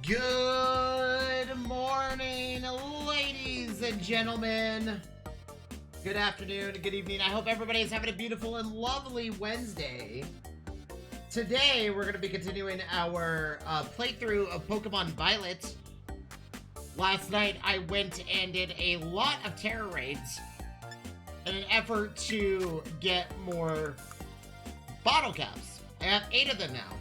Good morning, ladies and gentlemen. Good afternoon, good evening. I hope everybody is having a beautiful and lovely Wednesday. Today, we're going to be continuing our playthrough of Pokemon Violet. Last night, I went and did a lot of Terra Raids in an effort to get more bottle caps. I have 8 of them now,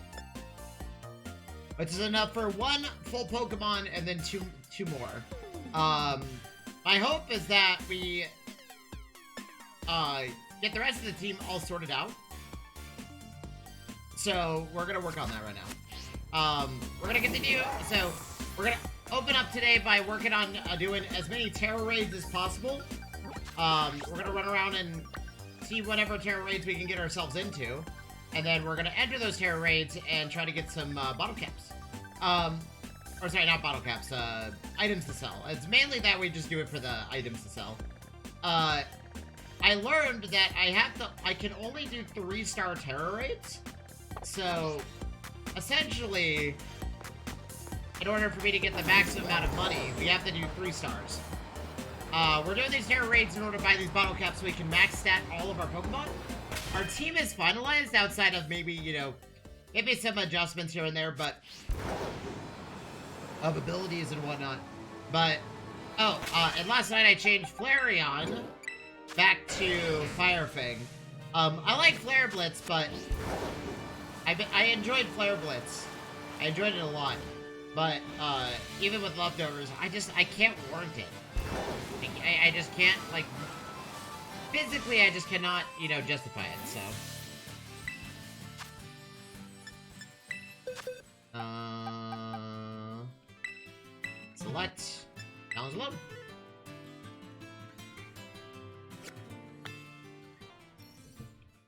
which is enough for 1 full Pokemon and then two more. My hope is that we get the rest of the team all sorted out. So we're gonna work on that right now. We're gonna continue. So we're gonna open up today by working on doing as many Terra Raids as possible. We're gonna run around and see whatever Terra Raids we can get ourselves into. And then we're gonna enter those Terra Raids and try to get some bottle caps. Or sorry, not bottle caps, items to sell. It's mainly that we just do it for the items to sell. I learned that I can only do 3-star Terra Raids. So, essentially, in order for me to get the maximum amount of money, we have to do 3 stars. We're doing these Terra Raids in order to buy these bottle caps so we can max stat all of our Pokemon. Our team is finalized outside of maybe, you know, maybe some adjustments here and there, but of abilities and whatnot. But, and last night I changed Flareon back to Fire Fang. I like Flare Blitz, but I enjoyed Flare Blitz. I enjoyed it a lot. But, even with leftovers, I can't warrant it. I just can't, like, physically I just cannot, you know, justify it, so. Select. Challenge load.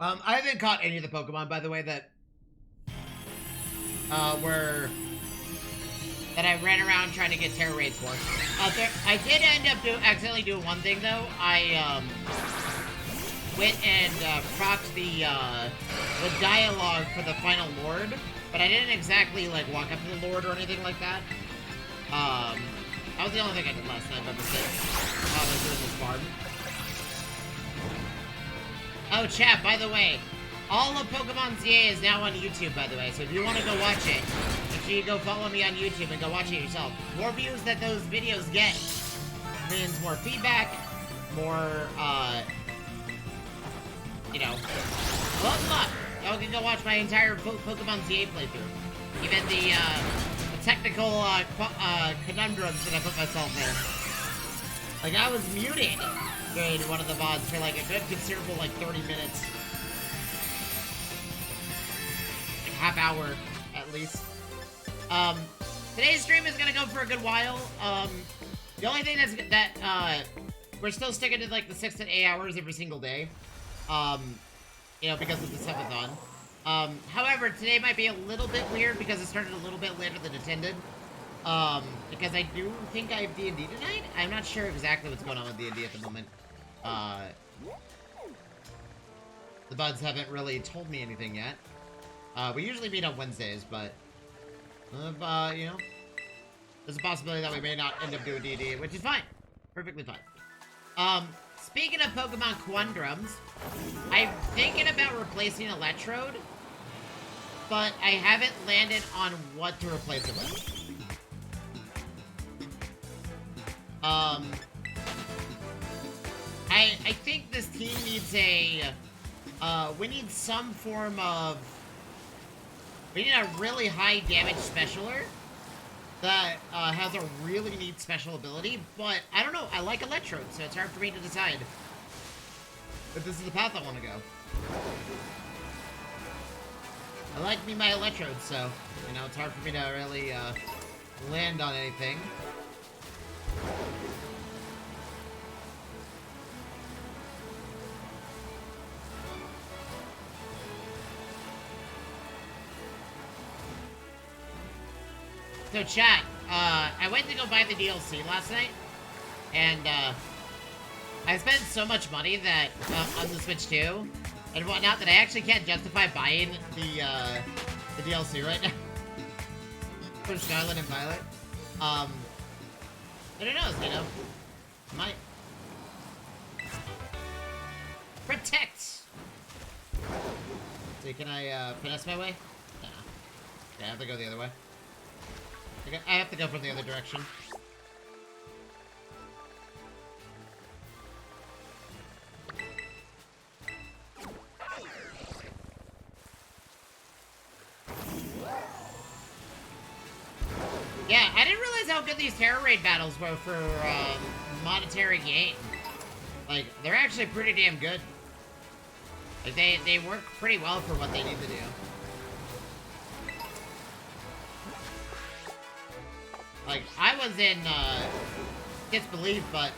I haven't caught any of the Pokemon, by the way, that I ran around trying to get Terra Raids for. I did end up accidentally doing one thing, though. I went and procced the dialogue for the final Lord, but I didn't exactly, like, walk up to the Lord or anything like that. That was the only thing I did last night by mistake. I was doing this farm. Oh, chat, by the way, all of Pokemon ZA is now on YouTube, by the way, so if you want to go watch it, make sure you go follow me on YouTube and go watch it yourself. More views that those videos get means more feedback, more, you know, luck. Y'all can go watch my entire Pokemon ZA playthrough. Even the technical conundrums that I put myself in. Like, I was muted during one of the VODs for like a good considerable, like, 30 minutes. Like, half hour, at least. Today's stream is gonna go for a good while. The only thing that we're still sticking to, like, the 6 to 8 hours every single day. You know, because of the subathon. However, today might be a little bit weird because it started a little bit later than intended. Because I do think I have D&D tonight. I'm not sure exactly what's going on with D&D at the moment. The buds haven't really told me anything yet. We usually meet on Wednesdays, but, you know, there's a possibility that we may not end up doing D&D, which is fine. Perfectly fine. Speaking of Pokemon Conundrums, I'm thinking about replacing Electrode, but I haven't landed on what to replace it with. I think this team needs we need some form of, we need a really high damage specialer that has a really neat special ability, but I don't know, I like Electrode, so it's hard for me to decide if this is the path I want to go. I like me my Electrode, so, you know, it's hard for me to really land on anything. So chat, I went to go buy the DLC last night, and I spent so much money that on the Switch 2 and whatnot that I actually can't justify buying the DLC right now. for Scarlet and Violet. But who knows, you know? Might. Protect! So can I, finesse my way? No. Okay, I have to go the other way. I have to go from the other direction. Yeah, I didn't realize how good these Terror Raid battles were for, monetary gain. Like, they're actually pretty damn good. Like, they work pretty well for what they need to do. Like, I was in, disbelief, but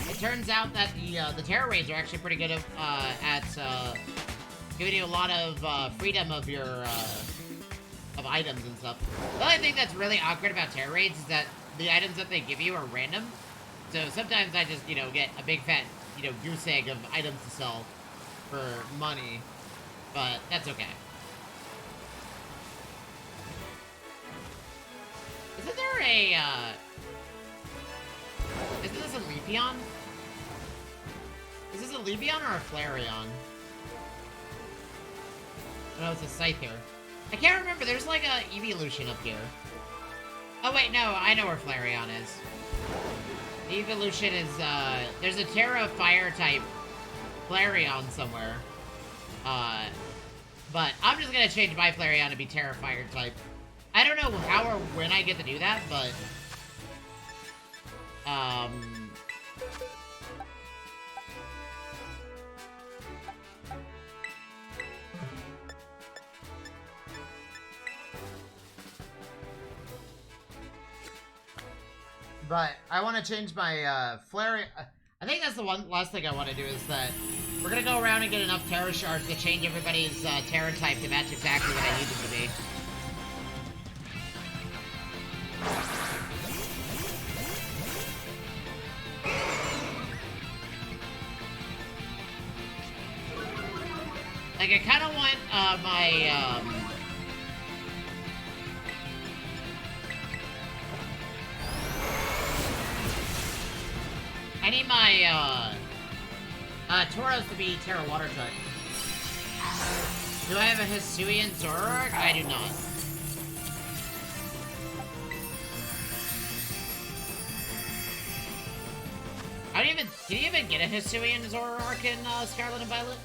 it turns out that the Terror Raids are actually pretty good at giving you a lot of, freedom of your, of items and stuff. The only thing that's really awkward about Terror Raids is that the items that they give you are random. So sometimes I just, you know, get a big fat, you know, goose egg of items to sell for money. But that's okay. Isn't there a, isn't this a Leafeon? Is this a Leafeon or a Flareon? No, it's a Scyther. I can't remember. There's like a Evolution up here. Oh wait, no, I know where Flareon is. The Evolution is, there's a Terra Fire type Flareon somewhere. But I'm just gonna change my Flareon to be Terra Fire type. I don't know how or when I get to do that, but... But I want to change my, Flareon... I think that's the last thing I want to do is that we're gonna go around and get enough Terra Shards to change everybody's, Terra type to match exactly what I need them to be. Like, I kind of want, I need my, Tauros to be Terra Water type. Do I have a Hisuian Zoroark? I do not. Can you even get a Hisuian Zoroark in, Scarlet and Violet?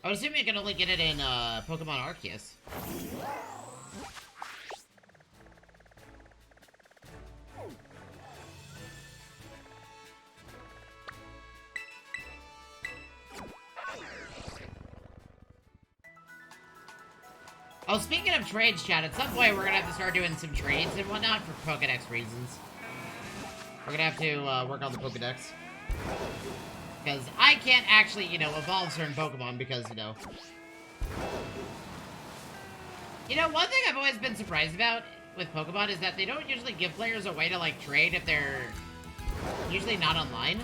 I would assume you can only get it in, Pokemon Arceus. Oh, speaking of trades, chat, at some point we're gonna have to start doing some trades and whatnot for Pokedex reasons. We're gonna have to, work on the Pokedex. Because I can't actually, you know, evolve certain Pokemon because, you know... You know, one thing I've always been surprised about with Pokemon is that they don't usually give players a way to, like, trade if they're usually not online.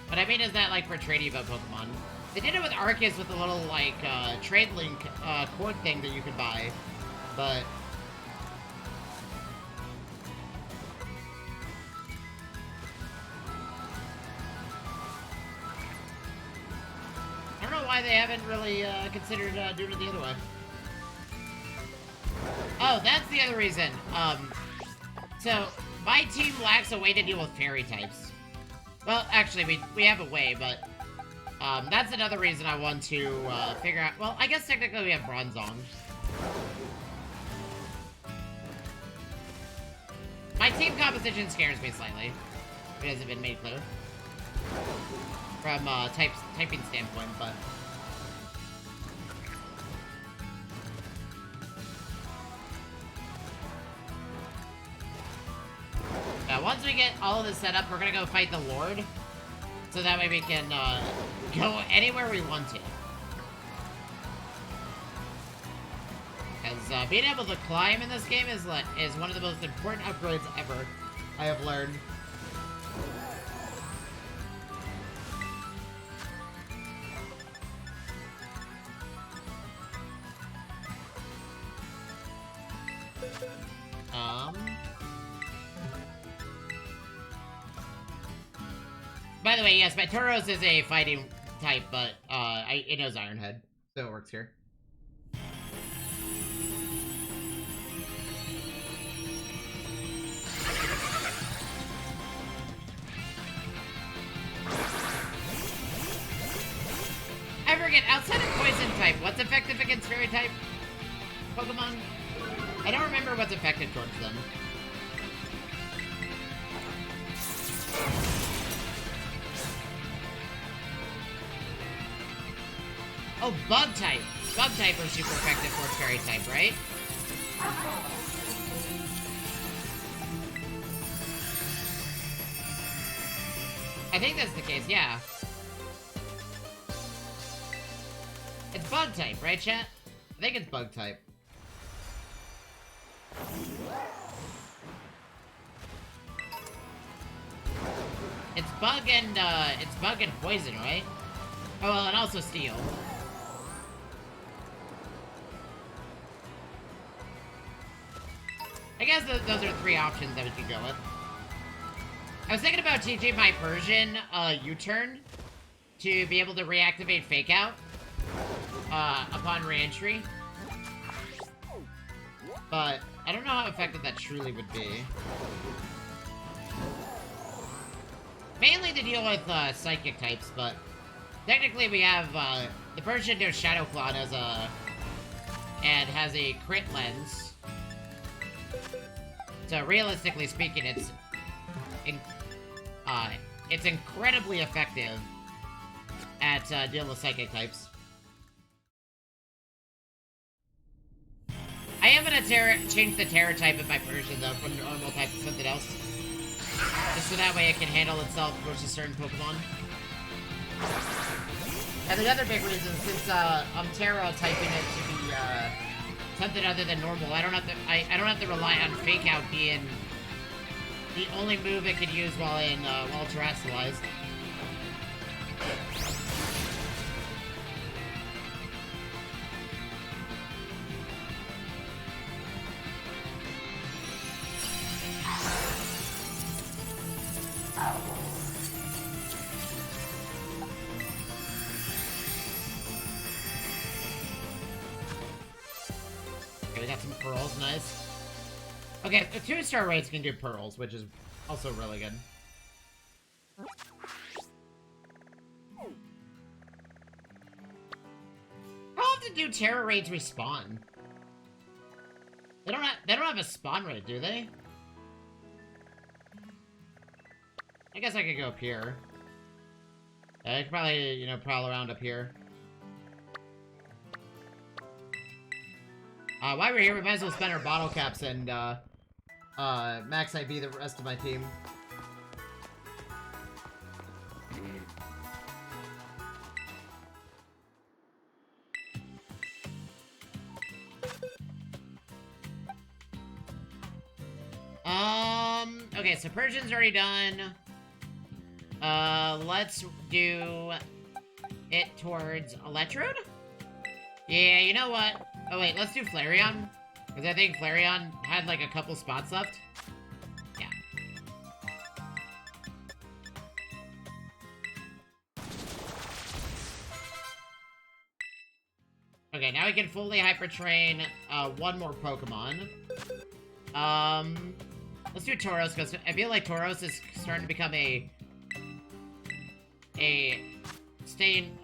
What I mean is that, like, for trading about Pokemon. They did it with Arceus with a little, like, trade link, cord thing that you could buy. But... I don't know why they haven't really, considered, doing it the other way. Oh, that's the other reason. So, my team lacks a way to deal with fairy types. Well, actually, we have a way, but... that's another reason I want to, figure out... Well, I guess technically we have Bronzong. My team composition scares me slightly. It hasn't been made clear. From, typing standpoint, but... Now, once we get all of this set up, we're gonna go fight the Lord. So that way we can, go anywhere we want to. Because, being able to climb in this game is one of the most important upgrades ever I have learned. By the way, yes, my Tauros is a fighting type, but it knows Iron Head, so it works here. I forget, outside of Poison type, what's effective against Fairy type Pokemon? I don't remember what's effective towards them. Oh, Bug type. Bug type are super effective towards Fairy type, right? I think that's the case, yeah. It's Bug type, right, chat? I think it's Bug type. It's Bug and Poison, right? Oh, well, and also Steel. I guess those are three options that we could go with. I was thinking about teaching my Persian U-turn to be able to reactivate Fake Out upon re-entry. But I don't know how effective that truly would be. Mainly to deal with psychic types, but technically we have the Persian knows Shadow Claw and has a crit lens. So realistically speaking, it's incredibly effective at dealing with psychic types. I am gonna change the Terror type of my Persian though from normal type to something else, just so that way it can handle itself versus certain Pokemon. And the other big reason, since I'm Terra typing it to be something other than normal, I don't have to rely on Fake Out being the only move it could use while terrestrialized. Okay, we got some pearls, nice. Okay, the 2-star raids can do pearls, which is also really good. How often do Terra raids respawn? They don't have a spawn rate, do they? I guess I could go up here. I could probably, you know, prowl around up here. While we're here, we might as well spend our bottle caps and, max IV the rest of my team. Okay, so Persian's already done. Let's do it towards Electrode? Yeah, you know what? Oh wait, let's do Flareon. Because I think Flareon had like a couple spots left. Yeah. Okay, now we can fully Hyper Train one more Pokemon. Let's do Tauros, because I feel like Tauros is starting to become a staying,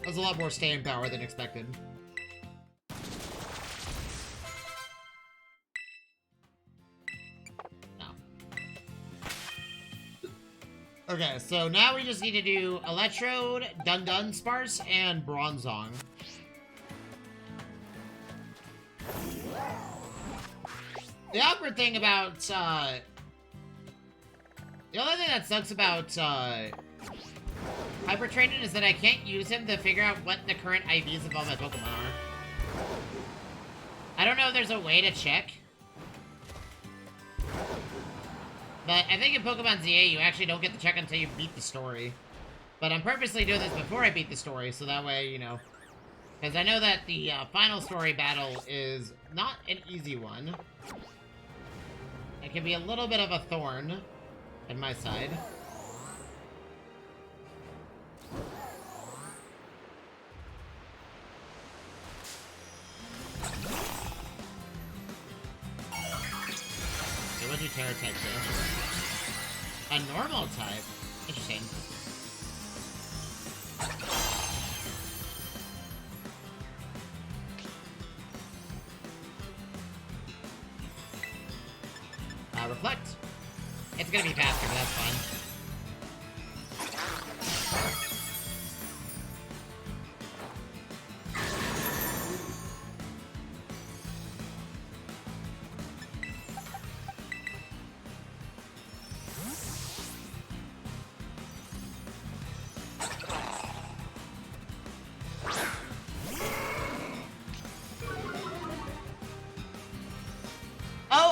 has a lot more staying power than expected. No. Okay, so now we just need to do Electrode, Dunsparce, and Bronzong. The awkward thing about, the only thing that sucks about, Hyper Training is that I can't use him to figure out what the current IVs of all my Pokemon are. I don't know if there's a way to check. But I think in Pokemon ZA, you actually don't get to check until you beat the story. But I'm purposely doing this before I beat the story, so that way, you know, Because I know that the final story battle is not an easy one. It can be a little bit of a thorn in my side. So what do Terra type do? A normal type? Interesting. Reflect. It's gonna be faster, but that's fine.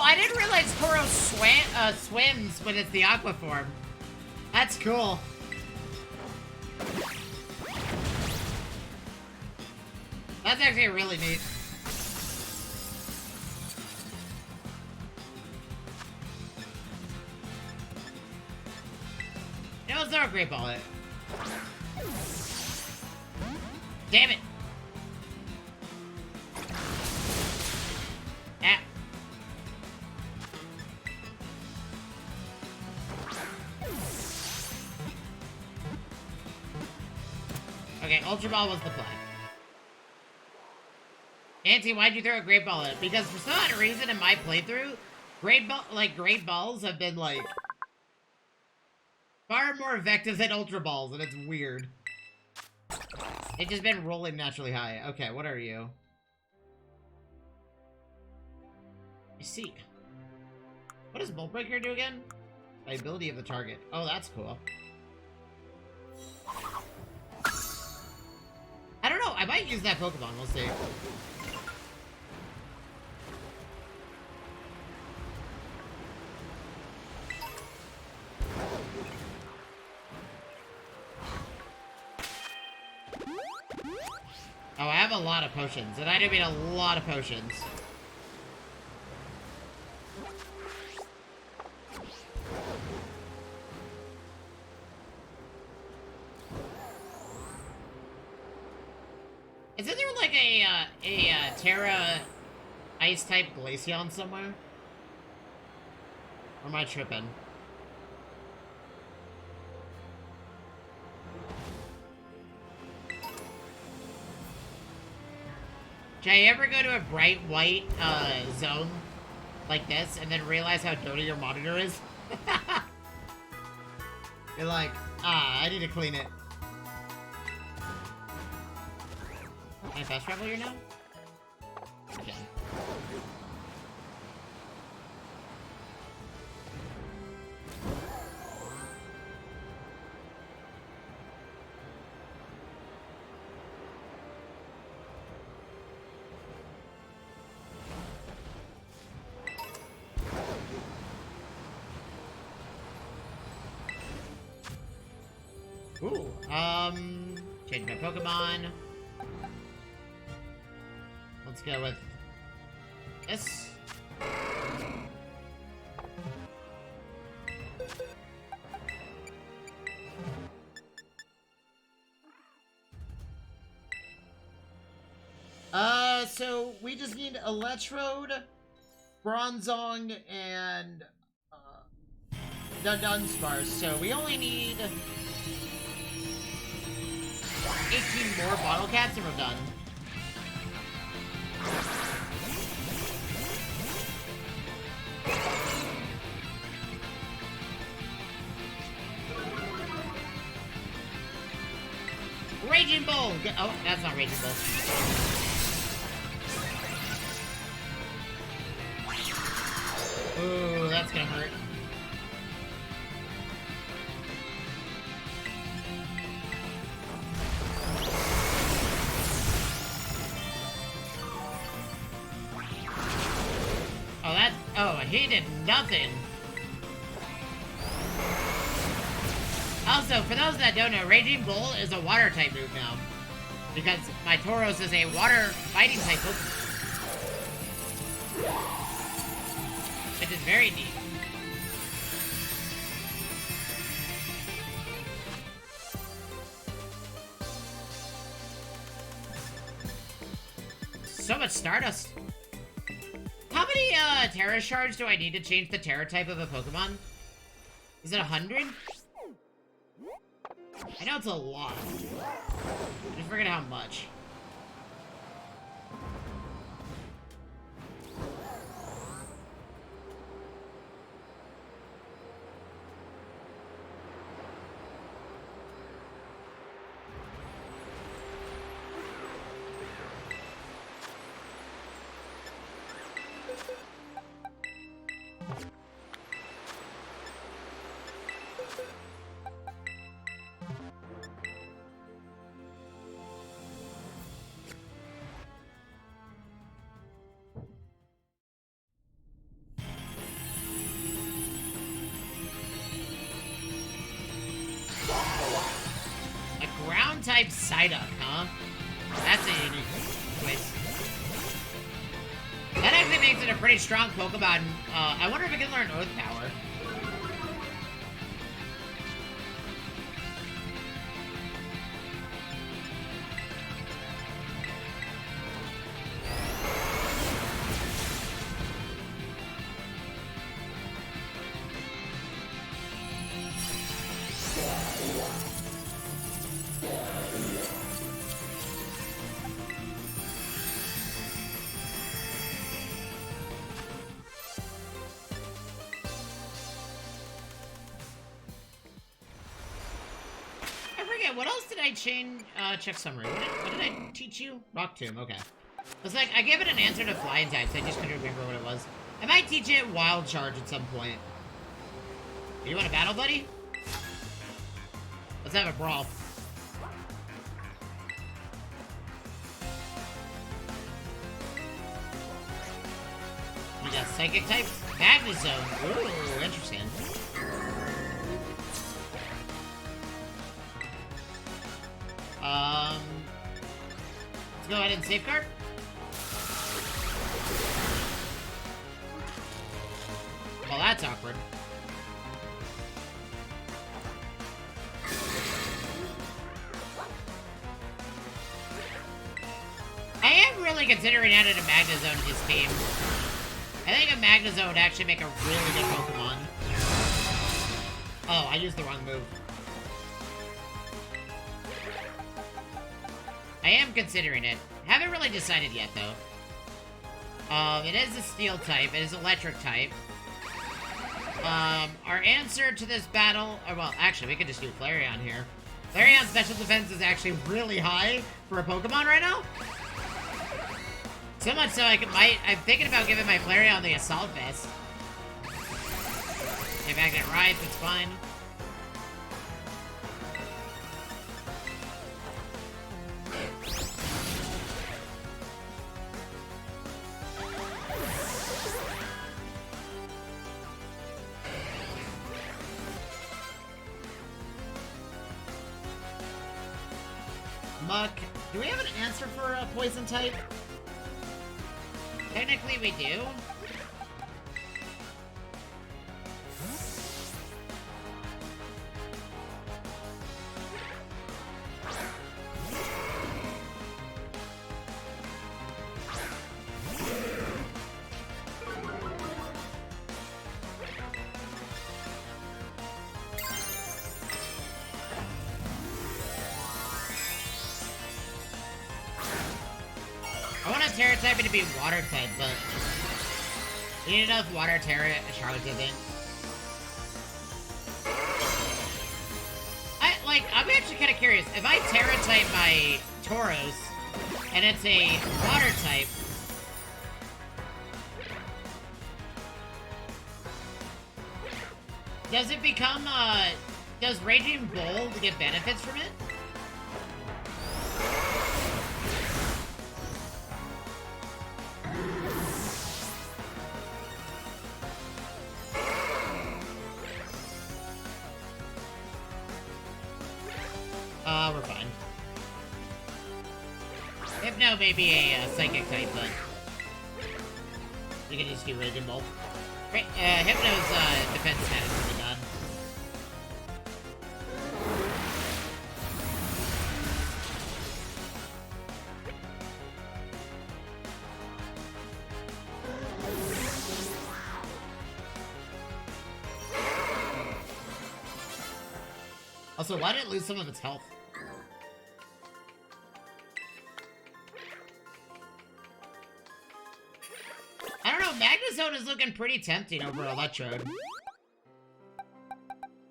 I didn't realize Toro swims when it's the aqua form. That's cool. That's actually really neat. You know, let's throw a great ball at it. Damn it. Okay, Ultra Ball was the play. Auntie, why'd you throw a Great Ball at it? Because for some odd reason in my playthrough, Great Balls have been, like, far more effective than Ultra Balls, and it's weird. It's just been rolling naturally high. Okay, what are you? I see. What does Bolt Breaker do again? The ability of the target. Oh, that's cool. I don't know. I might use that Pokemon. We'll see. Oh, I have a lot of potions. And I do mean a lot of potions. Isn't there like a Terra Ice type Glaceon somewhere? Or am I tripping? Jay, you ever go to a bright white zone like this and then realize how dirty your monitor is? You're like, I need to clean it. Can I fast travel here now? Okay. Ooh, change my Pokemon. Let's go with this. So we just need Electrode, Bronzong, and Dunsparce. So we only need 18 more bottle caps and we're done. Raging Bull! Oh, that's not Raging Bull. Ooh, that's gonna hurt. Oh, he did nothing. Also, for those that don't know, Raging Bull is a water type move now. Because my Tauros is a water fighting type Pokemon. Which is very neat. So much Stardust. How many Terra Shards do I need to change the Terra type of a Pokemon? Is it 100? I know it's a lot. I just forget how much. Type Psyduck, huh? That's a unique twist. That actually makes it a pretty strong Pokemon. I wonder if it can learn Earth Power. What else did I change? Check summary. What did I teach you? Rock Tomb, okay. It's like, I gave it an answer to flying types, I just couldn't remember what it was. I might teach it Wild Charge at some point. You want a battle, buddy? Let's have a brawl. We got Psychic type? Magnezone. Ooh, interesting. Let's go ahead and safeguard. Well, that's awkward. I am really considering adding a Magnezone to this team. I think a Magnezone would actually make a really good Pokemon. Oh, I used the wrong move. I am considering it. Haven't really decided yet, though. It is a Steel type. It is Electric type. Our answer to this battle... Or, well, actually, we could just do Flareon here. Flareon's special defense is actually really high for a Pokemon right now. So much so I'm thinking about giving my Flareon the Assault Vest. If I get right, it's fine. Muck. Do we have an answer for a poison type? Technically we do. Terra type to be water type, but you need enough water Terra Charlotte isn't. I'm actually kind of curious. If I Terra type my Tauros and it's a water type, does it become does Raging Bull get benefits from it? We're fine. Hypno may be a psychic type, but you can just do Raging Bolt. Hypno's defense stat is pretty bad. Also, why did it lose some of its health? I don't know, Magnezone is looking pretty tempting over Electrode.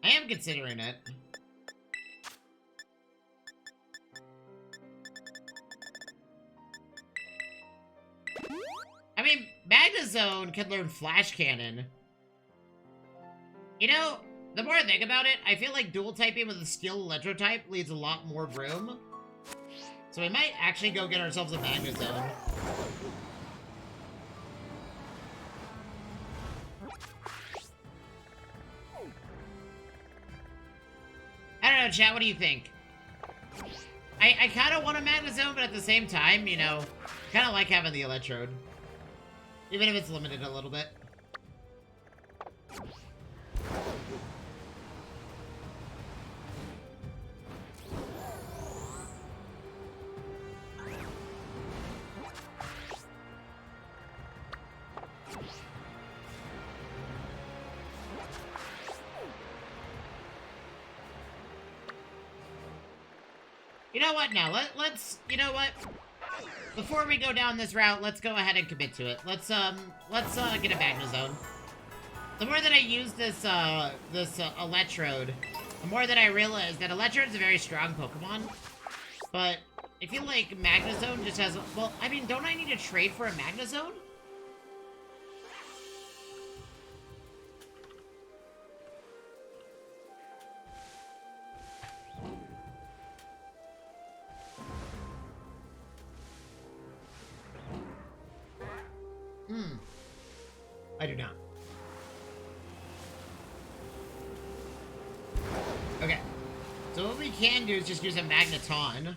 I am considering it. I mean, Magnezone can learn Flash Cannon. You know, the more I think about it, I feel like dual typing with a Steel Electro type leaves a lot more room. So we might actually go get ourselves a Magnezone. I don't know, chat, what do you think? I kind of want a Magnezone, but at the same time, you know, kind of like having the Electrode. Even if it's limited a little bit. You know what, now, let's, you know what? Before we go down this route, let's go ahead and commit to it. Let's get a Magnezone. The more that I use this Electrode, the more that I realize that Electrode's a very strong Pokemon. But I feel like Magnezone just has, well, I mean, don't I need to trade for a Magnezone? I do not. Okay. So what we can do is just use a Magneton.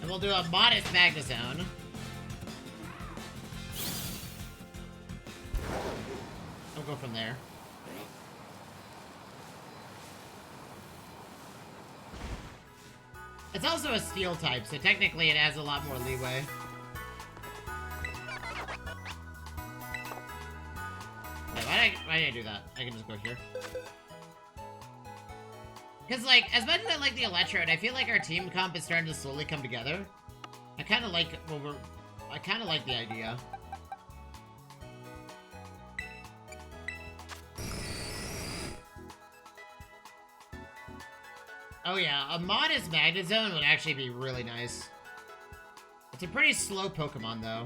And we'll do a modest Magnezone. We'll go from there. It's also a steel type, so technically it has a lot more leeway. Wait, why did I do that? I can just go here. Because, like, as much as I like the Electrode, I feel like our team comp is starting to slowly come together. I kind of like, well, I kind of like the idea. Oh yeah, a modest Magnezone would actually be really nice. It's a pretty slow Pokemon, though.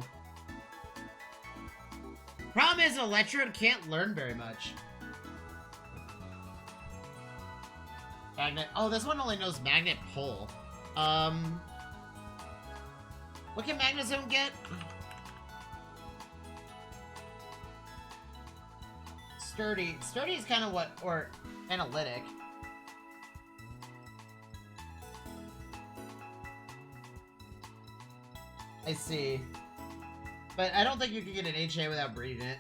Problem is, Electrode can't learn very much. Magnet. Oh, this one only knows Magnet Pull. What can Magnezone get? Sturdy. Sturdy is kind of what, or Analytic. I see. But I don't think you can get an HA without breeding it.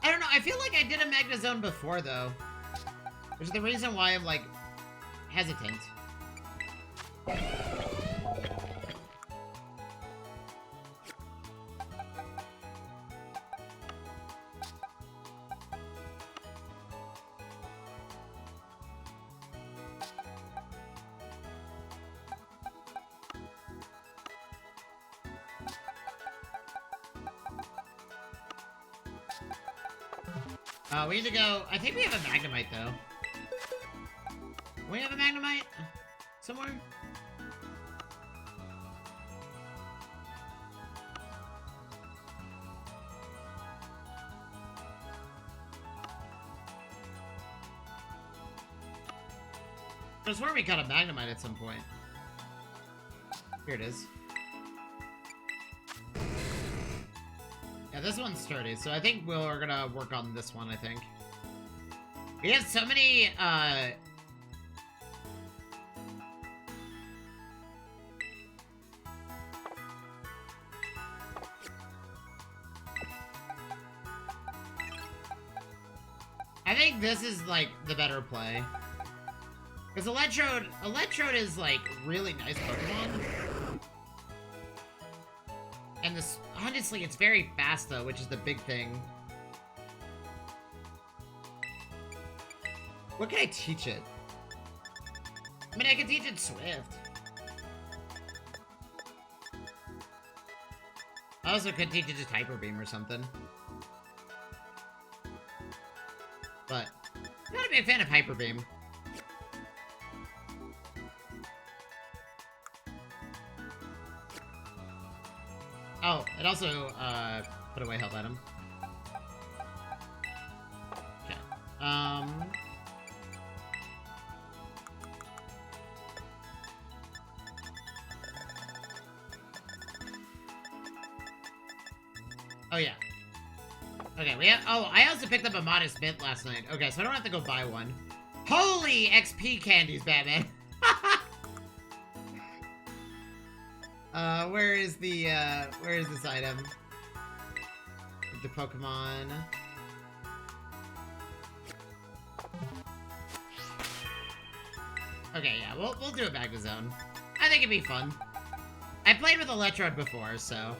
I don't know, I feel like I did a Magnezone before, though. Which is the reason why I'm, like, hesitant. We need to go... I think we have a Magnemite, though. We have a Magnemite? Somewhere? I swear we caught a Magnemite at some point. Here it is. Yeah, this one's sturdy, so I think we're gonna work on this one, I think. We have so many, I think this is, like, the better play. Because Electrode is, like, really nice Pokemon. And this, honestly, it's very fast, though, which is the big thing. What can I teach it? I mean, I can teach it Swift. I also could teach it just Hyper Beam or something. But, I'm not a big fan of Hyper Beam. Oh, it also, put away health item. Okay. Oh, yeah. Okay, we have... Oh, I also picked up a Modest Mint last night. Okay, so I don't have to go buy one. Holy XP candies, Batman! Where is this item? The Pokemon. Okay, yeah, we'll do a Magnezone. I think it'd be fun. I played with Electrode before, so...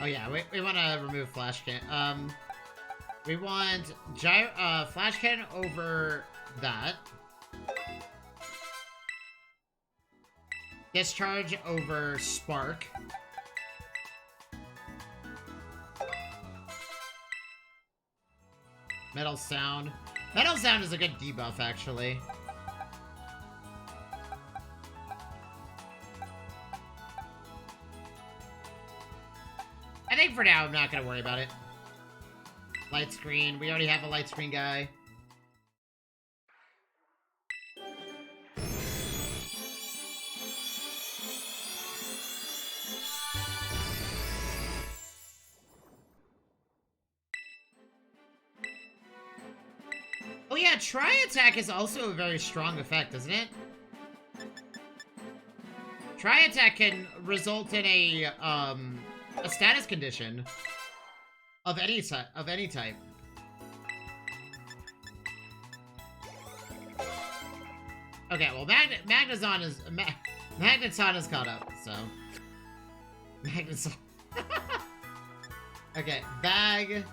Oh yeah, we want to remove Flash Cannon. We want Flash Cannon over that. Discharge over Spark. Metal Sound. Metal Sound is a good debuff, actually. I think for now, I'm not going to worry about it. Light Screen. We already have a Light Screen guy. Oh yeah, Tri-Attack is also a very strong effect, isn't it? Tri-Attack can result in a status condition of any type. Okay, well, Magneton is caught up, so Magneton. Okay, bag.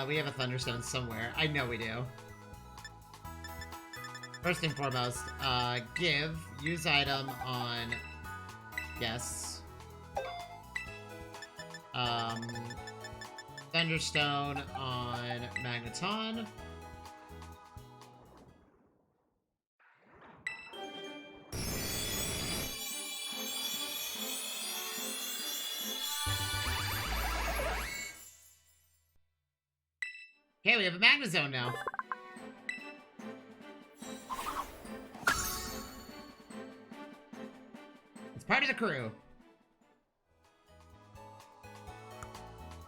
We have a Thunderstone somewhere. I know we do. First and foremost, use item on guests. Thunderstone on Magneton. Okay, we have a Magnezone now. It's part of the crew.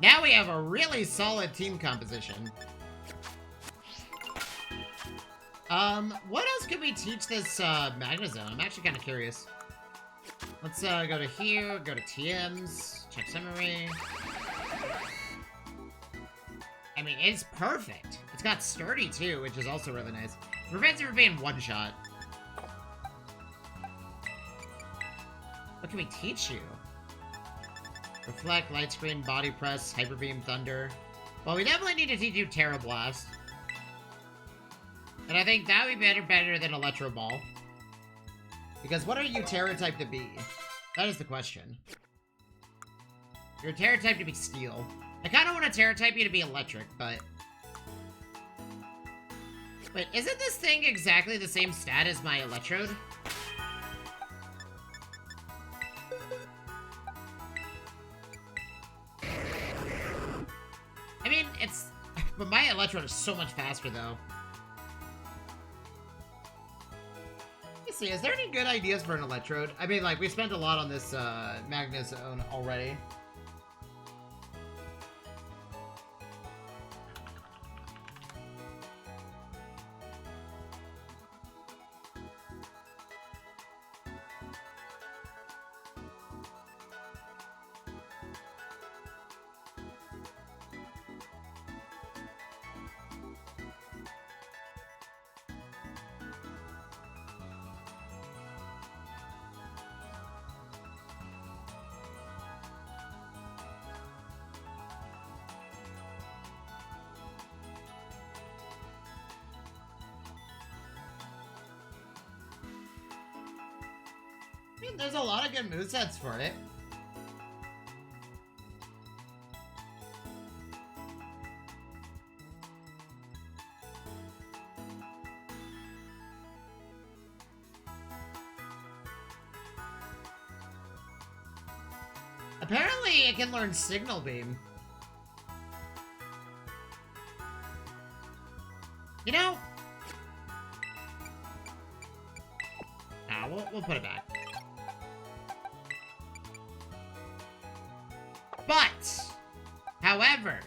Now we have a really solid team composition. What else could we teach this, Magnezone? I'm actually kind of curious. Let's, go to here, go to TMs, check summary. I mean, it's perfect. It's got sturdy, too, which is also really nice. Prevents it from being one-shot. What can we teach you? Reflect, Light Screen, Body Press, Hyper Beam, Thunder. Well, we definitely need to teach you Terra Blast. And I think that would be better than Electro Ball. Because what are you Terra type to be? That is the question. You're a Terra type to be Steel. I kind of want to Terra type you to be Electric, but... Wait, isn't this thing exactly the same stat as my Electrode? But my Electrode is so much faster, though. Let's see, is there any good ideas for an Electrode? I mean, like, we spent a lot on this Magnezone already. I mean, there's a lot of good movesets for it. Apparently, it can learn Signal Beam. You know? Nah, we'll put it back. But, however,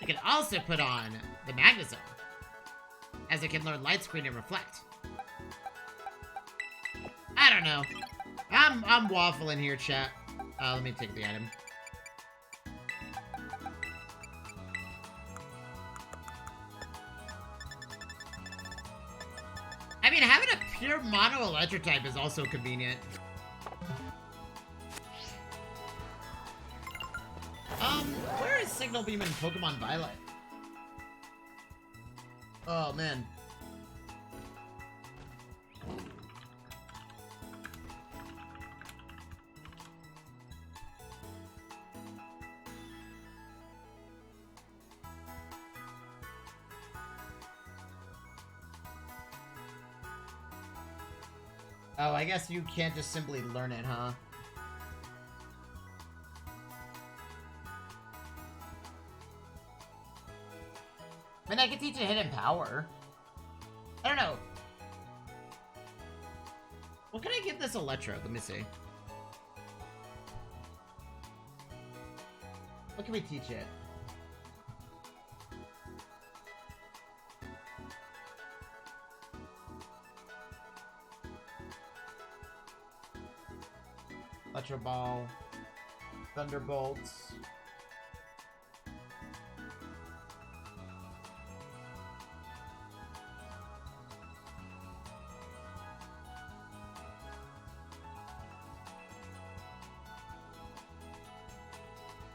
we can also put on the Magnezone, as it can learn Light Screen and Reflect. I don't know. I'm waffling here, chat. Let me take the item. I mean, having a pure mono electric type is also convenient. Where is Signal Beam in Pokemon Violet? Oh, man. Oh, I guess you can't just simply learn it, huh? I mean, I could teach it Hidden Power. I don't know. What can I give this Electrode? Let me see. What can we teach it? Electro Ball, Thunderbolts.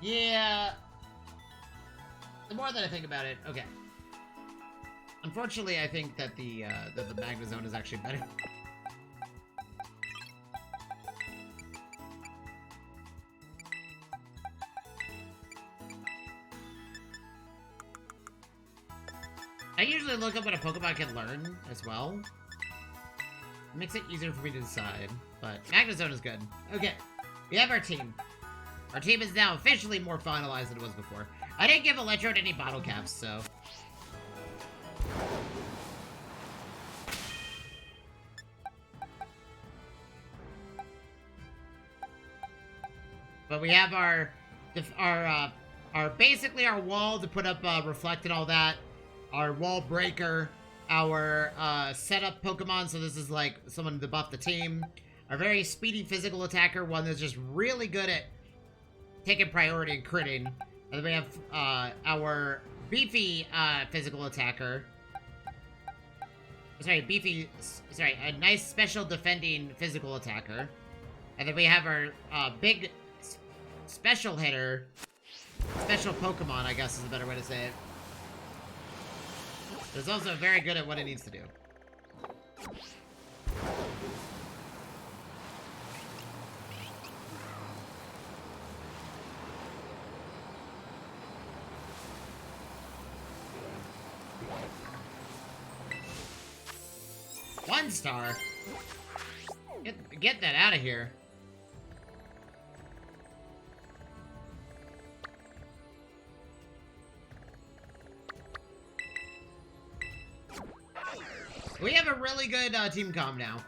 Yeah. The more that I think about it, okay. Unfortunately, I think that the Magnezone is actually better. I usually look up what a Pokemon can learn as well. It makes it easier for me to decide, but Magnezone is good. Okay, we have our team. Our team is now officially more finalized than it was before. I didn't give Electrode any bottle caps, so... But we have our basically our wall to put up Reflect and all that. Our wall breaker, our setup Pokemon, so this is like someone to buff the team. Our very speedy physical attacker, one that's just really good at taking priority and critting. And then we have our beefy physical attacker. Sorry, a nice special defending physical attacker. And then we have our big special hitter, special Pokemon, I guess is a better way to say it. It's also very good at what it needs to do. One star. Get that out of here. We have a really good team comm now.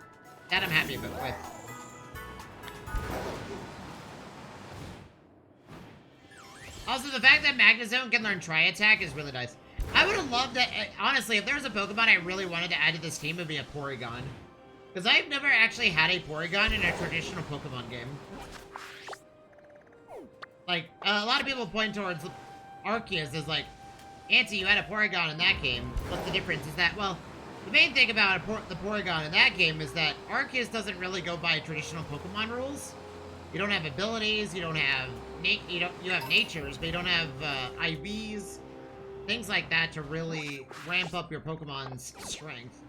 That I'm happy with. Also, the fact that Magnezone can learn Tri-Attack is really nice. I would have loved that. Honestly, if there was a Pokemon I really wanted to add to this team, it would be a Porygon. Because I've never actually had a Porygon in a traditional Pokemon game. Like, a lot of people point towards Arceus as like, Auntie, you had a Porygon in that game. What's the difference? Is that, well, the main thing about the Porygon in that game is that Arceus doesn't really go by traditional Pokemon rules. You don't have abilities, you don't have you have natures, but you don't have IVs, things like that to really ramp up your Pokemon's strength.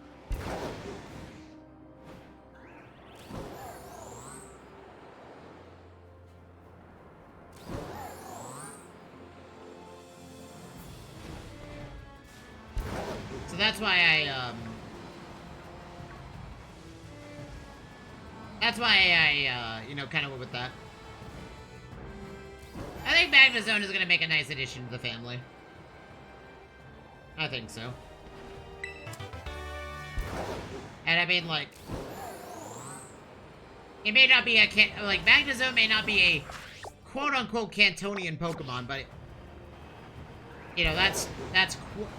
So that's why I you know, kind of went with that. I think Magnezone is going to make a nice addition to the family. I think so. And I mean, like, it may not be a, like, Magnezone may not be a quote-unquote Cantonian Pokemon, but, you know, that's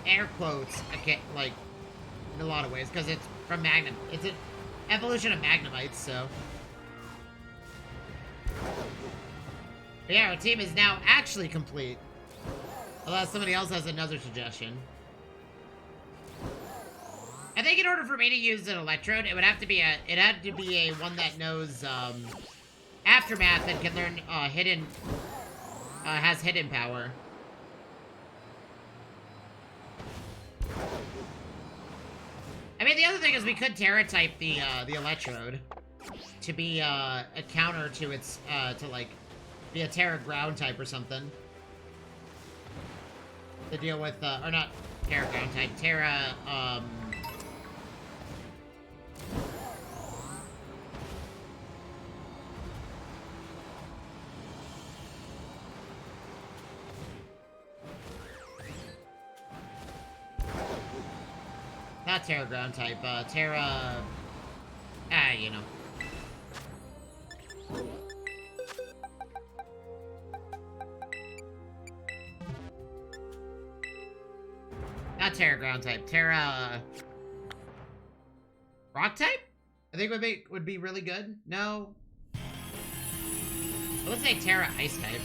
air quotes, like, in a lot of ways, because it's from it's an evolution of Magnemites, so. But yeah, our team is now actually complete. Unless somebody else has another suggestion. I think in order for me to use an Electrode, it had to be a one that knows Aftermath and can learn has hidden power. I mean, the other thing is we could Terra type the Electrode to be a counter to its to like be a Terra ground type or something. To deal with or not Terra ground type, Terra not Terra ground type, Terra you know. Not Terra ground type, Terra rock type? I think would be really good. No. I would say Terra ice type.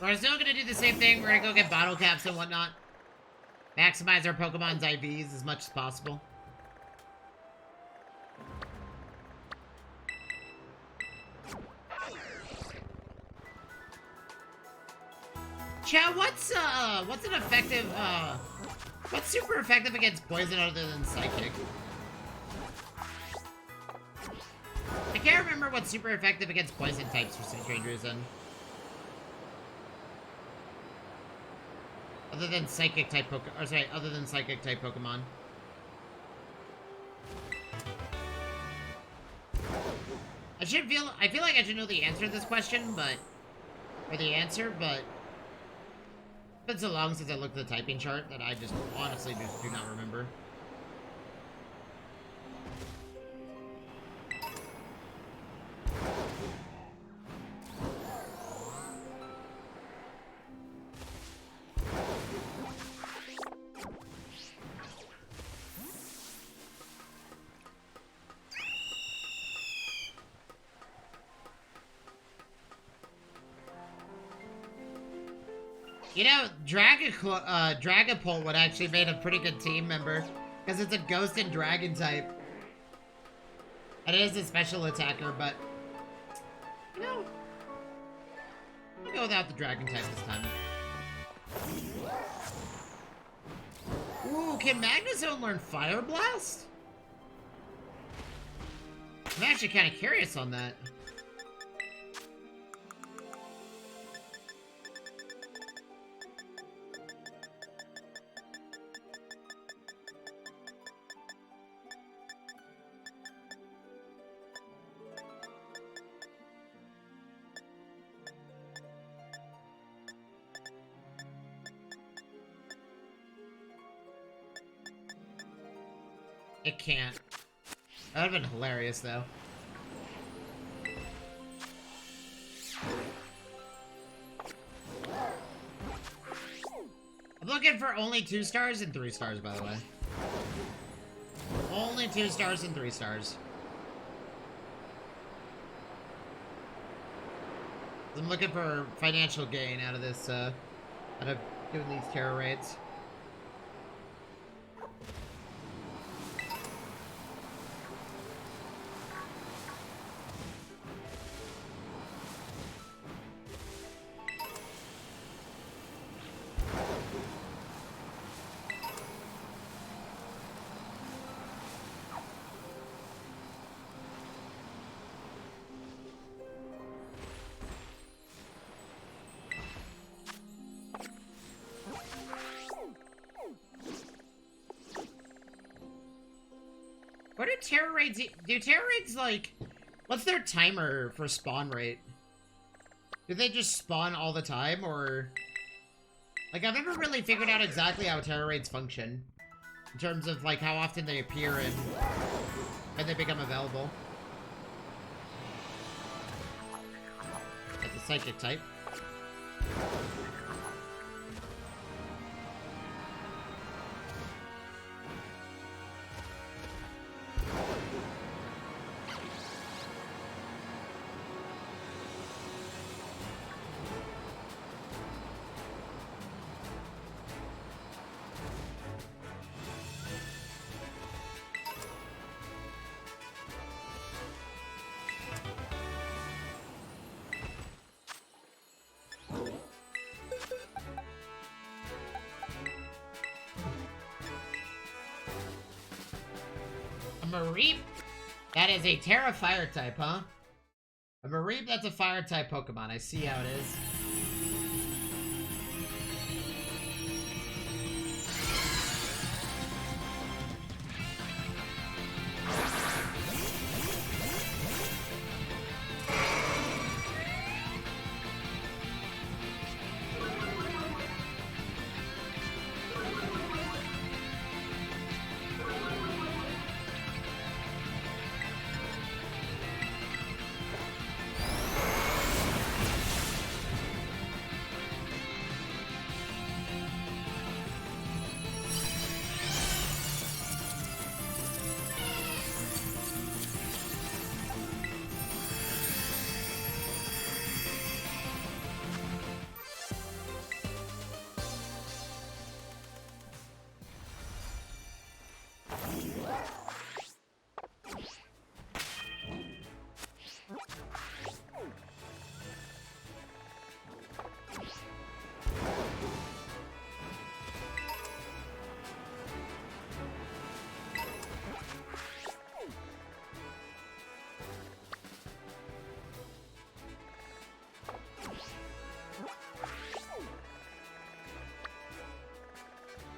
We're still gonna do the same thing. We're gonna go get bottle caps and whatnot. Maximize our Pokemon's IVs as much as possible. Chat, what's an effective, what's super effective against poison other than Psychic? I can't remember what's super effective against poison types for some strange reason. Other than Psychic type other than Psychic type Pokemon. I feel like I should know the answer to this question, but... Or the answer, but... It's been so long since I looked at the typing chart that I just honestly just do not remember. You know, Dragapult would actually make a pretty good team member. Because it's a ghost and dragon type. And it is a special attacker, but... You know... I'll go without the dragon type this time. Ooh, can Magnezone learn Fire Blast? I'm actually kind of curious on that. It can't. That would have been hilarious, though. I'm looking for only 2 stars and 3 stars, by the way. Only 2 stars and 3 stars. I'm looking for financial gain out of this, out of doing these terror raids. What do terror raids do? Terror raids, like, what's their timer for spawn rate? Do they just spawn all the time, or... Like, I've never really figured out exactly how terror raids function. In terms of, like, how often they appear and when they become available. That's a psychic type. Mareep? That is a Terra Fire type, huh? A Mareep, that's a Fire type Pokemon. I see how it is.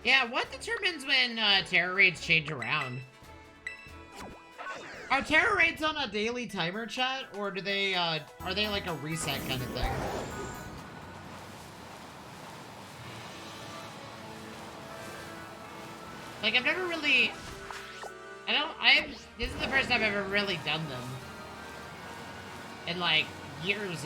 Yeah, what determines when terror raids change around? Are terror raids on a daily timer, chat, or do they are they like a reset kind of thing? Like, I've never really... This is the first time I've ever really done them. In, like, years.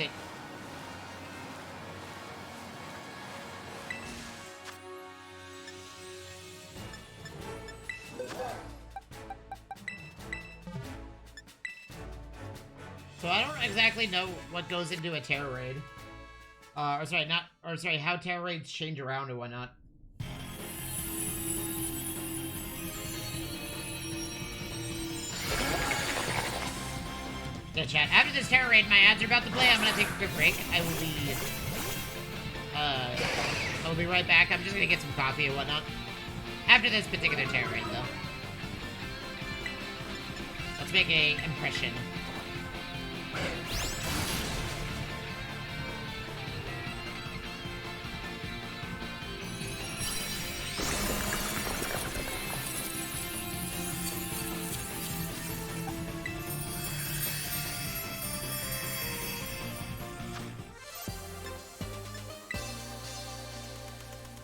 So I don't exactly know what goes into a terror raid. Or sorry, or sorry, how terror raids change around and whatnot. Yeah, chat. After this terror raid, my ads are about to play. I'm gonna take a quick break. I will be right back. I'm just gonna get some coffee and whatnot. After this particular terror raid, though. Let's make a impression.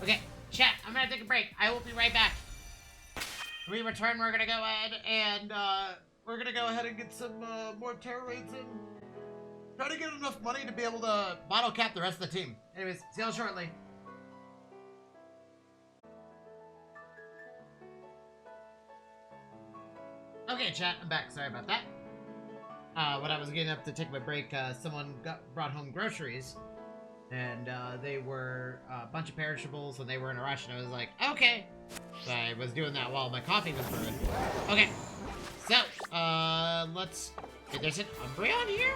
Okay, chat, I'm gonna take a break. I will be right back. When we return, we're gonna go ahead and, get some, more terror raids in. Try to get enough money to be able to bottle cap the rest of the team. Anyways, see y'all shortly. Okay, chat, I'm back. Sorry about that. When I was getting up to take my break, someone brought home groceries. And, they were a bunch of perishables, and they were in a rush, and I was like, okay. So I was doing that while my coffee was brewing. Okay. So, let's... Wait, there's an Umbreon here?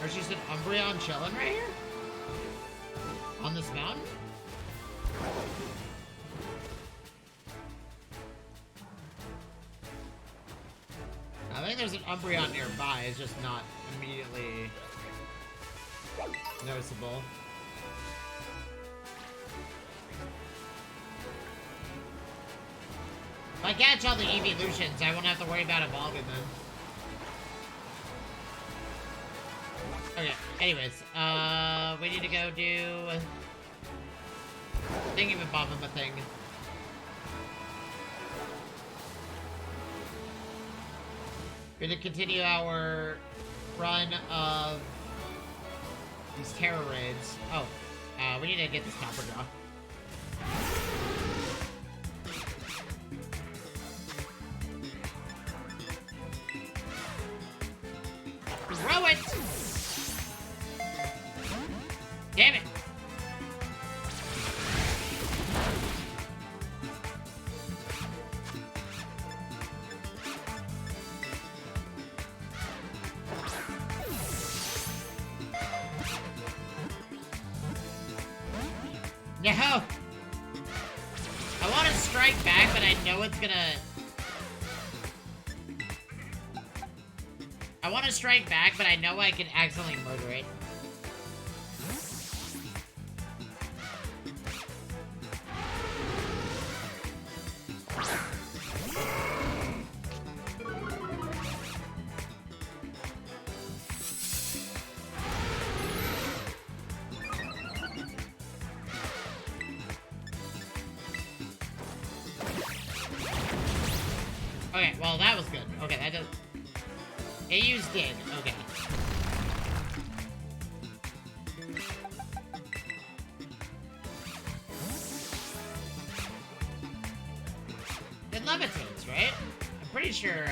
There's just an Umbreon chilling right here? On this mountain? I think there's an Umbreon nearby, it's just not immediately noticeable. If I catch all the evolutions, I won't have to worry about evolving them. Okay, anyways, we need to go do... Thingy-ma-bomba thing. We're gonna continue our run of these terror raids. Oh, we need to get this Copper Jaw. Throw it! Damn it! Yo! I want to strike back, but I know it's gonna... I want to strike back, but I know I can accidentally murder it. Okay, well, that was good. Okay, that does... It used dig. Okay. It levitates, right? I'm pretty sure,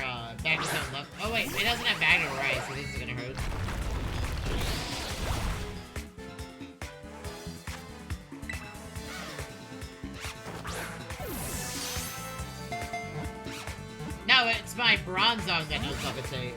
Bagner's not left. Oh, wait, it doesn't have Bagner right, so this is gonna hurt. No, it's my Bronzong that knows levitate.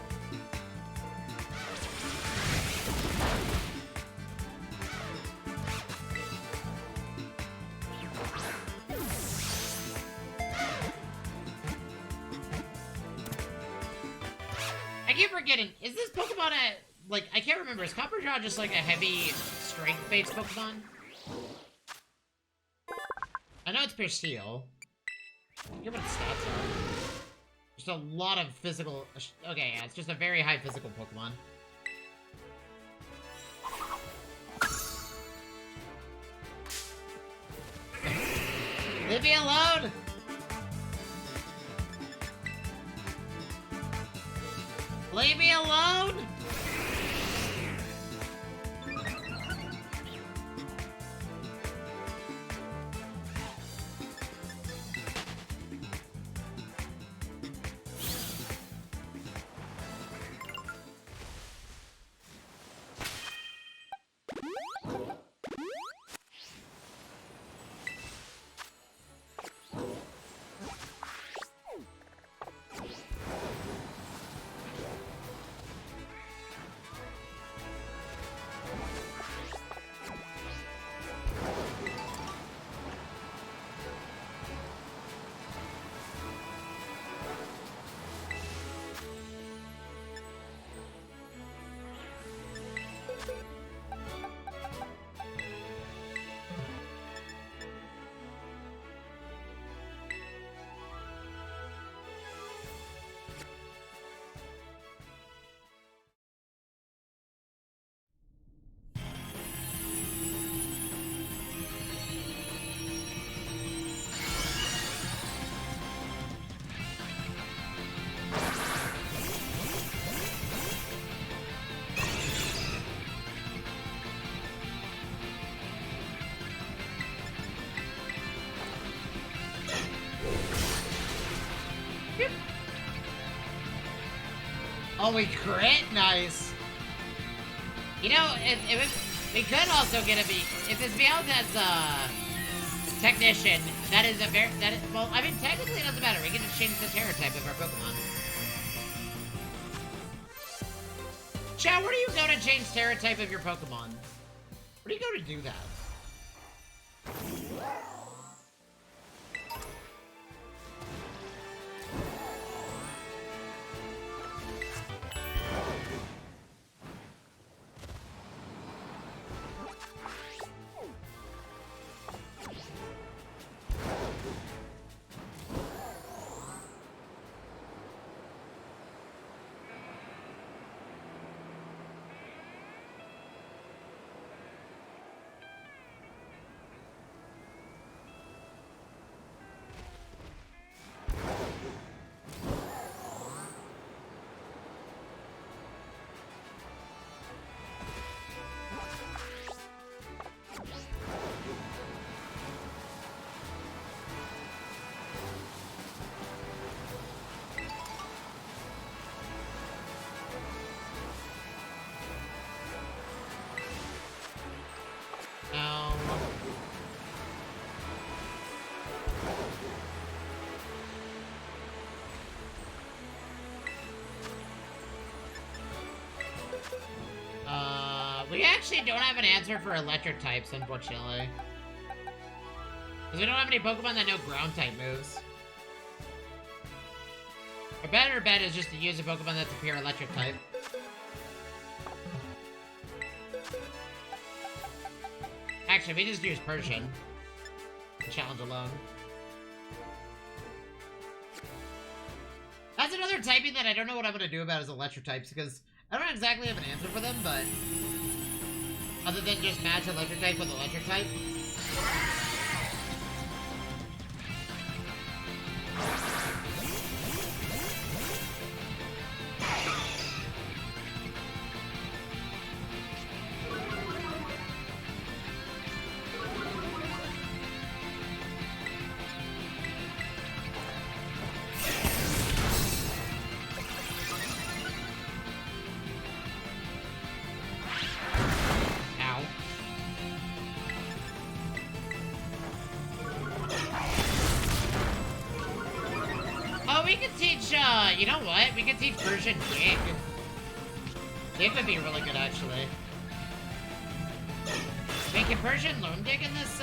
I keep forgetting, is this Pokemon I can't remember, is Copperjaw just like a heavy strength-based Pokemon? I know it's pure steel. I forget what its stats are. Just a lot of physical... Okay, yeah, it's just a very high physical Pokemon. Leave me alone! Leave me alone! Oh, we crit? Nice. You know, we could also get a if this Meowth's technician, that is a very, well, I mean, technically it doesn't matter. We can just change the terror type of our Pokemon. Chat, where do you go to change terror type of your Pokemon? Where do you go to do that? We actually don't have an answer for electric types, unfortunately. Because we don't have any Pokemon that know ground type moves. A better bet is just to use a Pokemon that's a pure electric type. Actually, we just use Persian. Challenge alone. That's another typing that I don't know what I'm going to do about as electric types, because I don't exactly have an answer for them, but other than just match electric type with electric type. You know what? We could teach Persian Dig. Dig would be really good, actually. Wait, can Persian learn Dig in this,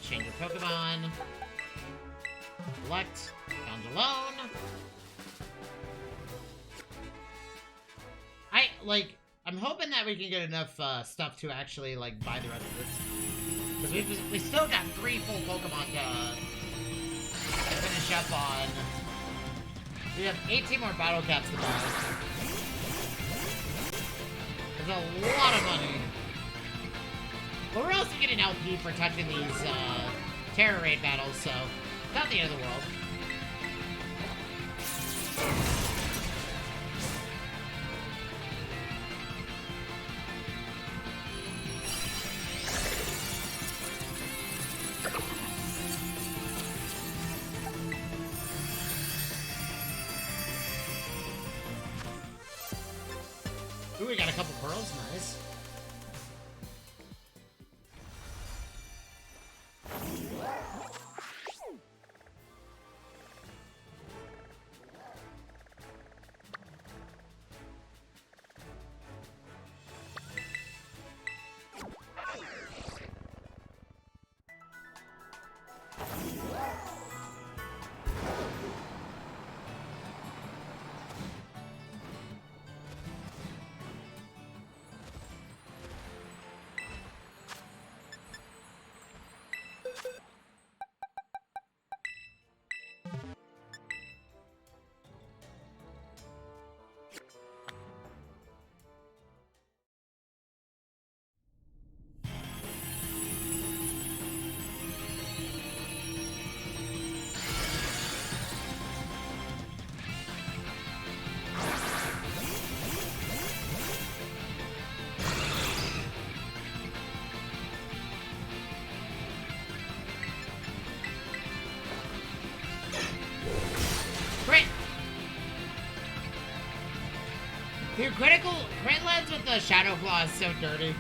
change your Pokemon. Select. Found alone. I'm hoping that we can get enough stuff to actually buy the rest of this, because we still got 3 full Pokemon to finish up on. We have 18 more battle caps to buy. There's a lot of money. But we're also getting LP for touching these Terror Raid battles, so not the end of the world. Ooh, we got a couple pearls, nice. critical crit lens with the Shadow Claw is so dirty.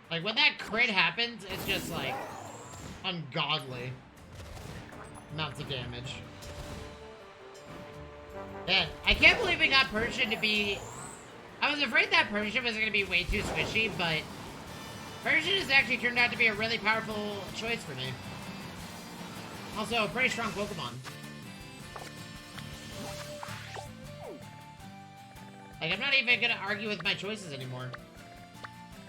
Like, when that crit happens, it's just, like, ungodly amounts of damage. Yeah, I can't believe we got Persian to be... I was afraid that Persian was going to be way too squishy, but Persian has actually turned out to be a really powerful choice for me. Also, a pretty strong Pokemon. Like, I'm not even going to argue with my choices anymore.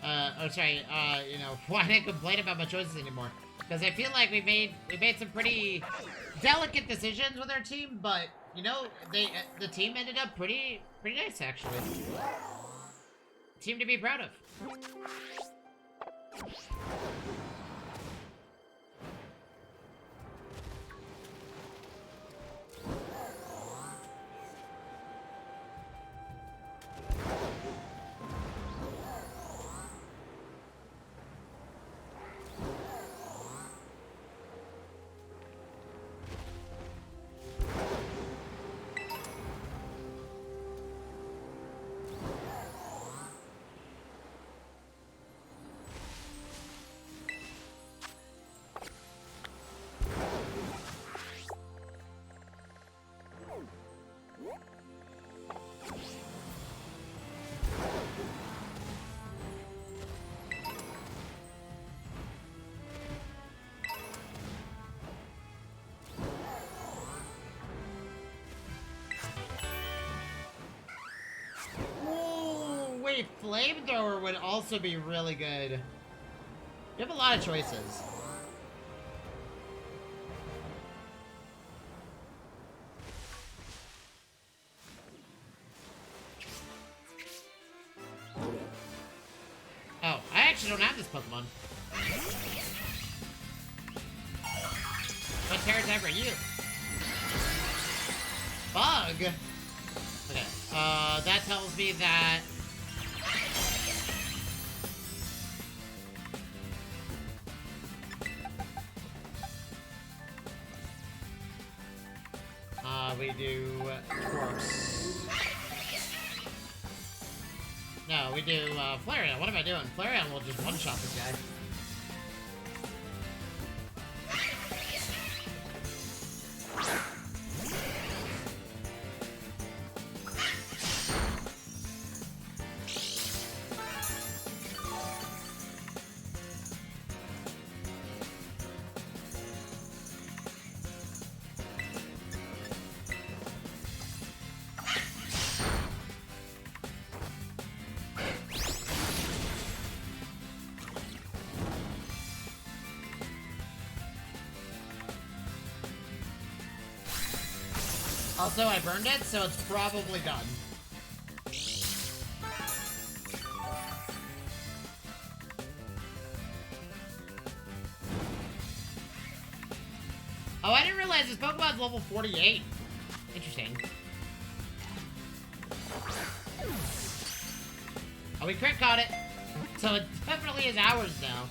You know, why didn't complain about my choices anymore? Because I feel like we made some pretty delicate decisions with our team, but you know, the team ended up pretty nice actually. Team to be proud of. Wait, Flamethrower would also be really good. You have a lot of choices. Oh, I actually don't have this Pokemon. What Terra type are you? Bug? Okay, that tells me that... we do Twerps. No, we do Flareon. What am I doing? Flareon will just one-shot this guy. Also, I burned it, so it's probably done. Oh, I didn't realize this Pokemon's level 48. Interesting. Oh, we crit caught it. So it definitely is ours now.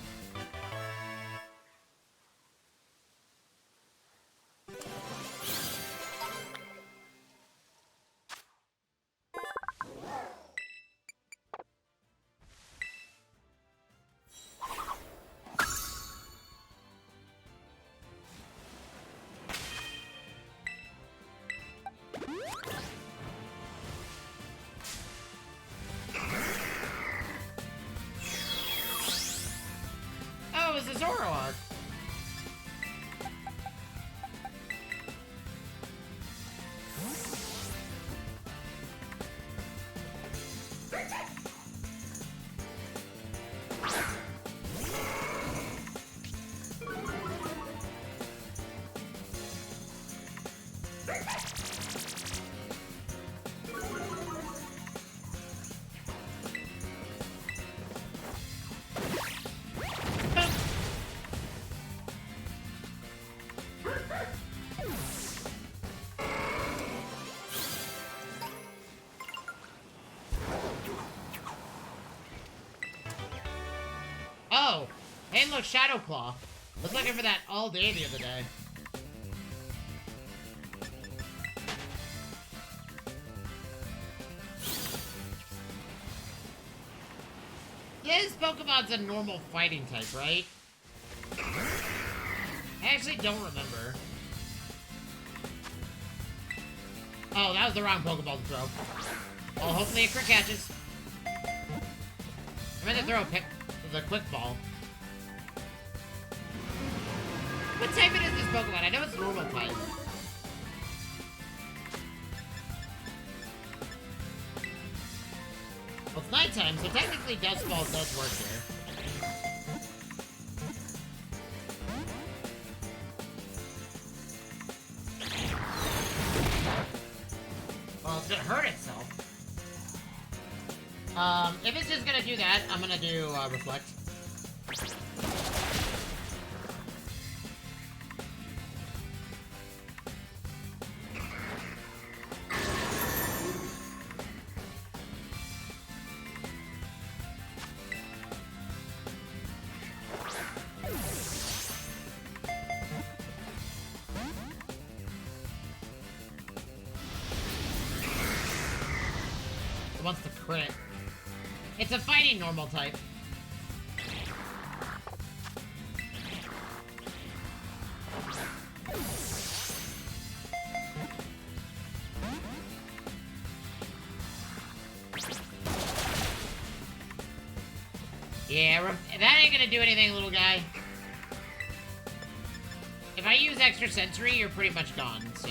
and look, Shadow Claw. I was looking for that all day the other day. This Pokemon's a normal fighting type, right? I actually don't remember. Oh, that was the wrong Pokeball to throw. Well, hopefully a crit catches. I meant to throw the quick ball. What type it is this Pokemon? I know it's normal type. Well, it's nighttime, so technically Dust Ball does work here. Well, it's gonna hurt itself. If it's just gonna do that, I'm gonna do, Reflect. It wants to crit. It's a fighting normal type. Yeah, that ain't gonna do anything, little guy. If I use extra sensory, you're pretty much gone, so...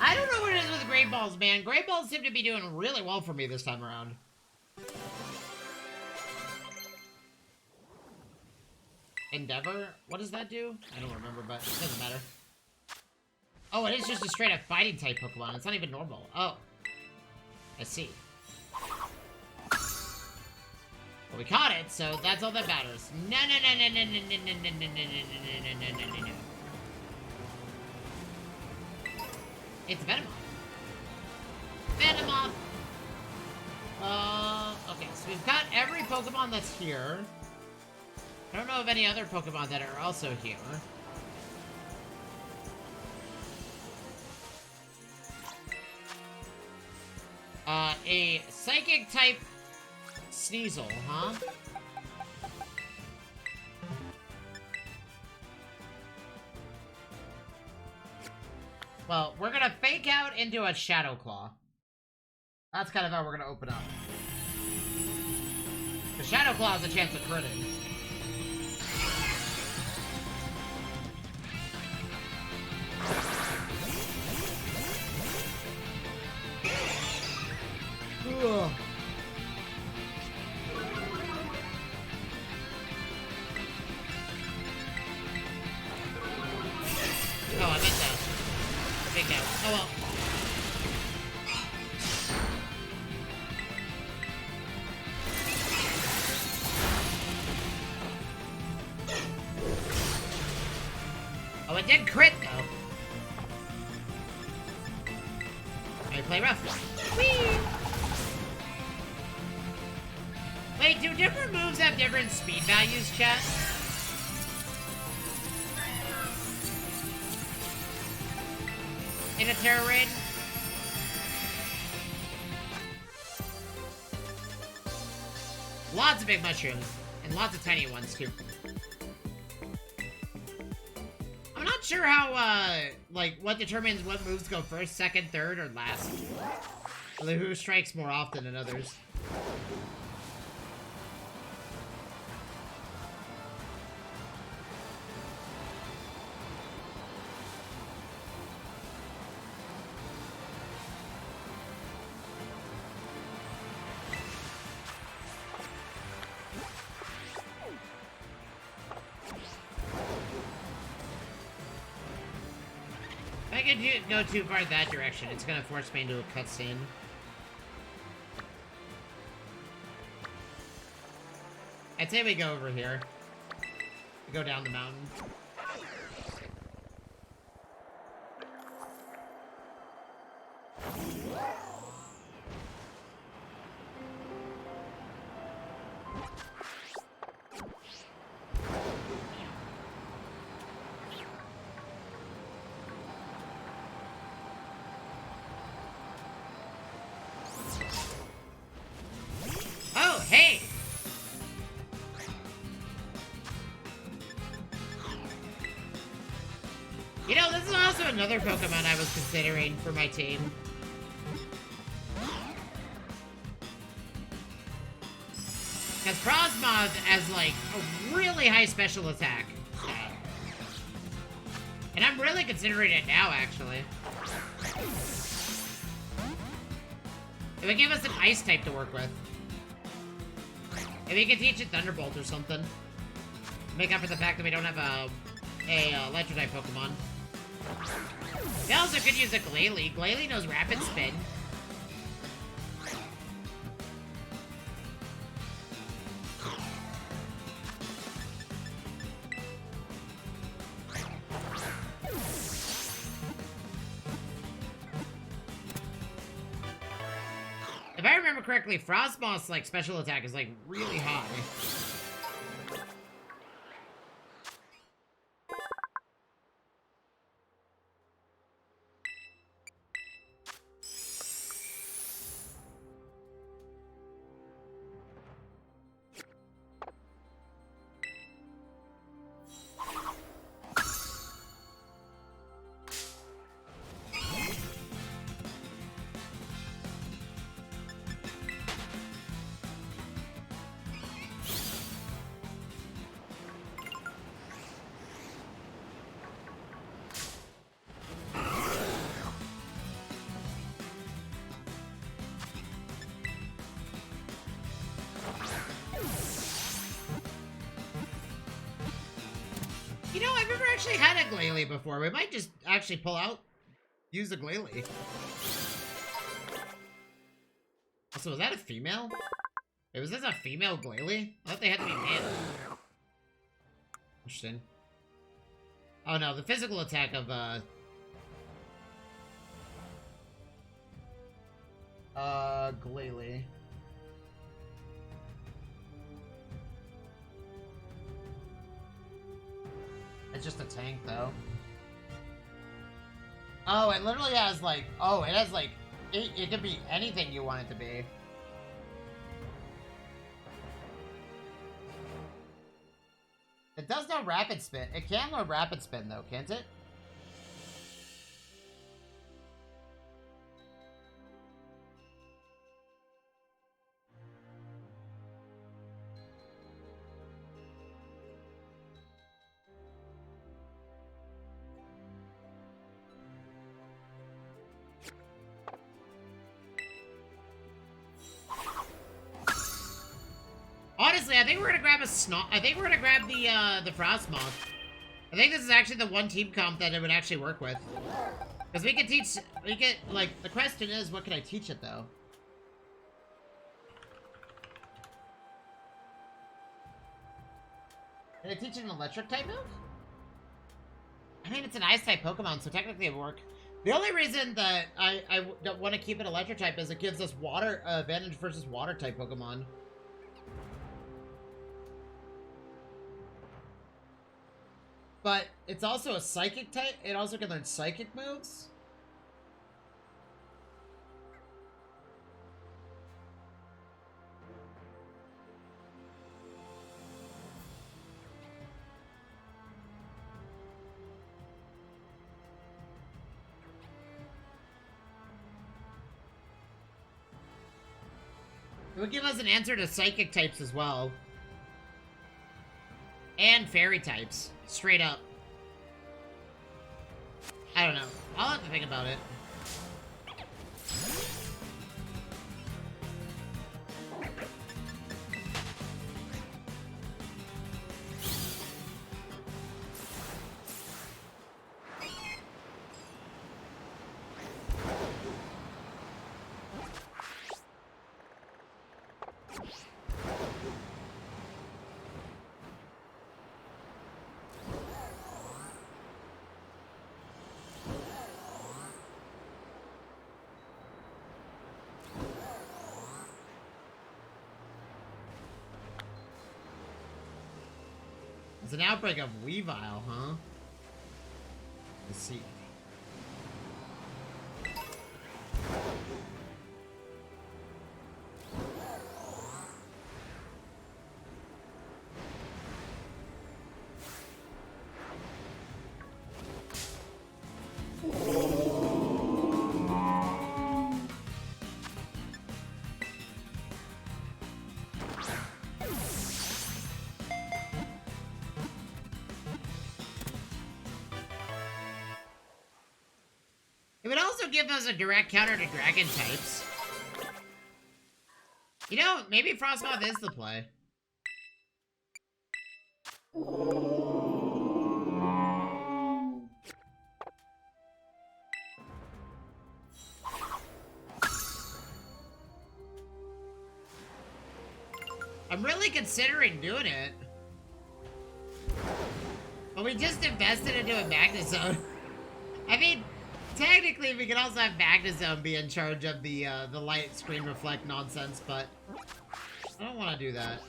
I don't know what it is with Great Balls, man. Great Balls seem to be doing really well for me this time around. Endeavor? What does that do? I don't remember, but it doesn't matter. Oh, it is just a straight-up fighting type Pokemon. It's not even normal. Oh. I see. Well, we caught it, so that's all that matters. No, no, no, no, no, no, no, no, no, no, no, no, no, no, no, no. It's Venomoth. Venomoth! Okay, so we've got every Pokemon that's here. I don't know of any other Pokemon that are also here. A Psychic-type Sneasel, huh? Well, we're gonna fake out into a Shadow Claw. That's kind of how we're gonna open up. The Shadow Claw has a chance of critting. Ugh. Oh, I missed that. Big out. Oh well. Oh, it did crit though. I play rough. Whee! Wait, do different moves have different speed values, chat? In a Terra Raid? Lots of big mushrooms. And lots of tiny ones, too. I'm not sure how, like, what determines what moves go first, second, third, or last. Like, who strikes more often than others. I could go too far that direction. It's gonna force me into a cutscene. I'd say we go over here. We go down the mountain. Oh, hey! You know, this is also another Pokemon I was considering for my team. Because Frosmoth has, like, a really high special attack. And I'm really considering it now, actually. It would give us an Ice type to work with. If we could teach it Thunderbolt or something. Make up for the fact that we don't have a Electro type Pokemon. They also could use a Glalie. Glalie knows Rapid Spin. If I remember correctly, Frosmoth's, like, special attack is, like, really high. You know, I've never actually had a Glalie before. We might just actually use a Glalie. Also, was that a female? Wait, was this a female Glalie? I thought they had to be male. Interesting. Oh no, the physical attack of, Glalie. It's just a tank, though. Oh, it literally has, like... Oh, it has, like... It could be anything you want it to be. It does know Rapid Spin. It can learn Rapid Spin, though, can't it? Honestly, I think we're gonna grab I think we're gonna grab the Frosmoth. I think this is actually the one team comp that it would actually work with. Because we can, like, the question is, what can I teach it, though? Can I teach it an electric type move? I mean, it's an ice type Pokemon, so technically it would work. The only reason that I don't want to keep it electric type is it gives us water advantage versus water type Pokemon. But it's also a psychic type. It also can learn psychic moves. It would give us an answer to psychic types as well. And fairy types. Straight up. I don't know. I'll have to think about it. It's an outbreak of Weavile, huh? Let's see. It would also give us a direct counter to dragon types. You know, maybe Frostmoth is the play. I'm really considering doing it. But we just invested into a Magnezone. I mean, technically we could also have Magnezone be in charge of the light screen reflect nonsense, but I don't want to do that.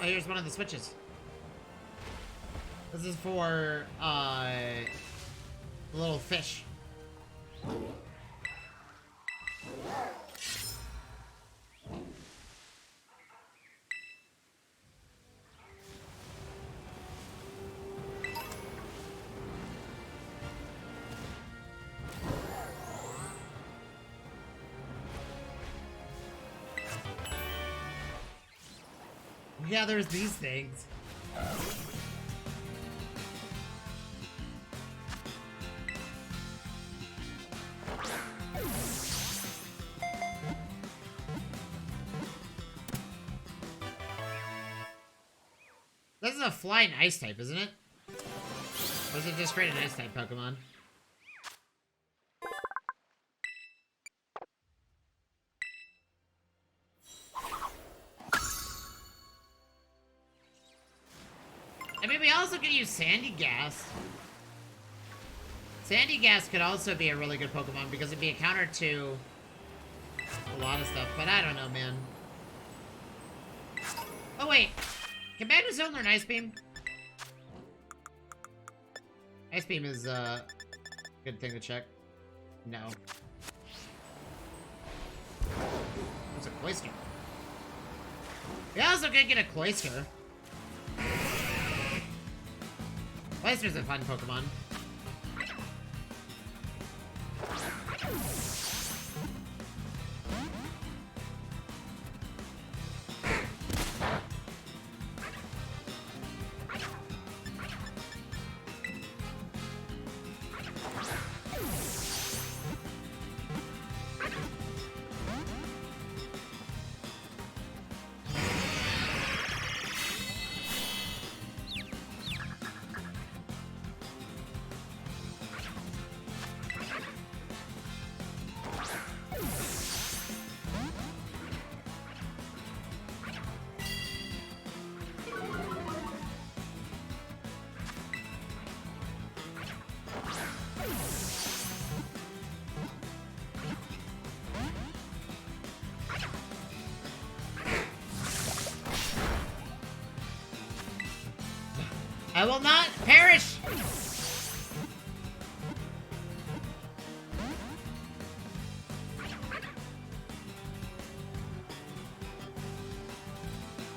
Oh, here's one of the switches. This is for, the little fish. Yeah, there's these things. This is a flying ice type, isn't it? Or is it just straight an ice type Pokemon? I mean, we also could use Sandygast. Sandygast could also be a really good Pokemon because it'd be a counter to a lot of stuff, but I don't know, man. Oh, wait. Can Magnezone learn Ice Beam? Ice Beam is a good thing to check. No. It's a Cloyster. We also could get a Cloyster. Cloyster's a fun Pokemon. I will not perish!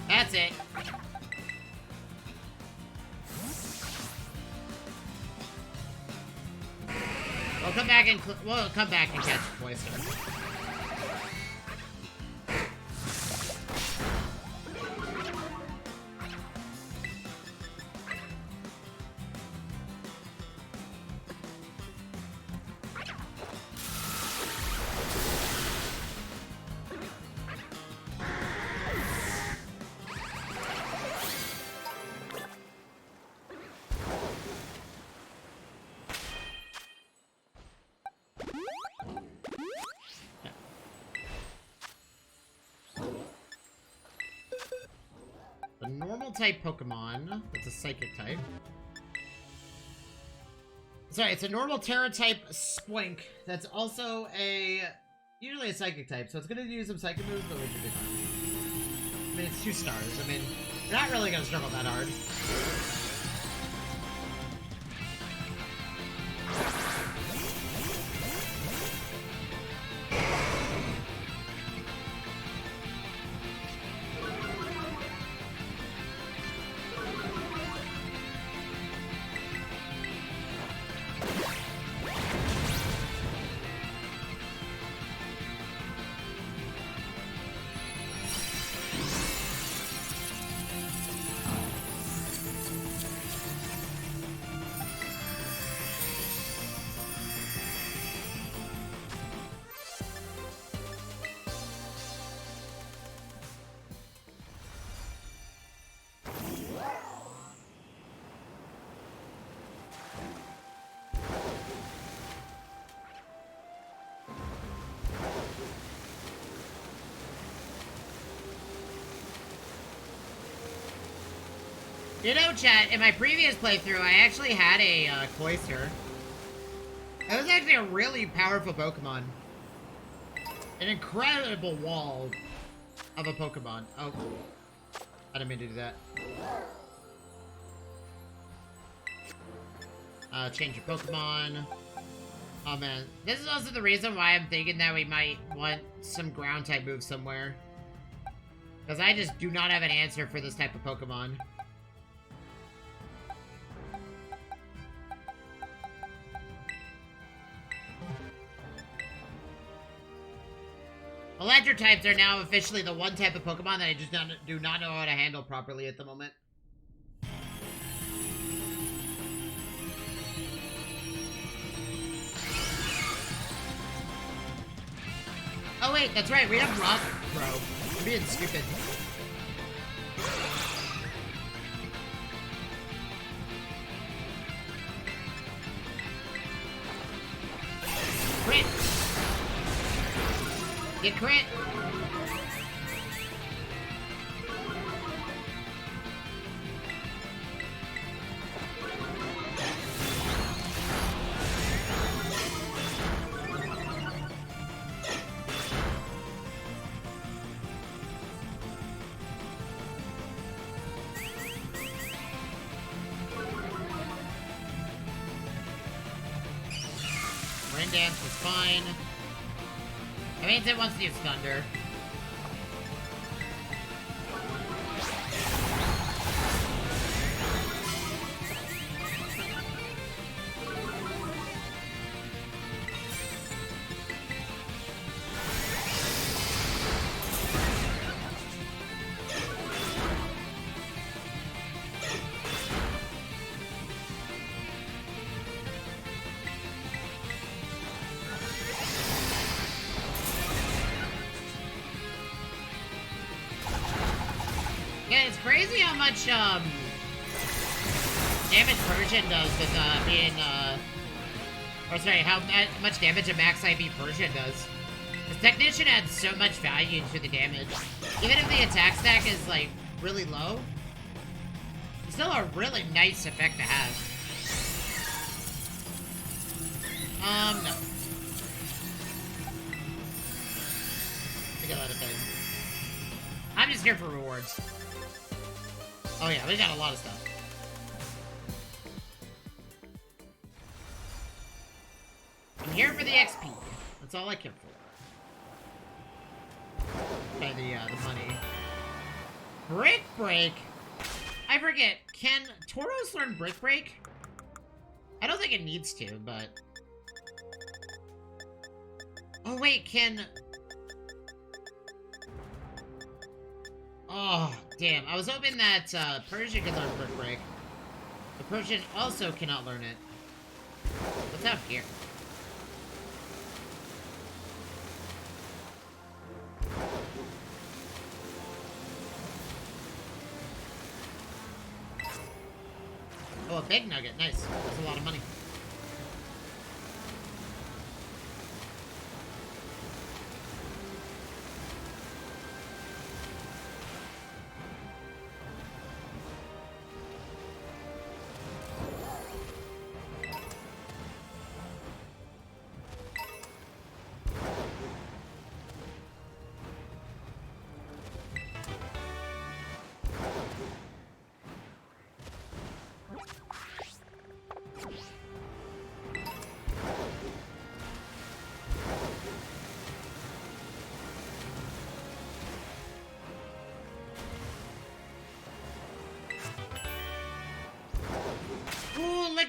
That's it. We'll come back and catch Cloyster. type Pokemon. It's a psychic type. Sorry, it's a normal Terra type Splink that's also usually a psychic type, so it's gonna use some psychic moves, but we should be fine. I mean, it's 2 stars. I mean, you're not really gonna struggle that hard. You know, chat, in my previous playthrough, I actually had a Cloyster. It was actually a really powerful Pokemon. An incredible wall of a Pokemon. Oh, I didn't mean to do that. Change your Pokemon. Oh man, this is also the reason why I'm thinking that we might want some ground type moves somewhere. Because I just do not have an answer for this type of Pokemon. Electric types are now officially the one type of Pokemon that I just do not know how to handle properly at the moment. Oh wait, that's right, we have Rock Throw. I'm being stupid. Crit! Get crit! Rain Dance was fine. That means it wants to use Thunder. Yeah, it's crazy how much, damage Persian does with, how much damage a max IV Persian does. The Technician adds so much value to the damage. Even if the attack stack is, like, really low, it's still a really nice effect to have. No. I got that thing. I'm just here for rewards. Oh yeah, we got a lot of stuff. I'm here for the XP. That's all I care for. Okay, the money. Brick Break? I forget, can Tauros learn Brick Break? I don't think it needs to, but... Oh wait, can... Oh, damn. I was hoping that Persian could learn Brick Break. The Persian also cannot learn it. What's out here? Oh, a big nugget. Nice. That's a lot of money.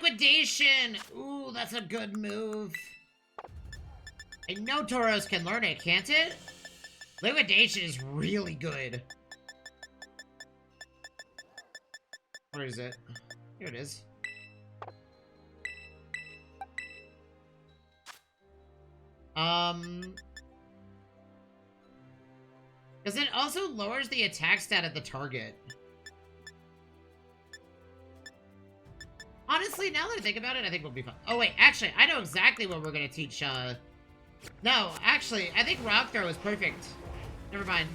Liquidation! Ooh, that's a good move. I know Tauros can learn it, can't it? Liquidation is really good. Where is it? Here it is. Because it also lowers the attack stat of the target. Honestly, now that I think about it, I think we'll be fine. Oh, wait, actually, I know exactly what we're gonna teach, No, actually, I think Rock Throw is perfect. Never mind.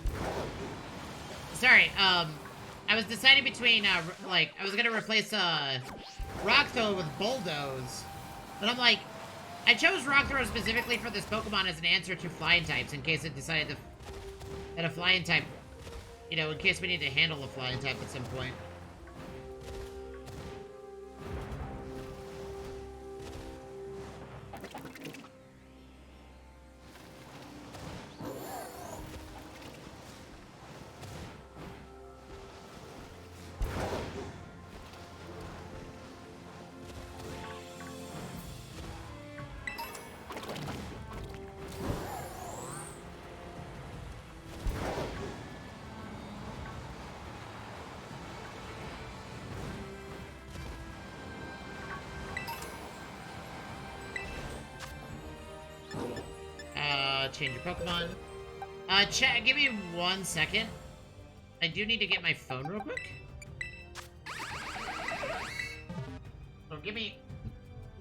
Sorry, I was deciding between, like, I was gonna replace, Rock Throw with Bulldoze. But I'm like, I chose Rock Throw specifically for this Pokemon as an answer to Flying types, in case it decided to... that a Flying type... You know, in case we need to handle a Flying type at some point. Change your Pokemon. Chat, give me 1 second. I do need to get my phone real quick. So give me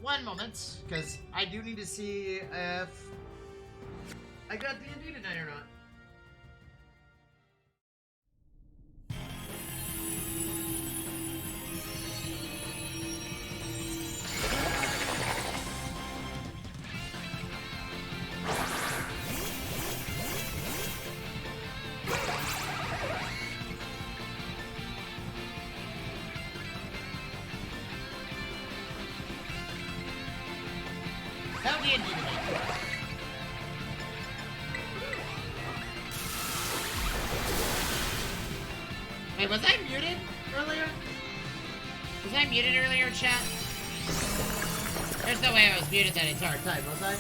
1 moment, because I do need to see if I got D&D tonight or not. Wait, was I muted earlier? Was I muted earlier, chat? There's no way I was muted that entire time, was I?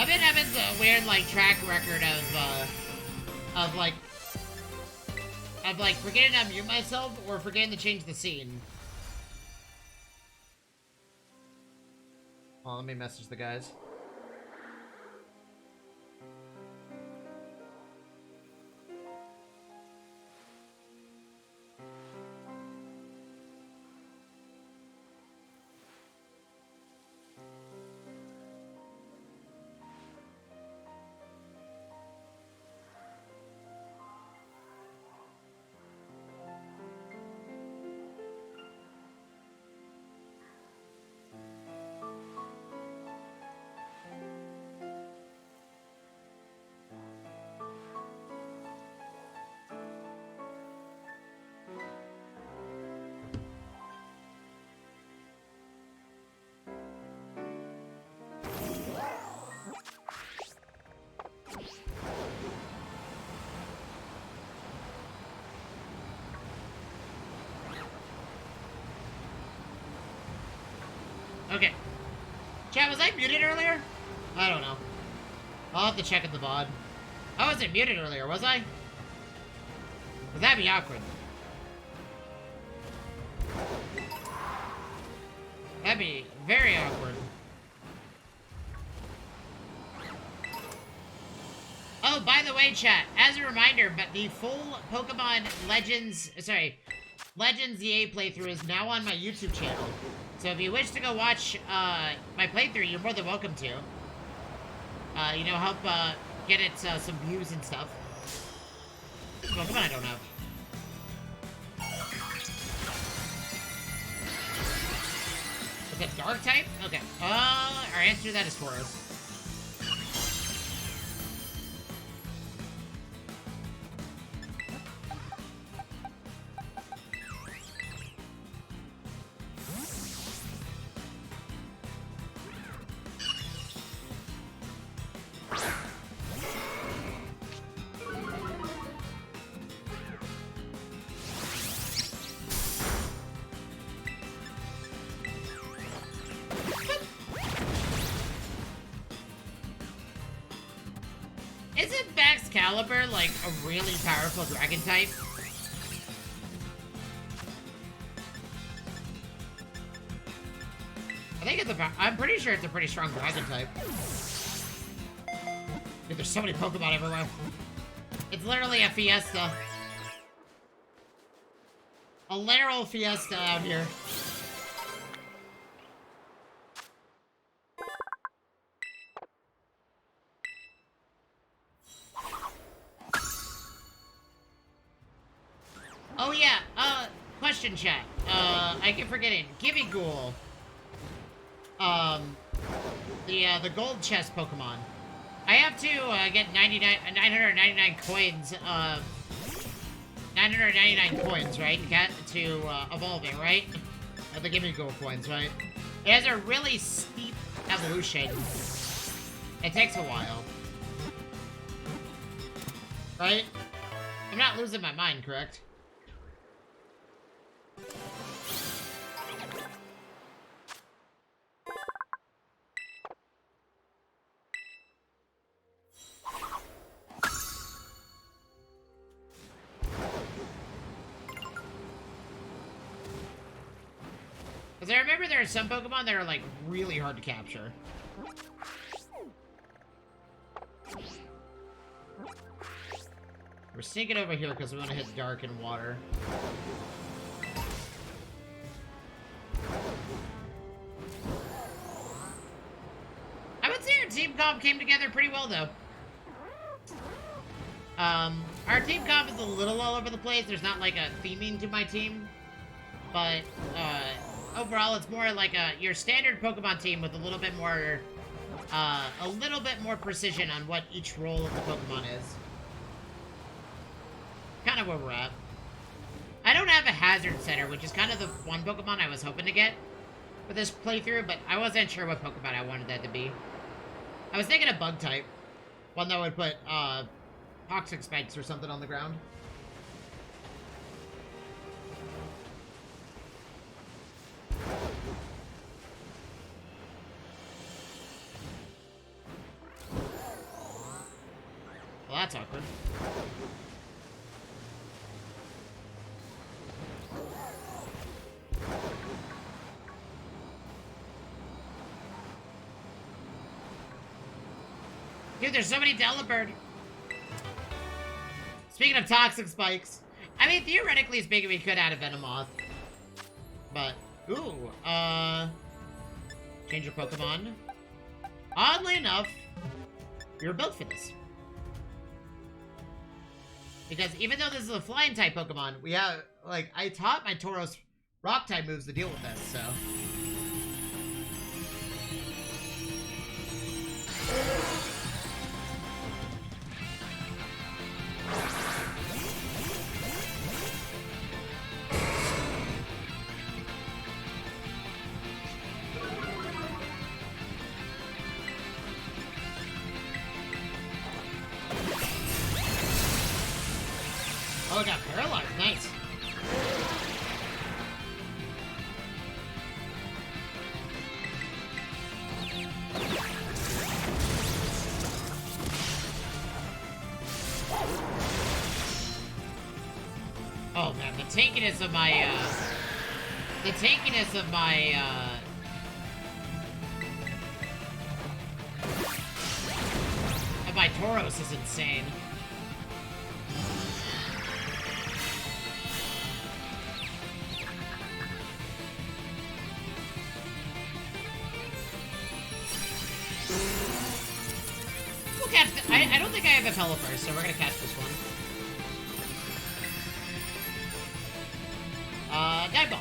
I've been having a weird, like, track record of forgetting to unmute myself or forgetting to change the scene. Well, let me message the guys. Okay. Chat, was I muted earlier? I don't know. I'll have to check in the VOD. I wasn't muted earlier, was I? Would that be awkward? That'd be very awkward. Oh, by the way, chat, as a reminder, but the full Pokemon Legends, Legends EA playthrough is now on my YouTube channel. So if you wish to go watch my playthrough, you're more than welcome to. You know, help get it some views and stuff. Pokemon I don't have. It's a dark type? Okay. Our answer to that is Tauros. Excalibur, like, a really powerful dragon type? I think it's I'm pretty sure it's a pretty strong dragon type. Dude, there's so many Pokemon everywhere. It's literally a fiesta. A literal fiesta out here. Oh yeah, question chat. I keep forgetting. Gimmighoul. The gold chest Pokemon. I have to, get 999 coins, 999 coins, right? To evolve it, right? The Gimmighoul coins, right? It has a really steep evolution. It takes a while. Right? I'm not losing my mind, correct? Because I remember there are some Pokemon that are, like, really hard to capture. We're sneaking over here because we want to hit Dark and Water. I would say our team comp came together pretty well, though. Our team comp is a little all over the place. There's not, like, a theming to my team. But, overall, it's more like your standard Pokemon team with a little bit more precision on what each role of the Pokemon is. Kind of where we're at. I don't have a Hazard Center, which is kind of the one Pokemon I was hoping to get for this playthrough, but I wasn't sure what Pokemon I wanted that to be. I was thinking a Bug type. One that would put, Toxic Spikes or something on the ground. Well, that's awkward. Dude, there's so many Delibird. Speaking of Toxic Spikes, I mean, theoretically speaking, we could add a Venomoth. But, ooh, change your Pokemon. Oddly enough, you're built for this. Because even though this is a flying type Pokemon, we have, like, I taught my Tauros rock type moves to deal with this, so. Oh, it got paralyzed. Nice. Oh man, the tankiness of my Tauros is insane. We'll catch I don't think I have a Pelipper, so we're gonna catch this one. Dive Bomb.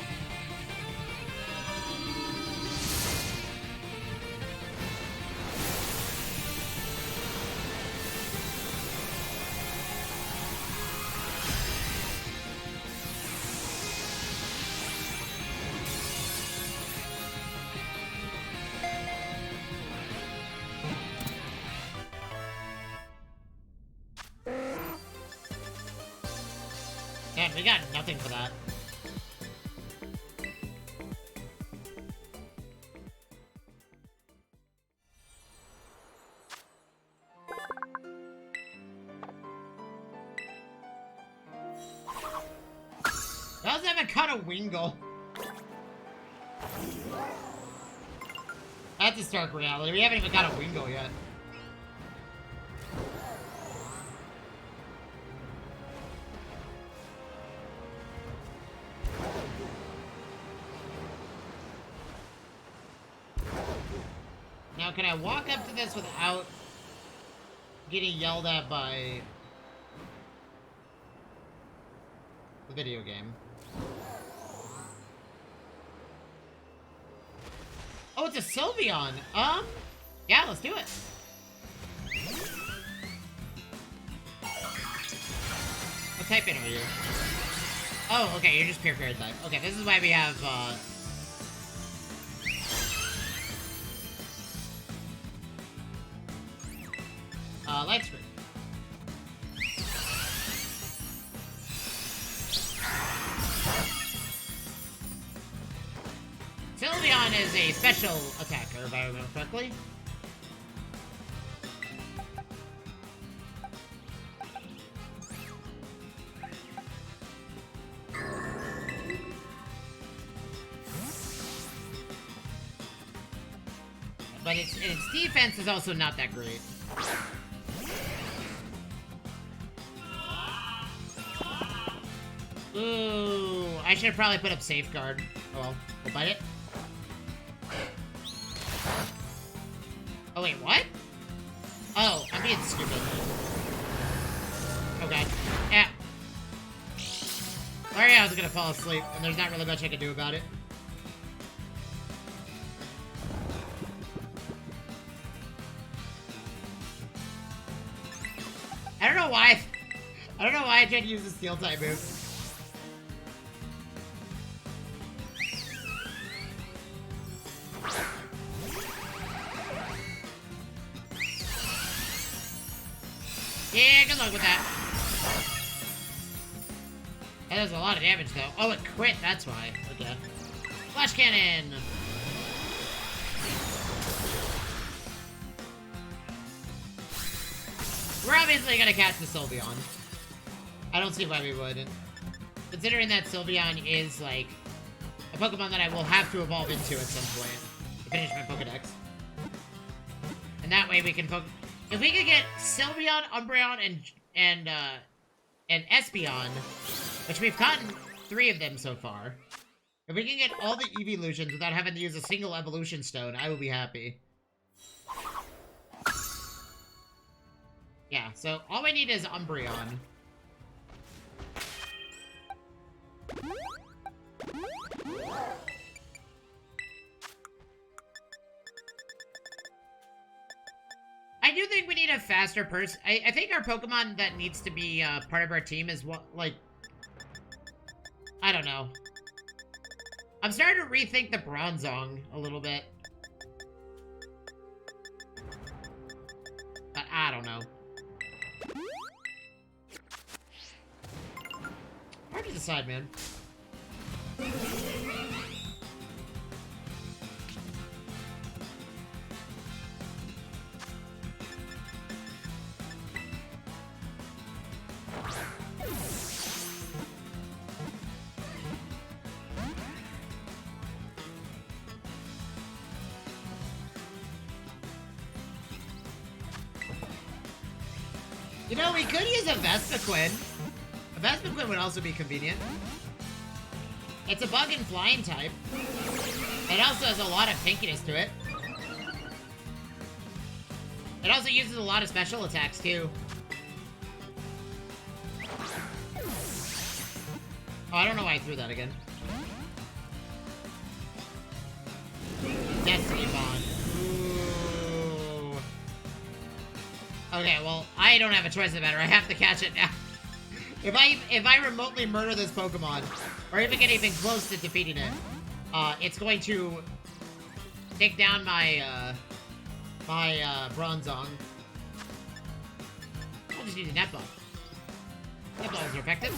Man, we got nothing for that. caught a Wingull. That's a stark reality. We haven't even got a Wingull yet. Now, can I walk up to this without getting yelled at by the video game? Oh, it's a Sylveon. Yeah, let's do it. What type in are you? Oh, okay, you're just pure fairy type. Okay, this is why we have, light screen. Sylveon is a special attacker, if I remember correctly. But its defense is also not that great. Ooh, I should have probably put up Safeguard. Oh well, we'll bite it. Oh wait, what? Oh, I'm being stupid. Oh god. Yeah. Sorry, I was gonna fall asleep, and there's not really much I can do about it. I don't know why I tried to use the Steel type move. Yeah, good luck with that. That does a lot of damage, though. Oh, it crit, that's why. Okay. Flash Cannon! We're obviously gonna catch the Sylveon. I don't see why we wouldn't. Considering that Sylveon is, like, a Pokemon that I will have to evolve into at some point to finish my Pokedex. And that way we can focus... If we could get Sylveon, Umbreon, and Espeon, which we've gotten 3 of them so far. If we can get all the evolutions without having to use a single evolution stone, I will be happy. Yeah, so all we need is Umbreon. I do think we need a faster person. I think our Pokemon that needs to be part of our team is what, like... I don't know. I'm starting to rethink the Bronzong a little bit. But I don't know. Hard to decide, man. You know, we could use a Vespiquen. A Vespiquen would also be convenient. It's a bug and flying type. It also has a lot of pinkiness to it. It also uses a lot of special attacks, too. Oh, I don't know why I threw that again. Destiny Bond. Ooh. Okay, well, I don't have a choice in the matter. I have to catch it now. If I remotely murder this Pokemon, or even get even close to defeating it, it's going to take down my Bronzong. I'll just use a Net Ball. Net Balls are effective.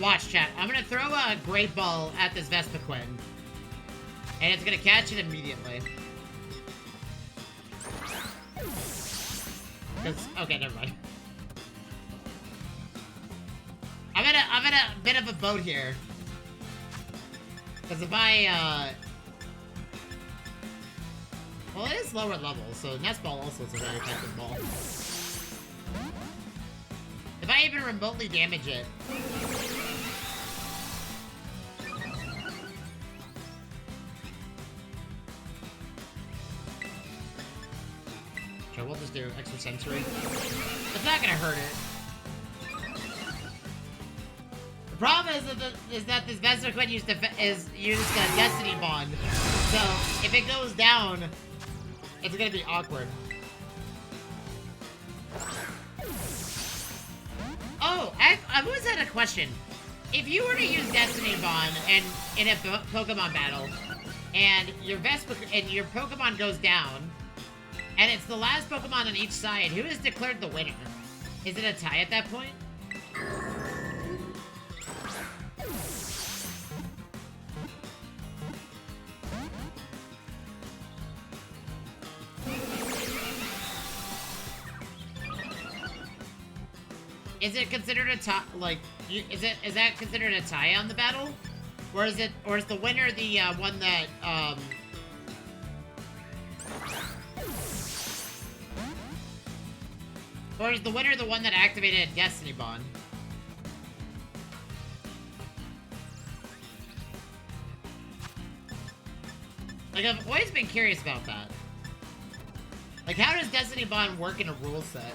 Watch, chat. I'm gonna throw a Great Ball at this Vespiquen. And it's gonna catch it immediately. Okay, never mind. I'm in a bit of a boat here. Because if I, well, it is lower level, so Nest Ball also is a very effective ball. If I even remotely damage it... Okay, we'll just do extra sensory. It's not gonna hurt it. The problem is that this Vespiquen used a Destiny Bond, so if it goes down, it's gonna be awkward. Oh, I always had a question. If you were to use Destiny Bond and in a Pokemon battle, and your Pokemon goes down, and it's the last Pokemon on each side, who is declared the winner? Is it a tie at that point? Is it considered a tie? Like, is that considered a tie on the battle, or is the winner the one that or is the winner the one that activated Destiny Bond? Like, I've always been curious about that. Like, how does Destiny Bond work in a rule set?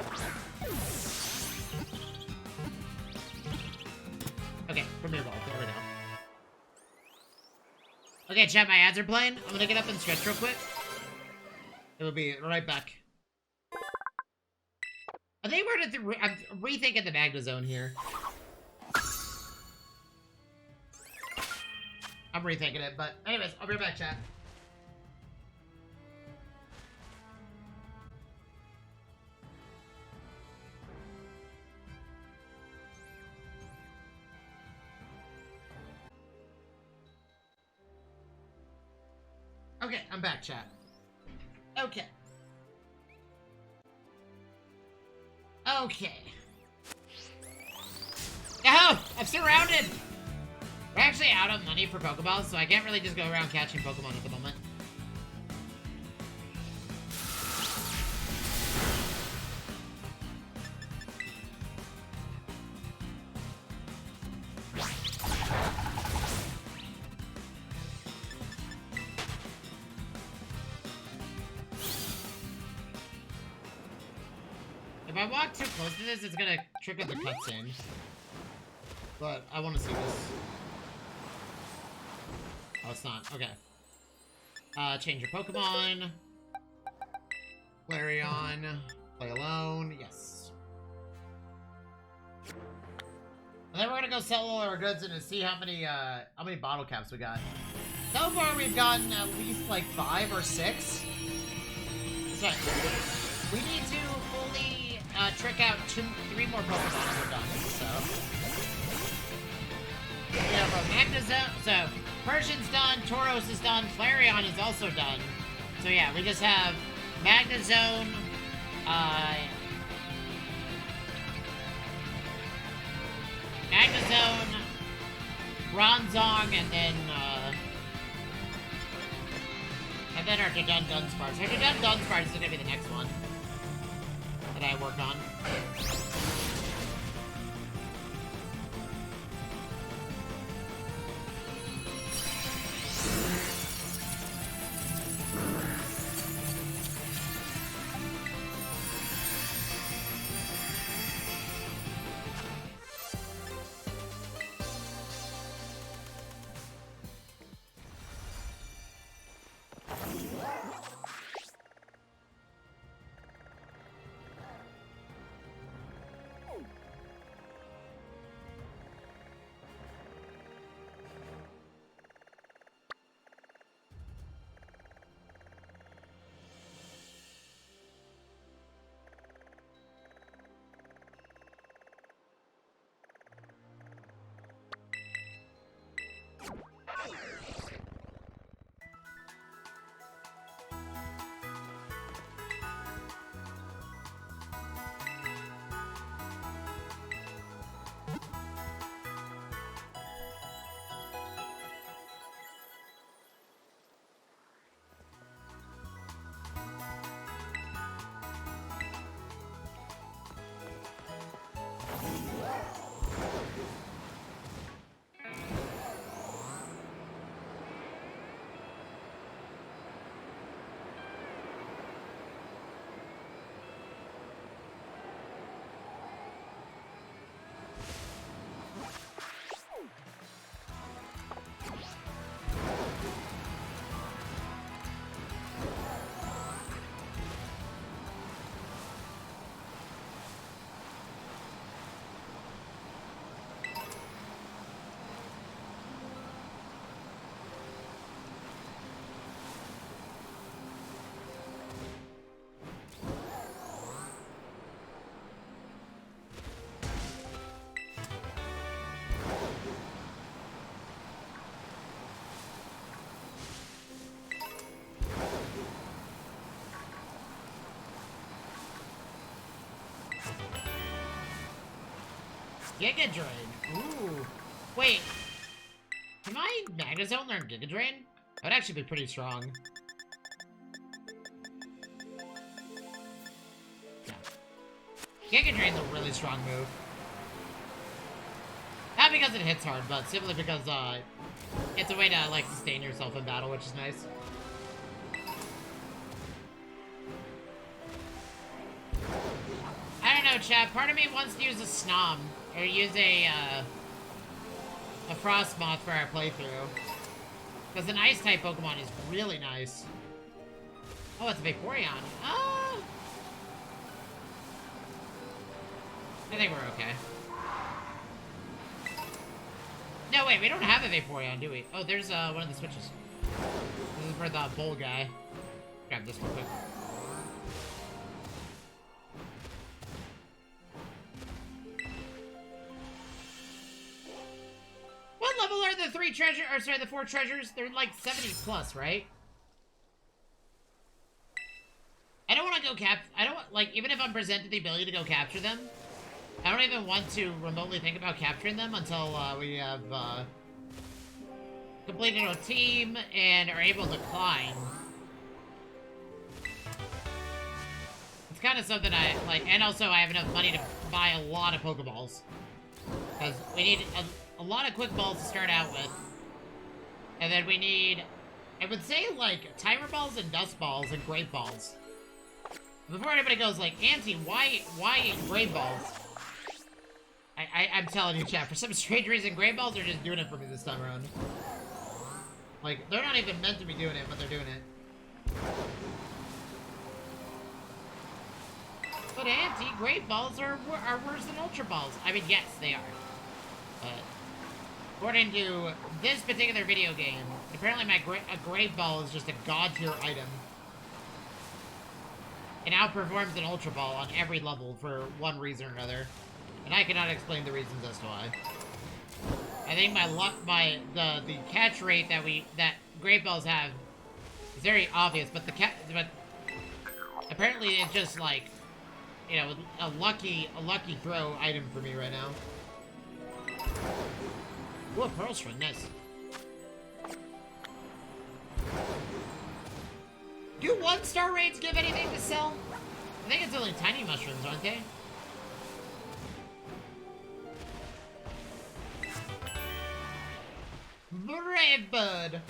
Okay, Premier Ball, there we go. Okay, chat, my ads are playing. I'm gonna get up and stretch real quick. It will be right back. I think we're gonna I'm rethinking the Magnezone here. I'm rethinking it, but anyways, I'll be right back, chat. Okay, I'm back, chat. Okay. Okay. Yahoo! I'm surrounded! We're actually out of money for Pokeballs, so I can't really just go around catching Pokemon at the moment. If I walk too close to this, it's gonna trigger the cutscene. But I want to see this. Oh, it's not. Okay. Change your Pokemon. Flareon. Play alone. Yes. And then we're gonna go sell all our goods and see how many bottle caps we got. So far, we've gotten at least like 5 or 6. That's right. We need to fully trick out 3 more Pokemon and we're done. So we have a Magnezone. So Persian's done, Tauros is done, Flareon is also done. So yeah, we just have Magnezone, Bronzong, and then our Dodon Dunsparce. Our Dodon Dunsparce is gonna be the next one that I work on. Giga Drain. Ooh. Wait. Can my Magnezone learn Giga Drain? That would actually be pretty strong. Yeah. Giga Drain's a really strong move. Not because it hits hard, but simply because, it's a way to, like, sustain yourself in battle, which is nice. I don't know, chat. Part of me wants to use a Snom, or use a Frostmoth for our playthrough. Because an Ice-type Pokemon is really nice. Oh, it's a Vaporeon. Oh! I think we're okay. No, wait, we don't have a Vaporeon, do we? Oh, there's one of the switches. This is for the bull guy. Grab this real quick. What level are the the 4 treasures? They're like 70 plus, right? I don't want to go even if I'm presented the ability to go capture them, I don't even want to remotely think about capturing them until we have completed our team and are able to climb. It's kind of something I like, and also I have enough money to buy a lot of Pokeballs. Because we need a lot of quick balls to start out with. And then we need, I would say, like, timer balls and dust balls and great balls. Before anybody goes like, Auntie, why great balls? I'm telling you, chat, for some strange reason, great balls are just doing it for me this time around. Like, they're not even meant to be doing it, but they're doing it. But Auntie, great balls are worse than ultra balls. I mean, yes, they are. But according to this particular video game, apparently a great ball is just a god tier item. It outperforms an ultra ball on every level for one reason or another. And I cannot explain the reasons as to why. I think the catch rate that great balls have is very obvious, but but apparently it's just like, you know, a lucky throw item for me right now. Ooh, a Pearl String, nice. Do 1-star raids give anything to sell? I think it's only tiny mushrooms, aren't they? Brave Bud!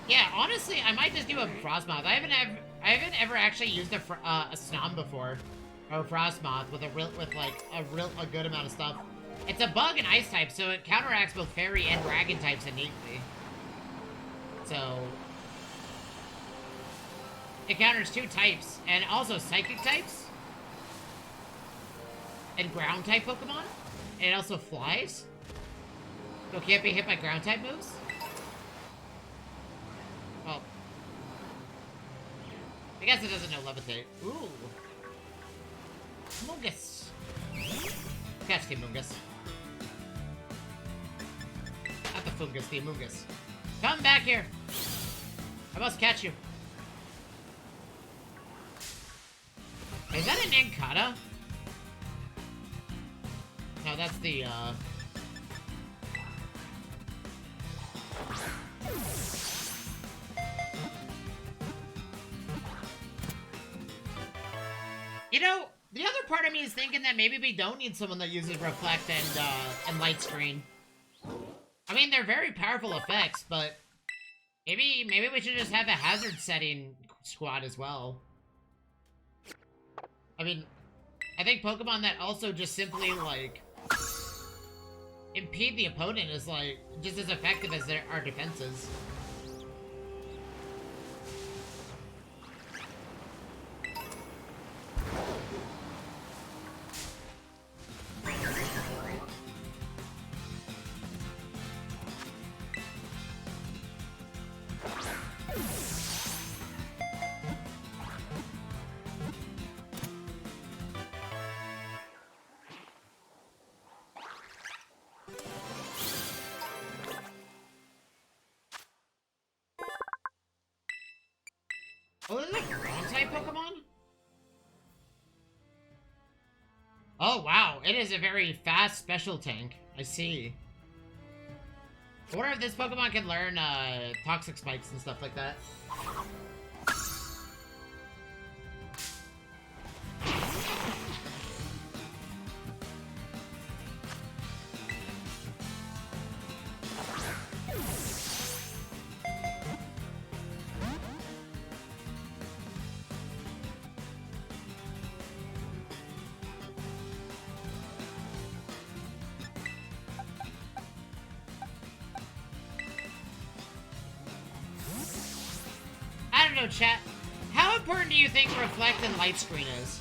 Yeah, honestly, I might just do a Frostmoth. I haven't ever actually used a Snom before, or a Frostmoth with a good amount of stuff. It's a bug and ice type, so it counteracts both fairy and dragon types innately. So it counters 2 types, and also psychic types, and ground type Pokemon, and it also flies. So it can't be hit by ground type moves. Well, I guess it doesn't know Levitate. Ooh. Mungus. Catch the Mungus. Not the Fungus, the Amoongus. Come back here! I must catch you. Is that an Inkata? No, that's the, You know, the other part of me is thinking that maybe we don't need someone that uses Reflect and Light Screen. I mean, they're very powerful effects, but maybe we should just have a hazard setting squad as well. I mean, I think Pokemon that also just simply, like, impede the opponent is, like, just as effective as our defenses. Oh, wow. It is a very fast special tank. I see. I wonder if this Pokemon can learn toxic spikes and stuff like that. I don't know, chat. How important do you think Reflect and Light Screen is?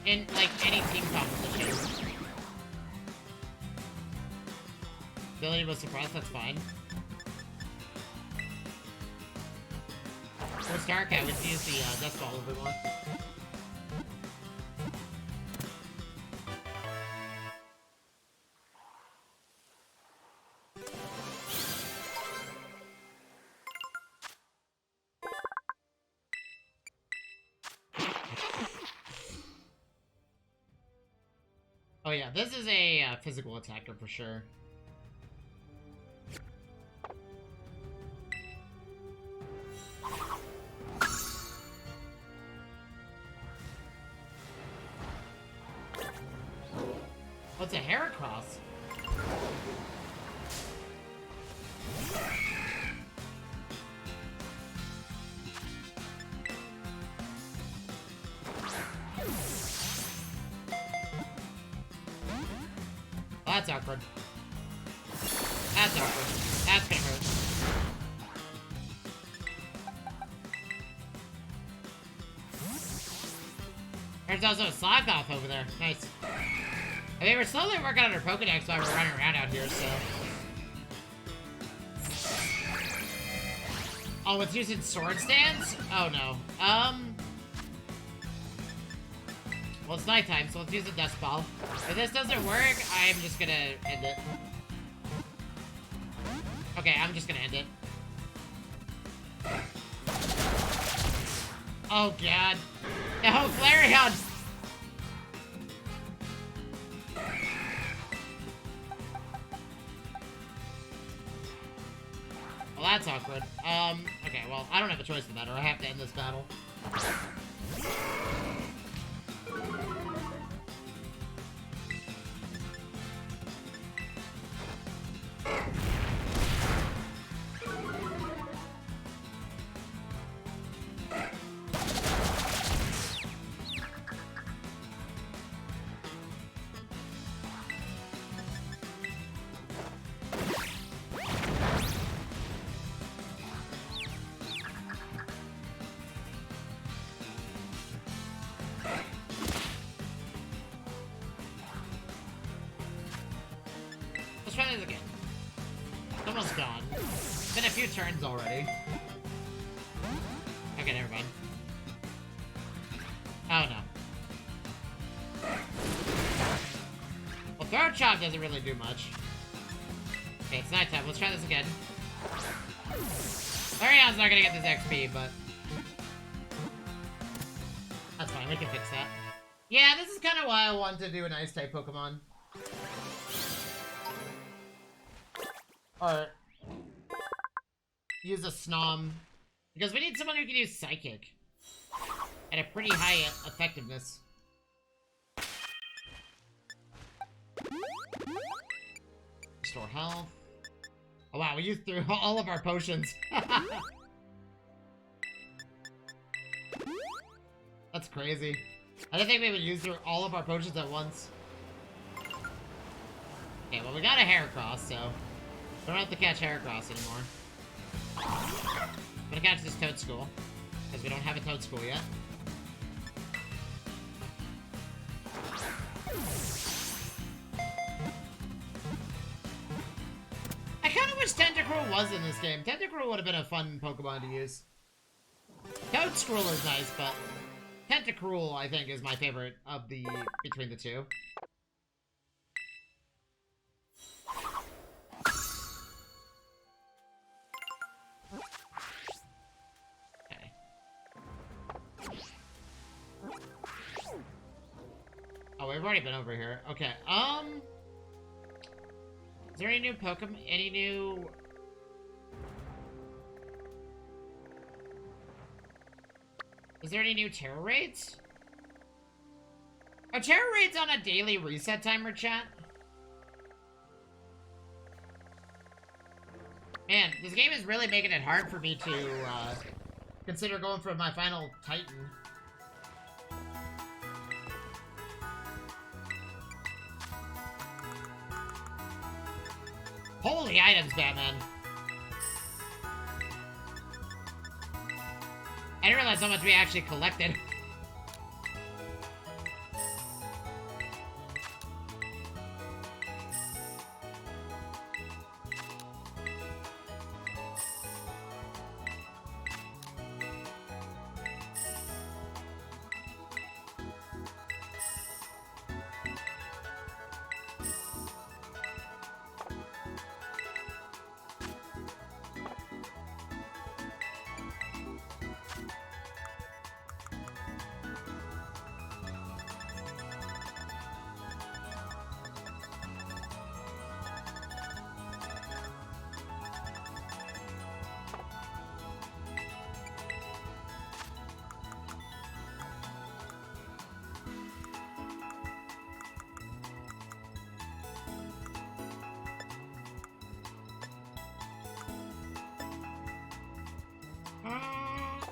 In, like, any team competition. Ability was suppressed, that's fine. For Starcat, we can use the Dust Ball if we want. Oh yeah, this is a physical attacker for sure. What's a Heracross? Oh, that's awkward. That's awkward. That's gonna hurt. There's also a Slackoth over there. Nice. I mean, we're slowly working on our Pokedex while we're running around out here, so... Oh, it's using Sword Stance? Oh, no. Well, it's nighttime, so let's use a Dust Ball. If this doesn't work, I'm just gonna end it. Okay, I'm just gonna end it. Oh, God. No, Flareon! Well, that's awkward. Okay, well, I don't have a choice in that, or I have to end this battle. Let's try this again. It's almost gone. It's been a few turns already. Okay, never mind. Oh, no. Well, Throat Chop doesn't really do much. Okay, it's nighttime. Let's try this again. Flareon's not gonna get this XP, but... that's fine, we can fix that. Yeah, this is kind of why I wanted to do an Ice-type Pokemon. Or... use a Snom. Because we need someone who can use Psychic. At a pretty high effectiveness. Restore health. Oh wow, we used through all of our potions. That's crazy. I didn't think we would use through all of our potions at once. Okay, well we got a Heracross, so... we don't have to catch Heracross anymore. I'm gonna catch this Toadschool. Because we don't have a Toadschool yet. I kinda wish Tentacruel was in this game. Tentacruel would have been a fun Pokemon to use. Toadscruel is nice, but Tentacruel, I think, is my favorite of the between the two. Okay. we've already been over here. Okay, is there any new Pokemon? Any new... Is there any new Terra Raids? Are Terra Raids on a daily reset timer, chat? Man, this game is really making it hard for me to, consider going for my final Titan. Holy items, Batman. I didn't realize how much we actually collected.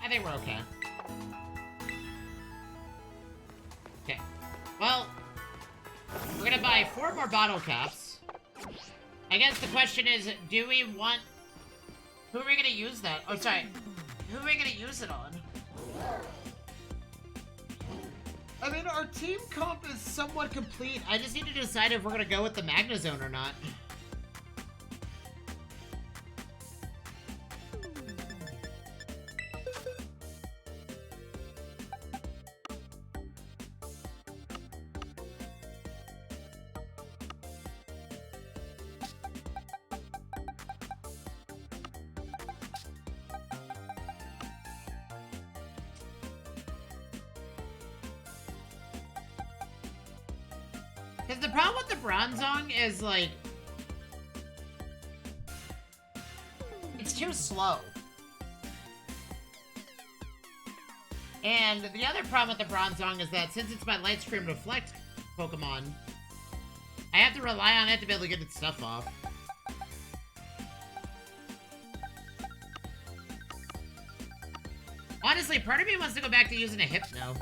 I think we're okay. Okay. Well, we're gonna buy 4 more bottle caps. I guess the question is, do we want... Who are we gonna use that? Oh, sorry. Who are we gonna use it on? I mean, our team comp is somewhat complete. I just need to decide if we're gonna go with the Magnezone or not. Because the problem with the Bronzong is, like... It's too slow. And the other problem with the Bronzong is that since it's my Light Screen Reflect Pokemon, I have to rely on it to be able to get its stuff off. Honestly, part of me wants to go back to using a Hypno.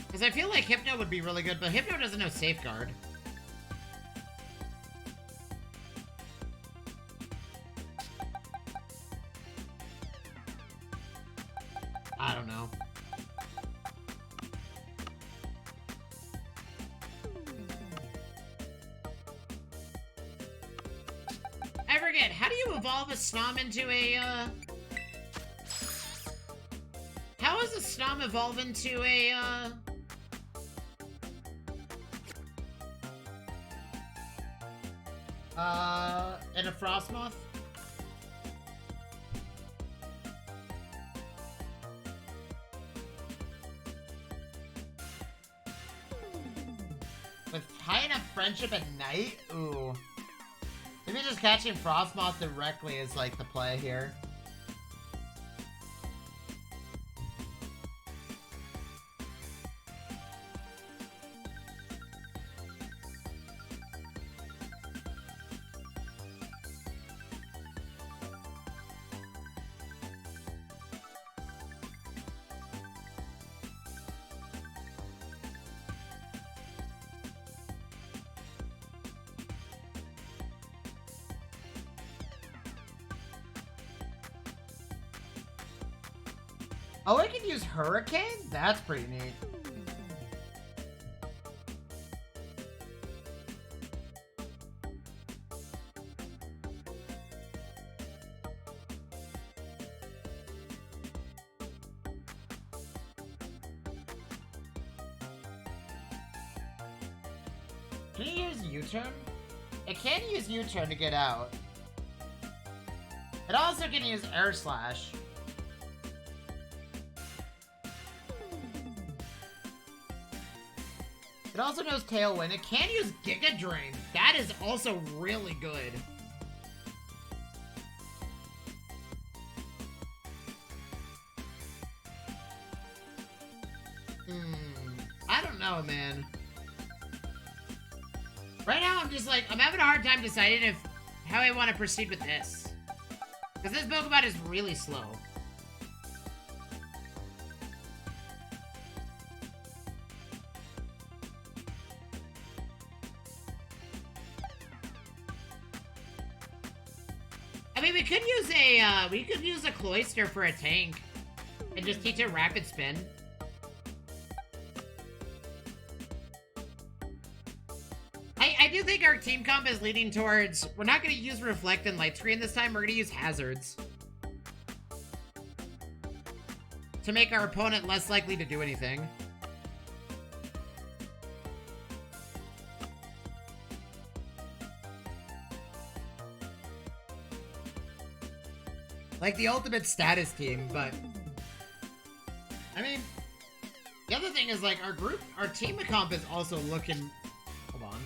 Because I feel like Hypno would be really good, but Hypno doesn't know Safeguard. I don't know. I forget, how do you evolve a Snom into a, How does a Snom evolve into a, and a Frostmoth? With high enough friendship at night? Ooh. Maybe just catching Frostmoth directly is like the play here. Oh, I can use Hurricane? That's pretty neat. Can you use U-turn? It can use U-turn to get out. It also can use Air Slash. It also knows Tailwind. It can use Giga Drain. That is also really good. I don't know, man. Right now, I'm just like, I'm having a hard time deciding how I want to proceed with this. Because this Pokemon is really slow. I mean, we could use a Cloyster for a tank. And just teach it Rapid Spin. I do think our team comp is leading towards, we're not going to use Reflect and Light Screen this time, we're going to use Hazards. To make our opponent less likely to do anything. Like the ultimate status team, but... I mean... The other thing is, like, our team comp is also looking... Hold on.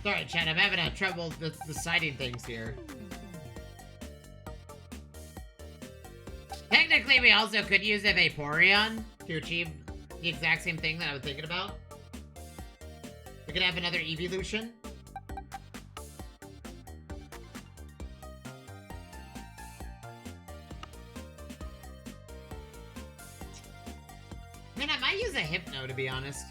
Sorry, Chad, I'm having trouble deciding things here. Technically, we also could use a Vaporeon to achieve the exact same thing that I was thinking about. We could have another Evolution. Man, I might use a Hypno, to be honest.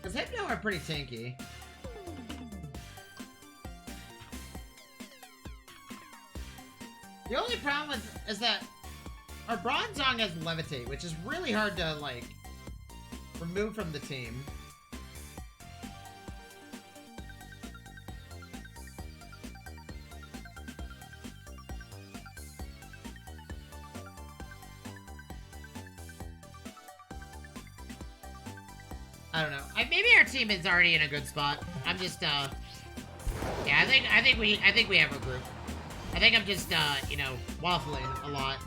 Because Hypno are pretty tanky. The only problem is that our Bronzong has Levitate, which is really hard to, like, remove from the team. I don't know. Maybe our team is already in a good spot. I'm just, yeah, I think we have a group. I think I'm just, you know, waffling a lot.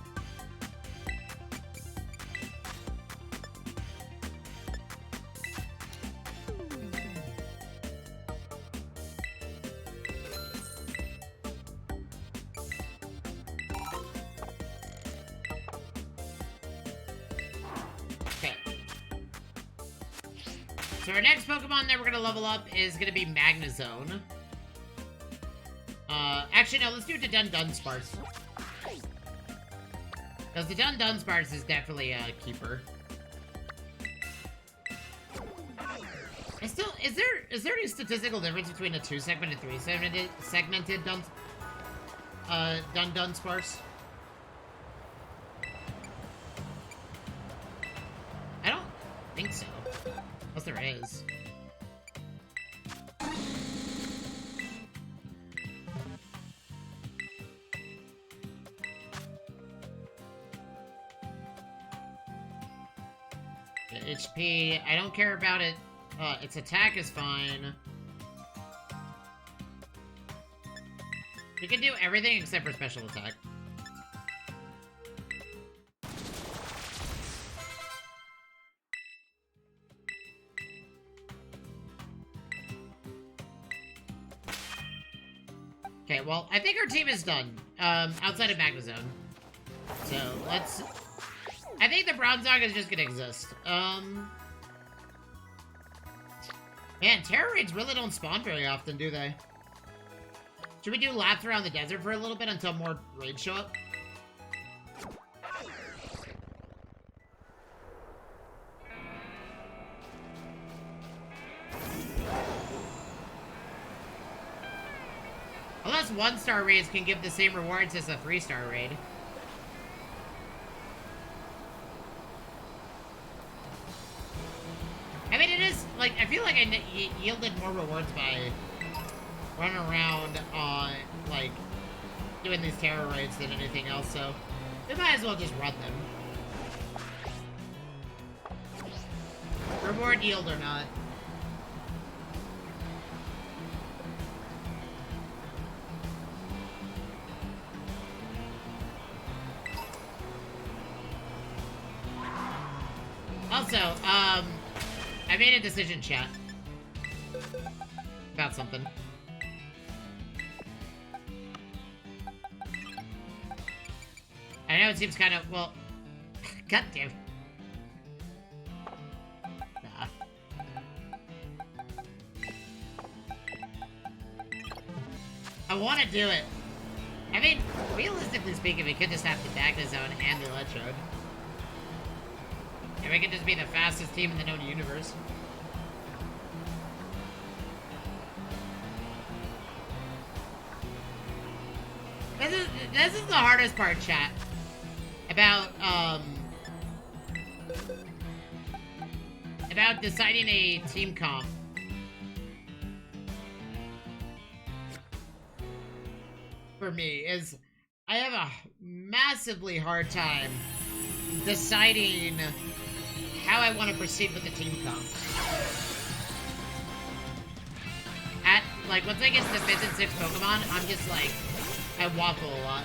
So our next Pokemon that we're gonna level up is gonna be Magnezone. Actually, no, let's do it to Dunsparce. Because the Dunsparce is definitely a keeper. Is there any statistical difference between a 2-segmented and 3-segmented Dunsparce? I don't think so. Unless there is. HP, I don't care about it. Its attack is fine. You can do everything except for special attack. Okay, well, I think our team is done. Outside of Magnezone. So, let's... I think the Bronzong is just gonna exist. Man, Terra Raids really don't spawn very often, do they? Should we do laps around the desert for a little bit until more raids show up? Unless 1-star raids can give the same rewards as a 3-star raid. like, I feel like I yielded more rewards by running around on, like, doing these terror raids than anything else, so we might as well just run them. Reward yield or not. Also, I made a decision, chat. About something. I know it seems kind of, well... God damn. Nah. I want to do it. I mean, realistically speaking, we could just have the Magnezone and the Electrode. And we could just be the fastest team in the known universe. This is the hardest part, chat. About deciding a team comp. For me, is I have a massively hard time deciding how I want to proceed with the team comp. Like, once I get to the 5th and 6th Pokemon, I'm just like, I waffle a lot.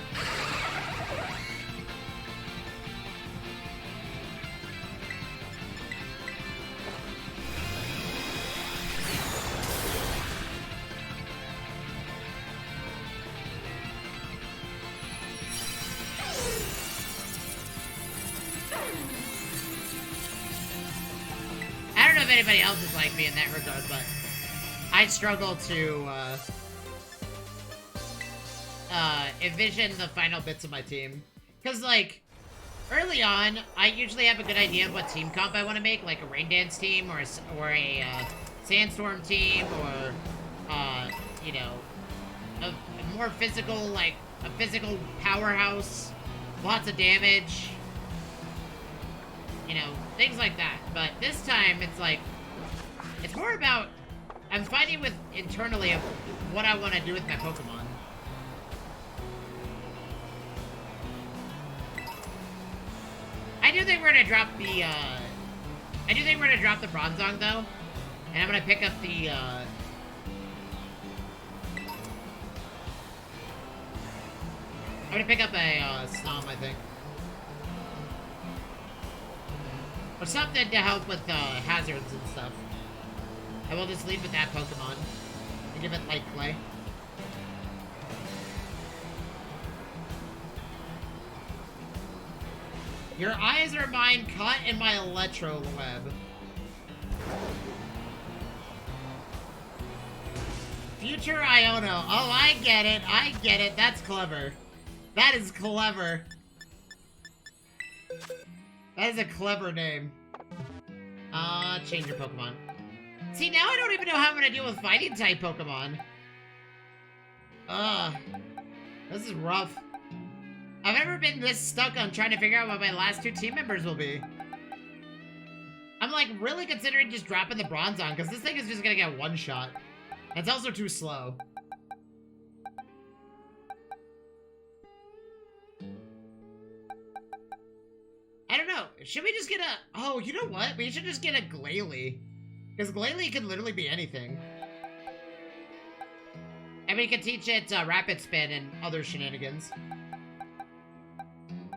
I don't know if anybody else is like me in that regard, but I struggle to, envision the final bits of my team. Because, like, early on, I usually have a good idea of what team comp I want to make, like a Rain Dance team, or a Sandstorm team, or, you know, a more physical, like, a physical powerhouse, lots of damage, you know, things like that. But this time, it's like, it's more about, I'm fighting with, internally, of what I want to do with my Pokemon. I do think we're gonna drop the, Bronzong, though. And I'm gonna pick up the, I'm gonna pick up a, Snom, I think. Or something to help with, hazards and stuff. I will just lead with that Pokemon. And give it Light Clay. Your eyes are mine, caught in my electro web. Future Iono. Oh, I get it. I get it. That's clever. That is clever. That is a clever name. Change your Pokemon. See, now I don't even know how I'm gonna deal with fighting-type Pokemon. Ugh. This is rough. I've never been this stuck on trying to figure out what my last 2 team members will be. I'm, like, really considering just dropping the Bronzong, because this thing is just gonna get one shot. It's also too slow. I don't know. Should we just get a... Oh, you know what? We should just get a Glalie. Because Glalie can literally be anything. And we can teach it Rapid Spin and other shenanigans.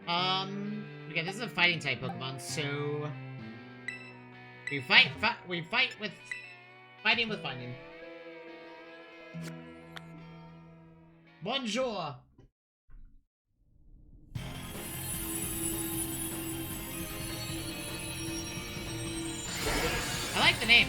Okay, this is a fighting type Pokemon, so we fight with fighting with finding. Bonjour. I like the name.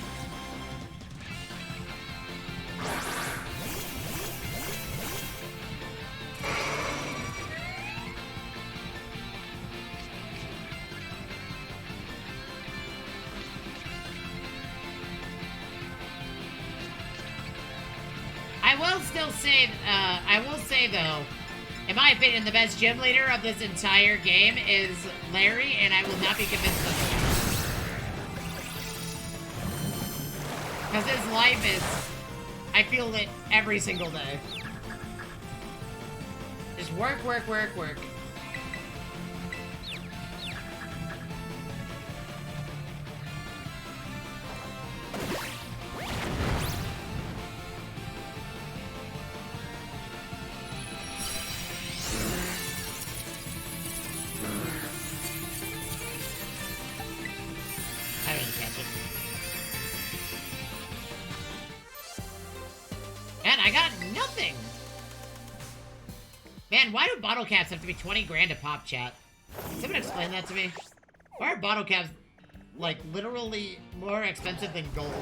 I will say though, in my opinion, the best gym leader of this entire game is Larry, and I will not be convinced of Because his life is... I feel it every single day. Just work, work, work, work. Why do bottle caps have to be 20 grand to pop, chat? Can someone explain that to me? Why are bottle caps, like, literally more expensive than gold?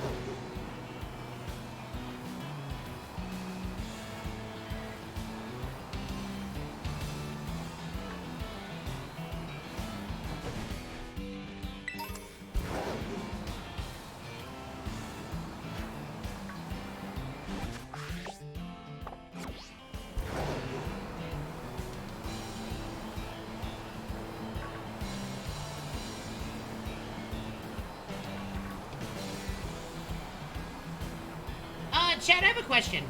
Chad, I have a question.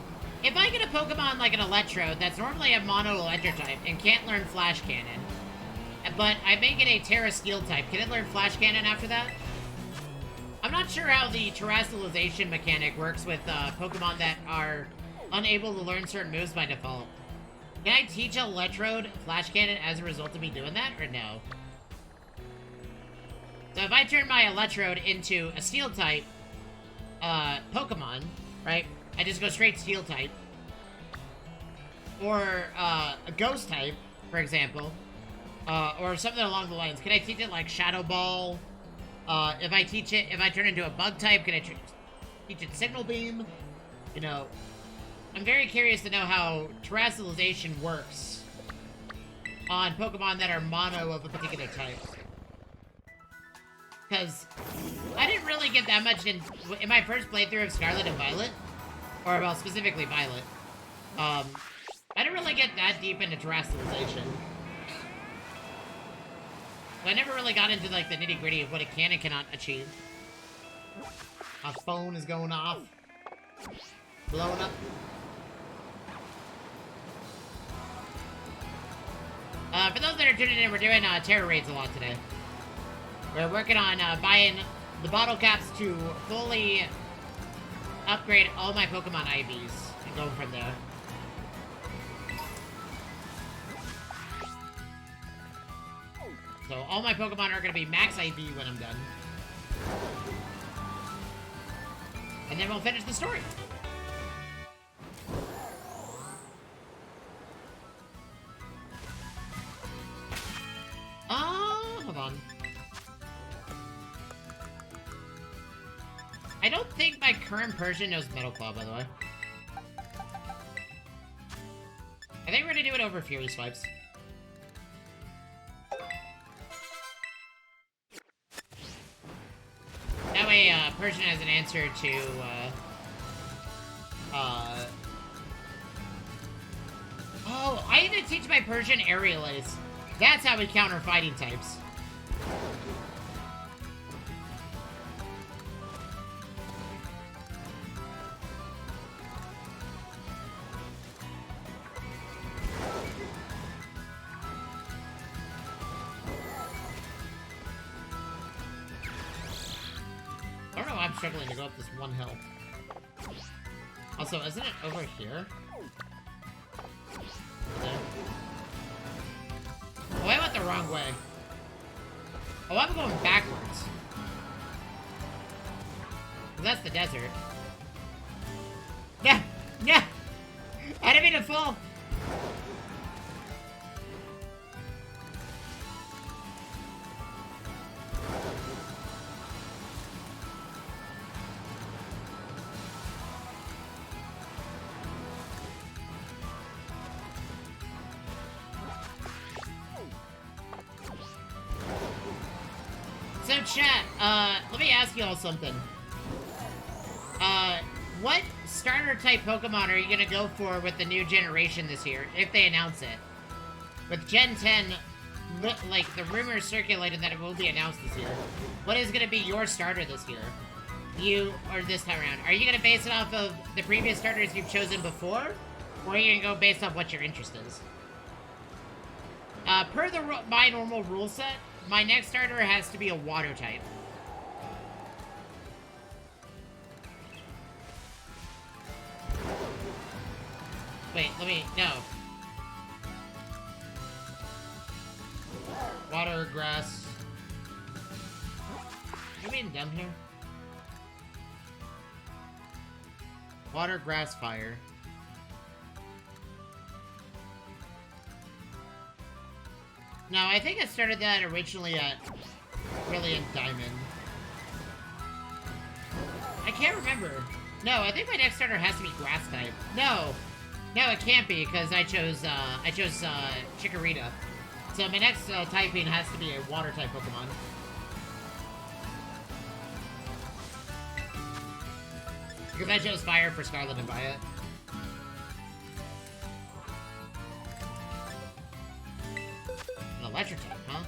If I get a Pokemon like an Electrode that's normally a Mono Electric type and can't learn Flash Cannon, but I make it a Terra Steel type, can it learn Flash Cannon after that? I'm not sure how the Terrestrialization mechanic works with Pokemon that are unable to learn certain moves by default. Can I teach Electrode Flash Cannon as a result of me doing that, or no? So if I turn my Electrode into a Steel type Pokemon, right? I just go straight Steel type. Or, a Ghost type, for example. Or something along the lines. Can I teach it, like, Shadow Ball? If I turn into a Bug type, can I teach it Signal Beam? You know, I'm very curious to know how Terrestrialization works on Pokemon that are mono of a particular type. Because I didn't really get that much in my first playthrough of Scarlet and Violet. Or, well, specifically Violet. I didn't really get that deep into Terrestrialization. So I never really got into, like, the nitty-gritty of what it can and cannot achieve. My phone is going off. Blowing up. For those that are tuning in, we're doing, Terror Raids a lot today. We're working on, buying the bottle caps to fully upgrade all my Pokemon IVs and go from there. So all my Pokemon are going to be max IV when I'm done. And then we'll finish the story. Hold on. I don't think my current Persian knows Metal Claw, by the way. I think we're gonna do it over Fury Swipes. That way, Persian has an answer to, Oh, I need to teach my Persian Aerial Ace. That's how we counter fighting types. I don't know why I'm struggling to go up this one hill. Also, isn't it over here? There. Oh, I went the wrong way. Oh, I'm going backwards. That's the desert. Yeah! Yeah! I didn't mean to fall! So chat, let me ask y'all something. What starter type Pokemon are you gonna go for with the new generation this year, if they announce it? With Gen 10, like, the rumors circulated that it will be announced this year. What is gonna be your starter this year? or this time around, are you gonna base it off of the previous starters you've chosen before? Or are you gonna go based off what your interest is? Per my normal rule set, my next starter has to be a water type. Wait, no. Water, grass. Am I being dumb here? Water, grass, fire. No, I think I started that originally at Brilliant Diamond. I can't remember. No, I think my next starter has to be grass type. No, it can't be because I chose Chikorita. So my next typing has to be a water type Pokemon. Because I chose fire for Scarlet and Violet. An electric type, huh?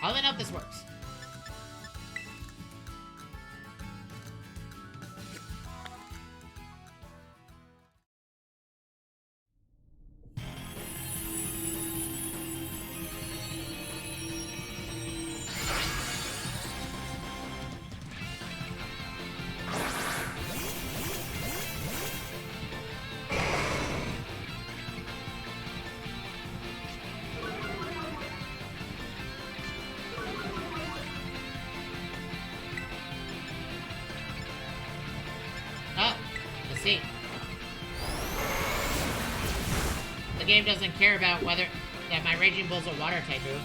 I don't know if this works. The game doesn't care about whether that my Raging Bull's a water type move.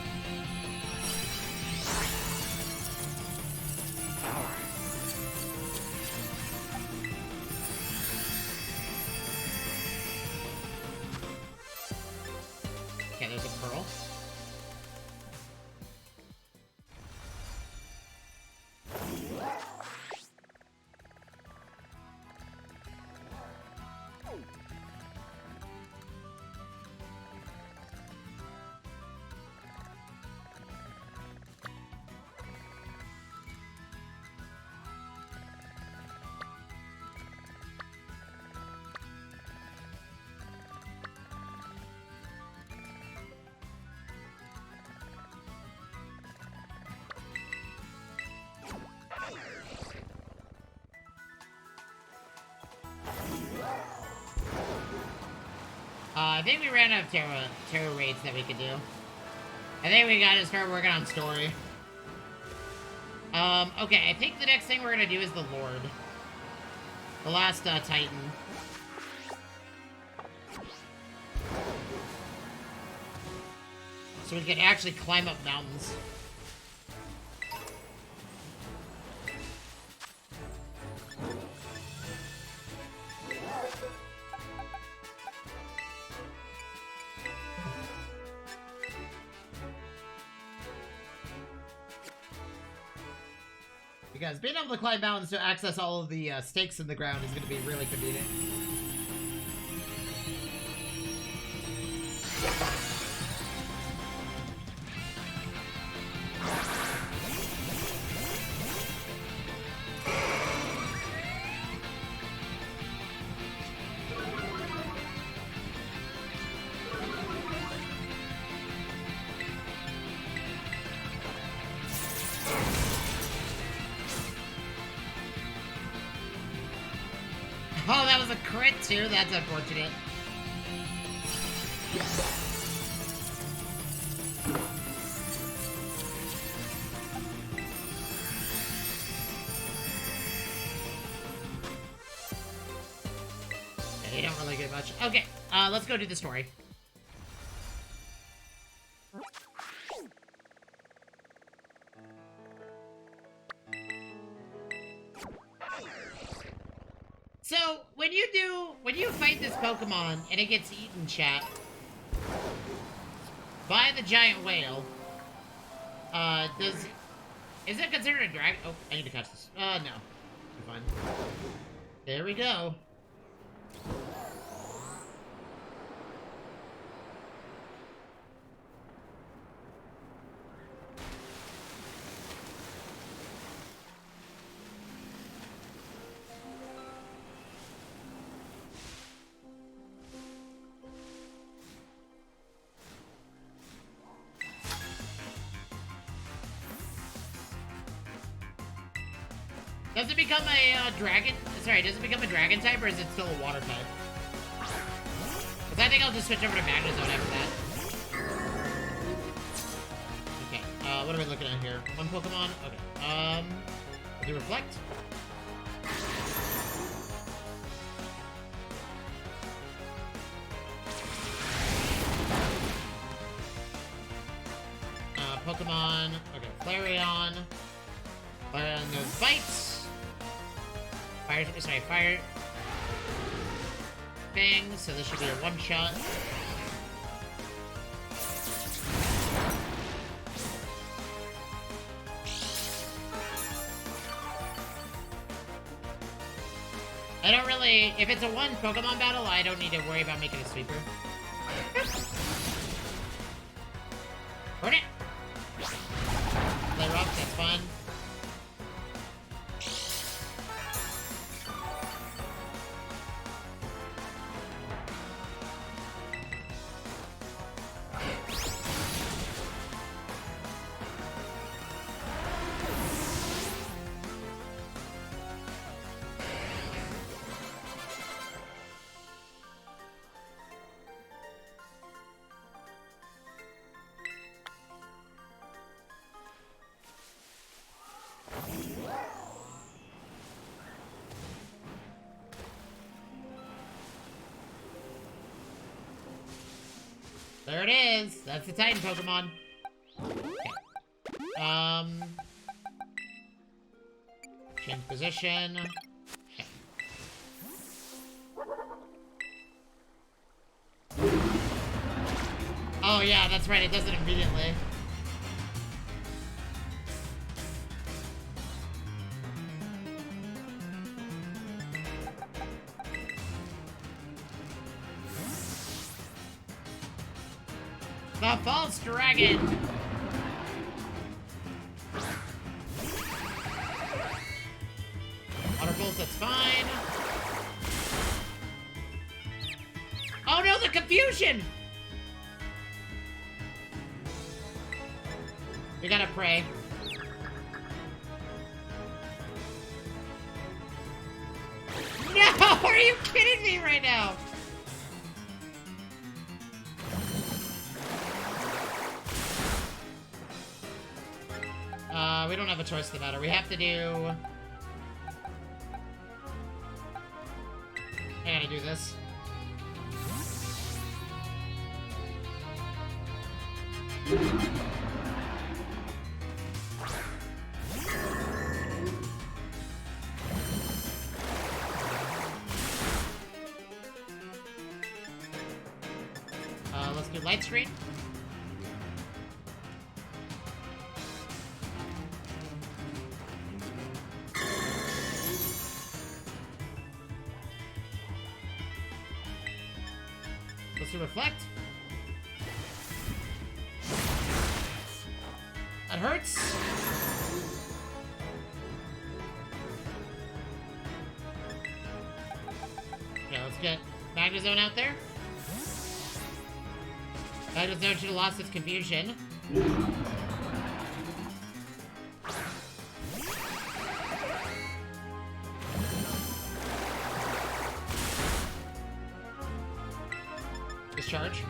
Okay, there's a pearl. I think we ran out of Terra raids that we could do. I think we gotta start working on story. Okay, I think the next thing we're gonna do is the Lord. The last, Titan. So we can actually climb up mountains. Because being able to climb mountains to access all of the stakes in the ground is going to be really convenient. Oh, that was a crit too? That's unfortunate. Yeah, they don't really get much. Okay, let's go do the story. So, when you fight this Pokemon and it gets eaten, chat, by the giant whale, is it considered a dragon? Oh, I need to catch this. No. We're fine. There we go. Does it become a dragon? Sorry, does it become a dragon type, or is it still a water type? Because I think I'll just switch over to Magnezone after that. Okay, what are we looking at here? One Pokemon? Okay, do Reflect? Pokemon. Okay, Flareon. Flareon goes Bites. Fire. Bang, so this should be a one-shot. I don't really... If it's a one Pokemon battle, I don't need to worry about making a sweeper. Burn it! Play rock, that's fun. There it is. That's the Titan Pokemon. Okay. Change position. Okay. Oh yeah, that's right. It does it immediately. The False Dragon! Water Bolt, that's fine. Oh no, the confusion! We gotta pray. No! Are you kidding me right now? We don't have a choice in the matter. We have to do... I gotta do this. Let's do Light Screen. Let's do Reflect. That hurts. Okay, let's get Magnezone out there. Magnezone should have lost its confusion. Discharge.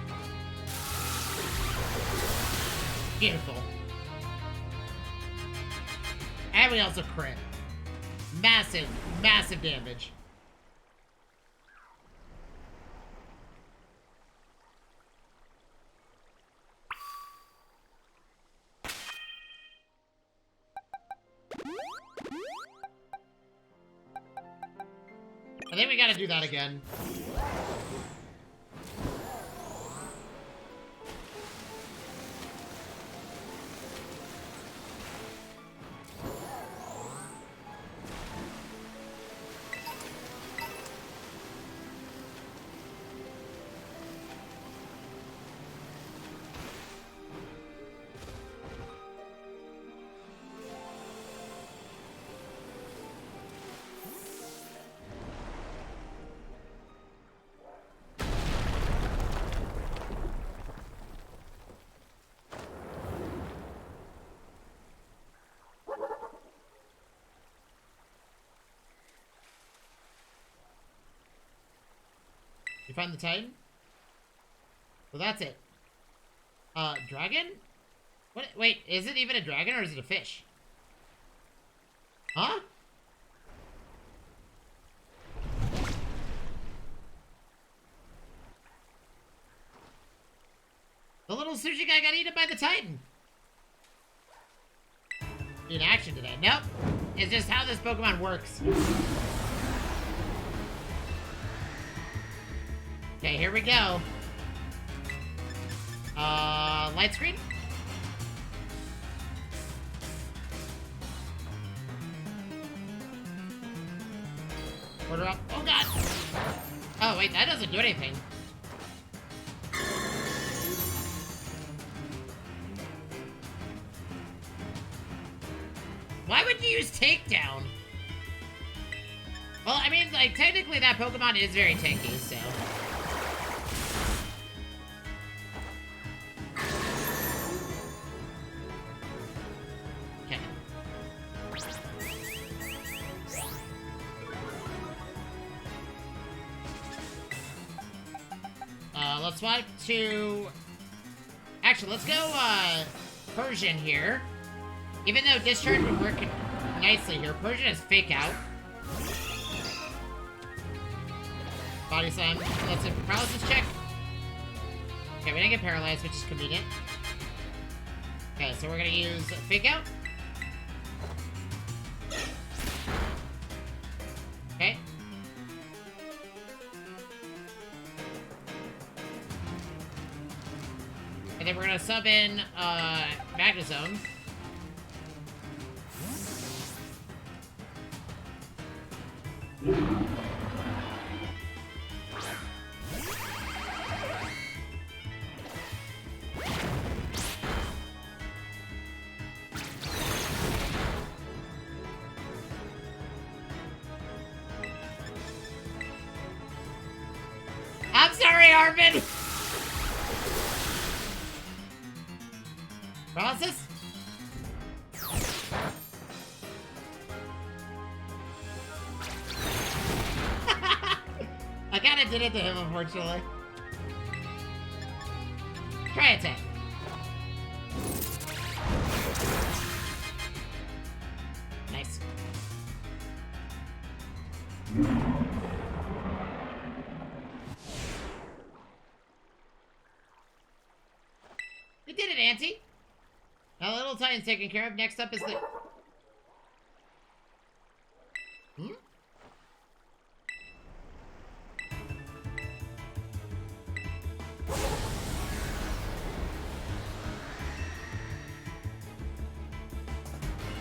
Beautiful. And we also crit. Massive, massive damage. I think we gotta do that again. find the Titan? Well, that's it. Dragon? What? Wait, is it even a dragon or is it a fish? Huh? The little sushi guy got eaten by the Titan. In action today. Nope. It's just how this Pokemon works. Okay, here we go. Light screen? Order up. Oh, God! Oh, wait, that doesn't do anything. Why would you use takedown? Well, I mean, like, technically that Pokemon is very tanky, so... Okay. Let's swap to... Actually, let's go, Persian here. Even though Discharge would work nicely here, Persian has Fake Out. Body Slam. Let's see, paralysis check. Okay, we didn't get paralyzed, which is convenient. Okay, so we're gonna use Fake Out. Okay. And then we're gonna sub in, Magnezone. I'm sorry, Arvin! Paralysis? I kinda did it to him, unfortunately. Try attack. Nice. We did it, Auntie. Now the little Titan's taken care of. Next up is the... Hmm?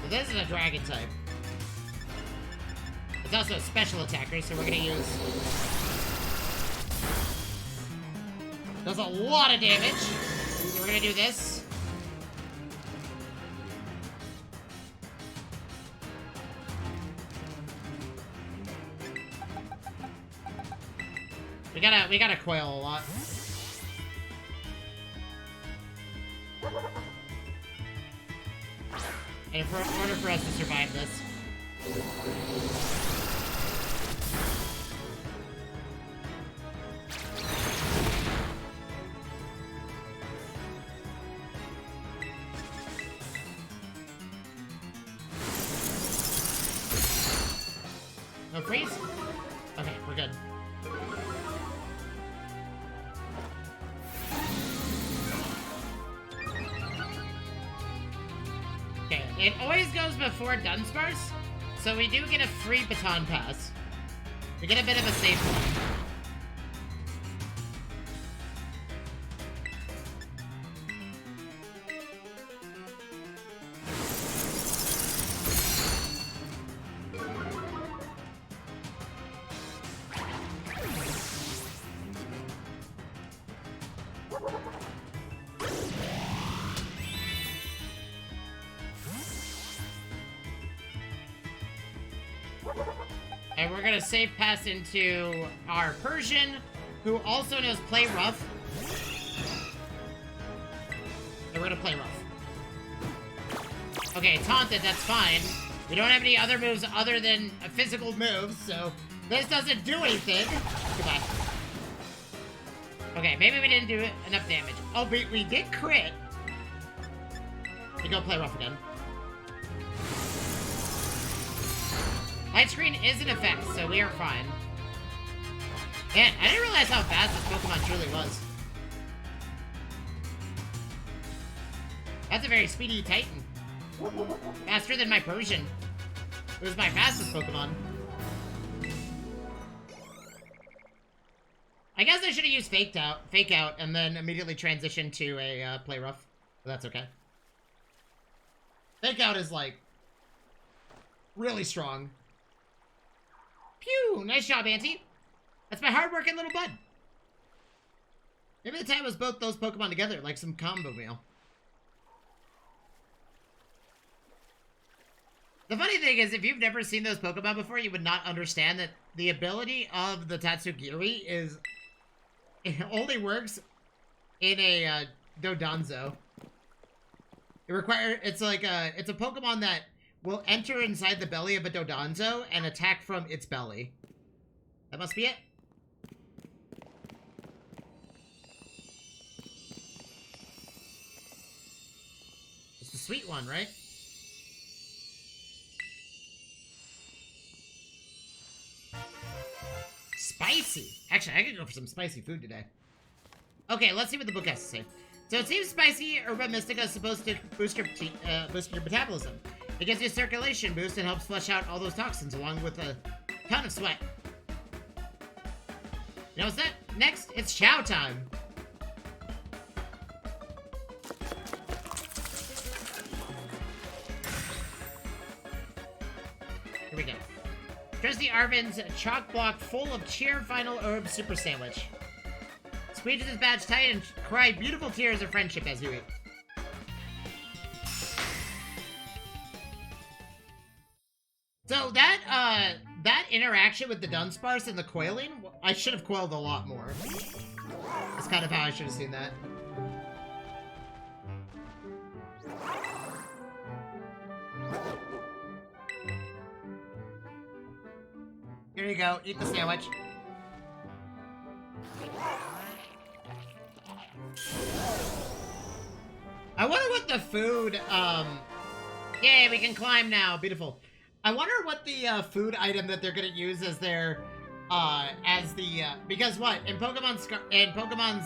So this is a dragon type. It's also a special attacker, so we're gonna use... Does a lot of damage. So we're gonna do this. We gotta coil a lot. And in order for us to survive this. No freeze? Okay, we're good. Okay, it always goes before Dunsparce, so we do get a free baton pass. We get a bit of a safe one. And we're gonna save pass into our Persian, who also knows Play Rough. And we're gonna Play Rough. Okay, Taunted, that's fine. We don't have any other moves other than physical moves, so this doesn't do anything. Goodbye. Okay, maybe we didn't do enough damage. Oh, we did crit. We go play rough again. Light screen is an effect, so we are fine. Man, I didn't realize how fast this Pokemon truly was. That's a very speedy Titan. Faster than my Persian. It was my fastest Pokemon. I guess I should have used Fake Out, and then immediately transition to a play rough. But that's okay. Fake Out is, like, really strong. Pew! Nice job, Auntie. That's my hard-working little bud. Maybe the time was both those Pokemon together, like some combo meal. The funny thing is, if you've never seen those Pokemon before, you would not understand that the ability of the Tatsugiri is... It only works in a Dodonzo. It's like it's a Pokemon that will enter inside the belly of a Dodonzo and attack from its belly. That must be it. It's the sweet one, right? Spicy. Actually, I could go for some spicy food today. Okay, let's see what the book has to say. So it seems spicy Herba Mystica is supposed to boost your metabolism. It gives you a circulation boost and helps flush out all those toxins along with a ton of sweat. You know what's that? Next, it's chow time. Here we go. Trusty Arvin's chalk block full of cheer final herb super sandwich. Squeeze his badge tight and cry beautiful tears of friendship as you eat. So that interaction with the Dunsparce and the coiling, I should have coiled a lot more. That's kind of how I should have seen that. Here you go, eat the sandwich. I wonder what the food, yay, we can climb now, beautiful. I wonder what the, food item that they're gonna use as their, because what, in Pokemon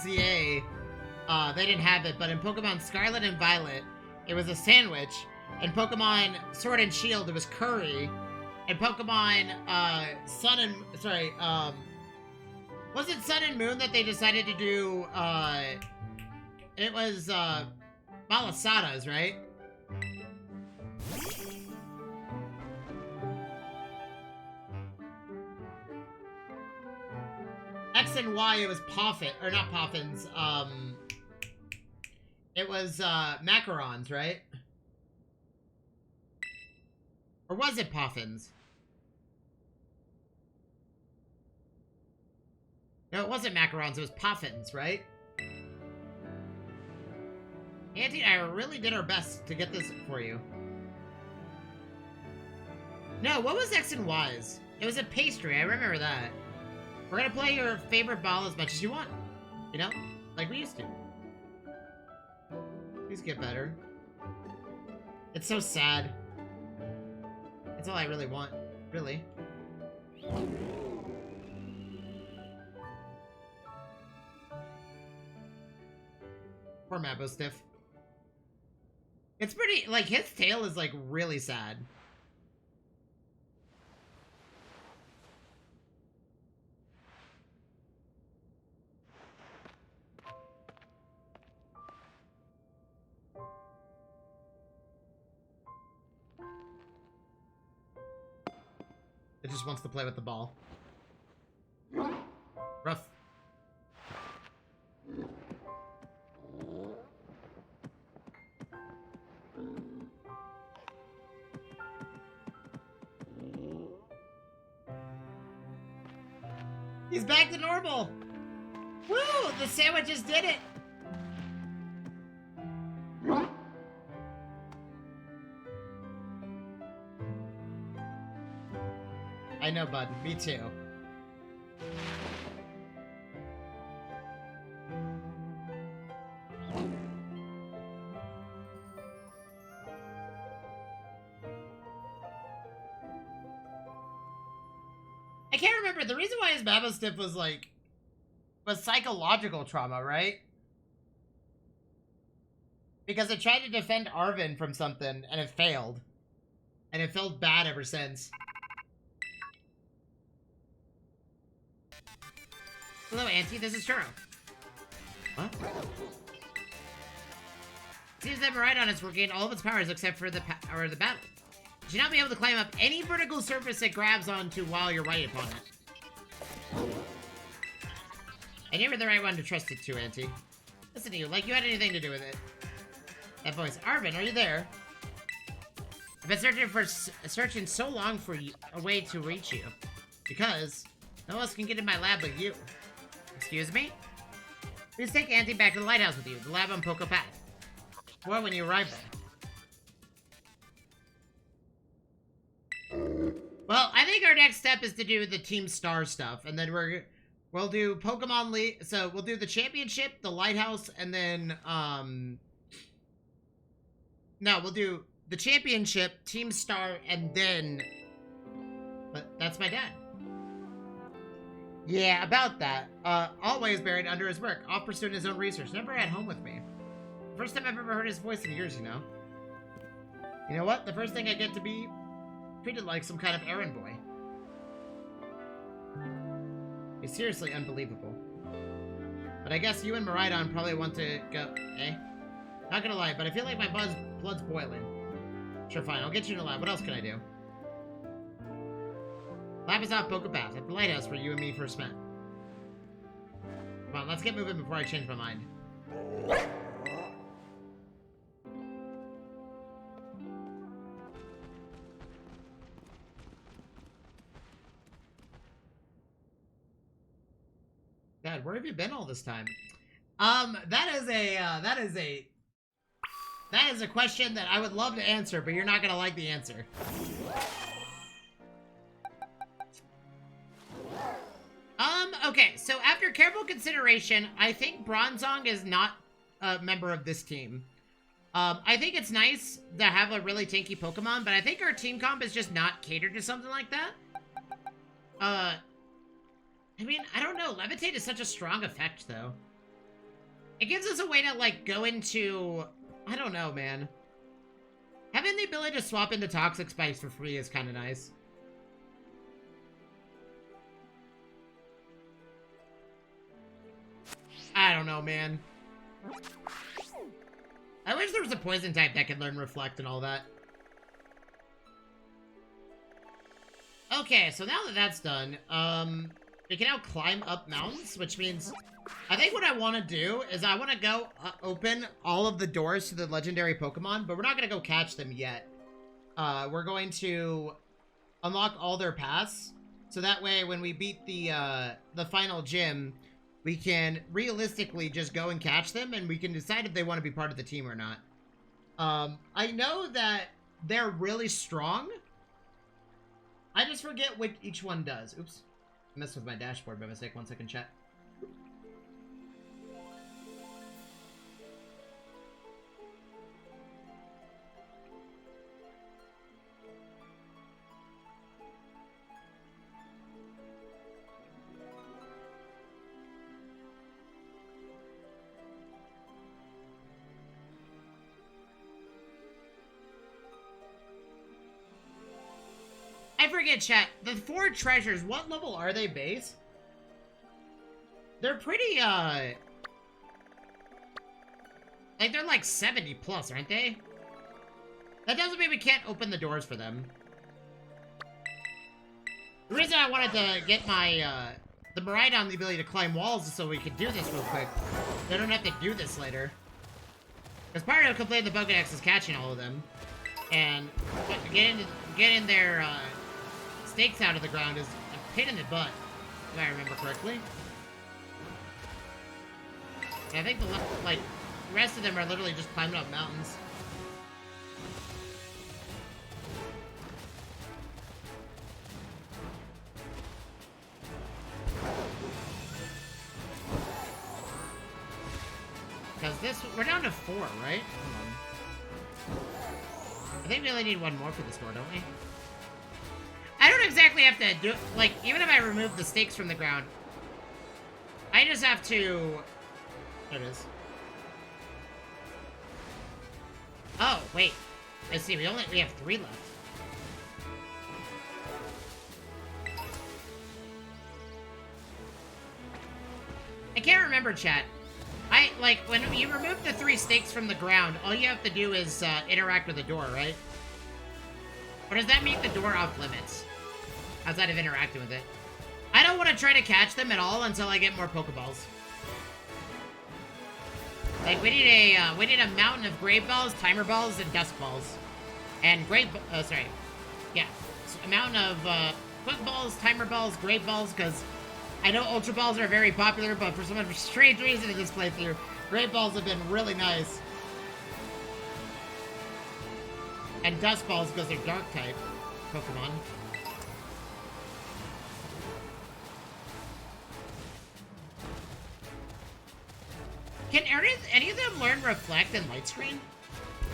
ZA, they didn't have it, but in Pokemon Scarlet and Violet, it was a sandwich. In Pokemon Sword and Shield, it was curry. In Pokemon, was it Sun and Moon that they decided to do, it was, malasadas, right? X and Y, it was Poffin, or not Poffins, it was, macarons, right? Or was it Poffins? No, it wasn't macarons, it was Poffins, right? Auntie, I really did our best to get this for you. No, what was X and Y's? It was a pastry, I remember that. We're gonna play your favorite ball as much as you want. You know? Like we used to. Please get better. It's so sad. That's all I really want. Really. Poor Mabostiff. It's pretty, like, his tail is, like, really sad. It just wants to play with the ball. Rough. He's back to normal! Woo! The sandwiches did it! I know, bud. Me too. I can't remember. The reason why his Babo Stiff was psychological trauma, right? Because it tried to defend Arven from something, and it failed. And it felt bad ever since. Hello, Auntie. This is Churro. What? Seems that Miraidon has regained all of its powers except for the battle. You should not be able to climb up any vertical surface it grabs onto while you're right upon it. And you were the right one to trust it to, Auntie. Listen to you, like you had anything to do with it. That voice. Arven, are you there? I've been searching so long for a way to reach you. Because no one else can get in my lab but you. Excuse me? Please take Auntie back to the lighthouse with you, the lab on Poco Path. Or when you arrive there. Well, I think our next step is to do the Team Star stuff, and then we'll do Pokemon League. So we'll do the championship, the lighthouse, and then no, we'll do the championship, Team Star, and then. But that's my dad. Yeah, about that. Always buried under his work, off pursuing his own research. Never at home with me. First time I've ever heard his voice in years, you know. You know what? The first thing I get to be treated like some kind of errand boy. It's seriously unbelievable. But I guess you and Miraidon probably want to go, eh? Not gonna lie, but I feel like my blood's boiling. Sure, fine. I'll get you in the lab. What else can I do? Lab is off Poco Path, at the lighthouse where you and me first met. Come on, let's get moving before I change my mind. Dad, where have you been all this time? That is a question that I would love to answer, but you're not gonna like the answer. Okay, so after careful consideration, I think Bronzong is not a member of this team. I think it's nice to have a really tanky Pokemon, but I think our team comp is just not catered to something like that. I mean, I don't know. Levitate is such a strong effect, though. It gives us a way to, like, go into... I don't know, man. Having the ability to swap into Toxic Spikes for free is kind of nice. I don't know, man. I wish there was a poison type that could learn Reflect and all that. Okay, so now that that's done, we can now climb up mountains, which means I think what I want to do is I want to go open all of the doors to the legendary Pokemon, but we're not going to go catch them yet. We're going to unlock all their paths, so that way when we beat the final gym, we can realistically just go and catch them, and we can decide if they want to be part of the team or not. I know that they're really strong. I just forget what each one does. Oops. I messed with my dashboard by mistake. 1 second, chat. I forget, chat. The 4 treasures, what level are they base? They're pretty, like, they're like 70 plus, aren't they? That doesn't mean we can't open the doors for them. The reason I wanted to get my, the Miraidon the ability to climb walls is so we could do this real quick. They don't have to do this later. Because part of completing the Pokédex is catching all of them. And getting their, stakes out of the ground is a pain in the butt, if I remember correctly. And I think the rest of them are literally just climbing up mountains. Because we're down to 4, right? Hold on. I think we only need 1 more for this door, don't we? I don't exactly have to do... Like, even if I remove the stakes from the ground, I just have to... There it is. Oh, wait. Let's see, we have 3 left. I can't remember, chat. When you remove the 3 stakes from the ground, all you have to do is, interact with the door, right? Or does that make the door off limits? Outside of interacting with it. I don't want to try to catch them at all until I get more Pokeballs. Like, we need a mountain of Great Balls, Timer Balls, and Dusk Balls. And Yeah. So a mountain of, Quick Balls, Timer Balls, Great Balls, because I know Ultra Balls are very popular, but for some strange reason in this playthrough, Great Balls have been really nice. And Dusk Balls because they're Dark-type Pokemon. Can any of them learn Reflect and Light Screen?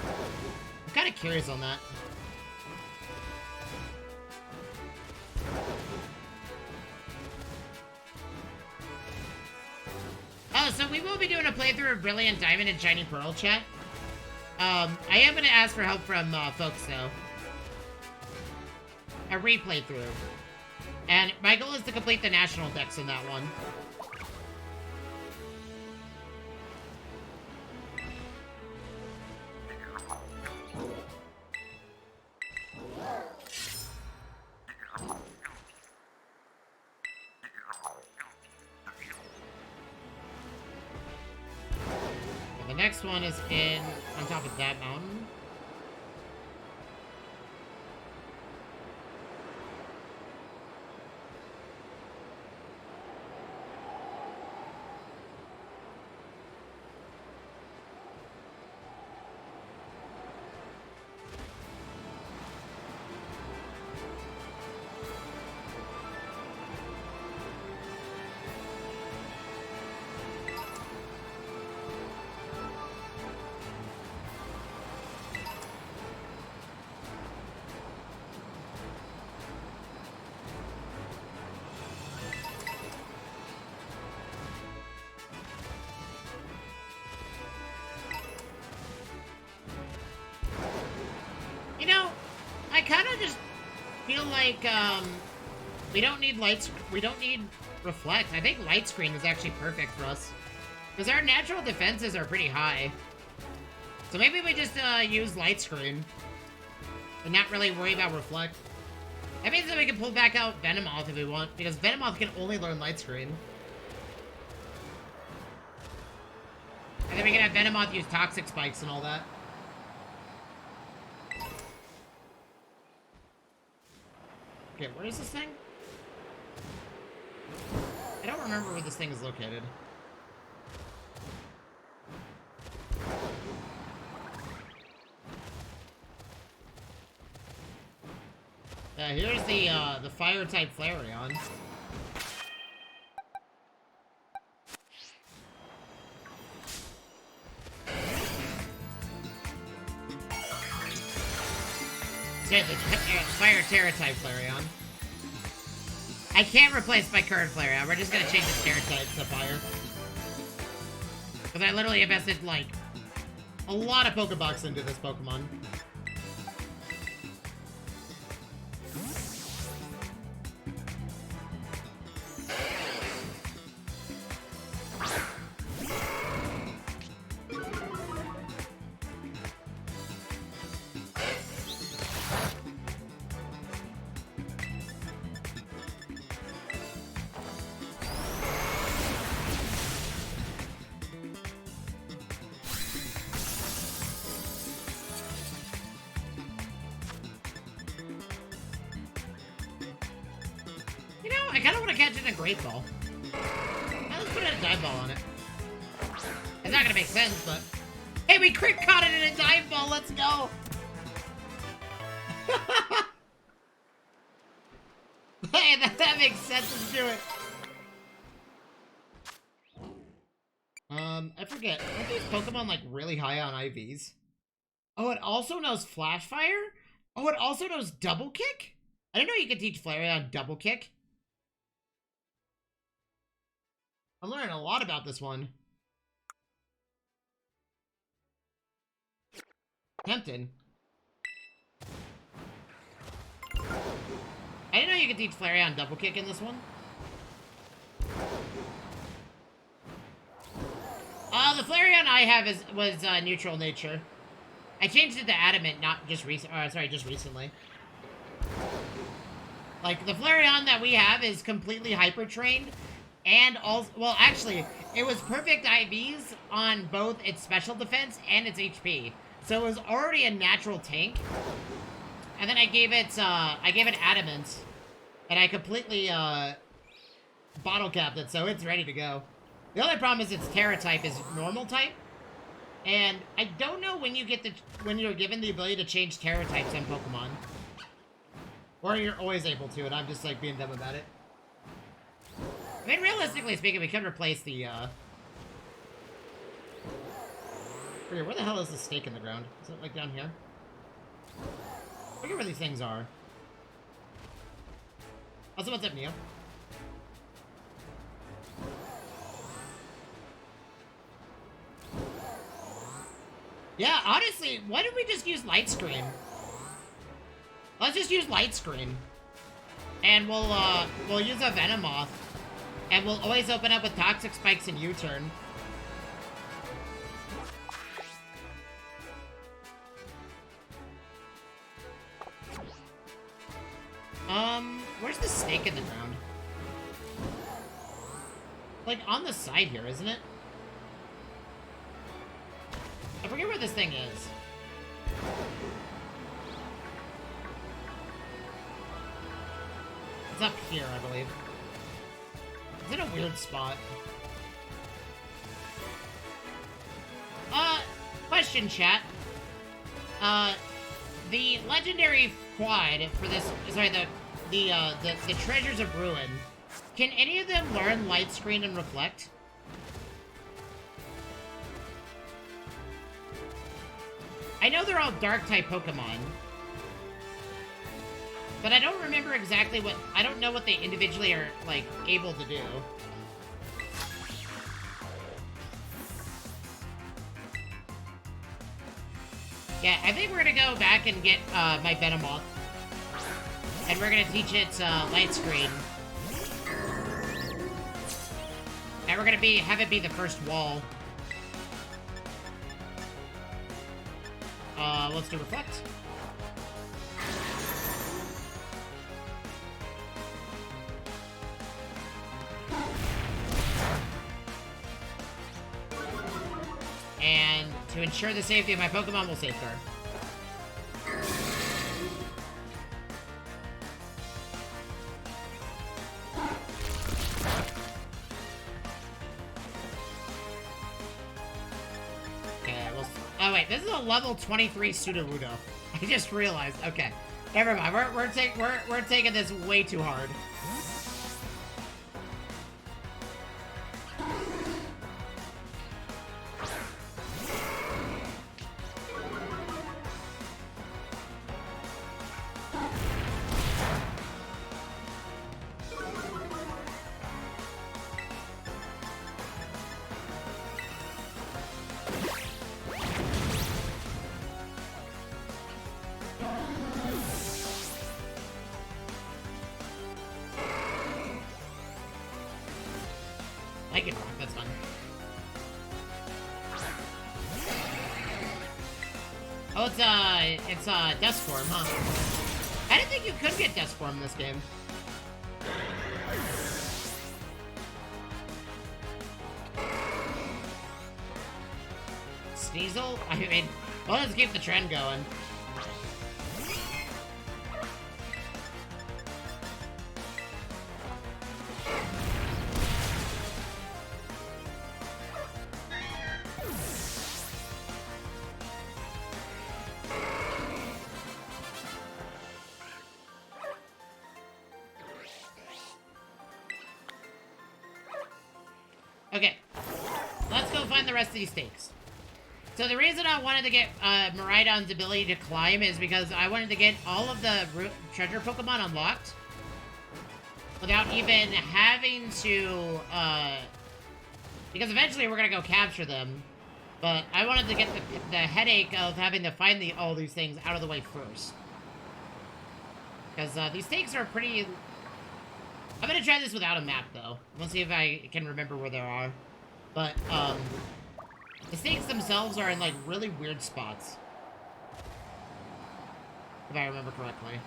I'm kind of curious on that. Oh, so we will be doing a playthrough of Brilliant Diamond and Shiny Pearl, chat. I am going to ask for help from folks, though. A replay through. And my goal is to complete the national decks in that one. The next one is on top of that mountain. We don't need Reflect. I think Light Screen is actually perfect for us. Because our natural defenses are pretty high. So maybe we just use Light Screen. And not really worry about Reflect. That means that we can pull back out Venomoth if we want. Because Venomoth can only learn Light Screen. And then we can have Venomoth use Toxic Spikes and all that. Okay, where is this thing? I don't remember where this thing is located. Here's the Fire-type Flareon. Yeah, the Fire Terra-type Flareon. I can't replace my current Flareon. We're just gonna change the Terra type to Fire. Because I literally invested, like, a lot of Pokebucks into this Pokemon. Great Ball. Now let's put a Dive Ball on it. It's not gonna make sense, but... Hey, we crit caught it in a Dive Ball! Let's go! Hey, that makes sense. Let's do it. I forget. Aren't these Pokemon, like, really high on IVs? Oh, it also knows Flash Fire? Oh, it also knows Double Kick? I didn't know you could teach Flareon double kick. I'm learning a lot about this one. Tempted. I didn't know you could teach Flareon double kick in this one. The Flareon I have was neutral nature. I changed it to adamant, not just just recently. Like, the Flareon that we have is completely hyper trained, and also, well, actually, it was perfect IVs on both its special defense and its HP. So it was already a natural tank. And then I gave it adamant, and I completely bottle capped it, so it's ready to go. The only problem is its Terra type is normal type, and I don't know when you're given the ability to change Terra types in Pokemon, or you're always able to, and I'm just like being dumb about it. I mean, realistically speaking, we could replace the where the hell is the stake in the ground? Is it like down here? I forget where these things are. Also, what's up, Neo? Yeah, honestly, why don't we just use Light Screen? Let's just use Light Screen. And we'll use a Venomoth. And we'll always open up with Toxic Spikes and U-Turn. Where's the snake in the ground? Like, on the side here, isn't it? I forget where this thing is. It's up here, I believe. It's in a weird spot. Question, chat. The legendary quad for this, sorry, the Treasures of Ruin, can any of them learn Light Screen and Reflect? I know they're all Dark-type Pokemon, but I don't remember exactly I don't know what they individually are, like, able to do. Yeah, I think we're gonna go back and get, my Venomoth. And we're gonna teach it, Light Screen. And we're gonna have it be the first wall. Let's do Reflect. And to ensure the safety of my Pokemon, we'll Safeguard. Oh wait, this is a level 23 Sudowoodo. I just realized. Okay, never mind. We're taking this way too hard. I can rock, that's fine. Oh, it's Duskform, huh? I didn't think you could get Duskform in this game. Sneasel? I mean, well, let's keep the trend going. Okay, let's go find the rest of these stakes. So the reason I wanted to get Miraidon's ability to climb is because I wanted to get all of the treasure Pokemon unlocked without even having to, because eventually we're gonna go capture them, but I wanted to get the headache of having to find all these things out of the way first. Because these stakes are pretty... I'm gonna try this without a map, though. I'm gonna see if I can remember where they are. But, the stakes themselves are in, like, really weird spots. If I remember correctly.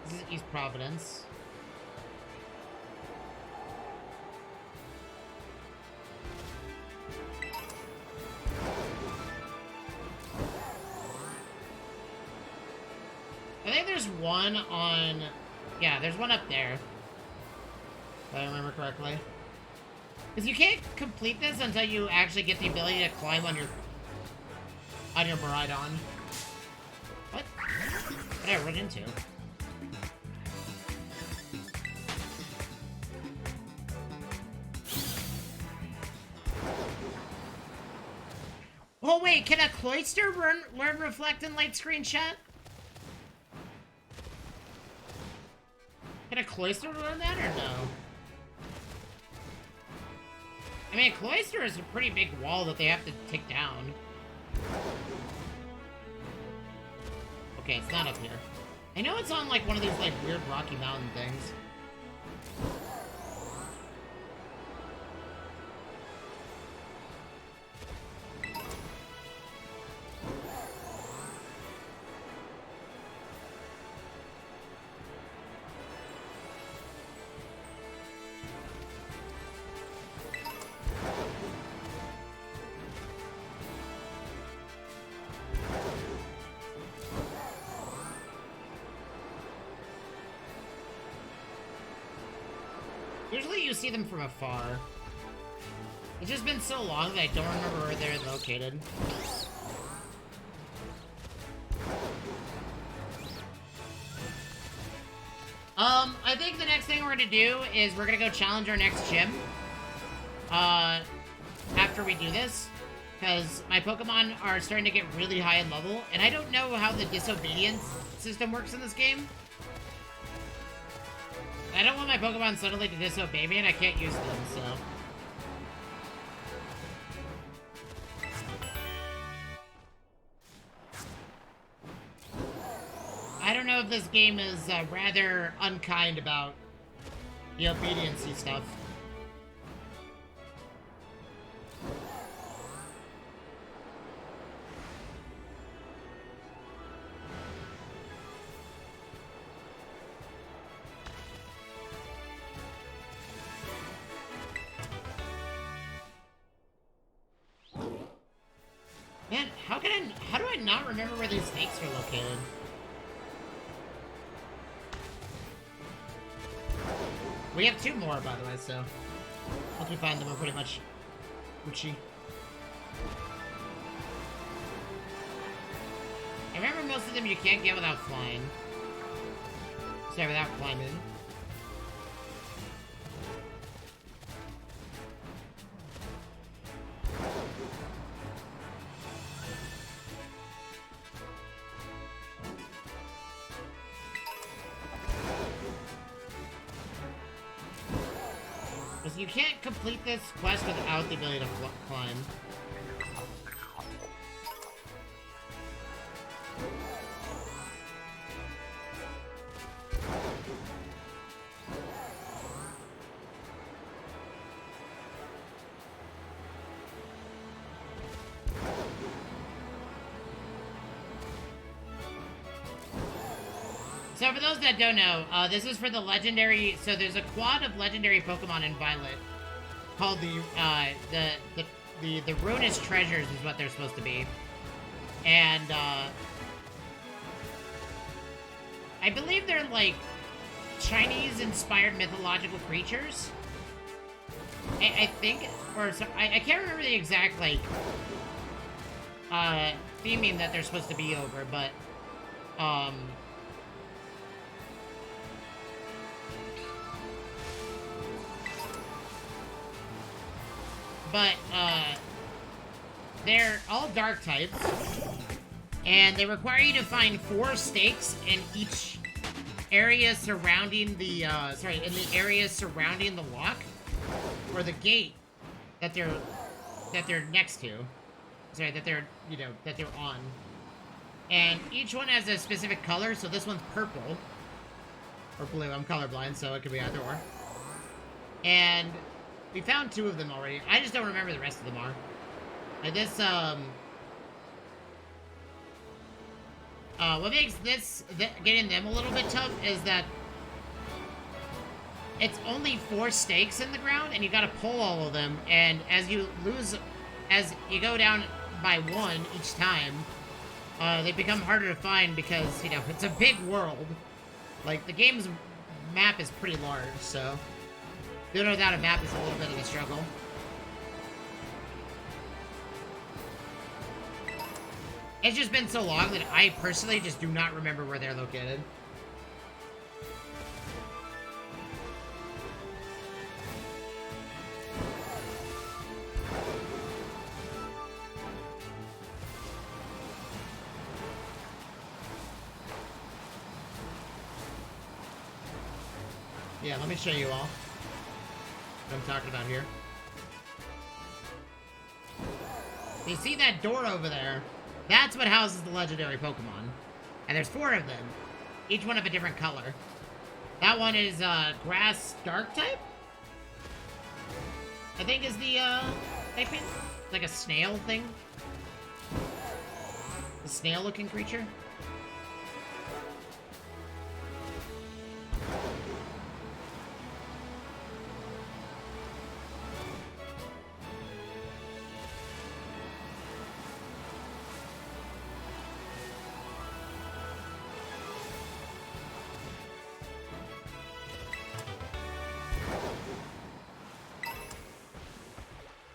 This is East Providence. I think there's one on... Yeah, there's one up there. If I remember correctly. Because you can't complete this until you actually get the ability to climb on your Miraidon. What? What did I run into? Oh wait, can a Cloyster learn Reflect and Light Screenshot? Can a Cloyster learn that or no? I mean, a Cloyster is a pretty big wall that they have to take down. Okay, it's not up here. I know it's on like one of these like weird Rocky Mountain things. Usually you see them from afar. It's just been so long that I don't remember where they're located. I think the next thing we're gonna do is we're gonna go challenge our next gym. After we do this. Because my Pokemon are starting to get really high in level, and I don't know how the disobedience system works in this game. I don't want my Pokemon suddenly to disobey me, and I can't use them, so... I don't know if this game is rather unkind about the obedience-y stuff. Man, how do I not remember where these snakes are located? We have 2 more, by the way, so once we find them, we're pretty much Gucci. I remember most of them you can't get without flying. Sorry, without climbing. You can't complete this quest without the ability to climb. So for those that don't know, this is for the legendary... So there's a quad of legendary Pokemon in Violet called the Ruinous Treasures is what they're supposed to be. And, I believe they're, like, Chinese-inspired mythological creatures. I think, or so, I can't remember the exact, like, theming that they're supposed to be over, but, they're all dark types, and they require you to find 4 stakes in each area surrounding the, in the area surrounding the lock, or the gate that they're next to. Sorry, that they're, you know, that they're on. And each one has a specific color, so this one's purple. Or blue, I'm colorblind, so it could be either or. And we found 2 of them already. I just don't remember the rest of them are. And this, what makes getting them a little bit tough is that it's only 4 stakes in the ground, and you gotta pull all of them, and as you go down by 1 each time, they become harder to find because, you know, it's a big world. Like, the game's map is pretty large, so building without a map is a little bit of a struggle. It's just been so long that I personally just do not remember where they're located. Yeah, let me show you all what I'm talking about here. You see that door over there? That's what houses the legendary Pokemon. And there's 4 of them, each one of a different color. That one is grass dark type, I think is the typing. Like a snail thing. A snail looking creature.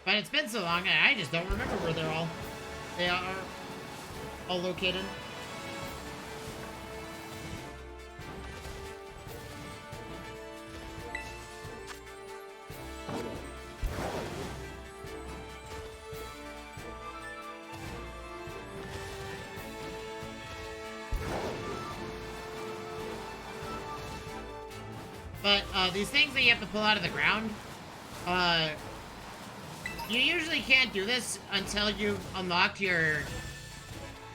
But it's been so long, I just don't remember where they are all located. But, these things that you have to pull out of the ground, you usually can't do this until you've unlocked your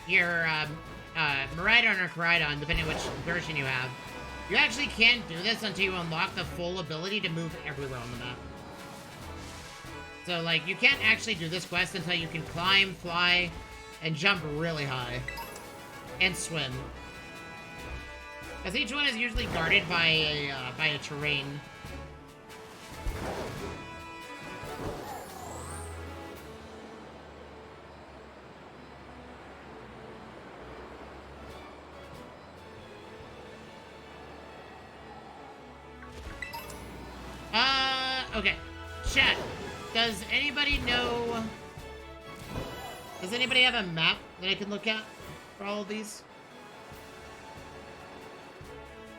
Miraidon or Koraidon, depending on which version you have. You actually can't do this until you unlock the full ability to move everywhere on the map. So, like, you can't actually do this quest until you can climb, fly, and jump really high. And swim. Because each one is usually guarded by a terrain. Okay. Chat, does anybody know... Does anybody have a map that I can look at for all of these?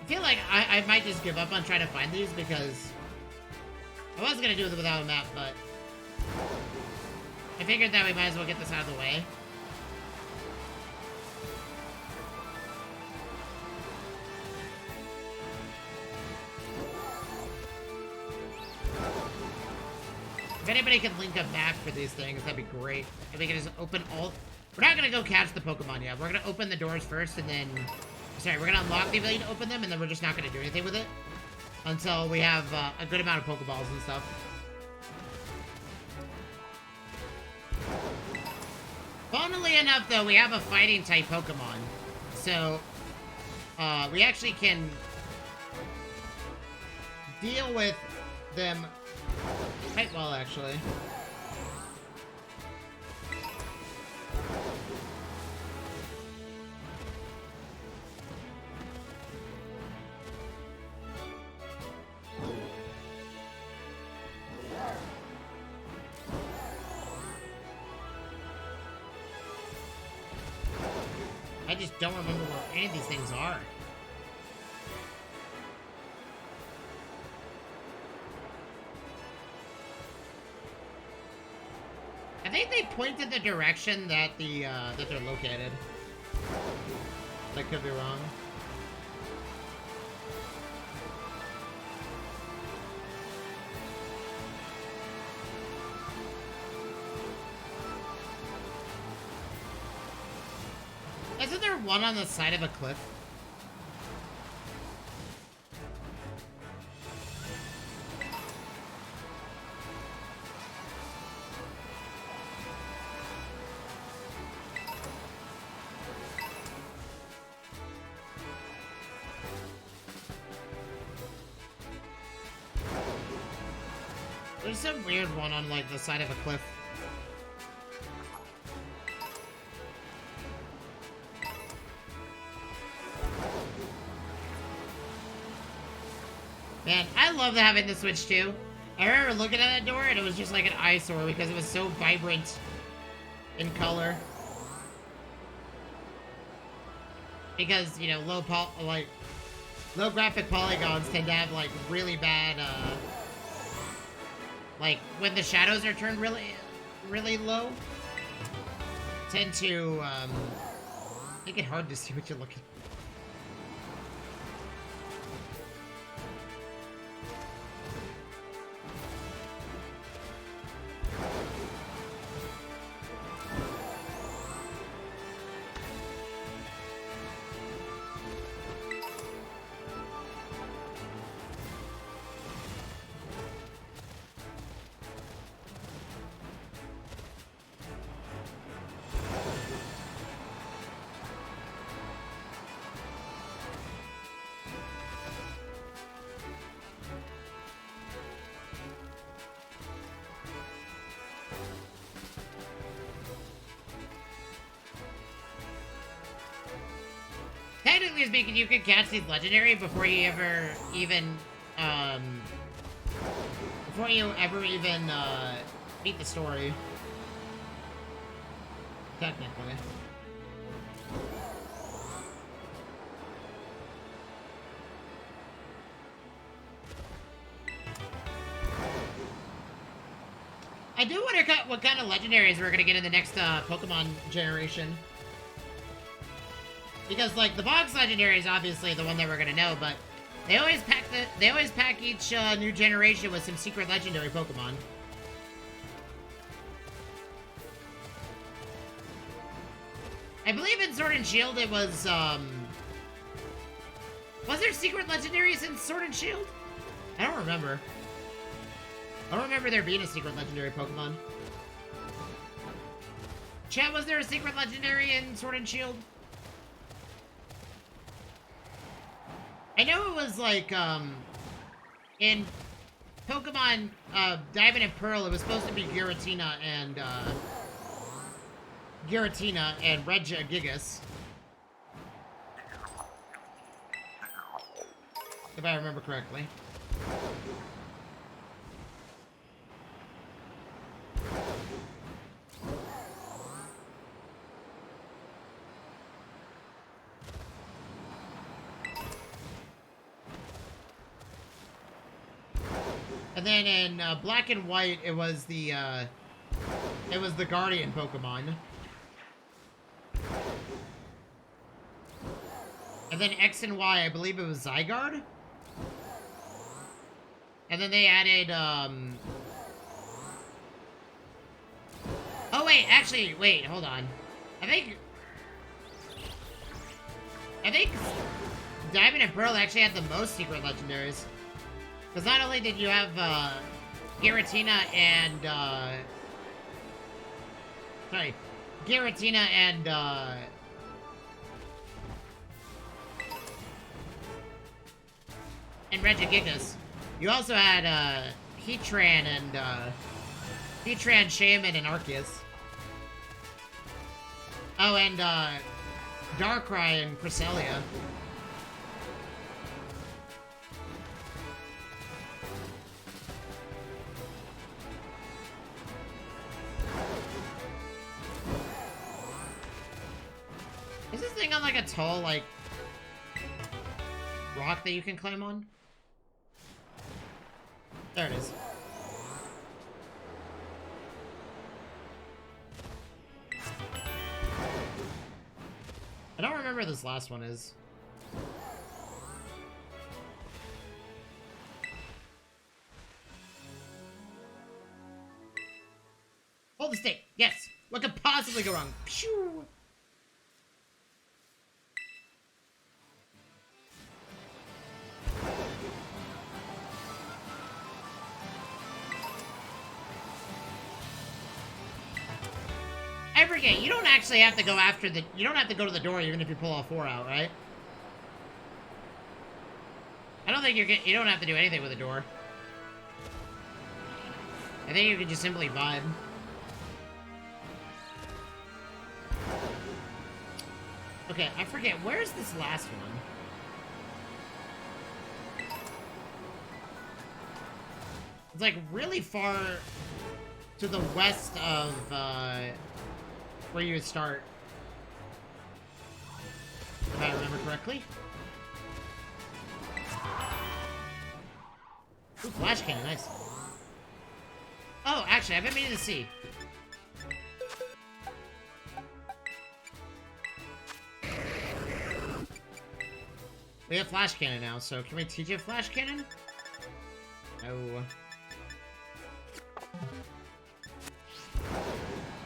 I feel like I might just give up on trying to find these because I was gonna do it without a map, but I figured that we might as well get this out of the way. If anybody can link a map for these things, that'd be great. If we can just open all... We're not gonna go catch the Pokemon yet. We're gonna open the doors first and then... Sorry, we're gonna unlock the ability to open them and then we're just not gonna do anything with it until we have a good amount of Pokeballs and stuff. Funnily enough, though, we have a fighting type Pokemon. So, we actually can deal with them quite well, actually. I just don't remember where any of these things are. I think they pointed the direction that that they're located. I could be wrong. Isn't there one on the side of a cliff? There's some weird one on, like, the side of a cliff. Man, I love having the Switch, too. I remember looking at that door, and it was just like an eyesore because it was so vibrant in color. Because, you know, low graphic polygons tend to have, like, really bad, like, when the shadows are turned really low, tend to, make it hard to see what you're looking at. Technically speaking, you can catch these legendary before you ever even, beat the story. Technically. I do wonder what kind of legendaries we're gonna get in the next, Pokemon generation. Because, like, the box legendary is obviously the one that we're gonna know, but they always pack each new generation with some secret legendary Pokemon. I believe in Sword and Shield it was there secret legendaries in Sword and Shield? I don't remember. I don't remember there being a secret legendary Pokemon. Chat, was there a secret legendary in Sword and Shield? I know it was, like, in Pokemon, Diamond and Pearl, it was supposed to be Giratina and Regigigas. If I remember correctly. And then in Black and White, it was the Guardian Pokemon. And then X and Y, I believe it was Zygarde. And then they added, oh wait, actually, wait, hold on. I think Diamond and Pearl actually had the most secret legendaries. Because not only did you have, Giratina and, Regigigas. You also had, Heatran and, Heatran, Shaman, and Arceus. Oh, and, Darkrai and Cresselia. Is this thing on like a tall, like, rock that you can climb on? There it is. I don't remember this last one is. Hold the stick. Yes. What could possibly go wrong? Phew. I forget, you don't actually have to go after the... You don't have to go to the door even if you pull all 4 out, right? I don't think you don't have to do anything with the door. I think you can just simply vibe. Okay, I forget, where's this last one? It's like really far to the west of, where you would start. If I remember correctly. Ooh, flash cannon, nice. Oh, actually, I've been meaning to see. We have flash cannon now, so can we teach you flash cannon? No.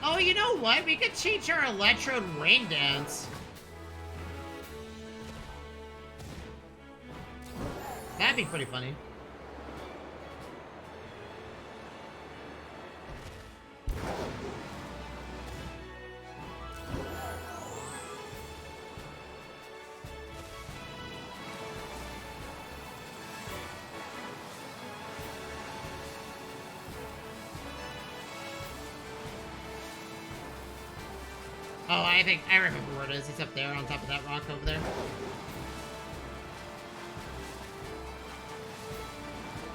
Oh, you know what? We could teach our Electrode Rain Dance. That'd be pretty funny. Oh, I remember where it is. It's up there on top of that rock over there.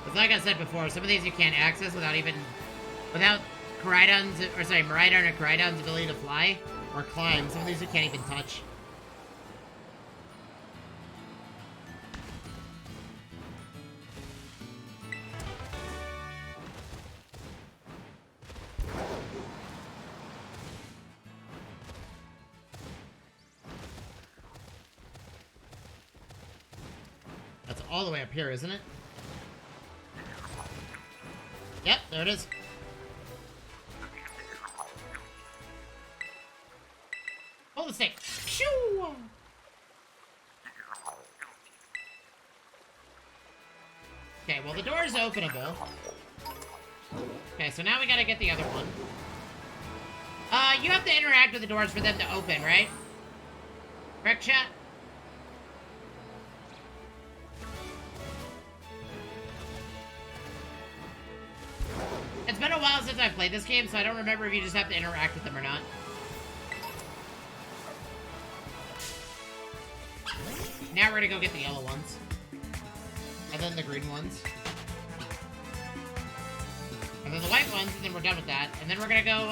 But like I said before, some of these you can't access without Koraidon's, or sorry, Miraidon or Koraidon's ability to fly or climb. Some of these you can't even touch. That's all the way up here, isn't it? Yep, there it is. Hold the stick. Shoo! Okay, well the door is openable. Okay, so now we gotta get the other one. You have to interact with the doors for them to open, right? Correct, chat? It's been a while since I've played this game, so I don't remember if you just have to interact with them or not. Now we're gonna go get the yellow ones. And then the green ones. And then the white ones, and then we're done with that. And then we're gonna go,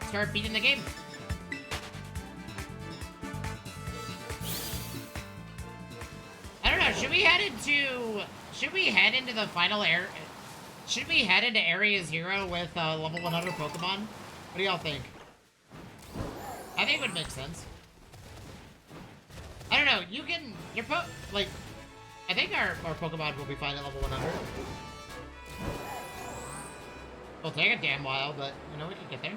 start beating the game. I don't know, should we head into the final area? Should we head into Area 0 with, level 100 Pokemon? What do y'all think? I think it would make sense. I don't know, I think our Pokemon will be fine at level 100. It'll take a damn while, but, you know, we can get there.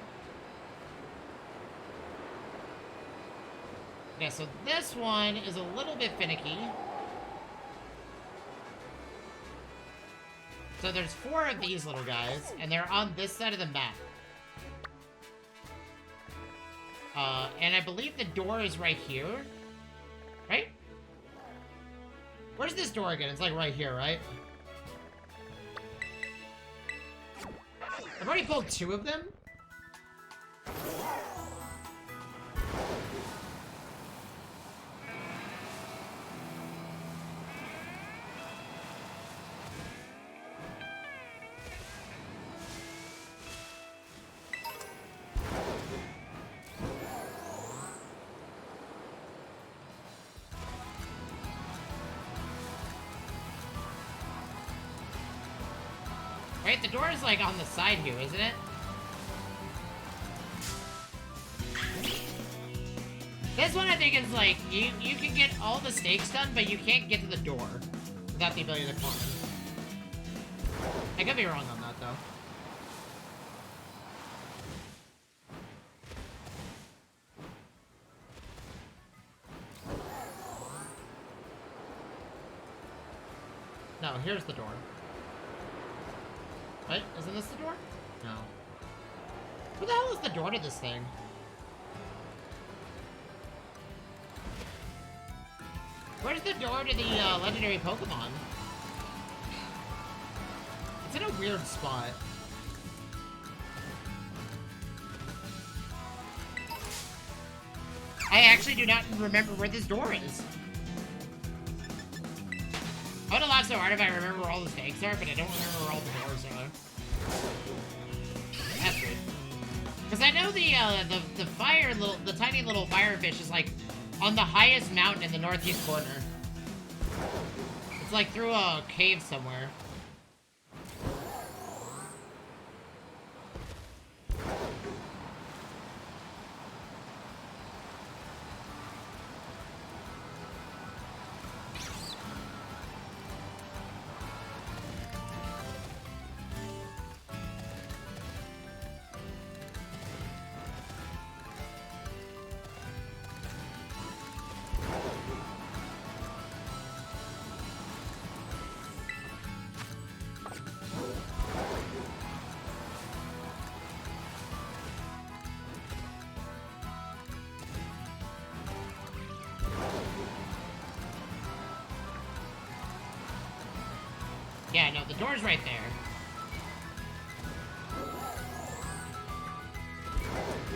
Okay, so this one is a little bit finicky. So there's 4 of these little guys, and they're on this side of the map. And I believe the door is right here. Right? Where's this door again? It's like right here, right? I've already pulled 2 of them. Right, the door is like on the side here, isn't it? This one I think is like, you can get all the stakes done, but you can't get to the door without the ability to climb. I could be wrong on that though. No, here's the door. Right? Isn't this the door? No. Where the hell is the door to this thing? Where's the door to the legendary Pokemon? It's in a weird spot. I actually do not remember where this door is. I would have laughed so hard if I remember where all the stakes are, but I don't remember where all the doors are. That's weird. Because I know the tiny little fire fish is like on the highest mountain in the northeast corner. It's like through a cave somewhere. Yeah, no, the door's right there.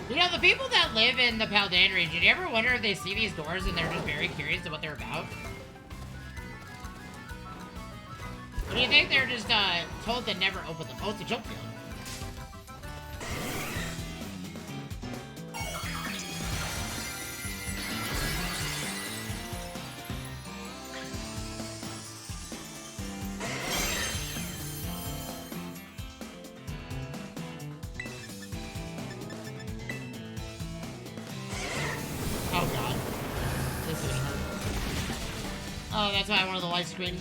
You know, the people that live in the Paldean region, you ever wonder if they see these doors and they're just very curious to what they're about? Or do you think they're just, told to never open them? Oh, it's a jump field. Oh, that's why I wanted the light screen.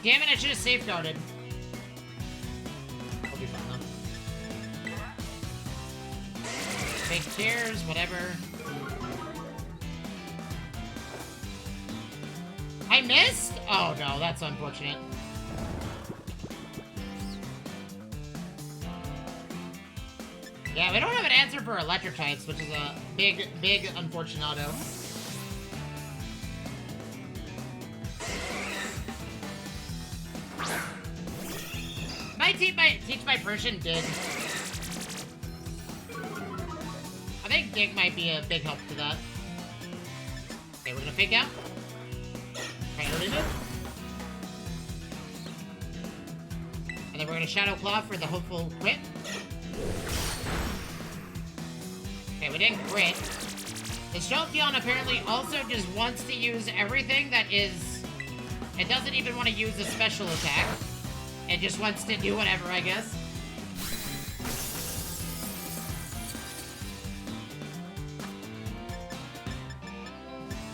Damn it, I should have safeguarded. I'll be fine though. Fake chairs, whatever. I missed? Oh no, that's unfortunate. Yeah, we don't have an answer for electric types, which is a big unfortunato. Teach my Persian did. I think Dig might be a big help to that. Okay, we're gonna fake out. Priority move. And then we're gonna Shadow Claw for the hopeful crit. Okay, we didn't crit. The Jolteon apparently also just wants to use everything that is... It doesn't even want to use a special attack. It just wants to do whatever, I guess.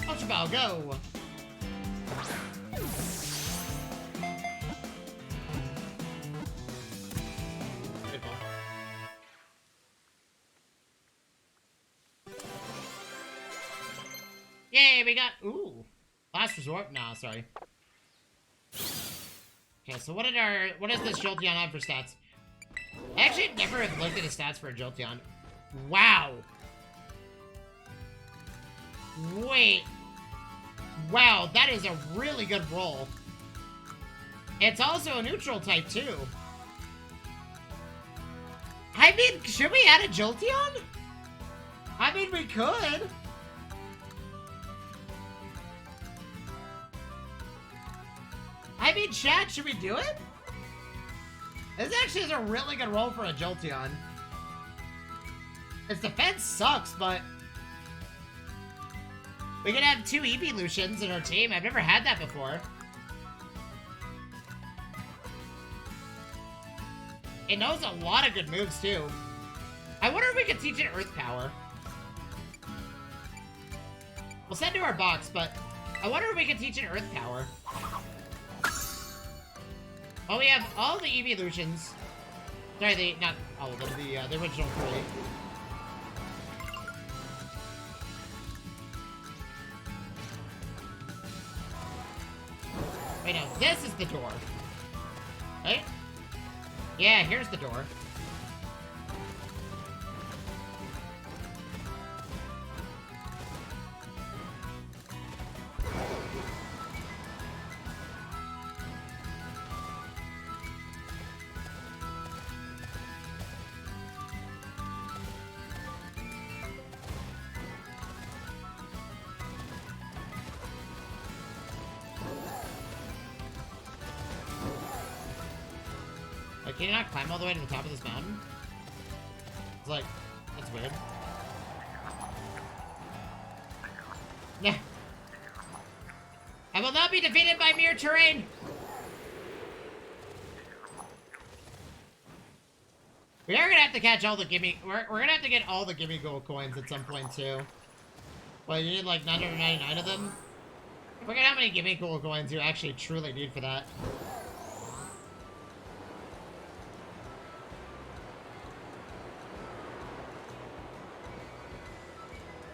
Ultra Ball, go! Good ball. Yay, we got... Ooh. Last resort? Nah, sorry. Okay, so what does this Jolteon have for stats? I actually never have looked at the stats for a Jolteon. Wow. Wait. Wow, that is a really good roll. It's also a neutral type, too. I mean, should we add a Jolteon? I mean, we could. I mean, chat, should we do it? This actually is a really good roll for a Jolteon. Its defense sucks, but we can have 2 Evolutions in our team. I've never had that before. It knows a lot of good moves, too. I wonder if we could teach it Earth Power. We'll send it to our box, but I wonder if we could teach it Earth Power. Oh, we have all the Evolutions. Sorry, not all of them, the original 3. Wait, no, this is the door. Right? Yeah, here's the door. Can you not climb all the way to the top of this mountain? It's like, that's weird. Nah. I will not be defeated by mere terrain! We are gonna have to catch all the gimme... We're gonna have to get all the gimme gold coins at some point, too. Well, you need like 999 of them? I forget how many gimme gold coins you actually truly need for that.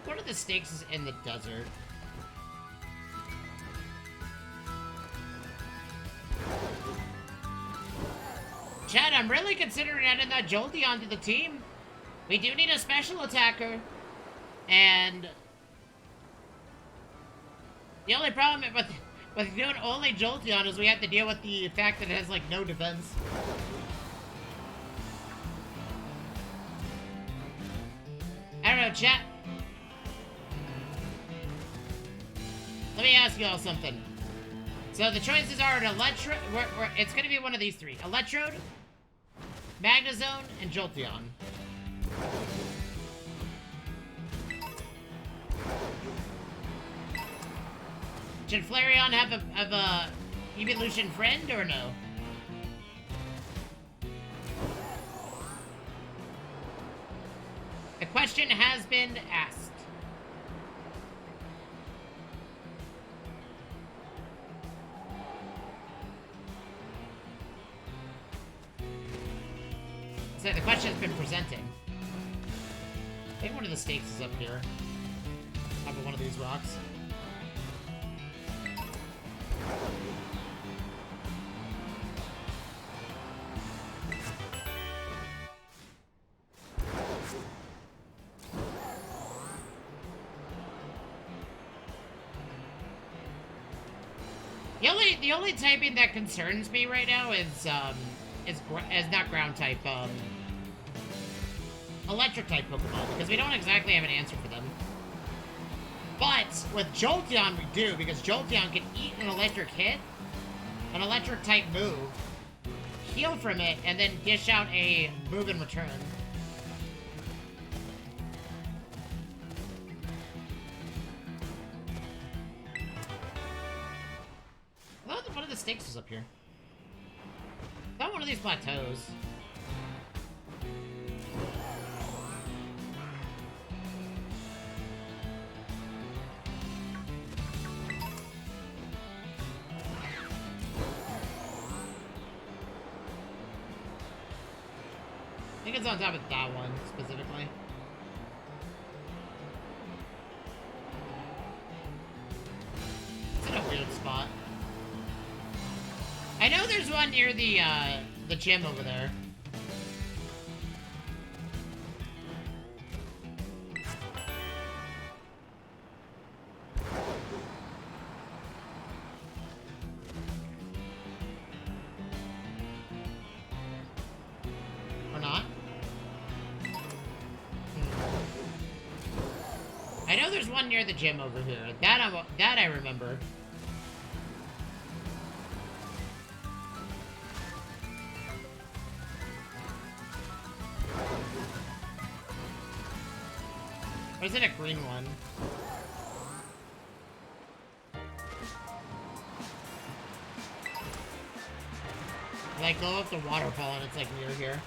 What are the stakes in the desert? Chad, I'm really considering adding that Jolteon to the team. We do need a special attacker. And the only problem with doing only Jolteon is we have to deal with the fact that it has, like, no defense. I don't know, chat. Let me ask you all something. So the choices are an Electrode. It's going to be one of these 3. Electrode, Magnezone, and Jolteon. Should Flareon have a evolution friend or no? The question has been asked. So the question has been presented. I think one of the stakes is up here. Top of one of these rocks. The only typing that concerns me right now is not ground type, electric type Pokemon, because we don't exactly have an answer for them. But with Jolteon we do, because Jolteon can eat an electric hit, an electric type move, heal from it, and then dish out a move in return. I thought one of the stakes was up here. Not one of these plateaus. I think it's on top of that one, specifically. It's in a weird spot. I know there's one near the gym over there. Or not? I know there's one near the gym over here. That I remember. Was it a green one? Like, go up the waterfall and it's like near here.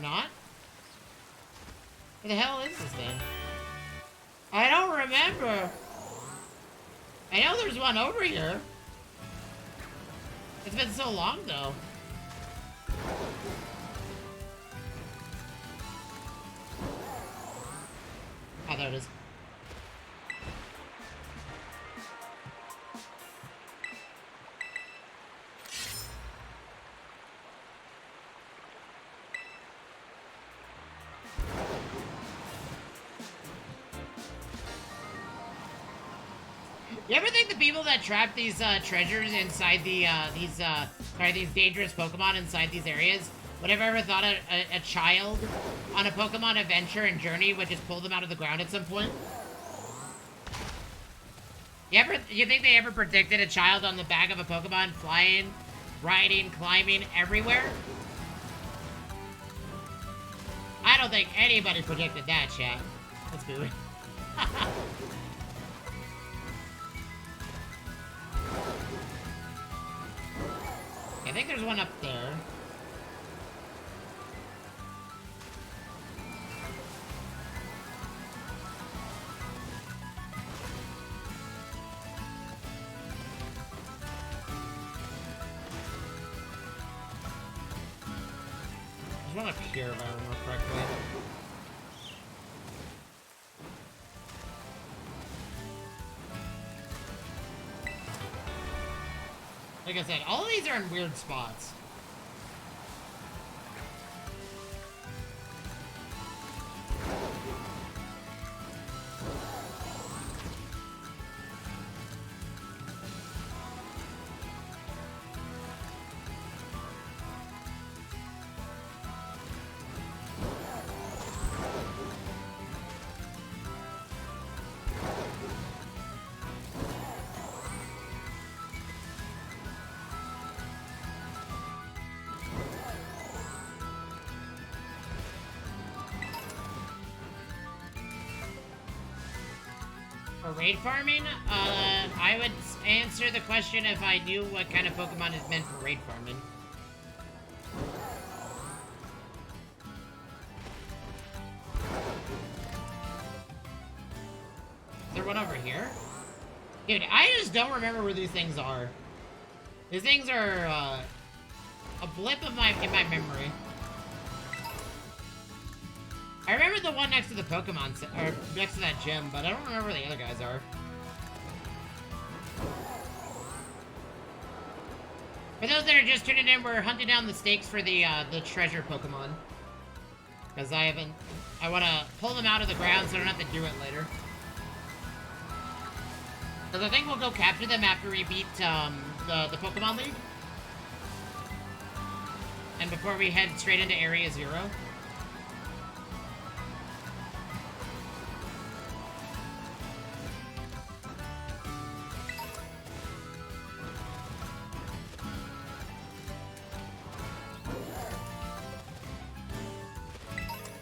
Not? What the hell is this thing? I don't remember. I know there's one over here. It's been so long, though. Oh, there it is. You ever think the people that trap these treasures inside the these dangerous Pokemon inside these areas would have ever thought a child on a Pokemon adventure and journey would just pull them out of the ground at some point? You think they ever predicted a child on the back of a Pokemon flying, riding, climbing everywhere? I don't think anybody predicted that, chat. Let's do it. I think there's one up there. There's one up here, if I remember correctly. Like I said, all of these are in weird spots. For raid farming, I would answer the question if I knew what kind of Pokemon is meant for raid farming. Is there one over here? Dude, I just don't remember where these things are. These things are, a blip of in my memory. I remember the one next to the Pokemon, or next to that gym, but I don't remember where the other guys are. For those that are just tuning in, we're hunting down the stakes for the treasure Pokemon. Because I want to pull them out of the ground so I don't have to do it later. Because I think we'll go capture them after we beat, the Pokemon League. And before we head straight into Area 0.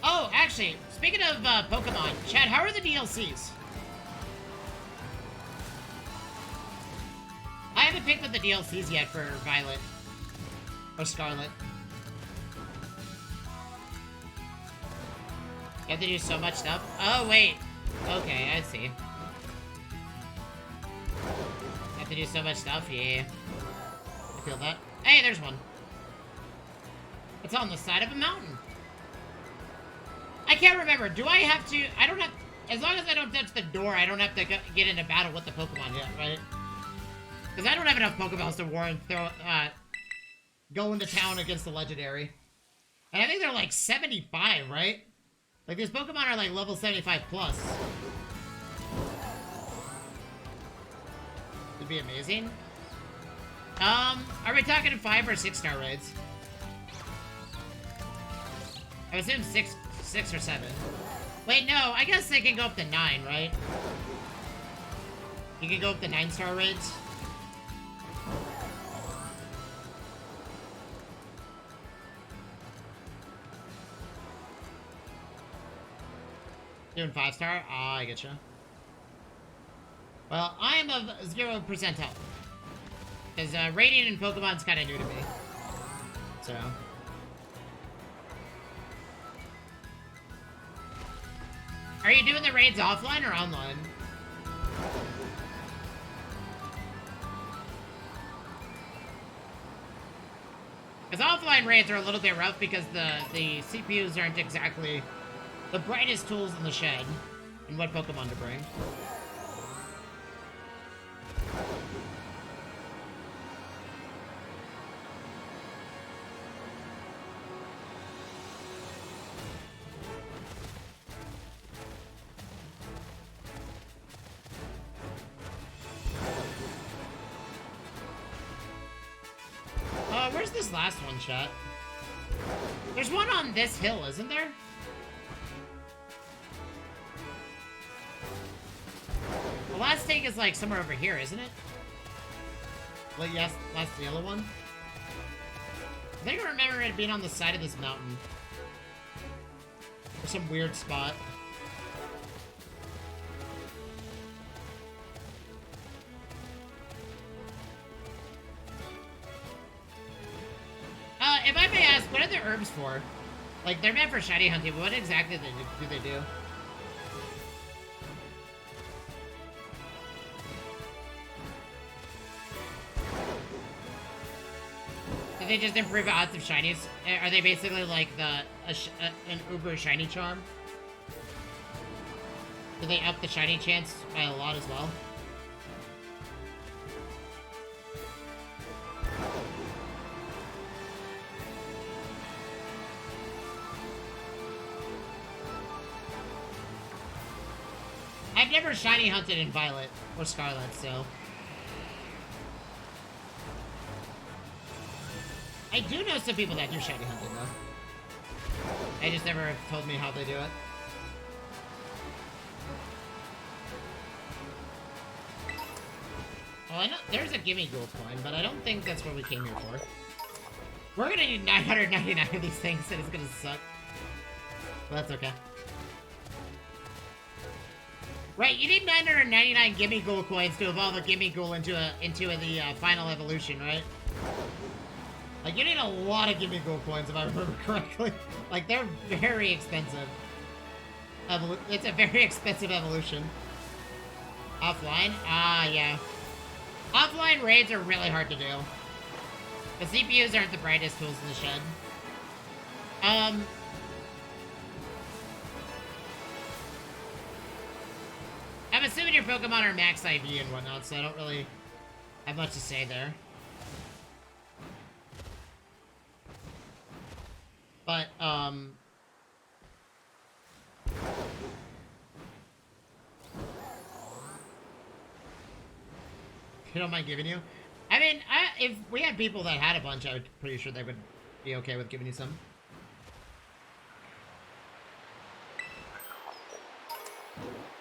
Oh, actually, speaking of Pokemon, Chad, how are the DLCs? I haven't picked up the DLCs yet for Violet. Or Scarlet. You have to do so much stuff? Oh, wait. Okay, I see. You have to do so much stuff? Yeah. I feel that. Hey, there's one. It's on the side of a mountain. I can't remember. Do I have to... I don't have... As long as I don't touch the door, I don't have to get into battle with the Pokemon yet, right? Because I don't have enough Pokeballs to warrant go into town against the Legendary. And I think they're like 75, right? Like, these Pokemon are like level 75 plus. It'd be amazing. Are we talking 5 or 6-star raids? I would assume 6 or 7. Wait, no, I guess they can go up to 9, right? You can go up the 9-star raids. Doing 5-star? Ah, I getcha. Well, I am of 0% health. Because raiding in Pokemon's kind of new to me. So. Are you doing the raids offline or online? Because offline raids are a little bit rough because the CPUs aren't exactly the brightest tools in the shed and what Pokemon to bring. Where's this last one, chat? There's one on this hill, isn't there? The last take is like somewhere over here, isn't it? Well, yes, that's the yellow one. I think I remember it being on the side of this mountain. Or some weird spot. If I may ask, what are the herbs for? Like, they're meant for shiny hunting, but what exactly do they do? Do they just improve odds of shinies? Are they basically like an uber shiny charm? Do they up the shiny chance by a lot as well? I've never shiny hunted in Violet or Scarlet, so... I do know some people that do shiny hunting, though. They just never told me how they do it. Well, I know there's a Gimme Ghoul coin, but I don't think that's what we came here for. We're gonna need 999 of these things, and it's gonna suck. But that's okay. Right, you need 999 Gimme Ghoul coins to evolve a Gimme Ghoul into the final evolution, right? Like, you need a lot of Gimme Ghoul coins, if I remember correctly. Like, they're very expensive. It's a very expensive evolution. Offline? Ah, yeah. Offline raids are really hard to do. The CPUs aren't the brightest tools in the shed. I'm assuming your Pokemon are max IV and whatnot, so I don't really have much to say there. But, you don't mind giving you? I mean, if we had people that had a bunch, I'm pretty sure they would be okay with giving you some.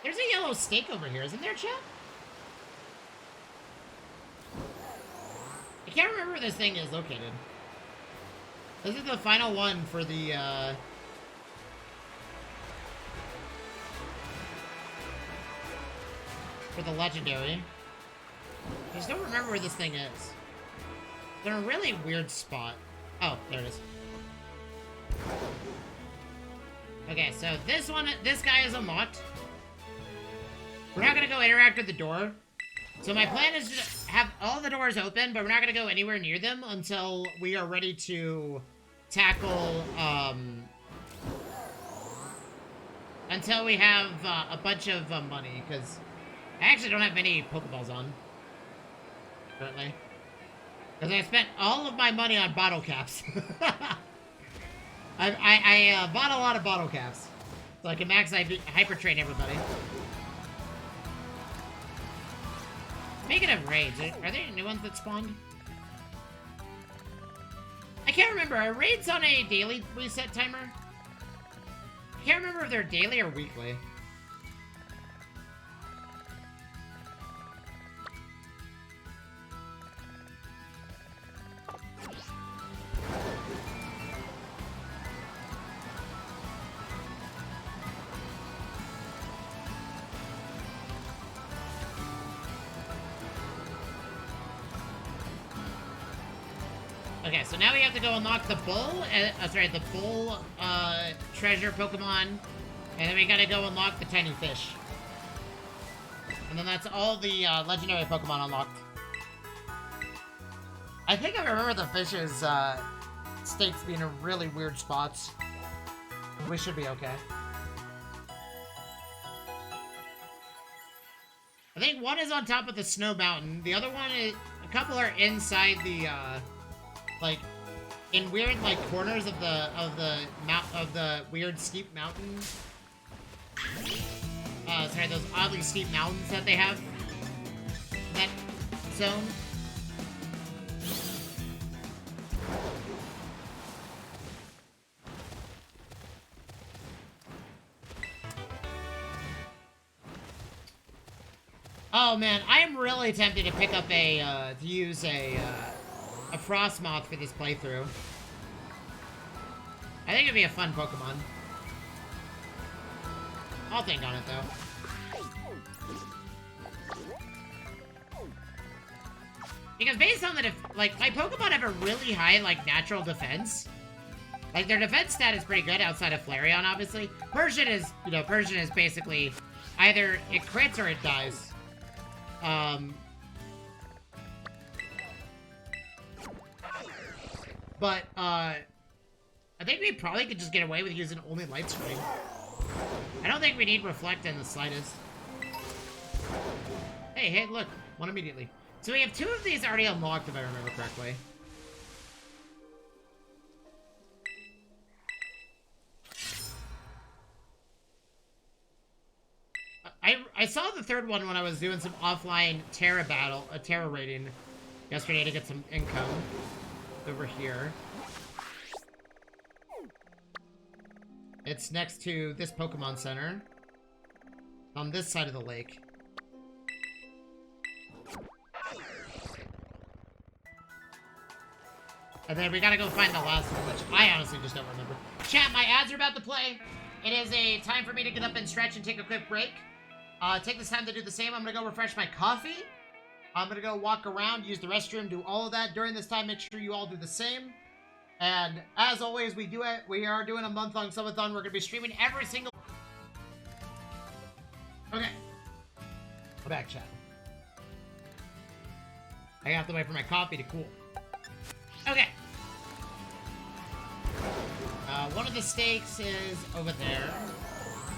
There's a yellow snake over here, isn't there, chat? I can't remember where this thing is located. This is the final one for the, legendary. I just don't remember where this thing is. They're in a really weird spot. Oh, there it is. Okay, so this guy is unlocked. We're not gonna go interact with the door. So my plan is to have all the doors open, but we're not gonna go anywhere near them until we are ready to tackle, until we have a bunch of money, because I actually don't have many Pokeballs on currently. Because I spent all of my money on bottle caps. I bought a lot of bottle caps, so I can max hyper train everybody. Speaking of raids, are there new ones that spawned? I can't remember. Are raids on a daily reset timer? I can't remember if they're daily or weekly. Okay, so now we have to go unlock the bull, the bull, treasure Pokemon, and then we gotta go unlock the tiny fish. And then that's all the, legendary Pokemon unlocked. I think I remember the fish's, stakes being in really weird spots. We should be okay. I think one is on top of the snow mountain. The other one is... A couple are inside the, like... In weird, like, corners of the weird steep mountain. Sorry, those oddly steep mountains that they have. In that zone. Oh man, I am really tempted to pick up to use a Frostmoth for this playthrough. I think it'd be a fun Pokemon. I'll think on it though. Because based on the like, my Pokemon have a really high, like, natural defense. Like, their defense stat is pretty good outside of Flareon, obviously. Persian is, you know, Persian is basically either it crits or it dies. But, I think we probably could just get away with using only Light Screen. I don't think we need Reflect in the slightest. Hey, look. One immediately. So we have 2 of these already unlocked, if I remember correctly. I saw the 3rd one when I was doing some offline Terra raiding yesterday to get some income over here. It's next to this Pokemon Center on this side of the lake. And then we gotta go find the last one, which I honestly just don't remember. Chat, my ads are about to play. It is a time for me to get up and stretch and take a quick break. Take this time to do the same. I'm gonna go refresh my coffee. I'm gonna go walk around, use the restroom, do all of that. During this time, make sure you all do the same. And as always, we are doing a month-long subathon. We're gonna be streaming every single... Okay. We're back, chat. I have to wait for my coffee to cool. Okay. One of the stakes is over there.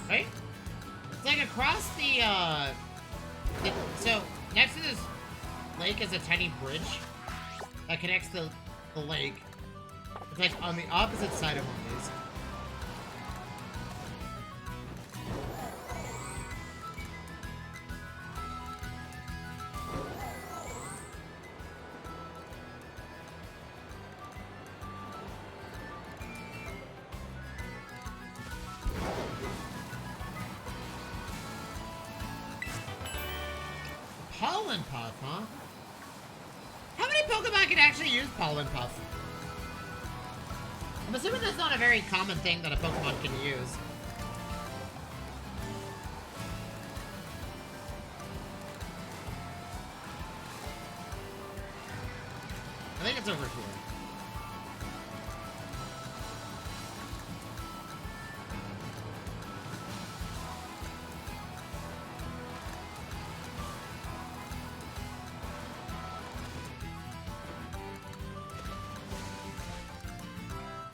Right? It's like across so, next to this lake is a tiny bridge that connects the lake. It's like on the opposite side of one of these. Pollen Puff, huh? How many Pokemon can actually use Pollen Puff? I'm assuming that's not a very common thing that a Pokemon can use. I think it's over here.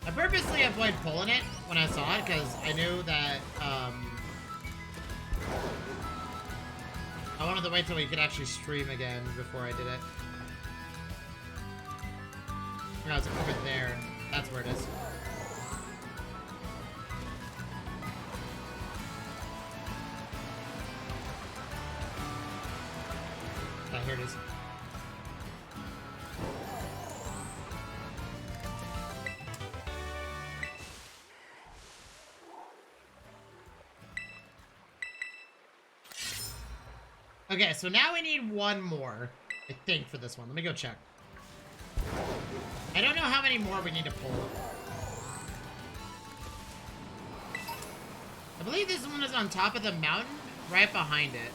I purposely avoided pulling it when I saw it because I knew that I wanted to wait till we could actually stream again before I did it. No, it's over there. That's where it is. Ah, here it is. Okay, so now we need one more, I think, for this one. Let me go check. I don't know how many more we need to pull. I believe this one is on top of the mountain, right behind it.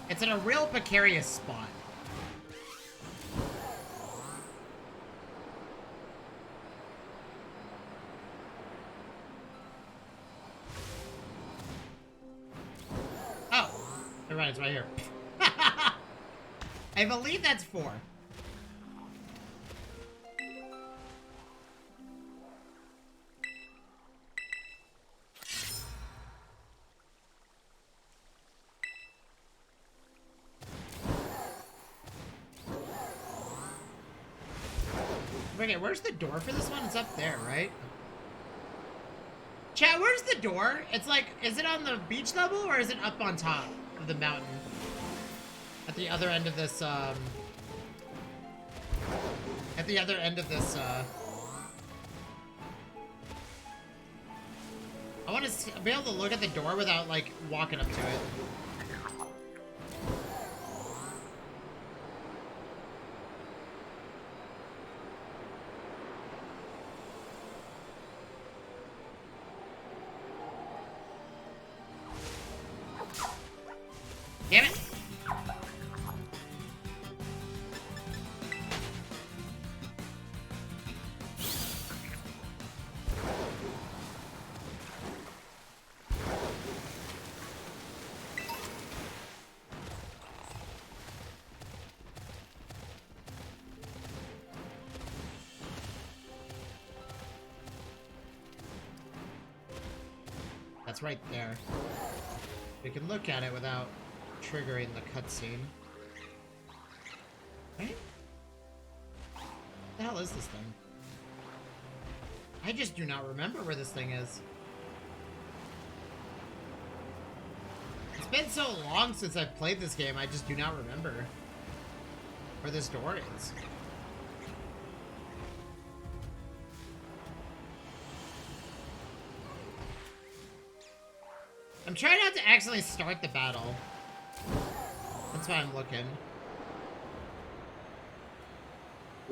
It's in a real precarious spot. Oh, you're right, it's right here. I believe that's 4. Okay, where's the door for this one? It's up there, right? Chat, where's the door? It's like, is it on the beach level or is it up on top of the mountain? At the other end of this, at the other end of this, I want to be able to look at the door without, like, walking up to it. Damn it! That's right there. We can look at it without triggering the cutscene. Right? What the hell is this thing? I just do not remember where this thing is. It's been so long since I've played this game, I just do not remember where this door is. I'm trying not to accidentally start the battle. That's why I'm looking.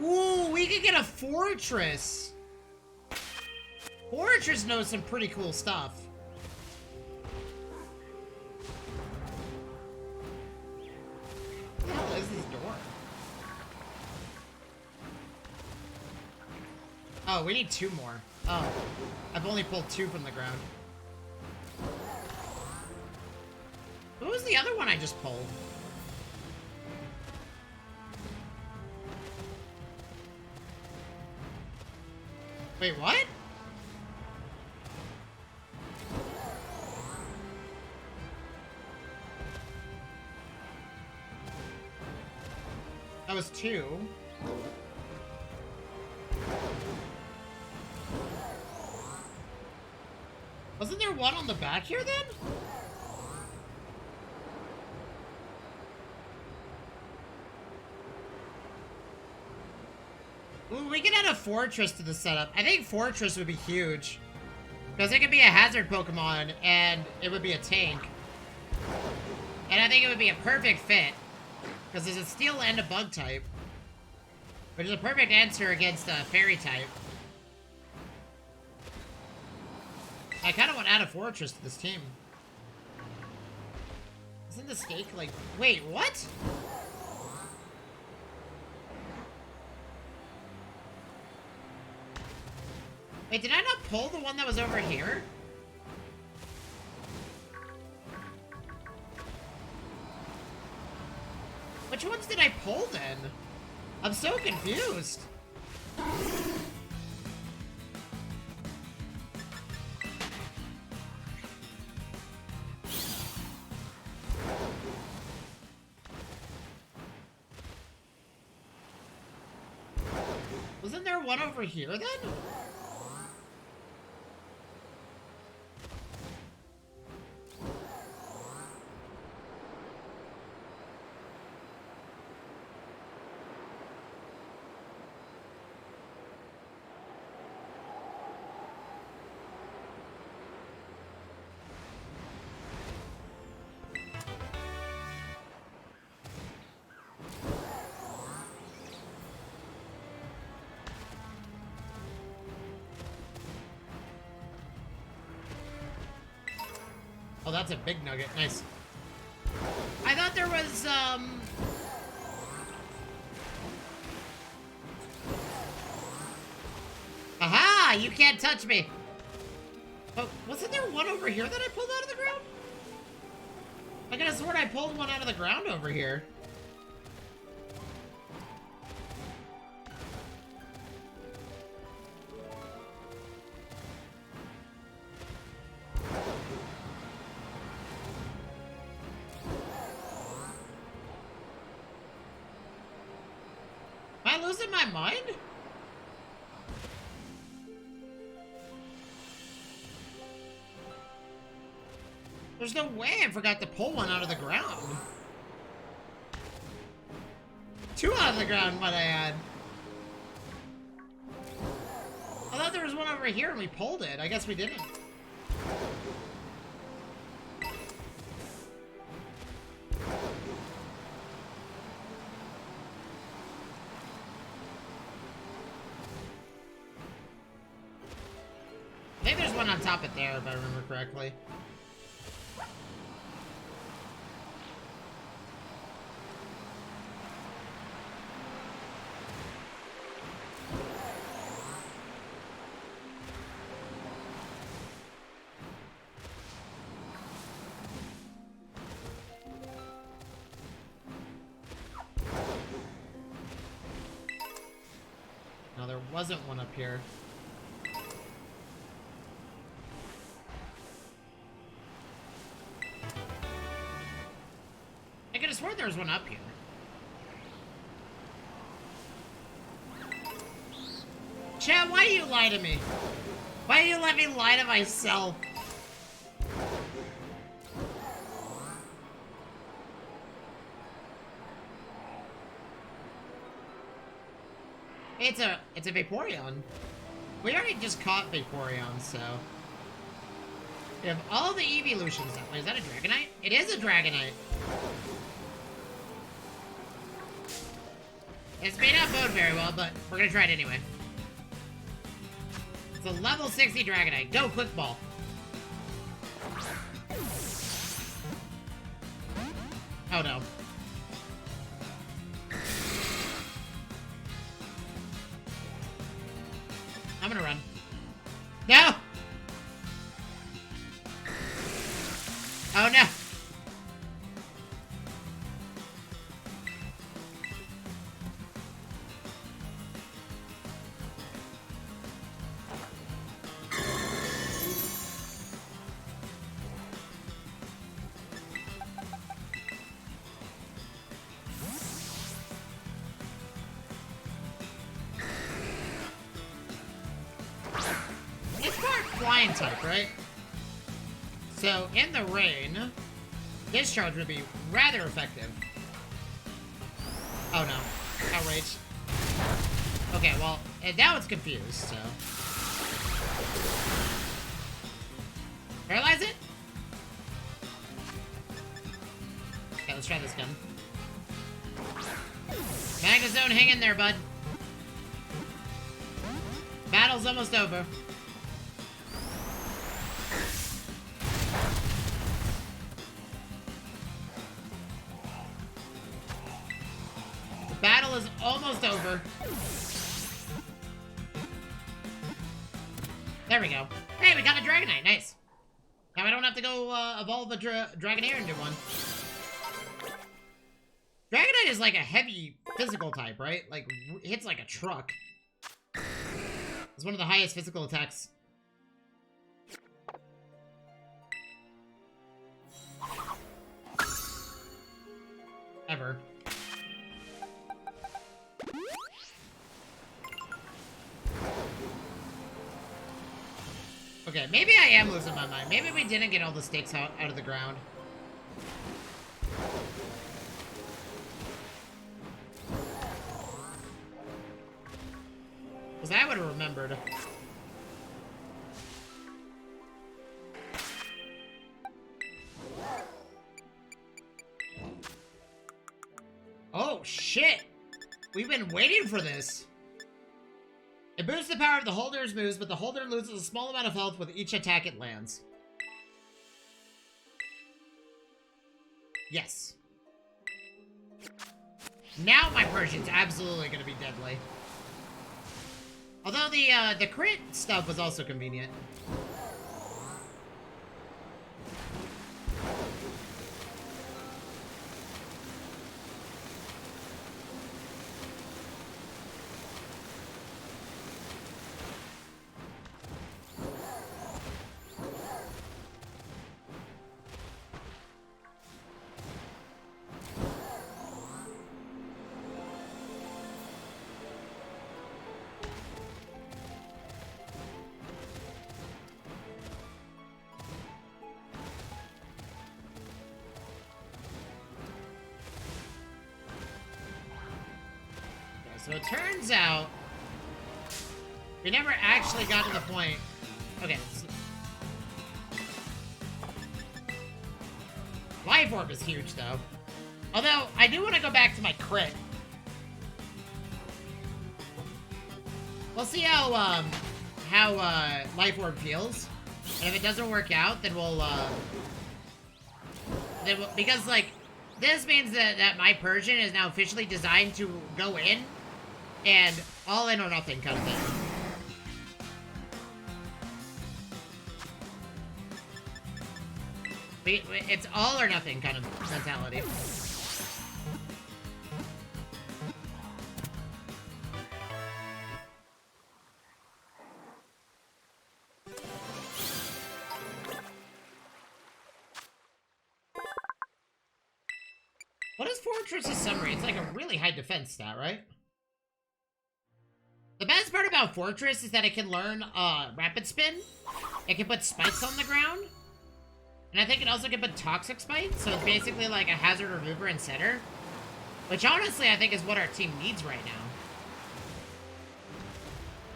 Ooh, we could get a fortress. Fortress knows some pretty cool stuff. What the hell is this door? Oh, we need 2 more. Oh, I've only pulled 2 from the ground. What was the other one I just pulled? Wait, what? That was 2. Wasn't there one on the back here then? Ooh, we could add a fortress to the setup. I think fortress would be huge. Because it could be a hazard Pokemon, and it would be a tank. And I think it would be a perfect fit. Because there's a steel and a bug type. Which is a perfect answer against a fairy type. I kind of want to add a fortress to this team. Isn't the stake like... Wait, what? Wait, did I not pull the one that was over here? Which ones did I pull then? I'm so confused. Wasn't there one over here then? Oh, that's a big nugget. Nice. I thought there was, Aha! You can't touch me! But wasn't there one over here that I pulled out of the ground? I could have sworn I pulled one out of the ground over here. Am I losing my mind? There's no way I forgot to pull one out of the ground. Two out of the ground, might I add. I thought there was one over here and we pulled it. I guess we didn't. I think there's one on top of there, if I remember correctly. No, there wasn't one up here. I could have sworn there was one up here. Chad, why do you lie to me? Why do you let me lie to myself? It's a Vaporeon. We already just caught Vaporeon, so we have all the evolutions. Is that a Dragonite? It is a Dragonite. This may not bode very well, but we're gonna try it anyway. It's a level 60 Dragonite. Go, Quick Ball. Oh no. I'm gonna run. No! Oh no! Flying type, right? So, in the rain, Discharge would be rather effective. Oh no. Outrage. Okay, well, and now it's confused, so. Paralyze it? Okay, let's try this gun. Magnezone, hang in there, bud. Battle's almost over. Battle is almost over. There we go. Hey, we got a Dragonite. Nice. Now I don't have to go evolve a Dragonair into one. Dragonite is like a heavy physical type, right? Like, hits like a truck. It's one of the highest physical attacks. Ever. Okay, maybe I am losing my mind. Maybe we didn't get all the stakes out of the ground. Because I would have remembered. Oh, shit! We've been waiting for this. It boosts the power of the holder's moves, but the holder loses a small amount of health with each attack it lands. Yes. Now my Persian's absolutely gonna be deadly. Although the crit stuff was also convenient. So it turns out we never actually got to the point. Okay. So Life Orb is huge, though. Although, I do want to go back to my crit. We'll see how Life Orb feels. And if it doesn't work out, then we'll because, like, this means that my Persian is now officially designed to go in and all in or nothing kind of thing. It's all or nothing kind of mentality. What is Fortress's summary? It's like a really high defense stat, right? The best part about Fortress is that it can learn Rapid Spin. It can put spikes on the ground. And I think it also can put Toxic Spikes, so it's basically like a hazard remover and setter. Which honestly I think is what our team needs right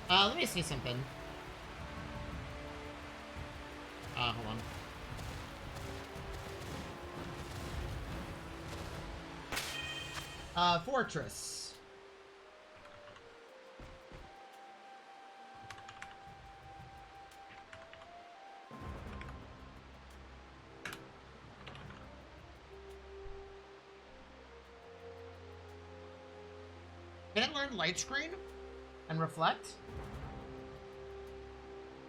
now. Let me see something. Hold on. Fortress. Can it learn Light Screen and Reflect?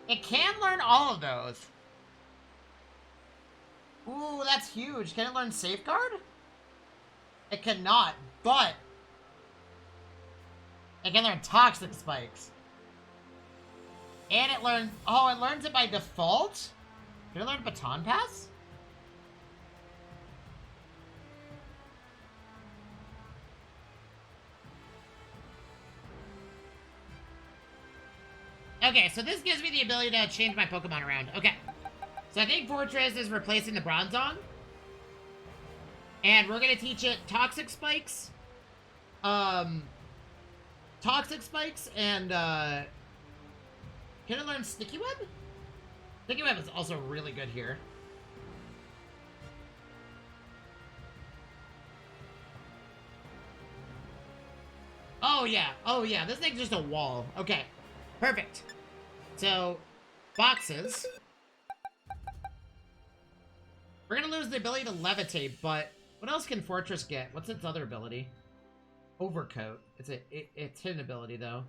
It can learn all of those. Ooh, that's huge. Can it learn Safeguard? It cannot, but it can learn Toxic Spikes. And it learns... Oh, it learns it by default? Can it learn Baton Pass? Okay, so this gives me the ability to change my Pokemon around. Okay. So I think Fortress is replacing the Bronzong. And we're gonna teach it Toxic Spikes. Toxic Spikes and, can it learn Sticky Web? Sticky Web is also really good here. Oh, yeah. Oh, yeah. This thing's just a wall. Okay. Perfect. So, boxes. We're gonna lose the ability to levitate, but what else can Fortress get? What's its other ability? Overcoat. It's hidden ability, though.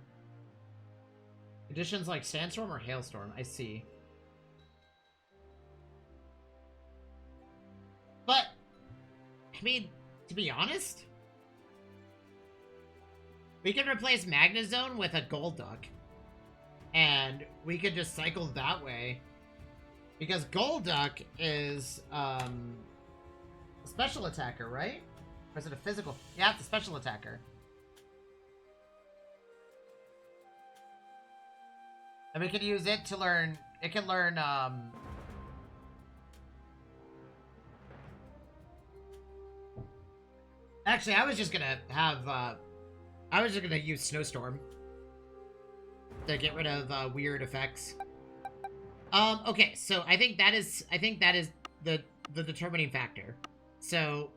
Conditions like Sandstorm or Hailstorm. I see. But, I mean, to be honest, we can replace Magnezone with a Golduck. And we could just cycle that way. Because Golduck is, a special attacker, right? Or is it a physical? Yeah, it's a special attacker. And we could use it to learn... It can learn, Actually, I was just gonna have, I was just gonna use Snowstorm to get rid of, weird effects. Okay, so I think that is the determining factor. So,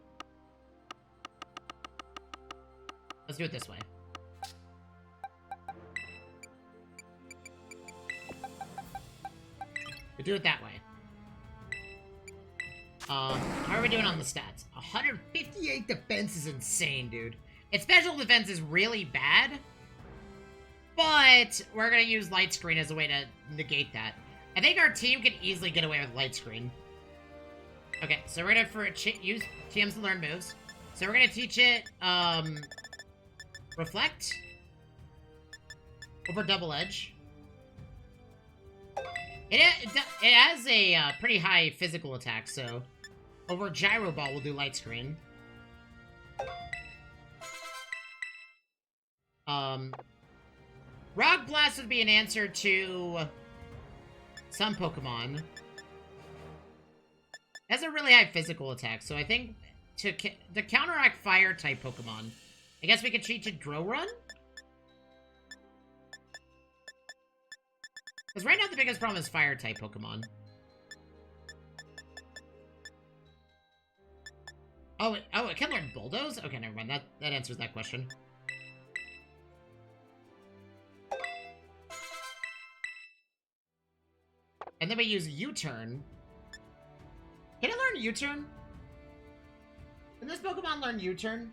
let's do it this way. We do it that way. How are we doing on the stats? 158 defense is insane, dude. Its special defense is really bad, but we're gonna use Light Screen as a way to negate that. I think our team can easily get away with Light Screen. Okay, so we're gonna use TMs to learn moves. So we're gonna teach it, Reflect over Double Edge. It has a pretty high physical attack, so over Gyro Ball we'll do Light Screen. Rock Blast would be an answer to some Pokemon. It has a really high physical attack, so I think to counteract Fire-type Pokemon, I guess we could teach it Grow Run? Because right now the biggest problem is Fire-type Pokemon. Oh, it can learn Bulldoze? Okay, never mind. That answers that question. And then we use U-Turn. Can it learn U-Turn? Can this Pokemon learn U-Turn?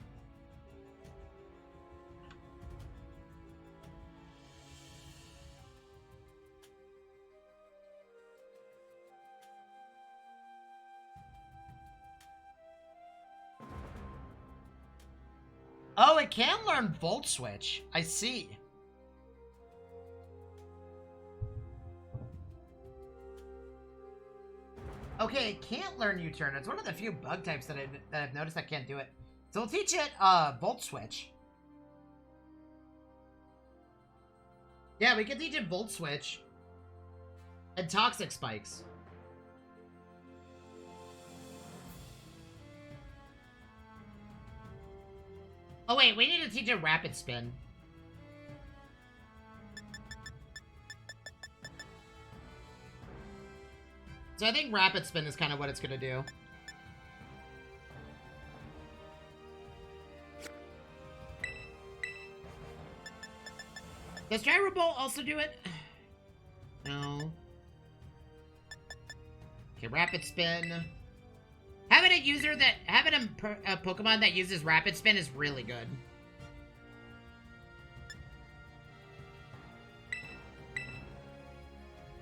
Oh, it can learn Volt Switch. I see. Okay, it can't learn U-Turn. It's one of the few bug types that I've noticed that can't do it. So we'll teach it Volt Switch. Yeah, we can teach it Volt Switch and Toxic Spikes. Oh wait, we need to teach it Rapid Spin. So I think Rapid Spin is kind of what it's gonna do. Does Gyro Ball also do it? No. Okay, Rapid Spin. Having a Pokemon that uses Rapid Spin is really good.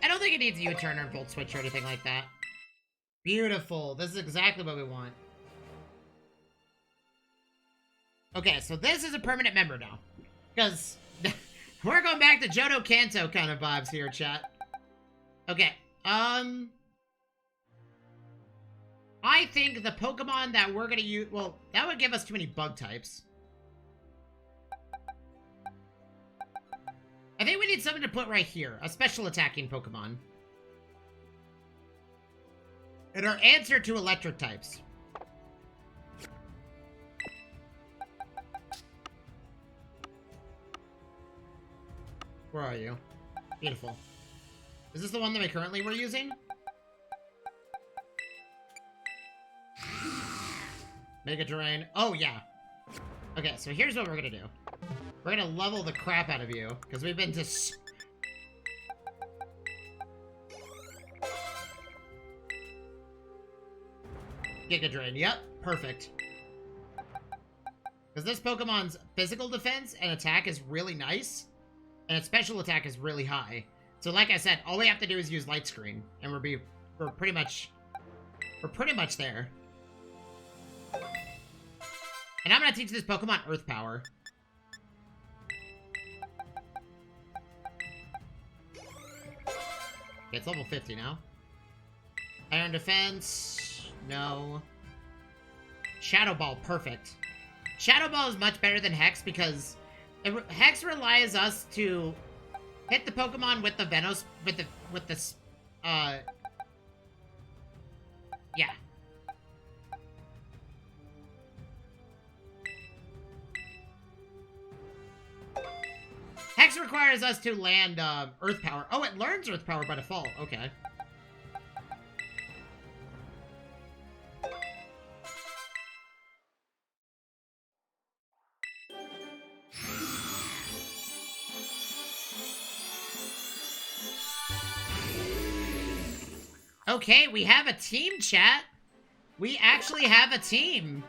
I don't think it needs U-Turn or Volt Switch or anything like that. Beautiful. This is exactly what we want. Okay, so this is a permanent member now. Because we're going back to Johto Kanto kind of vibes here, chat. Okay, I think the Pokemon that we're gonna use... Well, that would give us too many bug types. I think we need something to put right here. A special attacking Pokemon. And our answer to electric types. Where are you? Beautiful. Is this the one that we currently were using? Mega Terrain. Oh, yeah. Okay, so here's what we're gonna do. We're gonna level the crap out of you, because we've been just... Giga Drain. Yep, perfect. Because this Pokemon's physical defense and attack is really nice, and its special attack is really high. So like I said, all we have to do is use Light Screen, and we're pretty much there. And I'm gonna teach this Pokemon Earth Power. Okay, it's level 50 now. Iron Defense, no. Shadow Ball, perfect. Shadow Ball is much better than Hex because Hex relies us to hit the Pokemon with the Venos, yeah. Hex requires us to land, Earth Power. Oh, it learns Earth Power by default. Okay. Okay, we have a team, chat. We actually have a team.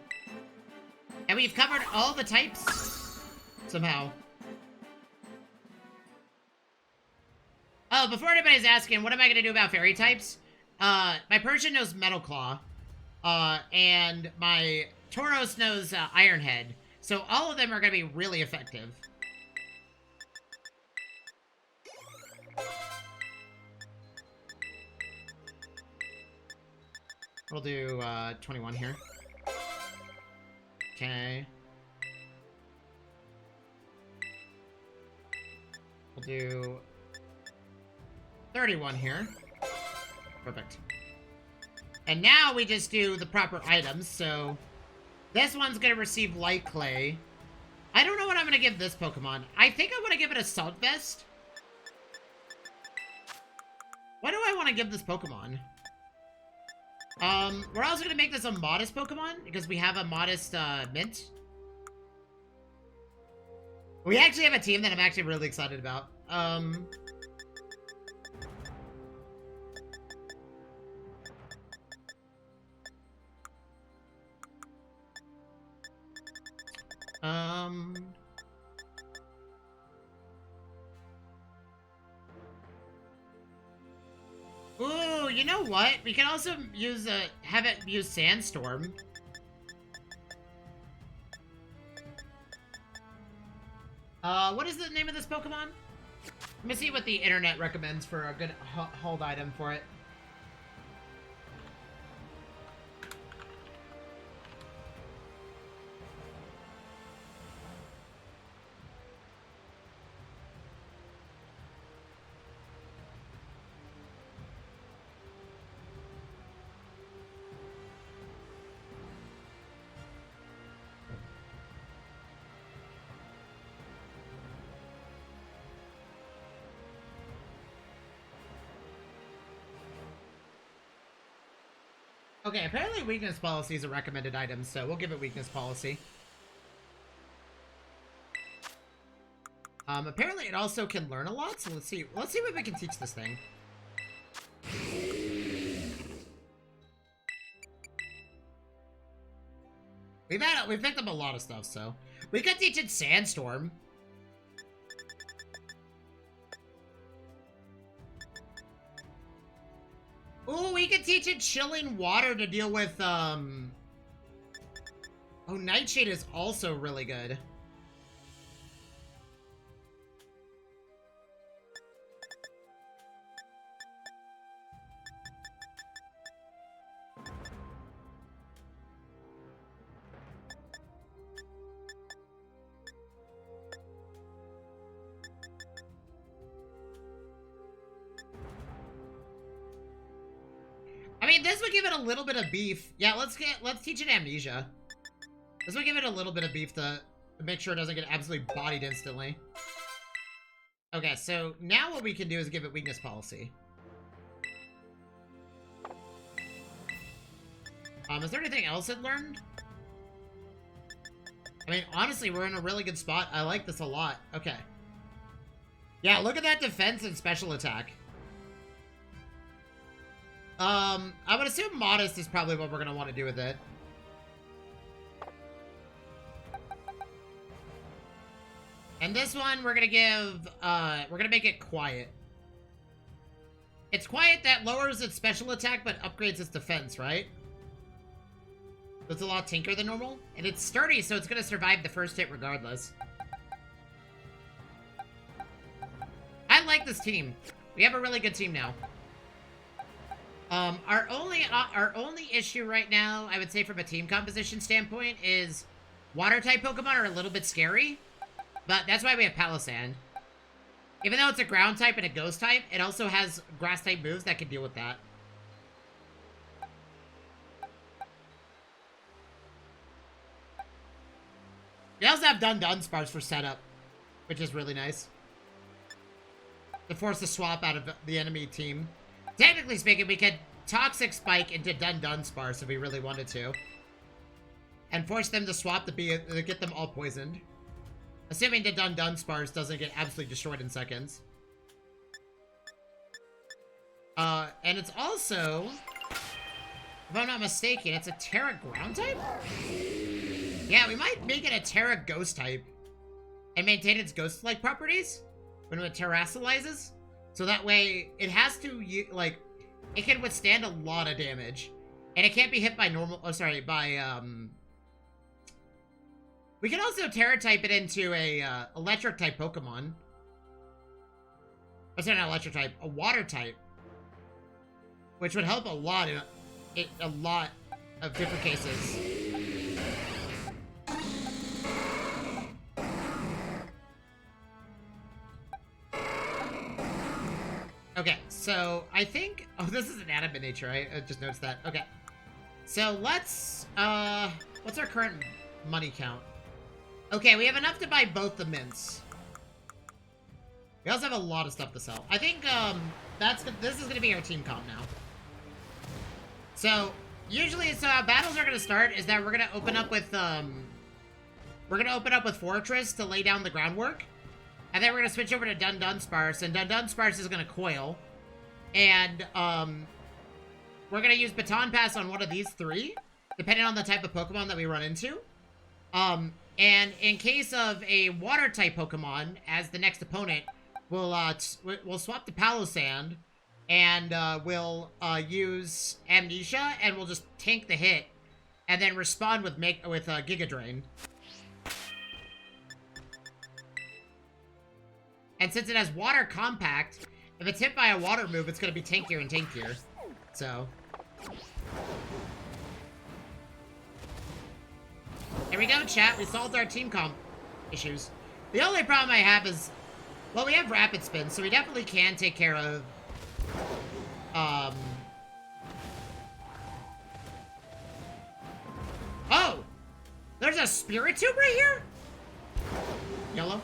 And we've covered all the types somehow. Oh, before anybody's asking, what am I going to do about fairy types? My Persian knows Metal Claw. And my Tauros knows Iron Head. So all of them are going to be really effective. We'll do 21 here. Okay. We'll do 31 here. Perfect. And now we just do the proper items, so this one's gonna receive Light Clay. I don't know what I'm gonna give this Pokemon. I think I want to give it a Salt Vest. Why do I want to give this Pokemon? We're also gonna make this a modest Pokemon, because we have a modest, Mint. We actually have a team that I'm actually really excited about. Ooh, you know what? We can also use have it use Sandstorm. What is the name of this Pokemon? Let me see what the internet recommends for a good hold item for it. Okay, apparently weakness policy is a recommended item, so we'll give it weakness policy. Apparently it also can learn a lot, so let's see what we can teach this thing. We've picked up a lot of stuff, so we could teach it Sandstorm. Ooh, we could teach it Chilling Water to deal with, Oh, Nightshade is also really good. I mean, this would give it a little bit of beef. Yeah, let's teach it Amnesia. This would give it a little bit of beef to make sure it doesn't get absolutely bodied instantly. Okay, so now what we can do is give it weakness policy. Is there anything else it learned? I mean, honestly, we're in a really good spot. I like this a lot. Okay. Yeah, look at that defense and special attack. I would assume modest is probably what we're gonna want to do with it. And this one, we're gonna give, we're gonna make it quiet. It's quiet that lowers its special attack, but upgrades its defense, right? It's a lot tinker than normal. And it's sturdy, so it's gonna survive the first hit regardless. I like this team. We have a really good team now. Our only issue right now, I would say from a team composition standpoint, is water-type Pokemon are a little bit scary. But that's why we have Palossand. Even though it's a ground type and a ghost type, it also has grass type moves that can deal with that. We also have Dunsparce for setup, which is really nice. To force a swap out of the enemy team. Technically speaking, we could Toxic Spike into Dunsparce if we really wanted to. And force them to swap to get them all poisoned. Assuming the Dunsparce doesn't get absolutely destroyed in seconds. And it's also, if I'm not mistaken, it's a Terra ground type? Yeah, we might make it a Terra ghost type and maintain its ghost-like properties when it terrestrializes. So that way, it has to, like, it can withstand a lot of damage. And it can't be hit by normal, oh, sorry, by, we can also Terra type it into a, electric type Pokemon. It's not an electric type, a water type. Which would help a lot of different cases. Okay, so I think... Oh, this is an animate nature. I just noticed that. Okay. So let's... what's our current money count? Okay, we have enough to buy both the mints. We also have a lot of stuff to sell. I think, this is going to be our team comp now. So, usually, how battles are going to start is that we're going to open up with, Fortress to lay down the groundwork. And then we're going to switch over to Dunsparce, and Dunsparce is going to coil. And, we're going to use Baton Pass on one of these three, depending on the type of Pokemon that we run into. And in case of a Water-type Pokemon, as the next opponent, we'll swap to Palossand, and, we'll, use Amnesia, and we'll just tank the hit, and then respond with Giga Drain. And since it has Water Compact, if it's hit by a water move, it's gonna be tankier and tankier. So. There we go, chat. We solved our team comp issues. The only problem I have is, well, we have Rapid Spin, so we definitely can take care of, Oh! There's a Spiritomb right here? Yellow?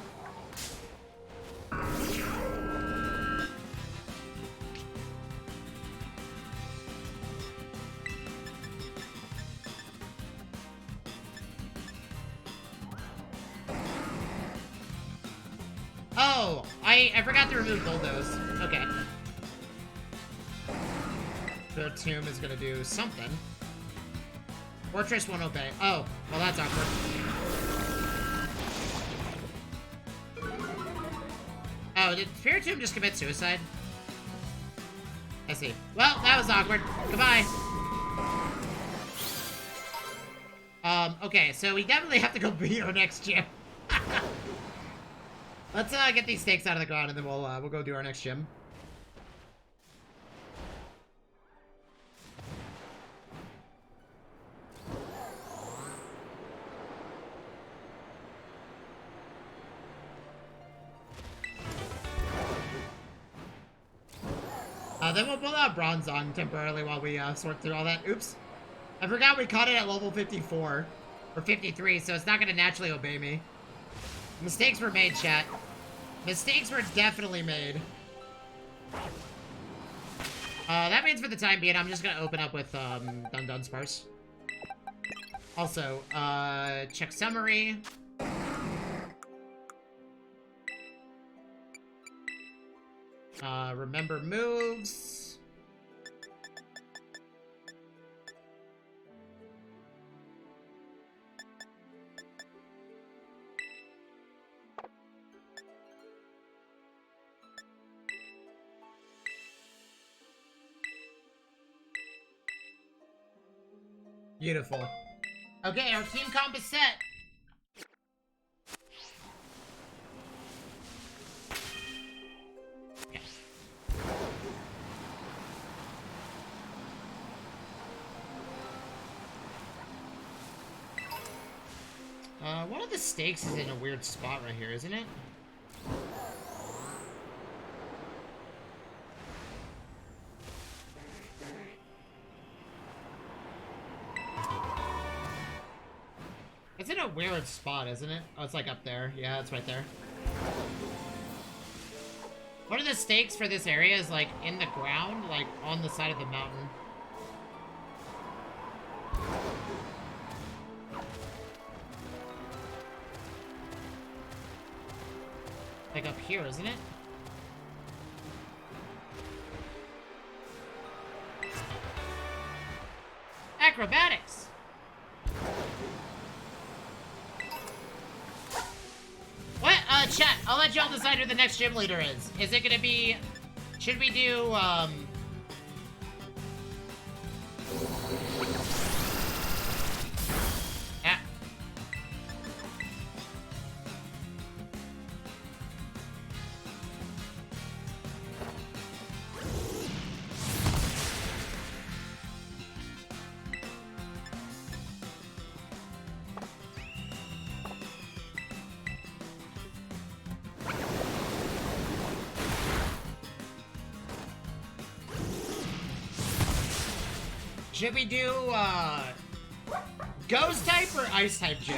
Oh, I forgot to remove Bulldoze. Okay. The tomb is gonna do something. Fortress won't obey. Oh, well that's awkward. Oh, did Spiritomb just commit suicide? I see. Well, that was awkward. Goodbye. Okay, so we definitely have to go beat our next gym. Let's get these stakes out of the ground, and then we'll go do our next gym. Then we'll pull out Bronzong temporarily while we sort through all that. Oops. I forgot we caught it at level 54. Or 53, so it's not going to naturally obey me. Mistakes were made, chat. Mistakes were definitely made. That means for the time being, I'm just going to open up with Dunsparce. Also, check summary. Remember moves. Beautiful. Okay, our team comp is set. One of the stakes is in a weird spot right here, isn't it? It's in a weird spot, isn't it? Oh, it's like up there. Yeah, it's right there. One of the stakes for this area is like in the ground, like on the side of the mountain. Like up here, isn't it? Acrobatics! chat, I'll let y'all decide who the next gym leader is. Is it gonna be... Should we do, Yeah. Should we do, Ghost type or Ice type gym?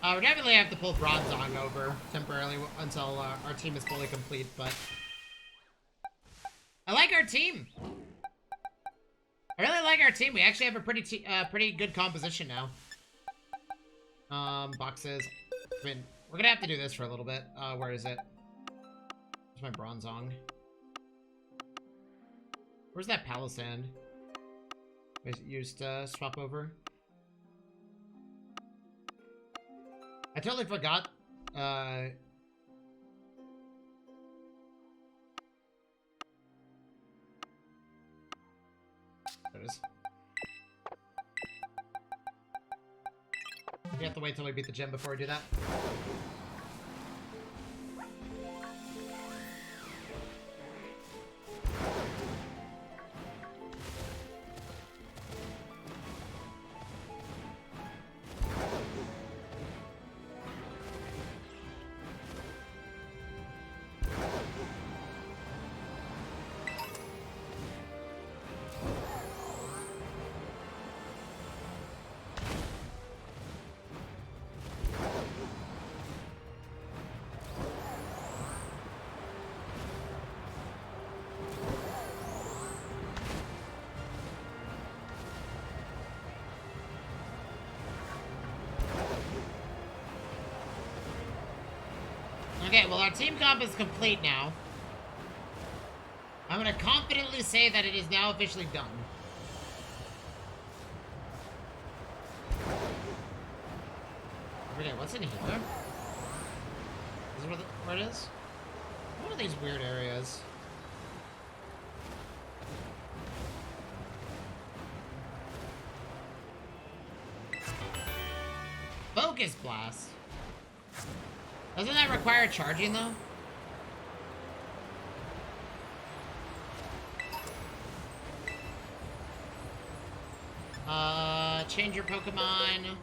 We definitely have to pull Bronzong over temporarily until our team is fully complete, but... I like our team! I really like our team. We actually have a pretty good composition now. Boxes. I mean, we're gonna have to do this for a little bit. Where is it? Where's my Bronzong? Where's that Palisand? Used to swap over. I totally forgot. There it is. We have to wait till we beat the gym before we do that. Okay, well, our team comp is complete now. I'm gonna confidently say that it is now officially done. Okay, what's in here? Is it where it is? What are these weird areas? Focus Blast. Doesn't that require charging, though? Change your Pokemon.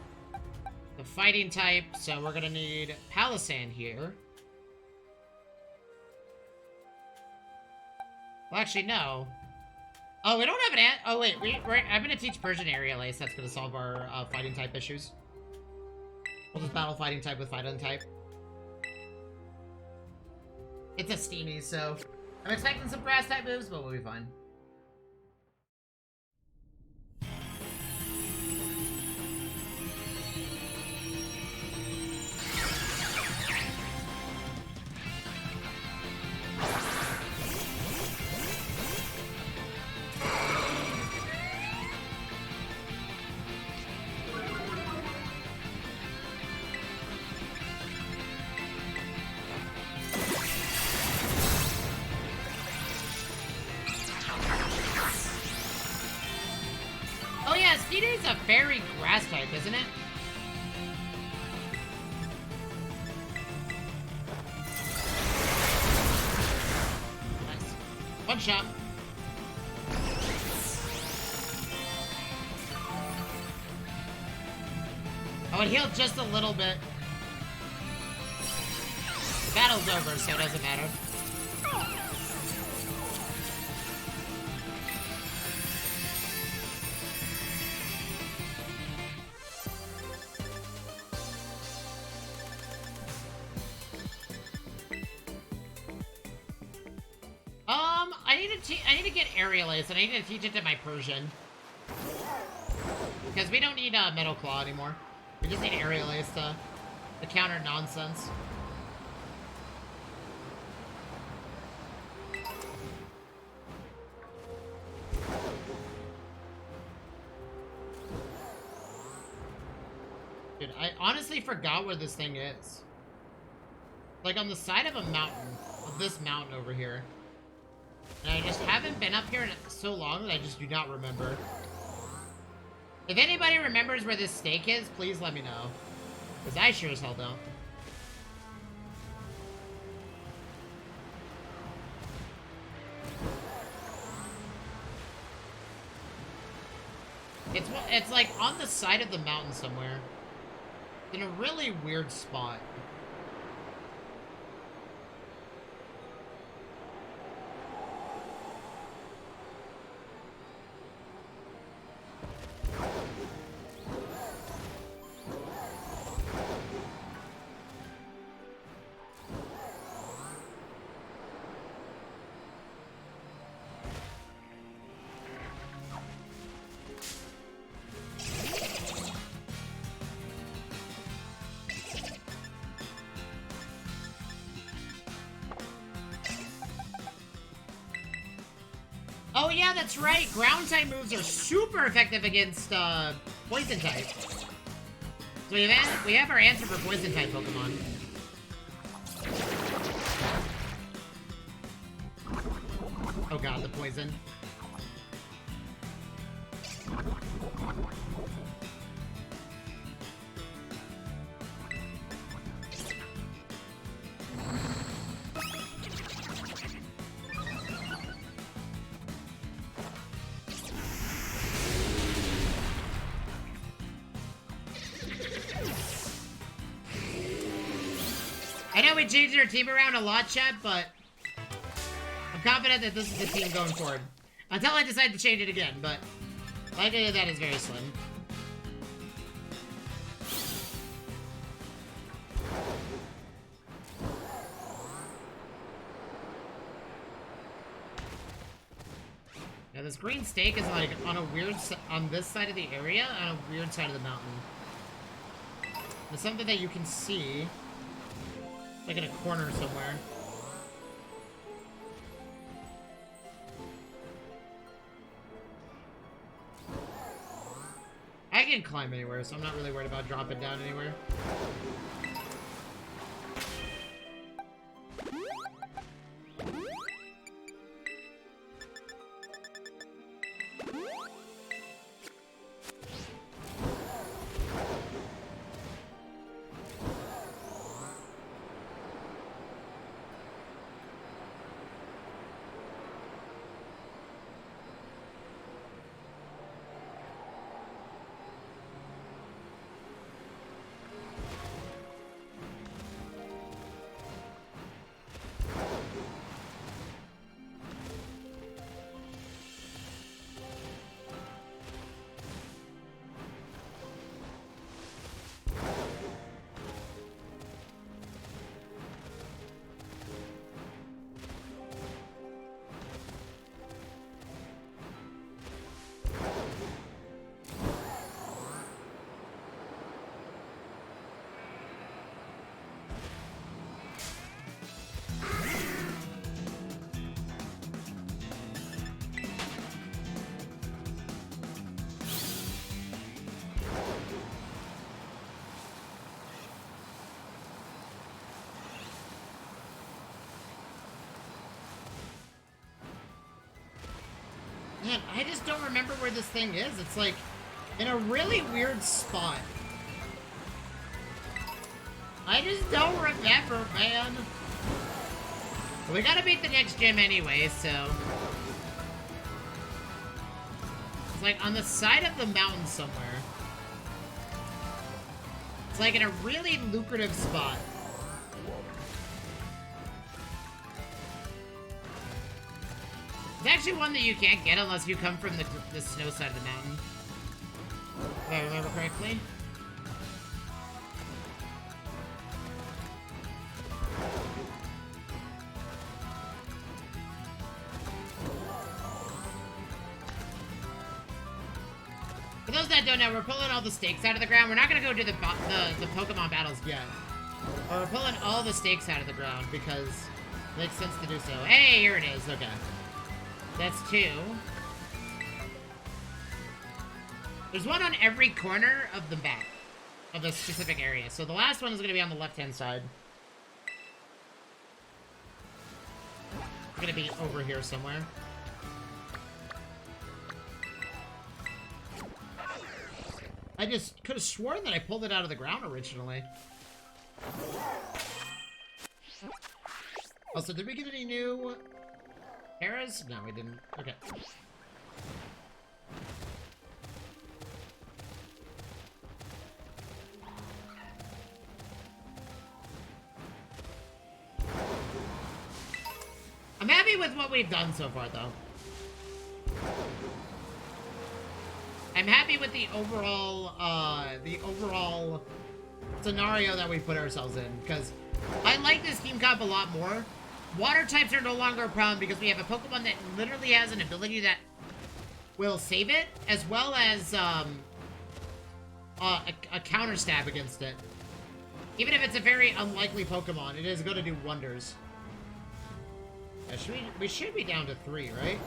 The fighting type, so we're gonna need Palisand here. Well, actually, no. Oh, we don't have an oh, wait, I'm gonna teach Persian Aerial Ace. That's gonna solve our fighting type issues. We'll just battle fighting type with fighting type. It's a Steamy, so I'm expecting some grass type moves, but we'll be fine. Steedy's a fairy grass type, isn't it? Nice. One shot. Oh, it healed just a little bit. Battle's over, so it doesn't matter. I need to get Aerial Ace, and I need to teach it to my Persian. Because we don't need Metal Claw anymore. We just need Aerial Ace to counter nonsense. Dude, honestly forgot where this thing is. Like on the side of a mountain, of this mountain over here. And I just haven't been up here in so long that I just do not remember. If anybody remembers where this snake is, please let me know. Because I sure as hell don't. It's like on the side of the mountain somewhere. In a really weird spot. Oh yeah, that's right. Ground type moves are super effective against poison type. So we have our answer for poison type Pokemon. Oh god, the poison. I know we changed our team around a lot, chat, but I'm confident that this is the team going forward. Until I decide to change it again, but likelihood of that is very slim. Now this green stake is like on a weird, on this side of the area, on a weird side of the mountain. It's something that you can see. Like in a corner somewhere. I can climb anywhere, so I'm not really worried about dropping down anywhere. Man, I just don't remember where this thing is. It's like in a really weird spot. I just don't remember, man. We gotta beat the next gym anyway, so... It's like on the side of the mountain somewhere. It's like in a really lucrative spot. It's actually one that you can't get unless you come from the snow side of the mountain. If I remember correctly. For those that don't know, we're pulling all the stakes out of the ground. We're not going to go do the Pokemon battles yet. But we're pulling all the stakes out of the ground because it makes sense to do so. Hey, here it is. Okay. That's 2. There's one on every corner of the map. of the specific area. So the last one is going to be on the left-hand side. It's going to be over here somewhere. I just could have sworn that I pulled it out of the ground originally. Also, did we get any new eras? No, we didn't. Okay. I'm happy with what we've done so far, though. I'm happy with the overall scenario that we put ourselves in, because I like this team comp a lot more. Water types are no longer a problem because we have a Pokemon that literally has an ability that will save it, as well as a counter stab against it. Even if it's a very unlikely Pokemon, it is going to do wonders. Yeah, we should be down to 3, right?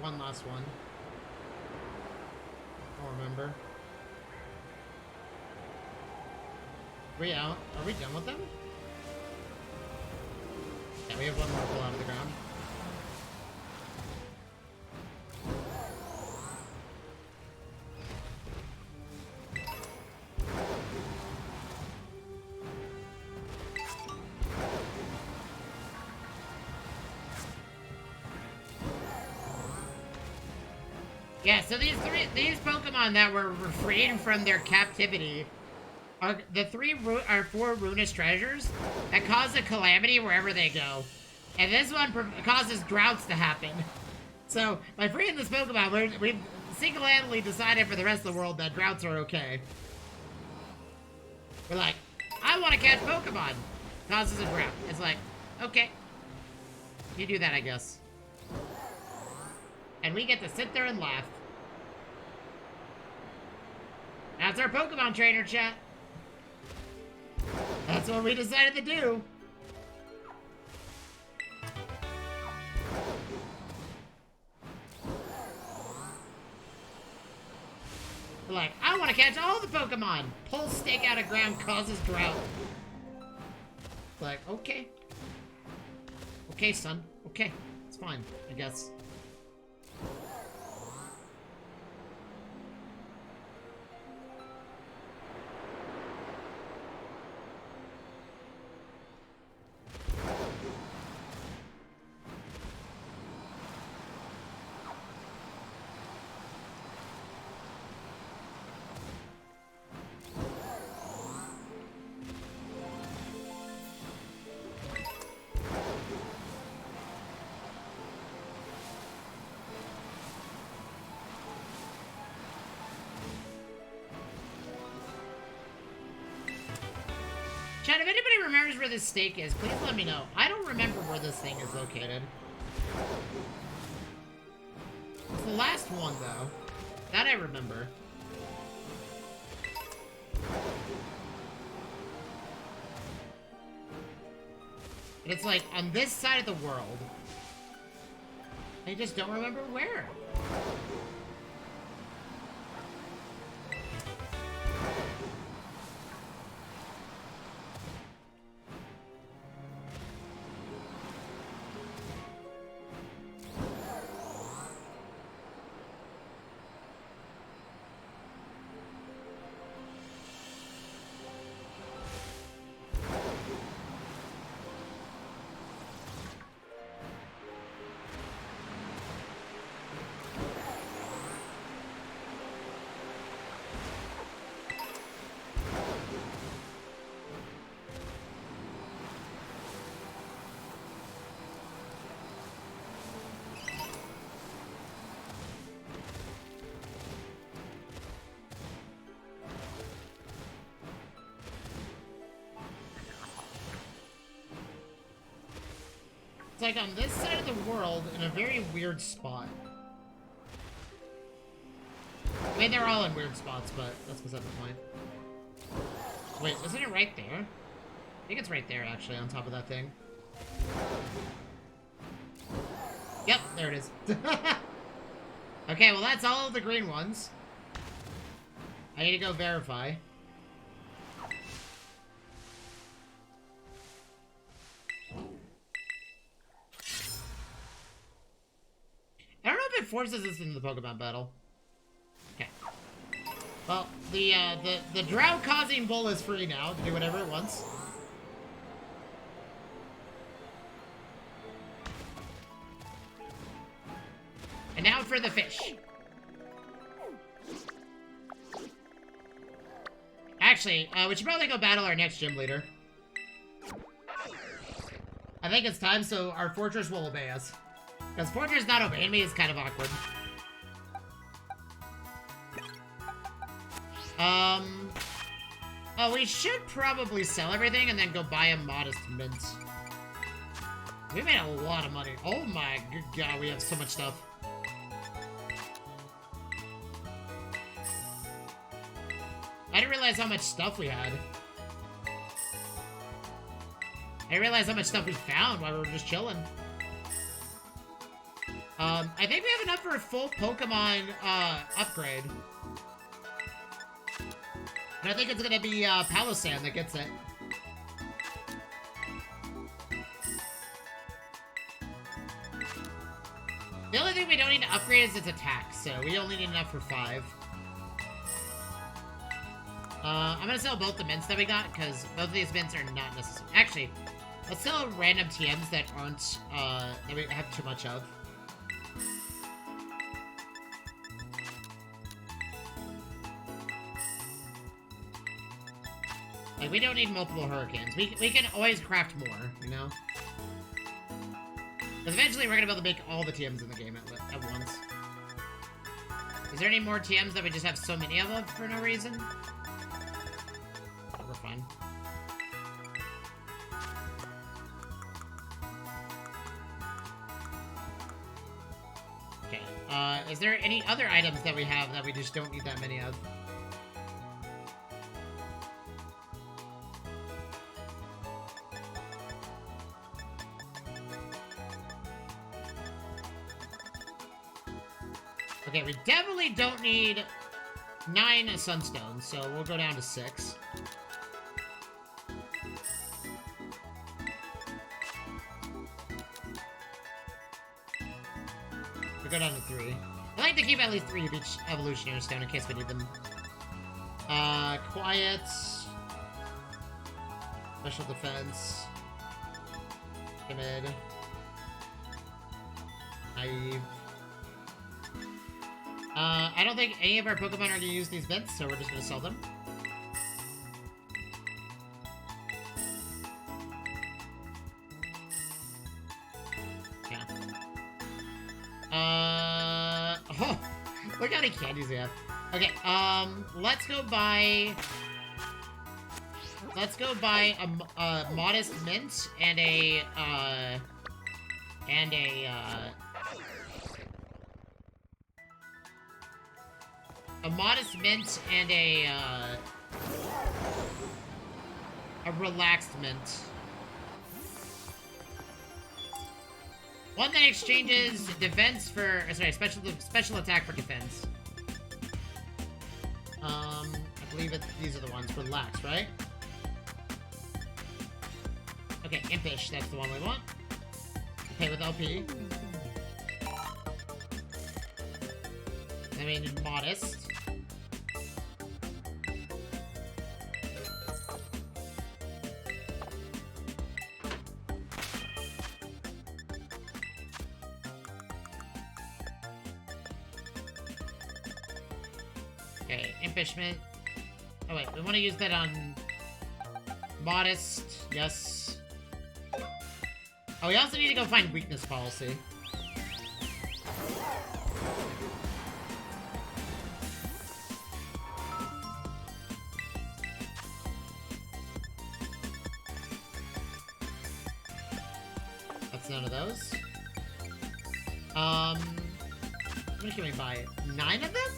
One last one. I don't remember. We out? Are we done with them? Yeah, we have one more pull out of the ground. Yeah, so these Pokemon that were freed from their captivity are the 4 Ruinous Treasures that cause a calamity wherever they go. And this one causes droughts to happen. So, by freeing this Pokemon, we've single-handedly decided for the rest of the world that droughts are okay. We're like, I want to catch Pokemon. Causes a drought. It's like, okay. You do that, I guess. And we get to sit there and laugh. That's our Pokemon trainer, chat. That's what we decided to do. We're like, I want to catch all the Pokemon. Pull stake out of ground, causes drought. Like, okay. Okay, son. Okay. It's fine, I guess. Chat, if anybody remembers where this stake is, please let me know. I don't remember where this thing is located. It's the last one, though. That I remember. And it's like on this side of the world. I just don't remember where. It's like on this side of the world in a very weird spot. I mean, they're all in weird spots, but that's beside the point. Wait, isn't it right there? I think it's right there, actually, on top of that thing. Yep, there it is. Okay, well, that's all of the green ones. I need to go verify. I don't know if it forces us into the Pokemon battle. Okay. Well, the drought-causing bull is free now to do whatever it wants. And now for the fish. Actually, we should probably go battle our next gym leader. I think it's time, so our Fortress will obey us. Because Fortress not obeying me is kind of awkward. Oh, we should probably sell everything and then go buy a modest mint. We made a lot of money. Oh my good god, we have so much stuff. I didn't realize how much stuff we had. I didn't realize how much stuff we found while we were just chilling. I think we have enough for a full Pokemon, upgrade. And I think it's gonna be, Palossand that gets it. The only thing we don't need to upgrade is its attack, so we only need enough for 5. I'm gonna sell both the mints that we got, because both of these mints are not necessary. Actually, let's sell random TMs that aren't, that we have too much of. Like, we don't need multiple Hurricanes. We can always craft more, you know? Because eventually we're gonna be able to make all the TMs in the game at once. Is there any more TMs that we just have so many of them for no reason? Oh, we're fine. Okay, is there any other items that we have that we just don't need that many of? Okay, we definitely don't need 9 Sunstones, so we'll go down to 6. We'll go down to 3. I like to keep at least 3 of each Evolutionary Stone in case we need them. Quiet. Special Defense. Timid. Naive. I don't think any of our Pokemon are going to use these mints, so we're just going to sell them. Yeah. Oh! Look how many candies we have. Okay, let's go buy... Let's go buy a modest mint and a modest mint and a relaxed mint. One that exchanges defense for, sorry, special attack for defense. I believe these are the ones. Relaxed, right? Okay, Impish, that's the one we want. Pay with LP. I mean, modest. Okay, Impishment. Oh wait, we want to use that on modest. Yes. Oh, we also need to go find weakness policy. That's none of those. How many can we buy? 9 of them?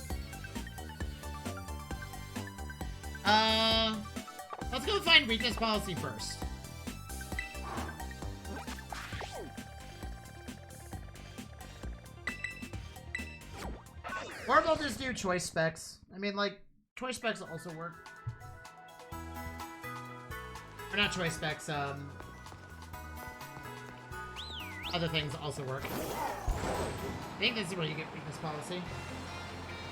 Let's go find weakness policy first. Or we'll just do choice specs. I mean, like, choice specs also work. Or not choice specs, other things also work. I think this is where you get weakness policy.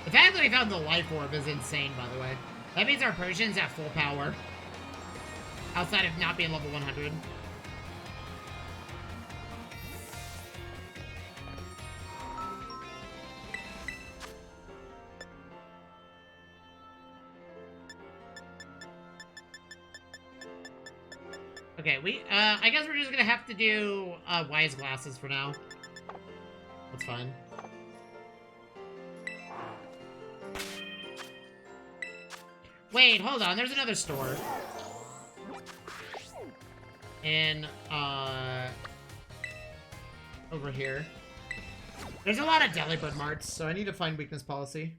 The fact that we found the life orb is insane, by the way. That means our potion's at full power. Outside of not being level 100. Okay, I guess we're just gonna have to do, wise glasses for now. That's fine. Wait, hold on, there's another store. In, over here. There's a lot of Delibird marts, so I need to find weakness policy.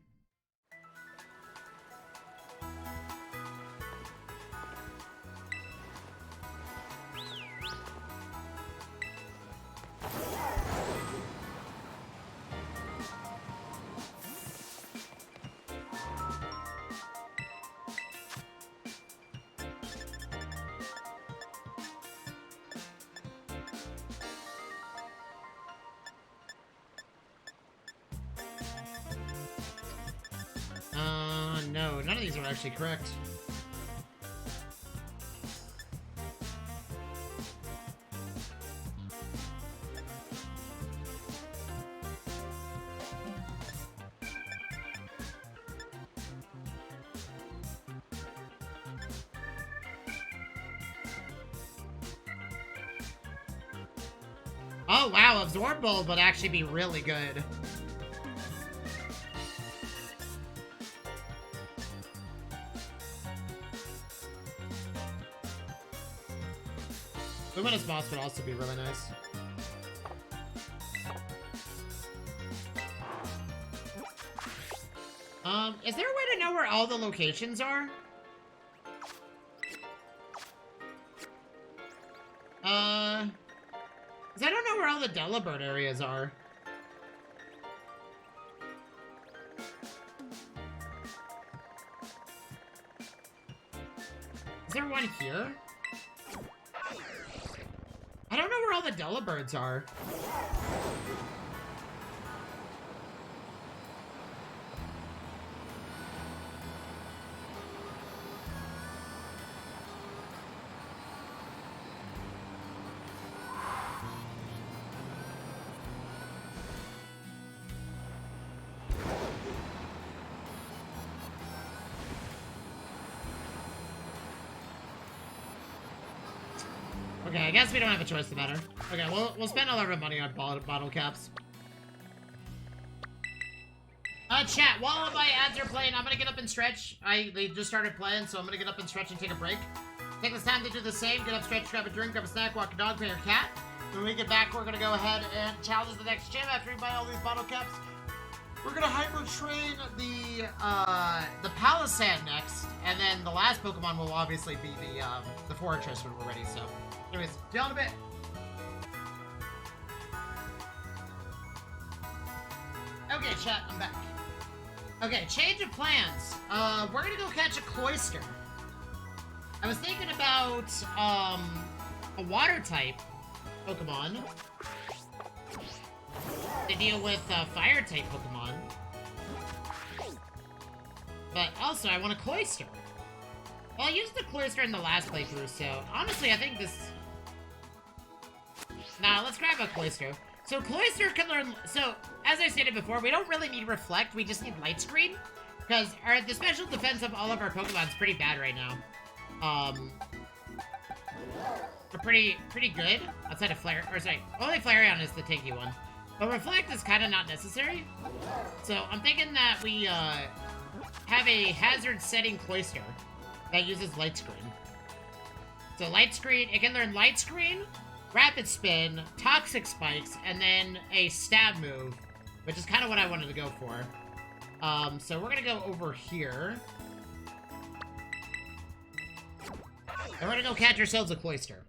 No, none of these are actually correct. Oh wow, Absorb Bolt would actually be really good. Luminous Boss would also be really nice. Is there a way to know where all the locations are? Because I don't know where all the Delibird areas are. Is there one here? I don't know where all the Delibirds are. Okay, I guess we don't have a choice in the matter. Okay, we'll spend all our money on bottle caps. Chat, while my ads are playing, I'm gonna get up and stretch. They just started playing, so I'm gonna get up and stretch and take a break. Take this time to do the same. Get up, stretch, grab a drink, grab a snack, walk a dog, play your cat. When we get back, we're gonna go ahead and challenge the next gym after we buy all these bottle caps. We're gonna hyper train the Palisand next, and then the last Pokemon will obviously be the Fortress when we're ready, so. Anyways, see you in a bit. Okay, chat, I'm back. Okay, change of plans. We're gonna go catch a Cloyster. I was thinking about, a water-type Pokemon to deal with, fire-type Pokemon. But also, I want a Cloyster. Well, I used the Cloyster in the last playthrough, so honestly, I think this... Nah, let's grab a Cloyster. So Cloyster can learn... So, as I stated before, we don't really need Reflect, we just need Light Screen. Because the special defense of all of our Pokemon is pretty bad right now. We're pretty good. Outside of Flare... Or sorry, only Flareon is the tanky one. But Reflect is kind of not necessary. So, I'm thinking that we, have a hazard-setting Cloyster that uses Light Screen. So Light Screen, it can learn Light Screen, Rapid Spin, Toxic Spikes, and then a Stab move, which is kind of what I wanted to go for. So we're gonna go over here. And we're gonna go catch ourselves a Cloyster.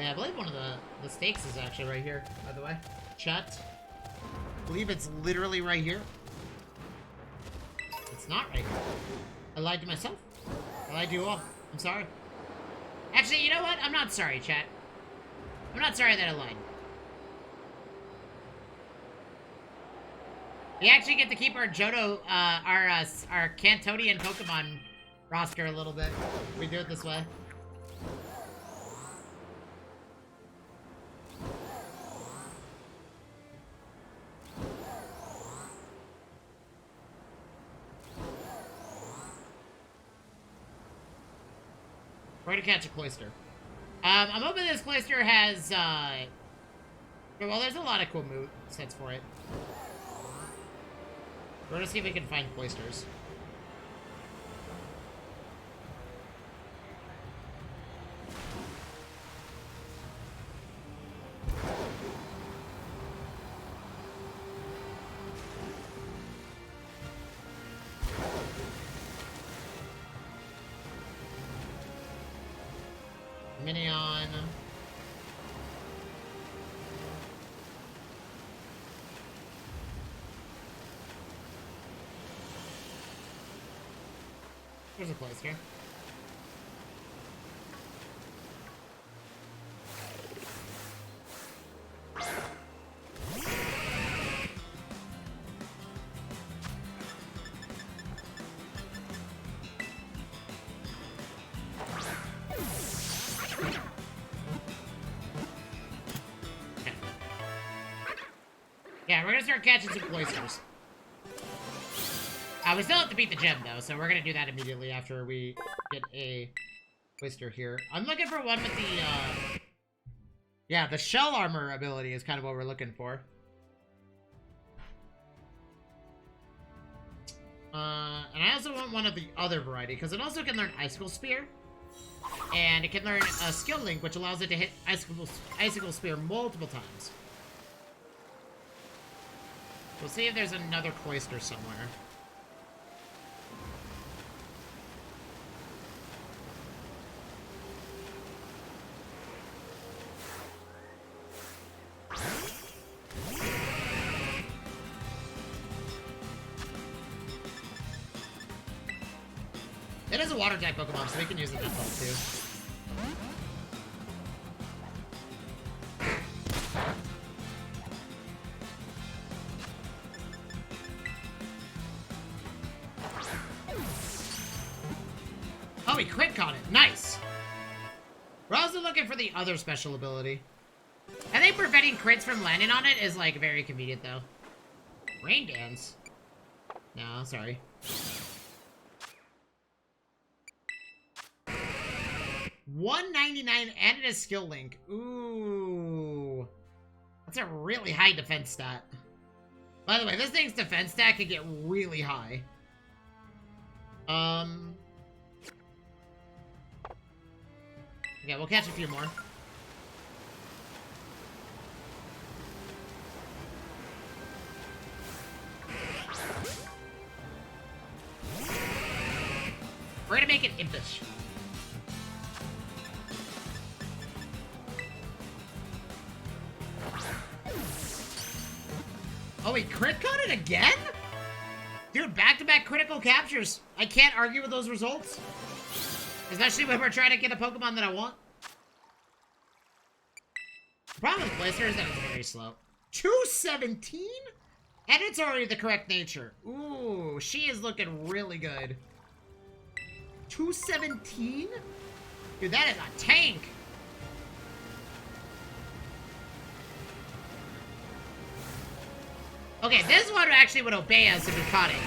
Yeah, I believe one of the stakes is actually right here, by the way. Chat. I believe it's literally right here. It's not right here. I lied to myself. I lied to you all. I'm sorry. Actually, you know what? I'm not sorry, chat. I'm not sorry that I lied. We actually get to keep our Johto, our Cantodian Pokemon roster a little bit. We do it this way. We're gonna catch a Cloyster. I'm hoping this Cloyster has, well, there's a lot of cool move sets for it. We're gonna see if we can find Cloysters. Minion. There's a place here. Yeah, we're gonna start catching some Cloysters. We still have to beat the gym, though, so we're gonna do that immediately after we get a Cloyster here. I'm looking for one with the, yeah, the shell armor ability is kind of what we're looking for. And I also want one of the other variety, because it also can learn Icicle Spear. And it can learn a Skill Link, which allows it to hit Icicle Spear multiple times. We'll see if there's another Cloyster somewhere. It is a water type Pokemon, so we can use it that level too. Oh, he crit caught it. Nice. We're also looking for the other special ability. I think preventing crits from landing on it is, like, very convenient, though. Rain Dance? No, sorry. $199 and a skill link. Ooh. That's a really high defense stat. By the way, this thing's defense stat can get really high. Okay, we'll catch a few more. We're gonna make it impish. Oh, he crit caught it again? Dude, back-to-back critical captures. I can't argue with those results. Especially when we're trying to get a Pokemon that I want. The problem with Cloyster is that it's very slow. 217? And it's already the correct nature. Ooh, she is looking really good. 217? Dude, that is a tank. Okay, this one actually would obey us if we caught it.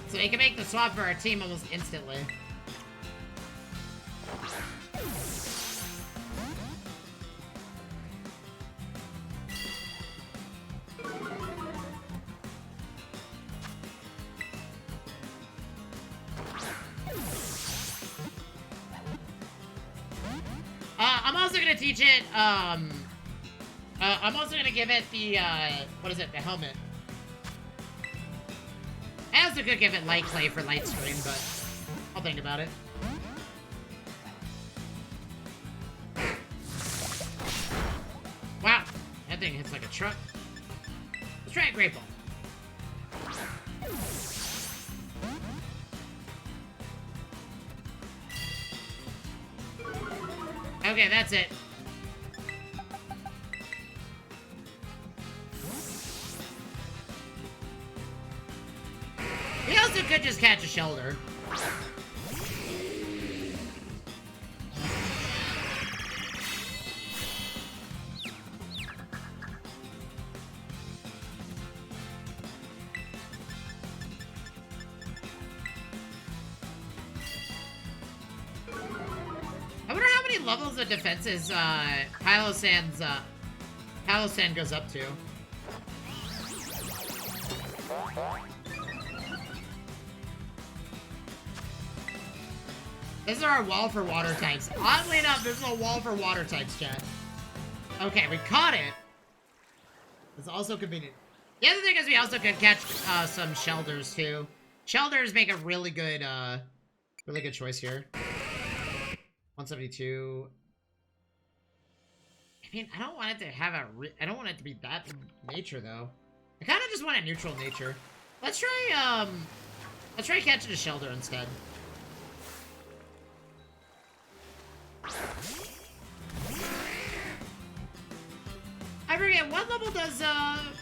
So we can make the swap for our team almost instantly. I'm also gonna teach it, I'm also gonna give it the, what is it, the helmet. I also could give it Light Clay for Light Screen, but I'll think about it. That thing hits like a truck. Let's try a Great Ball. Okay, that's it. He also could just catch a Shellder. Levels of defenses Palossand goes up to. This is our wall for water types. Oddly enough, this is a wall for water types, chat. Okay, we caught it. It's also convenient. The other thing is we also could catch some Shelders too. Shelders make a really good choice here. 172. I mean, I don't want it to have I don't want it to be that nature, though. I kind of just want a neutral nature. Let's try catching a Shellder instead. I forget, what level does, oh,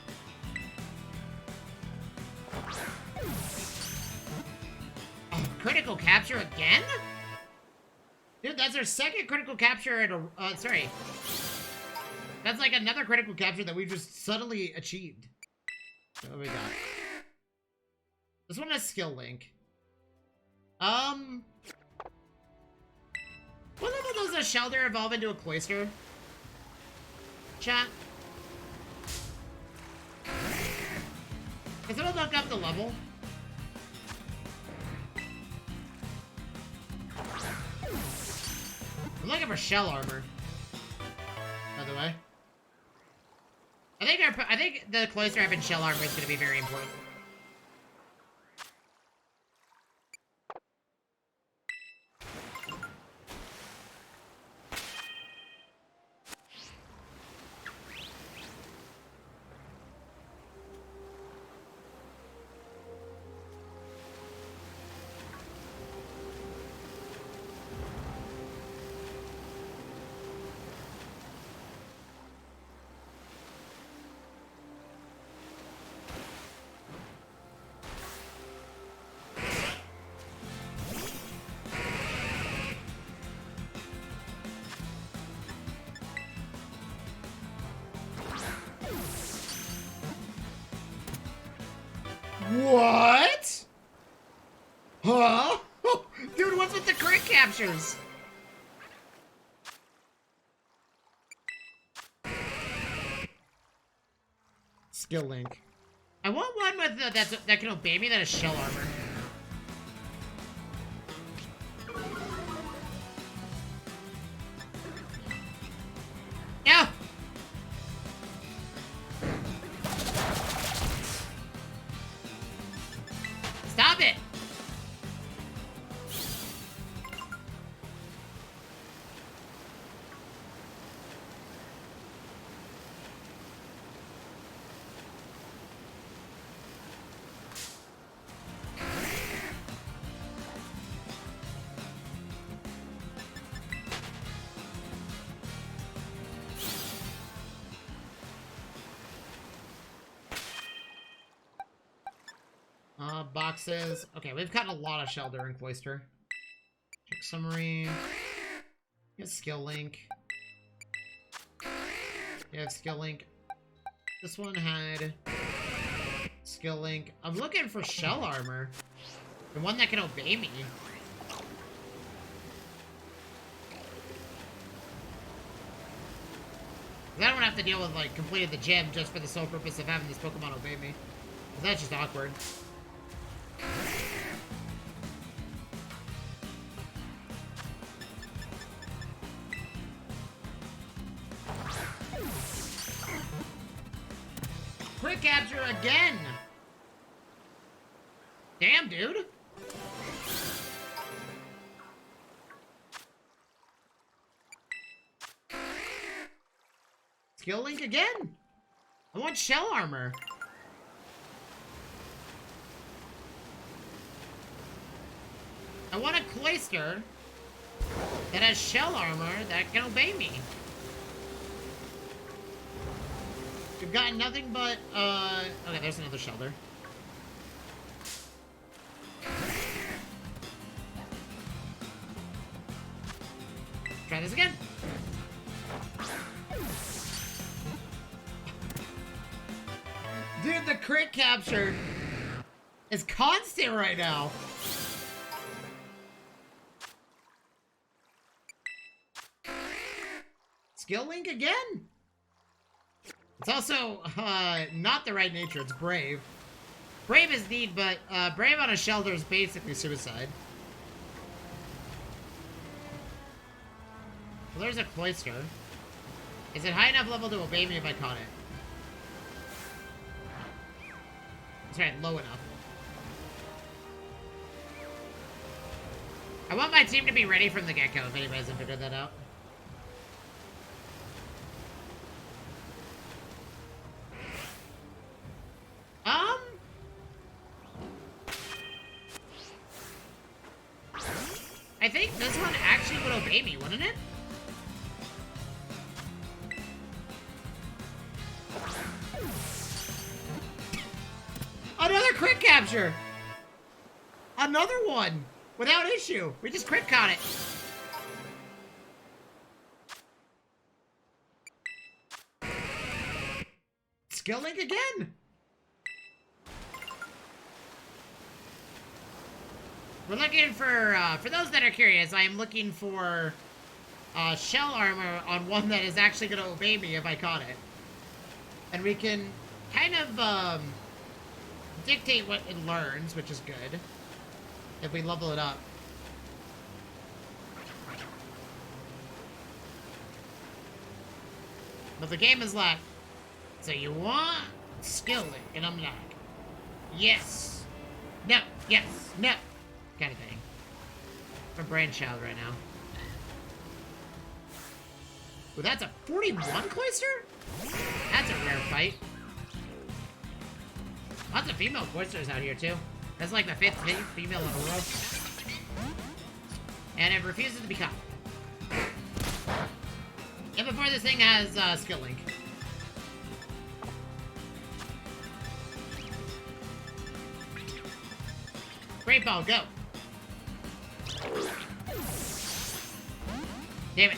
critical capture again? Dude, that's our second critical capture at a, sorry. That's like another critical capture that we just suddenly achieved. What do we got? This one has skill link. What level does a Shellder evolve into a Cloyster? Chat? Can someone look up the level? I'm looking for shell armor. By the way, I think the Cloyster having shell armor is going to be very important. What? Huh? Dude, what's with the crit captures? Skill link. I want one with that can obey me that has shell armor. No! Stop it! Boxes. Okay, we've gotten a lot of Shellder and Cloyster. Check summary. Get skill link. Yeah, skill link. This one had skill link. I'm looking for shell armor. The one that can obey me. I don't want to have to deal with, like, completing the gym just for the sole purpose of having this Pokemon obey me. That's just awkward. Quick capture again! Damn, dude! Skill link again! I want shell armor. I want a Cloyster that has shell armor that can obey me. We've got nothing but, okay, there's another shelter. Try this again. Dude, the crit capture is constant right now. Skill link again? It's also, not the right nature. It's brave. Brave is neat, but, brave on a shelter is basically suicide. Well, there's a Cloyster. Is it high enough level to obey me if I caught it? That's right, low enough. I want my team to be ready from the get-go, if anybody hasn't figured that out. I think this one actually would obey me, wouldn't it? Another crit capture! Another one! Without issue! We just crit caught it! Skill link again! We're looking for those that are curious, I am looking for, shell armor on one that is actually gonna obey me if I caught it. And we can kind of, dictate what it learns, which is good, if we level it up. But the game is like, so you want skill link? And I'm like, yes, no, yes, no. Kind of thing. I'm a brain child right now. Well, that's a 41 Cloyster? That's a rare fight. Lots of female Cloysters out here, too. That's like the 5th female in a row. And it refuses to be caught. And before this thing has, skill link. Great ball, go! Damn it.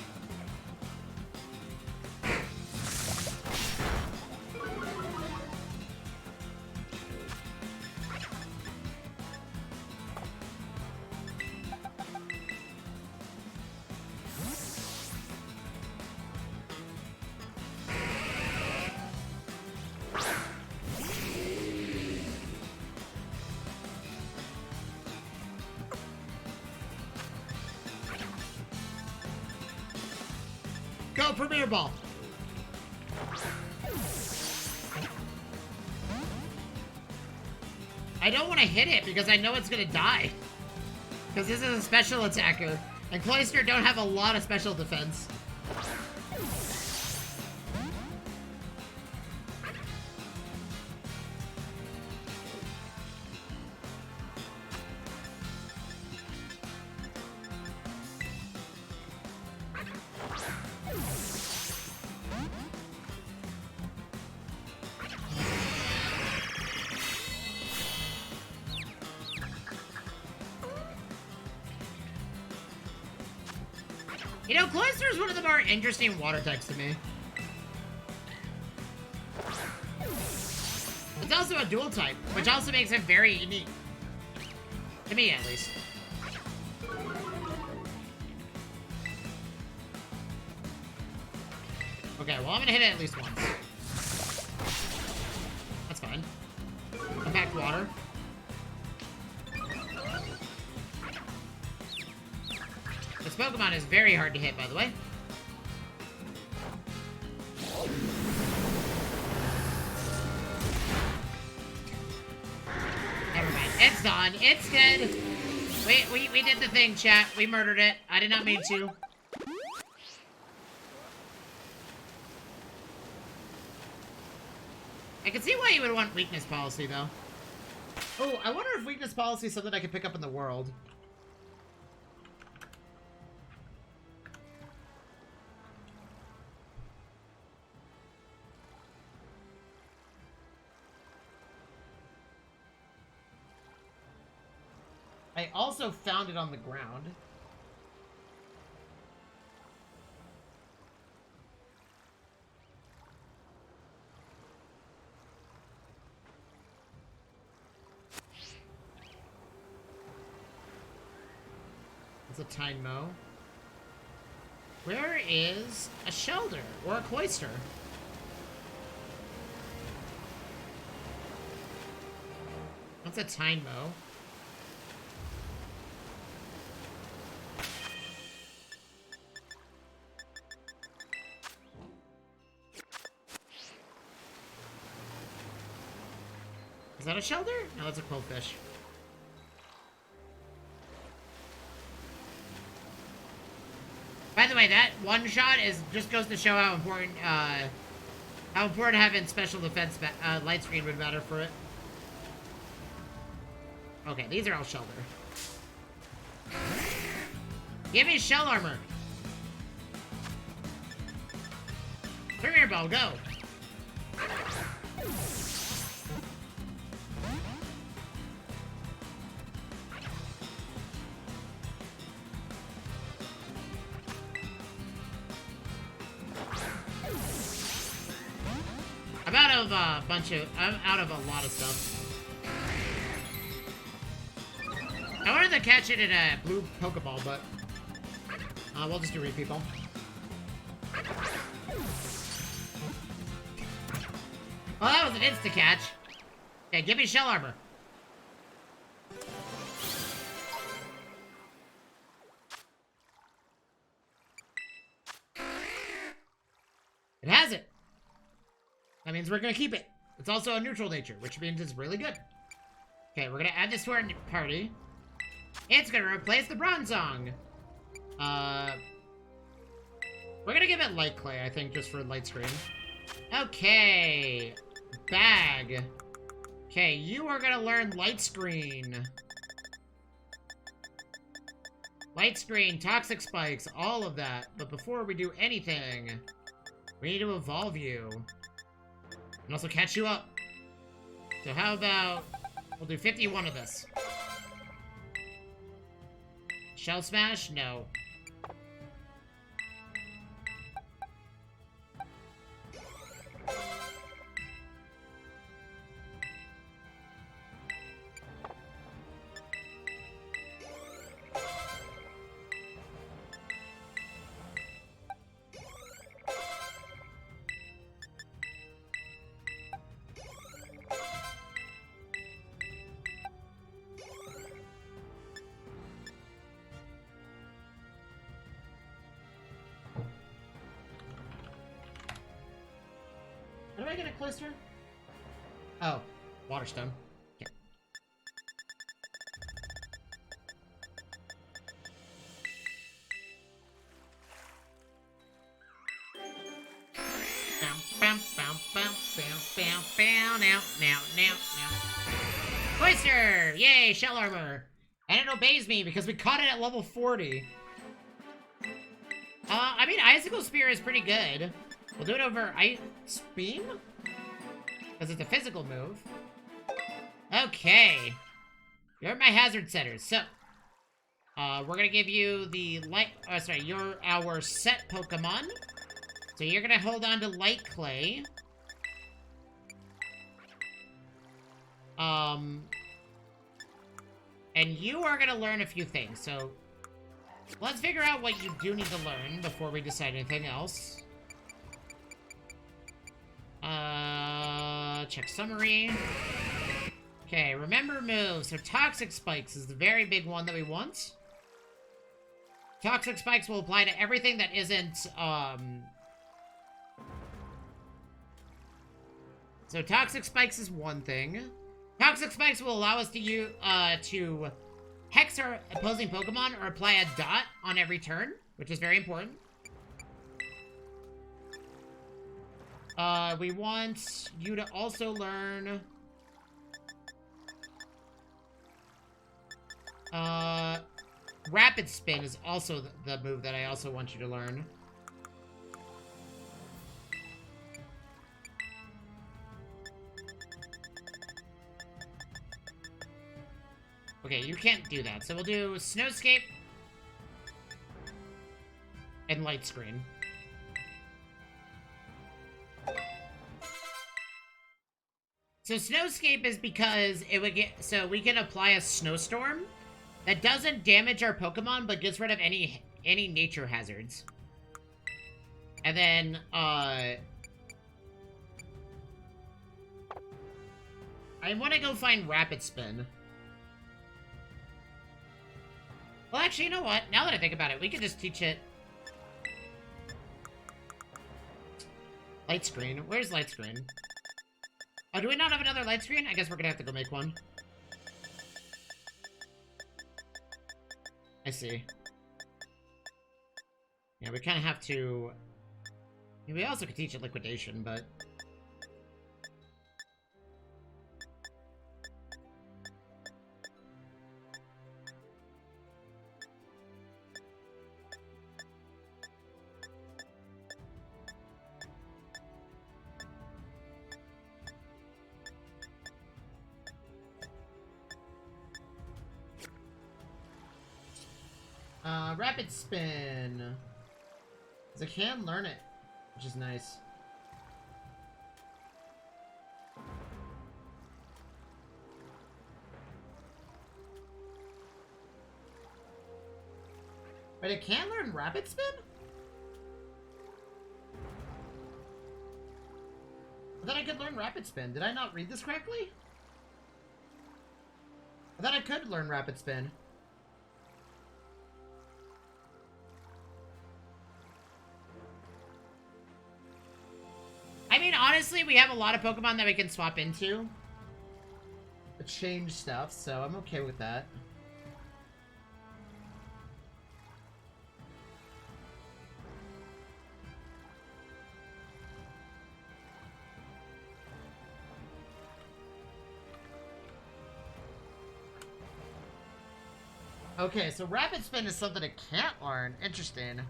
Go, Premier Ball! I don't want to hit it because I know it's gonna die. Because this is a special attacker. And Cloyster don't have a lot of special defense. You know, Cloyster is one of the more interesting water types to me. It's also a dual type, which also makes it very unique. To me, at least. Okay, well, I'm gonna hit it at least once. That's fine. Compact water. This Pokemon is very hard to hit, by the way. Never mind. It's done. It's dead. We did the thing, chat. We murdered it. I did not mean to. I can see why you would want weakness policy, though. Oh, I wonder if weakness policy is something I can pick up in the world. I also found it on the ground. It's a Tynmo. Where is a Shelder or a Cloyster? That's a Tynmo. Is that a Shelder? No, that's a Quillfish. By the way, that one shot just goes to show how important having special defense light screen would matter for it. Okay, these are all Shelder. Give me shell armor. Come here, Ball, go. I'm out of a lot of stuff. I wanted to catch it in a blue Pokeball, but we'll just do Repeat Ball. Well, that was an insta-catch. Okay, give me shell armor. It has it. That means we're gonna keep it. It's also a neutral nature, which means it's really good. Okay, we're gonna add this to our party. It's gonna replace the Bronzong. We're gonna give it Light Clay, I think, just for light screen. Okay. Bag. Okay, you are gonna learn Light Screen. Light Screen, Toxic Spikes, all of that. But before we do anything, we need to evolve you. And also catch you up. So how about... we'll do 51 of this. Shell Smash? No. How do I get a Cloyster? Oh, Waterstone. Okay. Now. Cloyster! Yay, shell armor! And it obeys me because we caught it at level 40. I mean, Icicle Spear is pretty good. We'll do it over Ice Beam? Because it's a physical move. Okay. You're my hazard setters. So, we're gonna give you the light... oh, sorry, you're our set Pokemon. So you're gonna hold on to Light Clay. And you are gonna learn a few things. So, let's figure out what you do need to learn before we decide anything else. Check summary. Okay, remember moves. So Toxic Spikes is the very big one that we want. Toxic Spikes will apply to everything that isn't, so Toxic Spikes is one thing. Toxic Spikes will allow us to hex our opposing Pokemon or apply a dot on every turn, which is very important. We want you to also learn... Rapid Spin is also the move that I also want you to learn. Okay, you can't do that. So we'll do Snowscape and Light Screen. So Snowscape is because it would get... So we can apply a Snowstorm that doesn't damage our Pokemon, but gets rid of any nature hazards. And then, I want to go find Rapid Spin. Well, actually, you know what? Now that I think about it, we could just teach it... Light Screen. Where's Light Screen? Oh, do we not have another Light Screen? I guess we're gonna have to go make one. I see. Yeah, we kind of have to... I mean, we also could teach it Liquidation, but... Rapid Spin. Because I can learn it, which is nice. But it can learn Rapid Spin? I thought I could learn Rapid Spin. Did I not read this correctly? I thought I could learn Rapid Spin. I mean, honestly, we have a lot of Pokemon that we can swap into. Change stuff, so I'm okay with that. Okay, so Rapid Spin is something it can't learn. Interesting.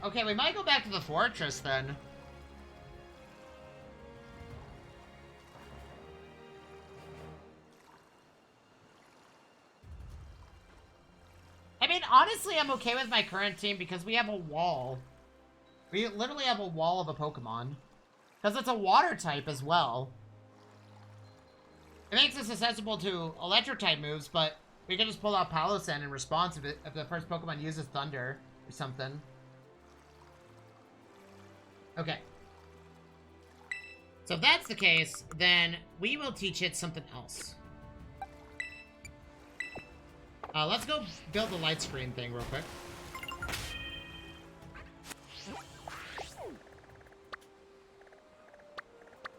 Okay, we might go back to the fortress then. I mean, honestly, I'm okay with my current team because we have a wall. We literally have a wall of a Pokemon. Because it's a water type as well. It makes us susceptible to electric type moves, but we can just pull out Palossand in response if the first Pokemon uses Thunder or something. Okay. So if that's the case, then we will teach it something else. Let's go build the Light Screen thing real quick.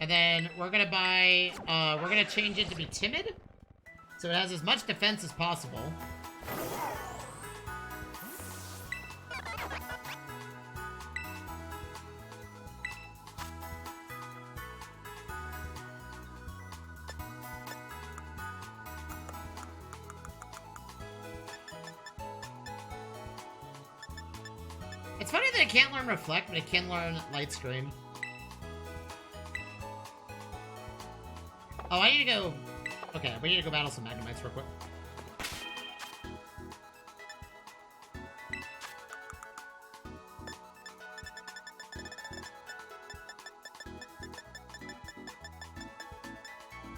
And then we're gonna buy, we're gonna change it to be Timid. So it has as much defense as possible. It's funny that it can't learn Reflect, but it can learn Light Screen. Oh, I need to go... Okay, we need to go battle some Magnemites real quick.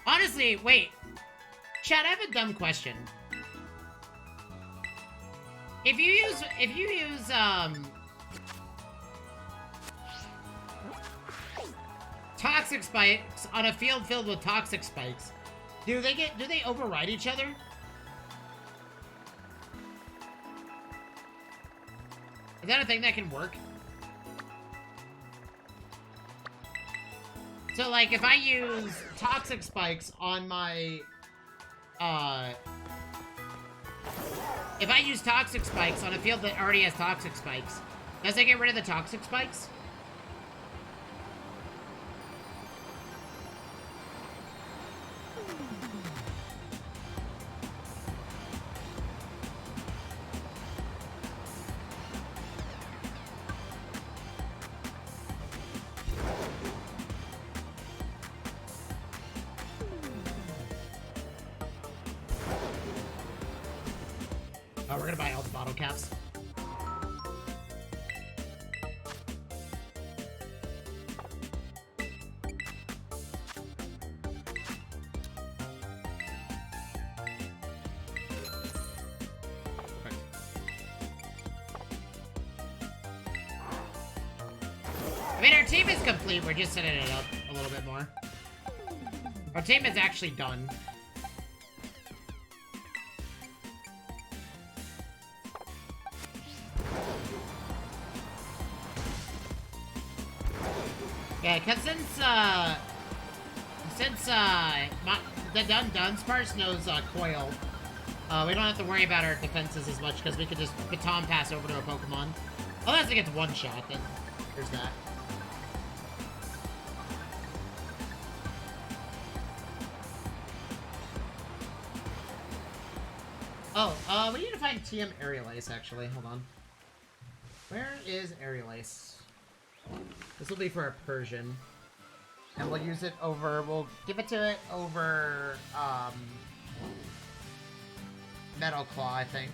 Honestly, wait. Chat, I have a dumb question. If you use, Toxic Spikes on a field filled with Toxic Spikes, do they override each other? Is that a thing that can work? So, like, if I use Toxic Spikes on my, if I use Toxic Spikes on a field that already has Toxic Spikes, does it get rid of the Toxic Spikes? Oh, we're gonna buy all the bottle caps. I mean, our team is complete. We're just setting it up a little bit more. Our team is actually done. Yeah, because since the Dunsparce knows Coil, we don't have to worry about our defenses as much because we could just baton pass over to a Pokemon. Unless it gets one shot, then there's that. Oh, we need to find TM Aerial-Ace, actually. Hold on. Where is Aerial-Ace? This will be for a Persian. And we'll use it over... We'll give it to it over... Metal Claw, I think.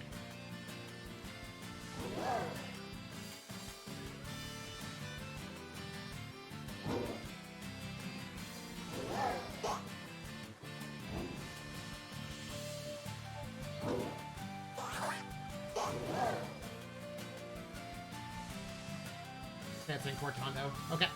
That's in Cortando. Okay.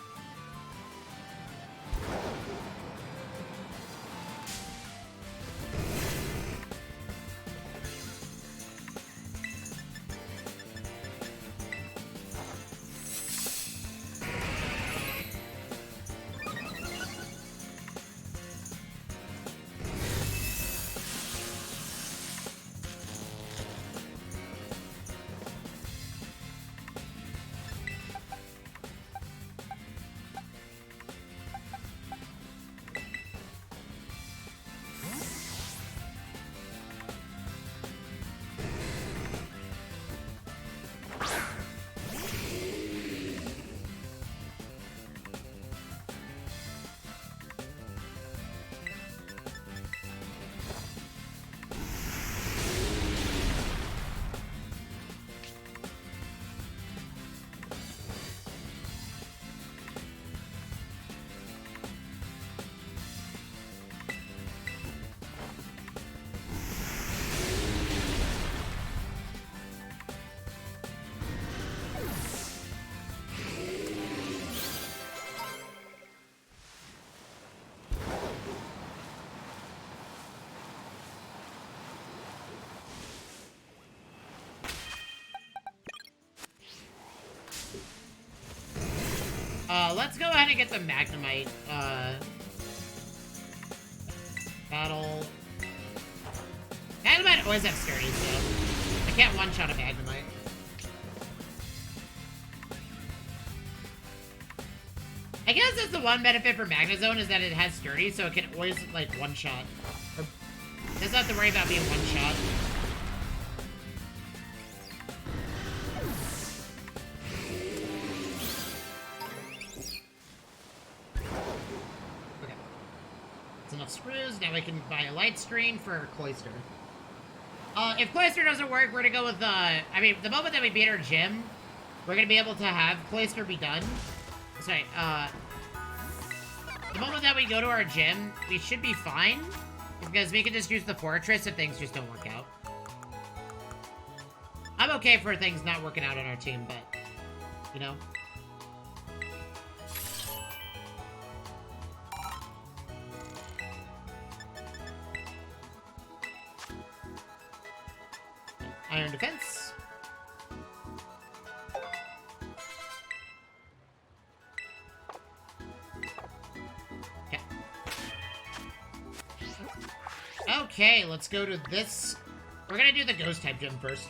Let's go ahead and get the Magnemite, battle. Magnemite always have sturdy, so I can't one-shot a Magnemite. I guess that's the one benefit for Magnezone is that it has sturdy, so it can always, like, one-shot. It doesn't have to worry about being one-shot. Screws. Now we can buy a light screen for Cloyster. If Cloyster doesn't work, we're gonna go with, I mean, the moment that we beat our gym, we're gonna be able to have Cloyster be done. Sorry, the moment that we go to our gym, we should be fine, because we can just use the Fortress if things just don't work out. I'm okay for things not working out on our team, but, you know. Iron Defense. Okay, let's go to this. We're gonna do the ghost type gym first.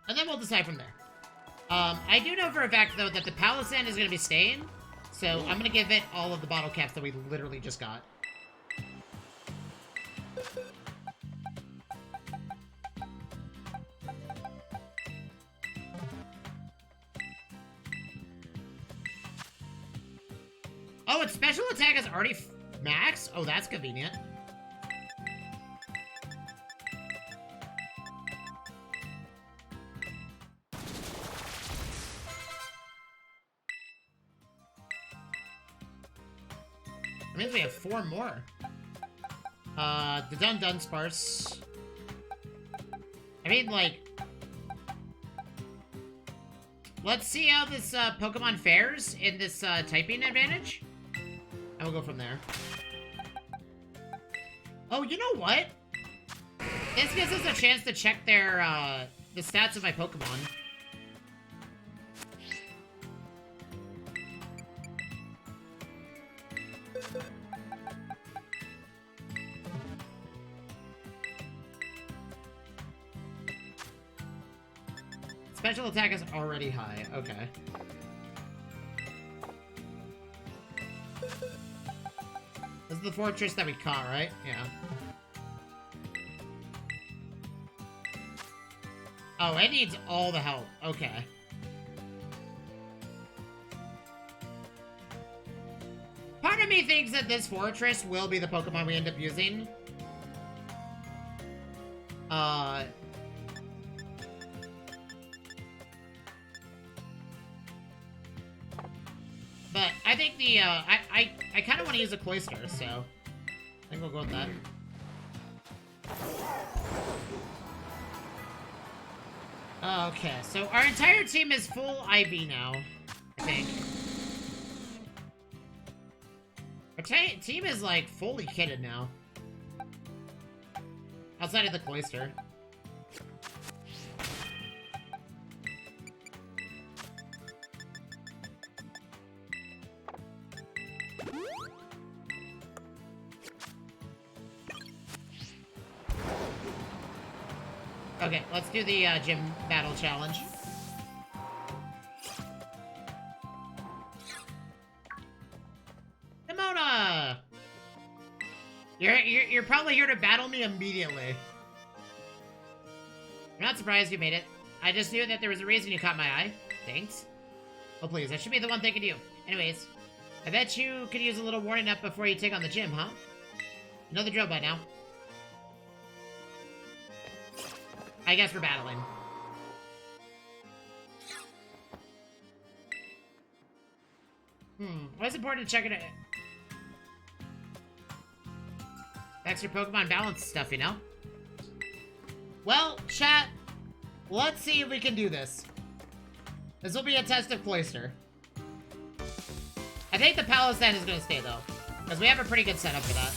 And then we'll decide from there. I do know for a fact, though, that the Palisand is gonna be staying. So I'm gonna give it all of the bottle caps that we literally just got. Oh, its special attack is already max? Oh, that's convenient. That means we have 4 more. The Dunsparce. I mean, like... Let's see how this, Pokemon fares in this, typing advantage. And we'll go from there. Oh, you know what? This gives us a chance to check their, the stats of my Pokemon. Special attack is already high. Okay. This is the fortress that we caught, right? Yeah. Oh, it needs all the help. Okay. Part of me thinks that this fortress will be the Pokemon we end up using. But I think the, I kind of want to use a Cloyster, so I think we'll go with that. Okay, so our entire team is full IV now, I think. Our team is, like, fully kitted now. Outside of the Cloyster. Okay, let's do the gym battle challenge. Demona! You're probably here to battle me immediately. I'm not surprised you made it. I just knew that there was a reason you caught my eye. Thanks. Oh please, that should be the one thanking you. Anyways, I bet you could use a little warning up before you take on the gym, huh? You know the drill by now. I guess we're battling. Why is it important to check it out? Extra Pokemon balance stuff, you know? Well, chat, let's see if we can do this. This will be a test of Cloyster. I think the Palisand is gonna stay, though. Because we have a pretty good setup for that.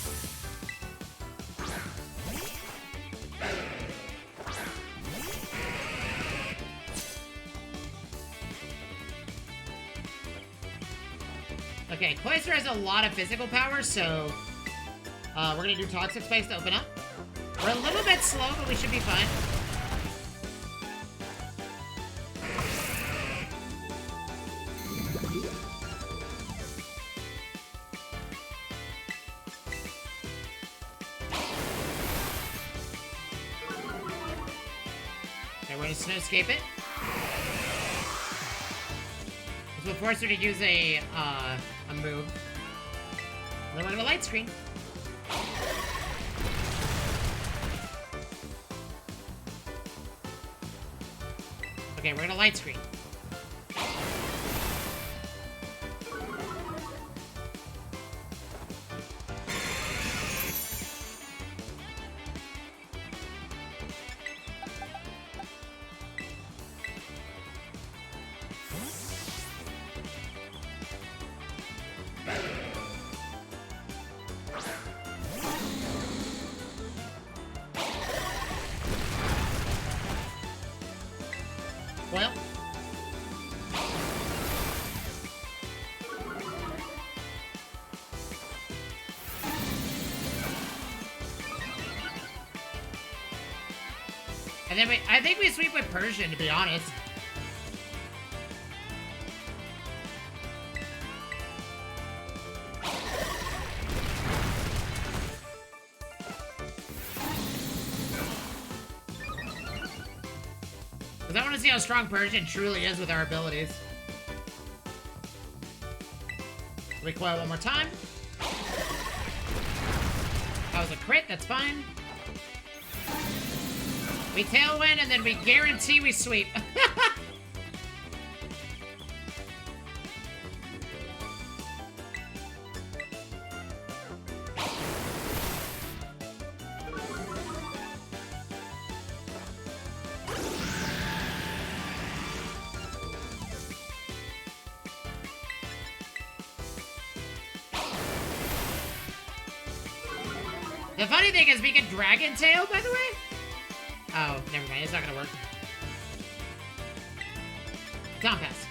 Okay, Cloyster has a lot of physical power, so we're gonna do Toxic Spikes to open up. We're a little bit slow, but we should be fine. Okay, we're gonna Snow Escape it. This will force her to use a move. Then we're gonna Light Screen. Okay, we're gonna Light Screen. Well. And then I think we sweep with Persian, to be honest. Because I want to see how strong Persian truly is with our abilities. Recoil one more time. That was a crit, that's fine. We tailwind, and then we guarantee we sweep. The funny thing is we get Dragon Tail, by the way. Oh, never mind. It's not gonna work. Down pass.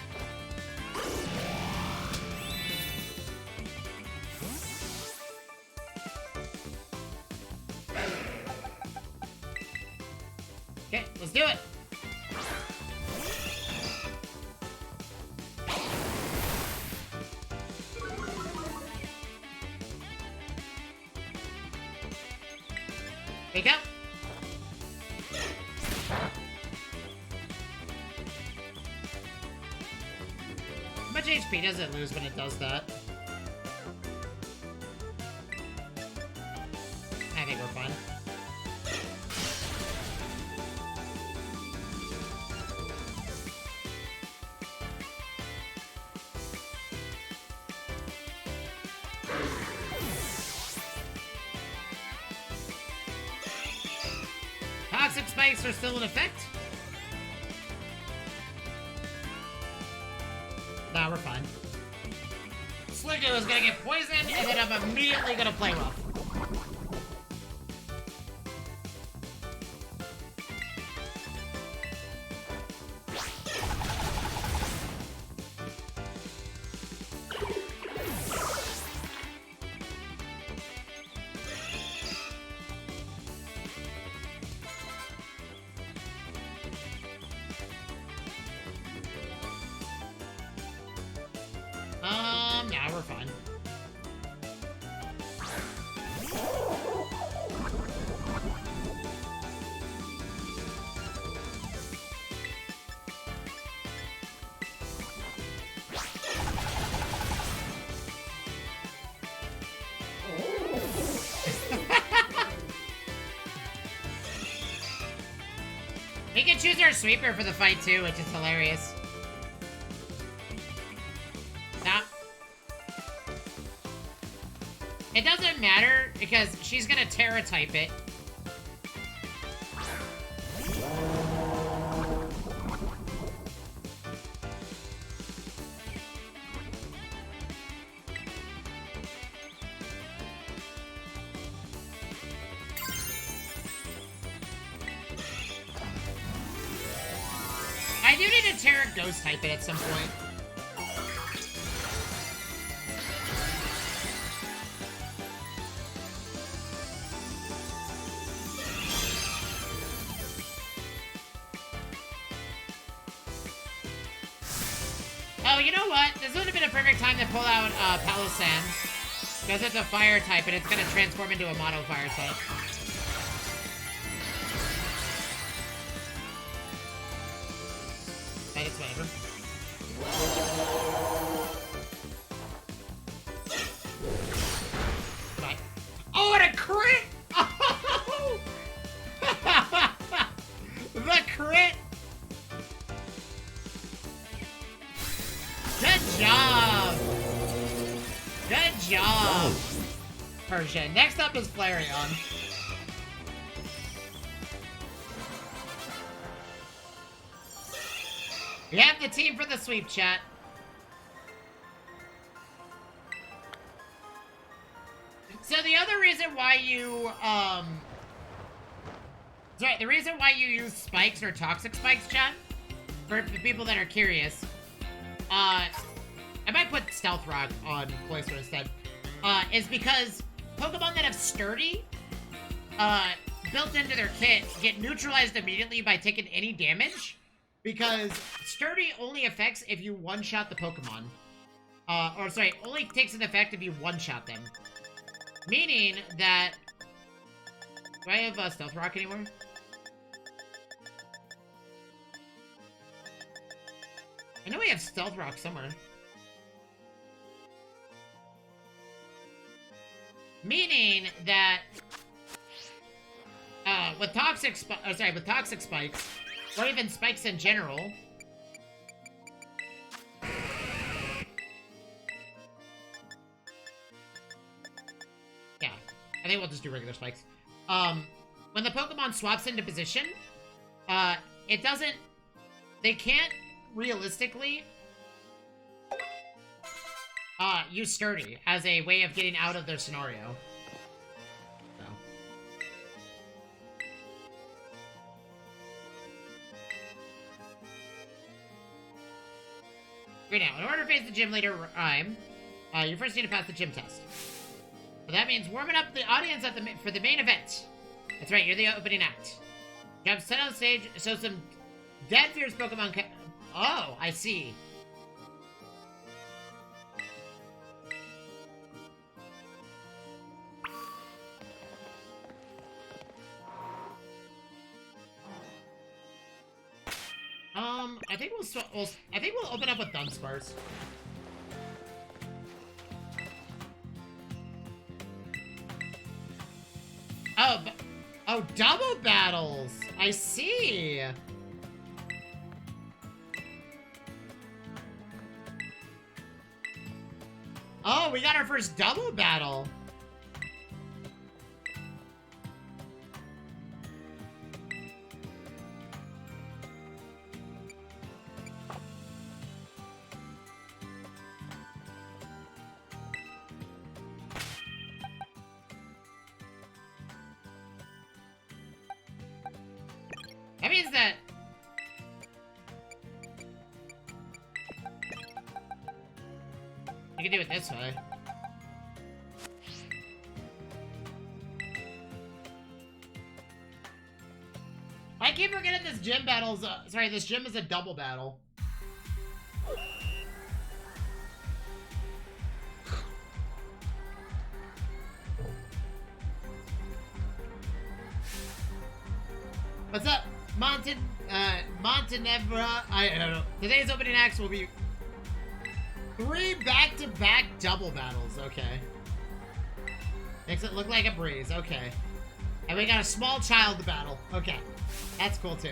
Okay, let's do it. Here you go. How much HP does it lose when it does that? I think we're fine. Toxic spikes are still in effect. Nah, we're fine. Slicko is gonna get poisoned, and then I'm immediately gonna play rough. Yeah, we're fine. We can choose our sweeper for the fight too, which is hilarious. It doesn't matter, because she's gonna Terra type it. I do need to Terra Ghost type it at some point. Oh, you know what? This would have been a perfect time to pull out Palossand. Because it's a fire type, and it's going to transform into a mono fire type. But it's whatever. Right. Oh, and a crit! Oh! The crit! Good job! Good job! Persian. Next up is Flareon. We have the team for the sweep, chat. So the other reason why you, sorry, the reason why you use spikes or toxic spikes, chat, for the people that are curious, I might put Stealth Rock on Cloyster instead, is because Pokemon that have Sturdy, built into their kit get neutralized immediately by taking any damage, because Sturdy only affects if you one-shot the Pokemon. Or sorry, only takes an effect if you one-shot them. Meaning that... Do I have Stealth Rock anymore? I know we have Stealth Rock somewhere. Meaning that with toxic spikes, or even spikes in general, yeah, I think we'll just do regular spikes. When the Pokemon swaps into position, it doesn't, they can't realistically use Sturdy as a way of getting out of their scenario. So. Right now, in order to face the gym leader Rhyme, you first need to pass the gym test. So that means warming up the audience for the main event. That's right, you're the opening act. Jump set on stage, show some dead fierce Pokemon. Oh, I see. I think we'll open up with Dunsparce. Oh, double battles. I see. Oh, we got our first double battle. That means that... You can do it this way. I keep forgetting this gym battle's... sorry, this gym is a double battle. What's up? Montenegro, I don't know. Today's opening acts will be 3 back-to-back double battles. Okay. Makes it look like a breeze. Okay. And we got a small child to battle. Okay. That's cool, too.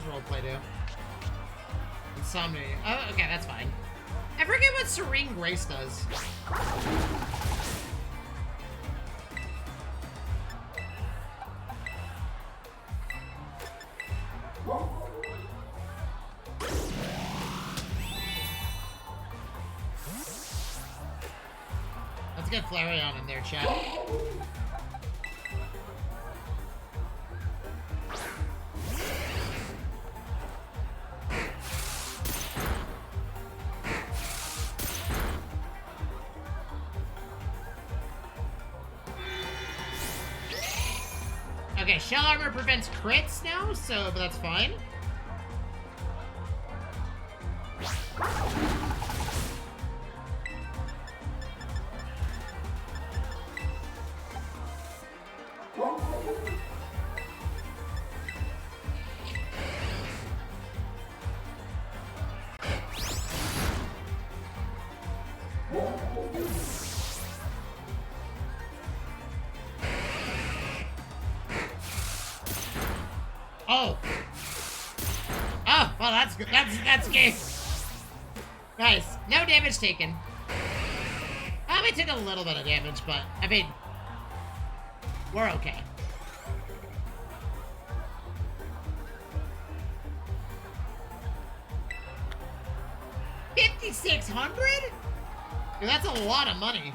Roleplay do? Insomnia. Oh, okay, that's fine. I forget what Serene Grace does. Let's get Flareon in there, chat. Okay, Shell Armor prevents crits now, but that's fine. Oh! Well, that's good. That's game. Nice. No damage taken. We took a little bit of damage, but I mean, we're okay. $5,600? Dude, that's a lot of money.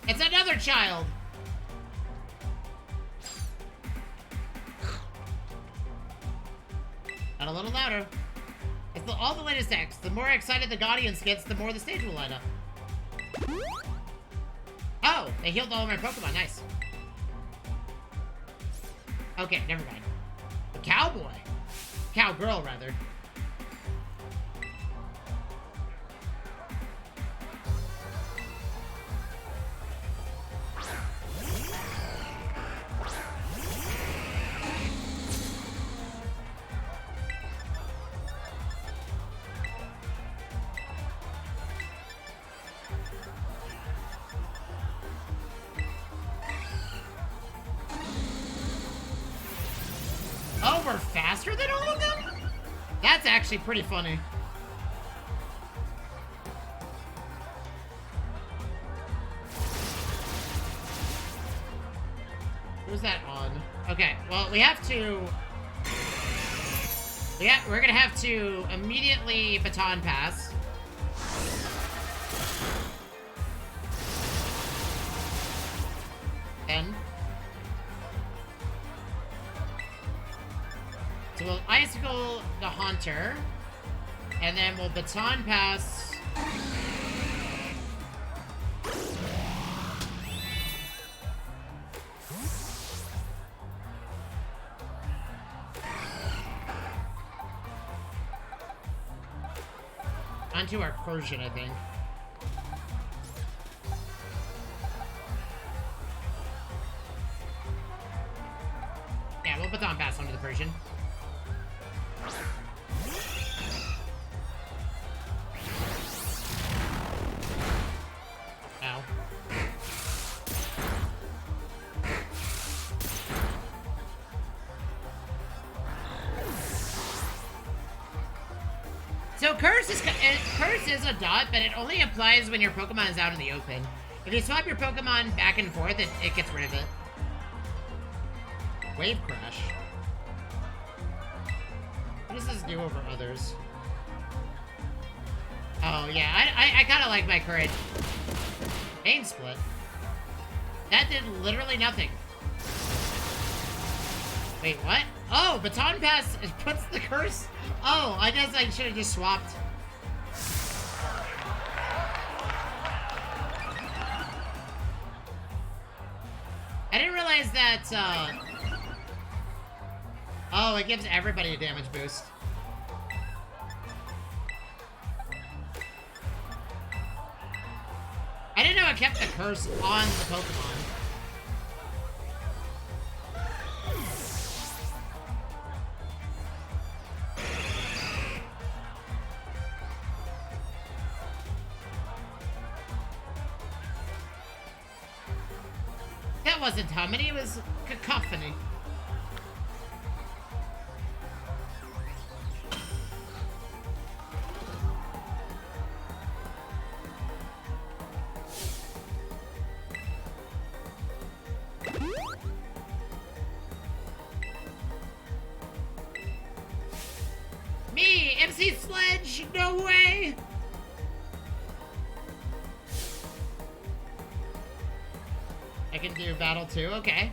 It's another child. Not a little louder. It's all the latest X. The more excited the audience gets, the more the stage will light up. Oh, they healed all of my Pokemon. Nice. Okay, never mind. A cowboy. Cowgirl, rather. Oh, we're faster than all of them? That's actually pretty funny. Who's that on? Okay, well, we have to... we're gonna have to immediately baton pass. Then... so we'll Icicle the Haunter, and then we'll Baton Pass... onto our Persian, I think. Yeah, we'll Baton Pass onto the Persian. Ow. So Curse is a dot, but it only applies when your Pokemon is out in the open. If you swap your Pokemon back and forth, it gets rid of it. Wave Crash. What does this do over others? Oh, yeah, I kind of like my Courage. Main Split. That did literally nothing. Wait, what? Oh, Baton Pass puts the curse? Oh, I guess I should have just swapped. I didn't realize that, oh, it gives everybody a damage boost. I didn't know it kept the curse on the Pokemon. That wasn't humming, it was cacophony. Me, MC Sledge, no way! I can do battle too, okay.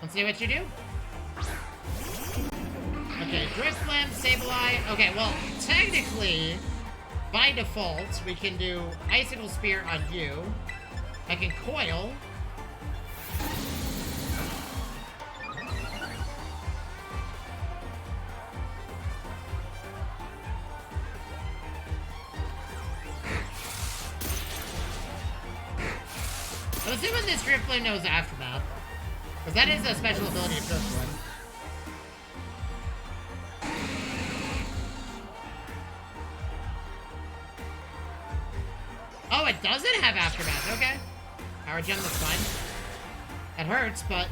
Let's see what you do. Okay, Drifblim, Sableye. Okay, well, technically, by default, we can do Icicle Spear on you. I can Coil. I'm assuming this Drifblim knows Aftermath. Because that is a special ability of Drifblim. Oh, it doesn't have Aftermath. Okay. Power Gem, that's fine. It hurts, but...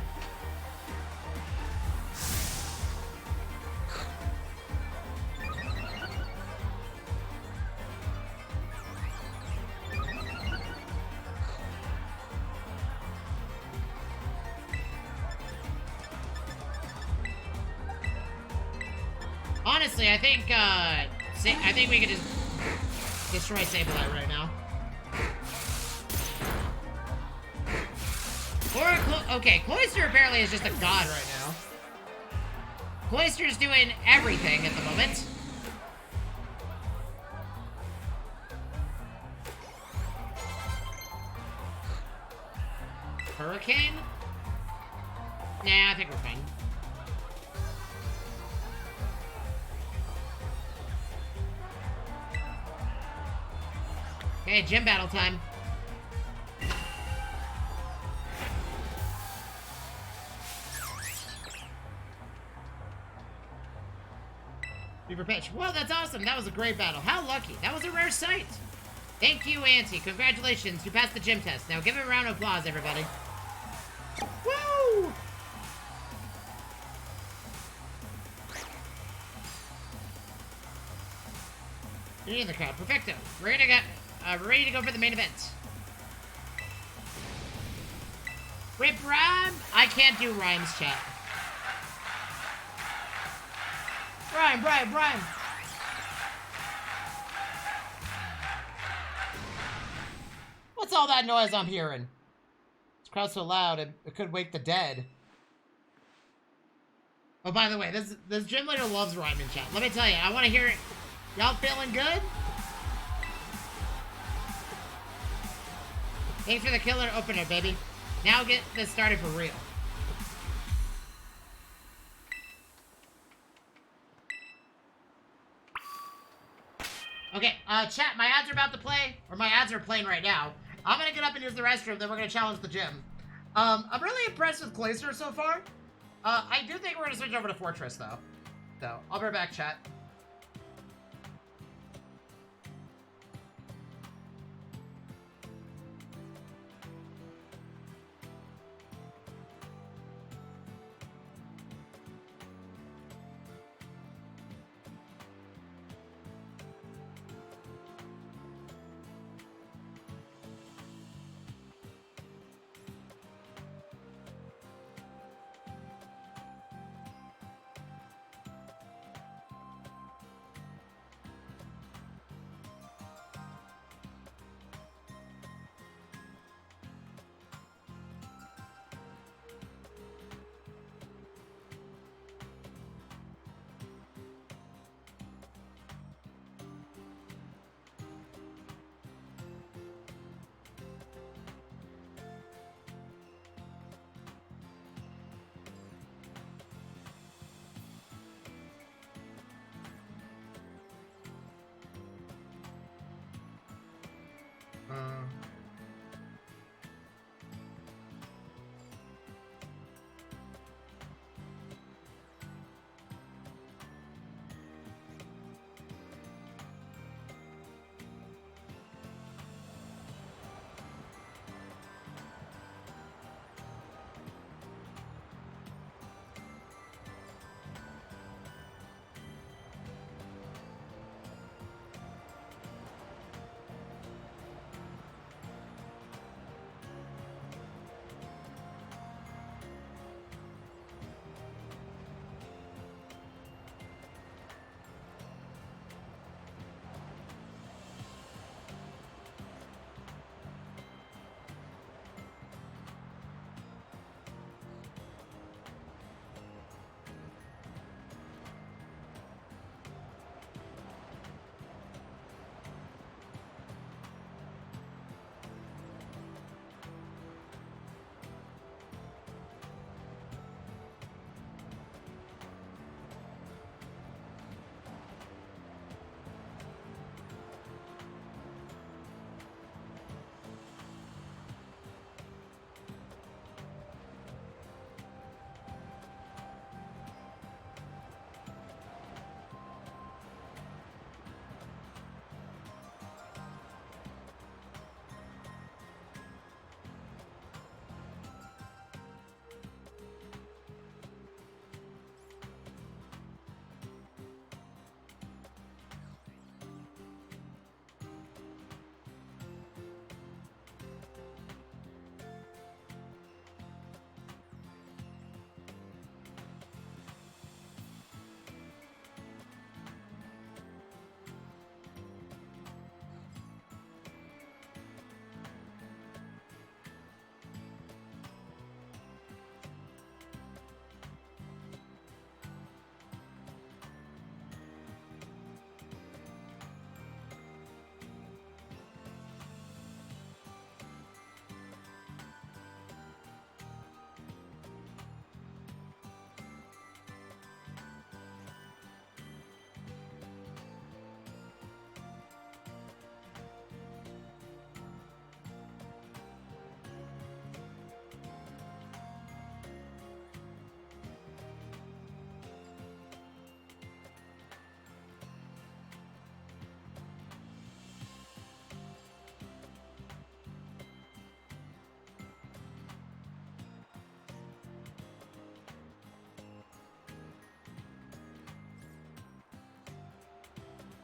Honestly, I think we could just destroy Sableye right now. Okay, Cloyster apparently is just a god right now. Cloyster's doing everything at the moment. Hurricane? Nah, I think we're fine. Okay, gym battle time. Beaver pitch. Whoa, that's awesome. That was a great battle. How lucky. That was a rare sight. Thank you, Auntie. Congratulations. You passed the gym test. Now give him a round of applause, everybody. Woo! You're in the crowd. Perfecto. Ready to go for the main event. Rip rhyme? I can't do rhymes, chat. Rhyme. What's all that noise I'm hearing? This crowd's so loud, it could wake the dead. Oh, by the way, this gym leader loves rhyming, chat. Let me tell you, I want to hear it. Y'all feeling good? Thanks for the killer opener, baby. Now get this started for real. Okay, chat, my ads are about to play, or my ads are playing right now. I'm gonna get up and use the restroom, then we're gonna challenge the gym. I'm really impressed with Cloyster so far. I do think we're gonna switch over to Fortress, though. So, I'll be right back, chat.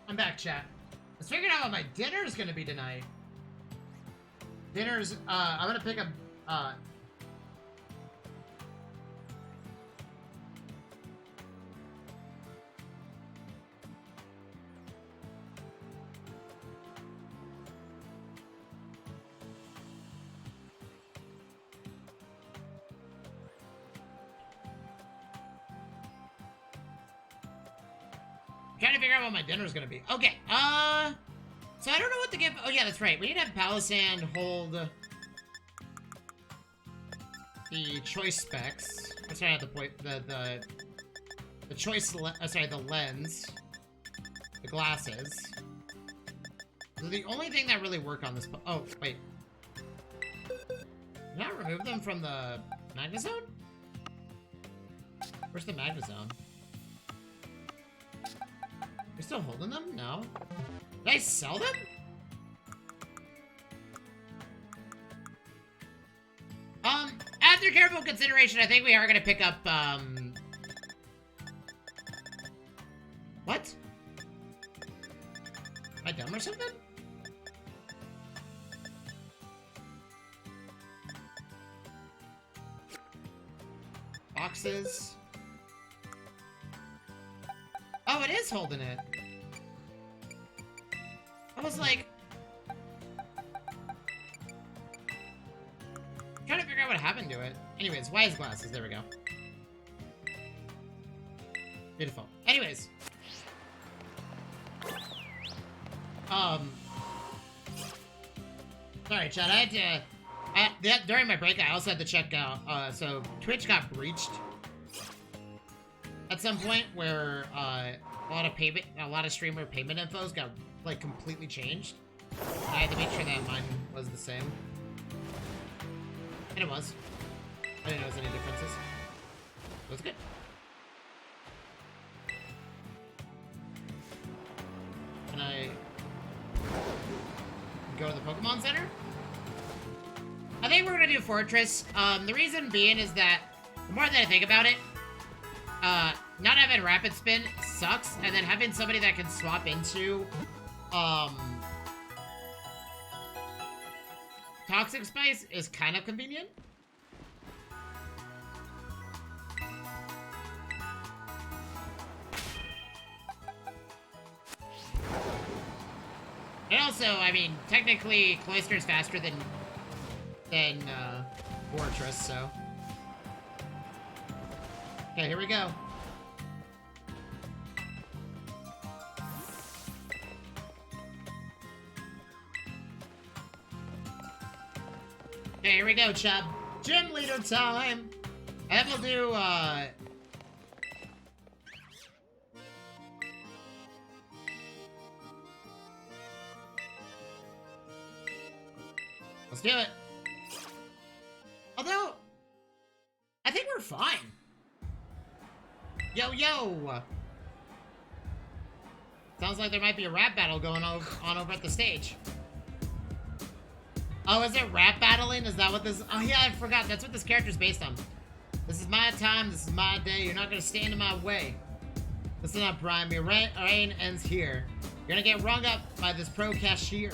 I'm back, chat. Let's figure out what my dinner's gonna be tonight. Dinner's, I'm gonna pick up, trying to figure out what my dinner's gonna be. Okay, so I don't know what to give. Oh yeah, that's right. We need to have Palisand hold the choice specs. I'm sorry, not the point. The choice. Sorry, the lens, the glasses. They're the only thing that really work on this. Oh wait, did I remove them from the Magnezone? Where's the Magnezone? You're still holding them? No. Did I sell them? After careful consideration, I think we are gonna pick up, what? Am I dumb or something? Boxes. Oh, it is holding it. I was like... trying to figure out what happened to it. Anyways, wise glasses. There we go. Beautiful. Anyways. Sorry, Chad. I had to... during my break, I also had to check out... so, Twitch got breached. At some point where, a lot of streamer payment infos got, like, completely changed. And I had to make sure that mine was the same. And it was. I didn't notice any differences. It was good. Can I go to the Pokemon Center? I think we're gonna do Fortress. The reason being is that, the more that I think about it, not having Rapid Spin sucks, and then having somebody that can swap into, Toxic Spice is kind of convenient. And also, I mean, technically, Cloyster's faster than Fortress, so... Okay, here we go. Okay, here we go, Chubb. Gym leader time! And we'll do, let's do it. Although, I think we're fine. Yo, yo! Sounds like there might be a rap battle going on over at the stage. Oh, is it rap battling? Is that what this... Oh, yeah, I forgot. That's what this character's based on. This is my time. This is my day. You're not gonna stand in my way. Listen up, Brian. Your reign ends here. You're gonna get rung up by this pro cashier.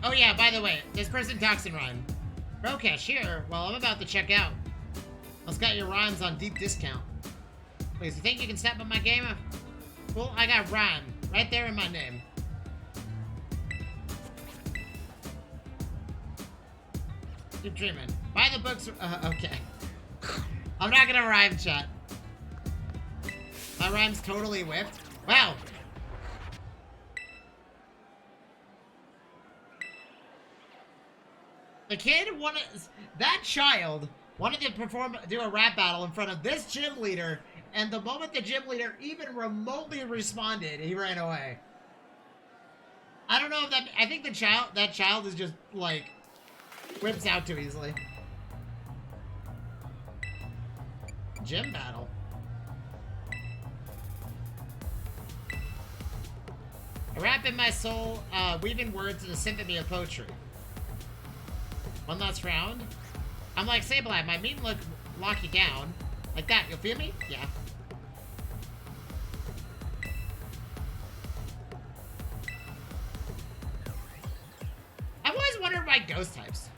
Oh, yeah, by the way, this person talks in rhyme. Pro cashier? Well, I'm about to check out. Let's got your rhymes on deep discount. Please, you think you can step up my game? Well, I got rhyme right there in my name. Keep dreaming. Buy the books. Okay. I'm not gonna rhyme, chat. My rhyme's totally whipped. Wow. The kid wanted... That child wanted to do a rap battle in front of this gym leader, and the moment the gym leader even remotely responded, he ran away. I don't know if that... I think that child is just, like, whips out too easily. Gym battle. A rap in my soul, weaving words in a symphony of poetry. One last round. I'm like, Sableye, my mean look lock you down. Like that, you feel me? Yeah. I've always wondered why ghost types.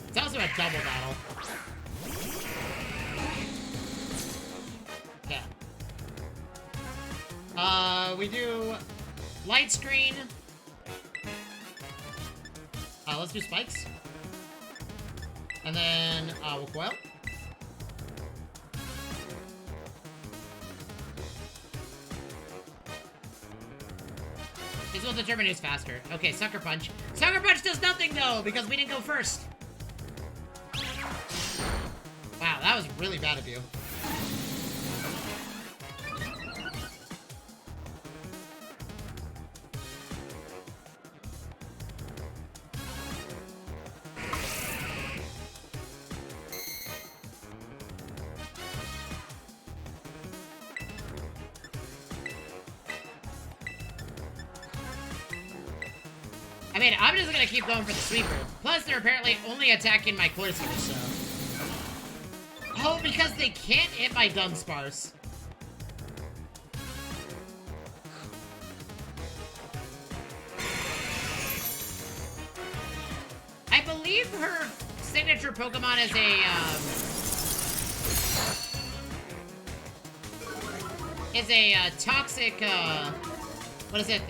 It's also a double battle. Yeah. We do light screen. Let's do spikes. And then, we'll coil. This will determine who's faster. Okay, Sucker Punch. Sucker Punch does nothing, though, because we didn't go first. Wow, that was really bad of you. I mean, I'm just gonna keep going for the sweeper. Plus, they're apparently only attacking my Corsair, so... Oh, because they can't hit my Dunsparce. I believe her signature Pokemon is a toxic, what is it,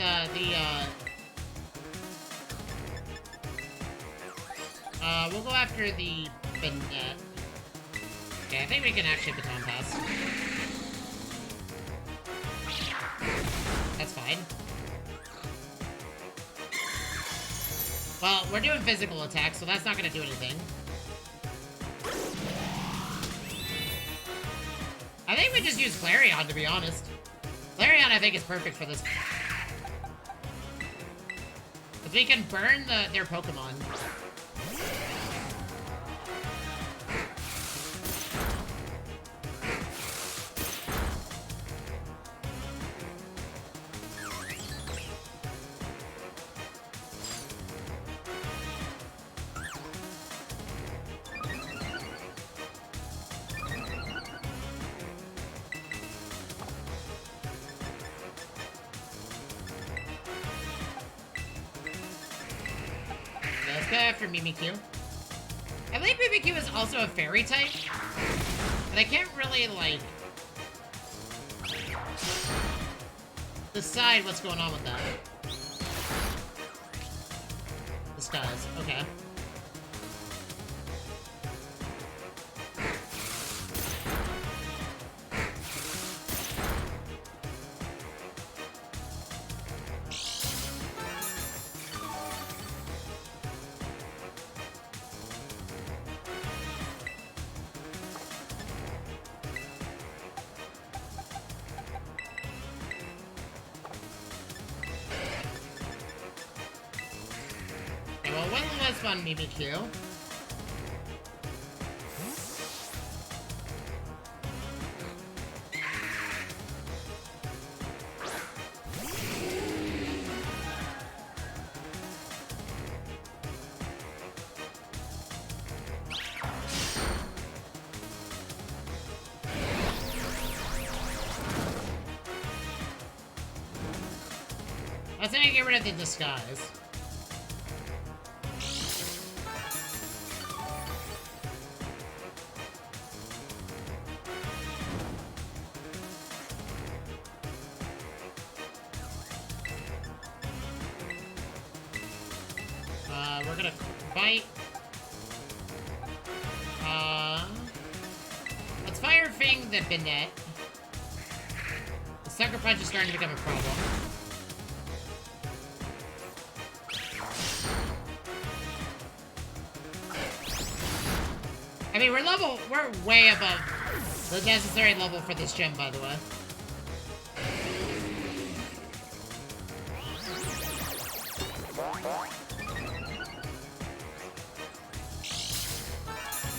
we'll go after the Banette. Okay, I think we can actually baton pass. That's fine. Well, we're doing physical attacks, so that's not gonna do anything. I think we just use Flareon, to be honest. Flareon, I think, is perfect for this. Because we can burn their Pokemon. For Mimikyu. I believe Mimikyu is also a fairy type, but I can't really, like, decide what's going on with that. Disguise, okay. On Mimikyu. I was gonna get rid of the disguise. We're gonna bite. Let's Fire Fang the Banette. The Sucker Punch is starting to become a problem. I mean, we're way above the necessary level for this gym, by the way.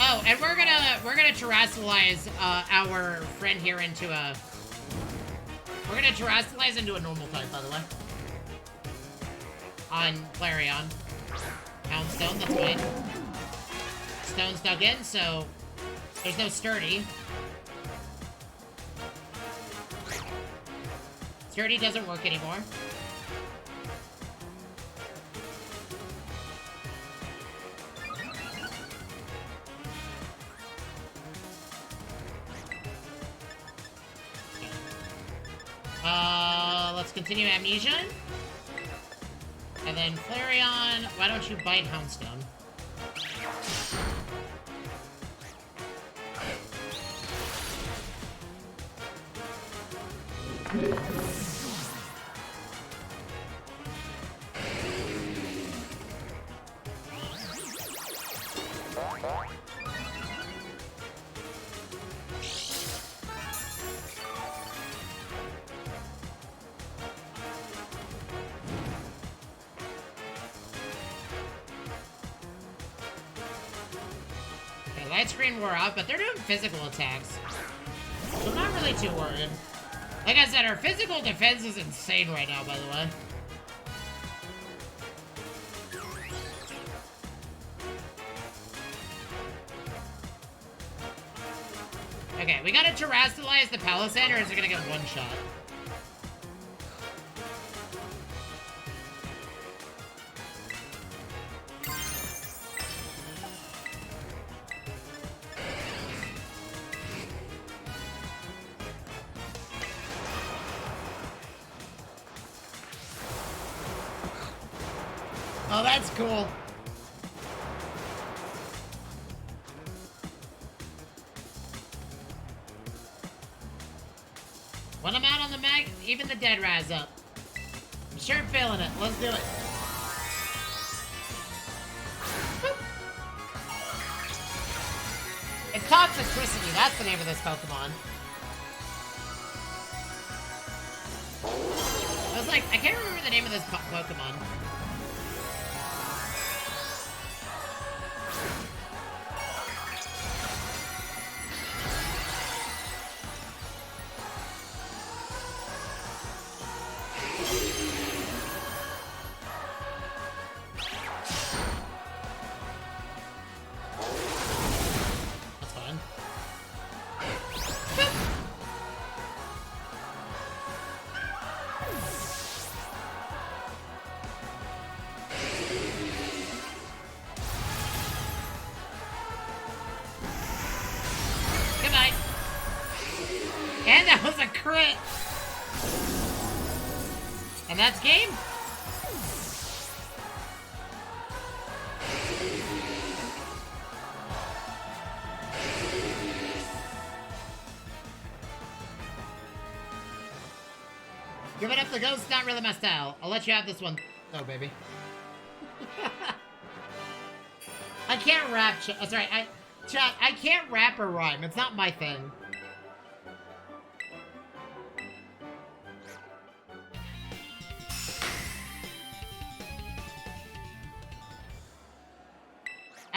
Oh, and we're gonna terrestrialize our friend here into a. We're gonna Terrastalize into a normal type, by the way. On Flareon. Houndstone, that's fine. Stone's dug in, so there's no Sturdy. Sturdy doesn't work anymore. Let's continue Amnesia. And then Flareon, why don't you bite Houndstone? Light screen wore off, but they're doing physical attacks. So I'm not really too worried. Like I said, our physical defense is insane right now, by the way. Okay, we gotta Terrastalize the Palisade, or is it gonna get one shot? Oh, that's cool. When I'm out on the mag, even the dead rise up. I'm sure feeling it. Let's do it. It's Toxicity. That's the name of this Pokemon. I was like, I can't remember the name of this Pokemon. And that was a crit! And that's game? Giving up the ghost, not really my style. I'll let you have this one. Oh, baby. I can't rap, sorry, chat, I can't rap or rhyme. It's not my thing.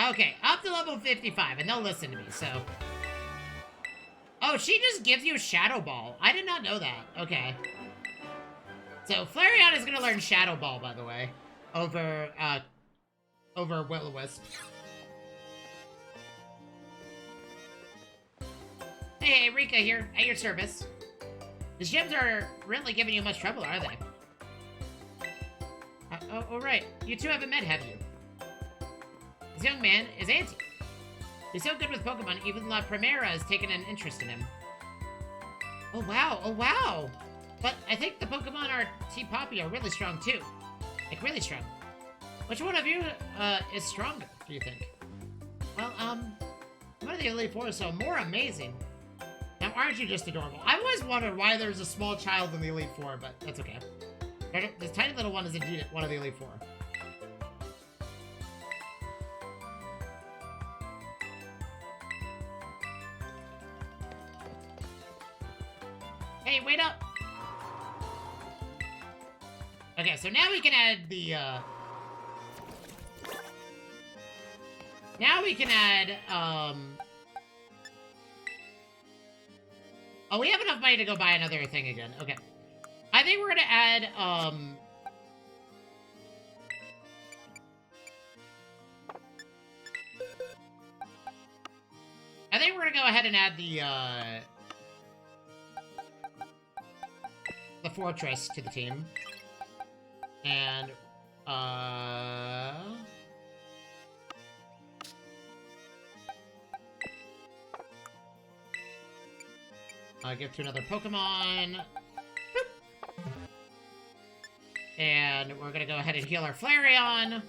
Okay, up to level 55, and they'll listen to me, so... Oh, she just gives you Shadow Ball. I did not know that. Okay. So, Flareon is gonna learn Shadow Ball, by the way. Over Will-O-Wisp. Hey, Rika here, at your service. The gyms are really giving you much trouble, are they? Oh, right. You two haven't met, have you? This young man is Auntie. He's so good with Pokemon, even La Primera has taken an interest in him. Oh, wow. Oh, wow. But I think the Pokemon are Team Poppy are really strong, too. Like, really strong. Which one of you, is stronger, do you think? Well, one of the Elite Four is so more amazing. Now, aren't you just adorable? I've always wondered why there's a small child in the Elite Four, but that's okay. This tiny little one is indeed one of the Elite Four. Hey, wait up! Okay, so now we can add the, now we can add, Oh, we have enough money to go buy another thing again. Okay. think we're gonna add, I think we're gonna go ahead and add the fortress to the team. And, give to another Pokemon. Boop. And we're gonna go ahead and heal our Flareon.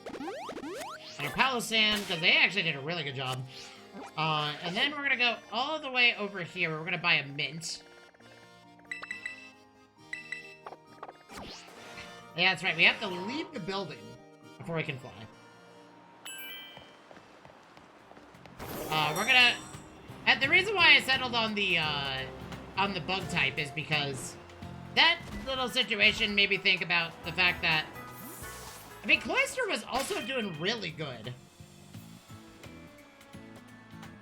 And our Palossand, because they actually did a really good job. And then we're gonna go all the way over here. We're gonna buy a mint. Yeah, that's right. We have to leave the building before we can fly. We're gonna... And the reason why I settled on the bug type is because that little situation made me think about the fact that... I mean, Cloyster was also doing really good.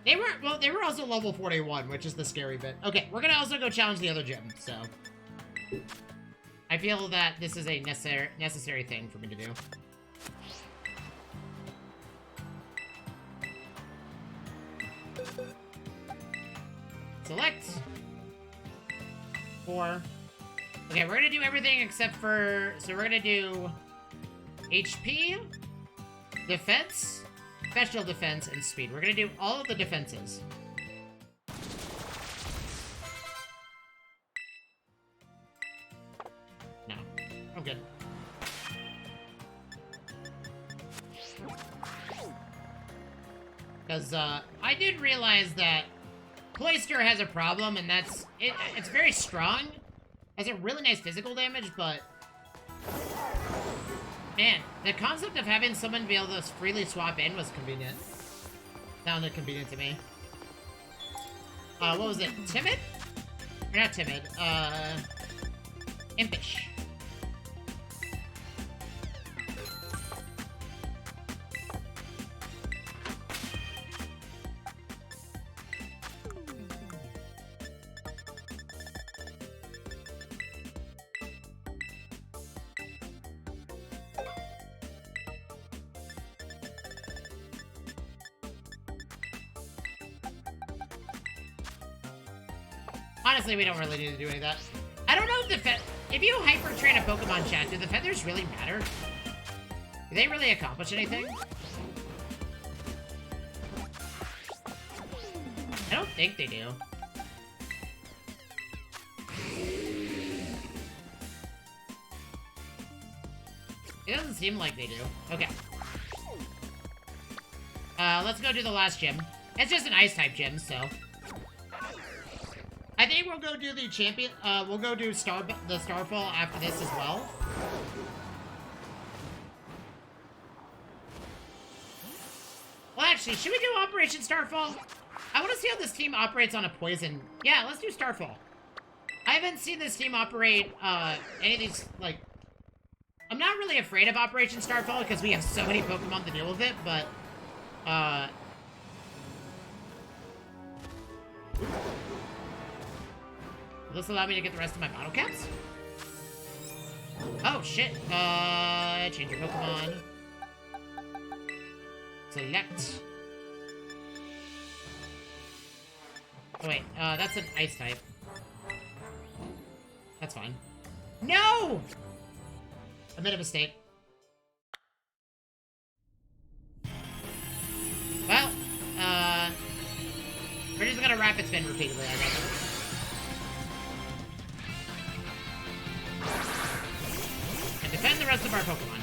They were also level 41, which is the scary bit. Okay, we're gonna also go challenge the other gym, so... I feel that this is a necessary thing for me to do. Select. 4. Okay, we're gonna do everything except for... So we're gonna do... HP, defense, special defense, and speed. We're gonna do all of the defenses. No. I'm good. Because, I did realize that Cloyster has a problem, and that's... It's very strong. Has a really nice physical damage, but... Man, the concept of having someone be able to freely swap in was convenient. Sounded convenient to me. What was it? Timid? Or not timid, impish. Honestly, we don't really need to do any of that. I don't know if you hyper train a Pokemon, chat, do the feathers really matter? Do they really accomplish anything? I don't think they do. It doesn't seem like they do. Okay. Let's go do the last gym. It's just an Ice-type gym, so... I think we'll go do the champion, we'll go do the Starfall after this as well. Well, actually, should we do Operation Starfall? I want to see how this team operates on a poison. Yeah, let's do Starfall. I haven't seen this team operate, any of these, like... I'm not really afraid of Operation Starfall because we have so many Pokemon to deal with it, but, Will this allow me to get the rest of my bottle caps? Oh, shit. Change your Pokemon. Select. Oh, wait. That's an Ice type. That's fine. No! I made a mistake. Well, we're just gonna rapid spin repeatedly, I guess. And defend the rest of our Pokemon.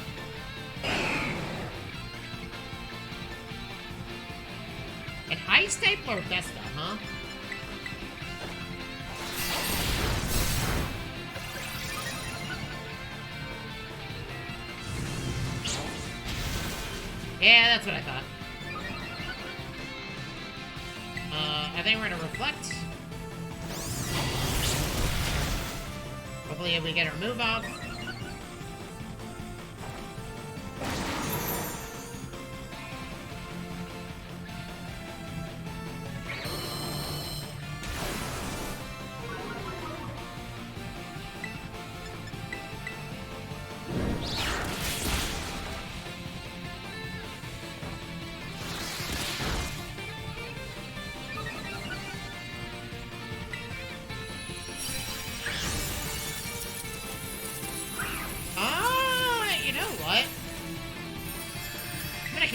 An Ice type Lordesta, huh? Yeah, that's what I thought. I think we're gonna reflect. Hopefully we get our move off.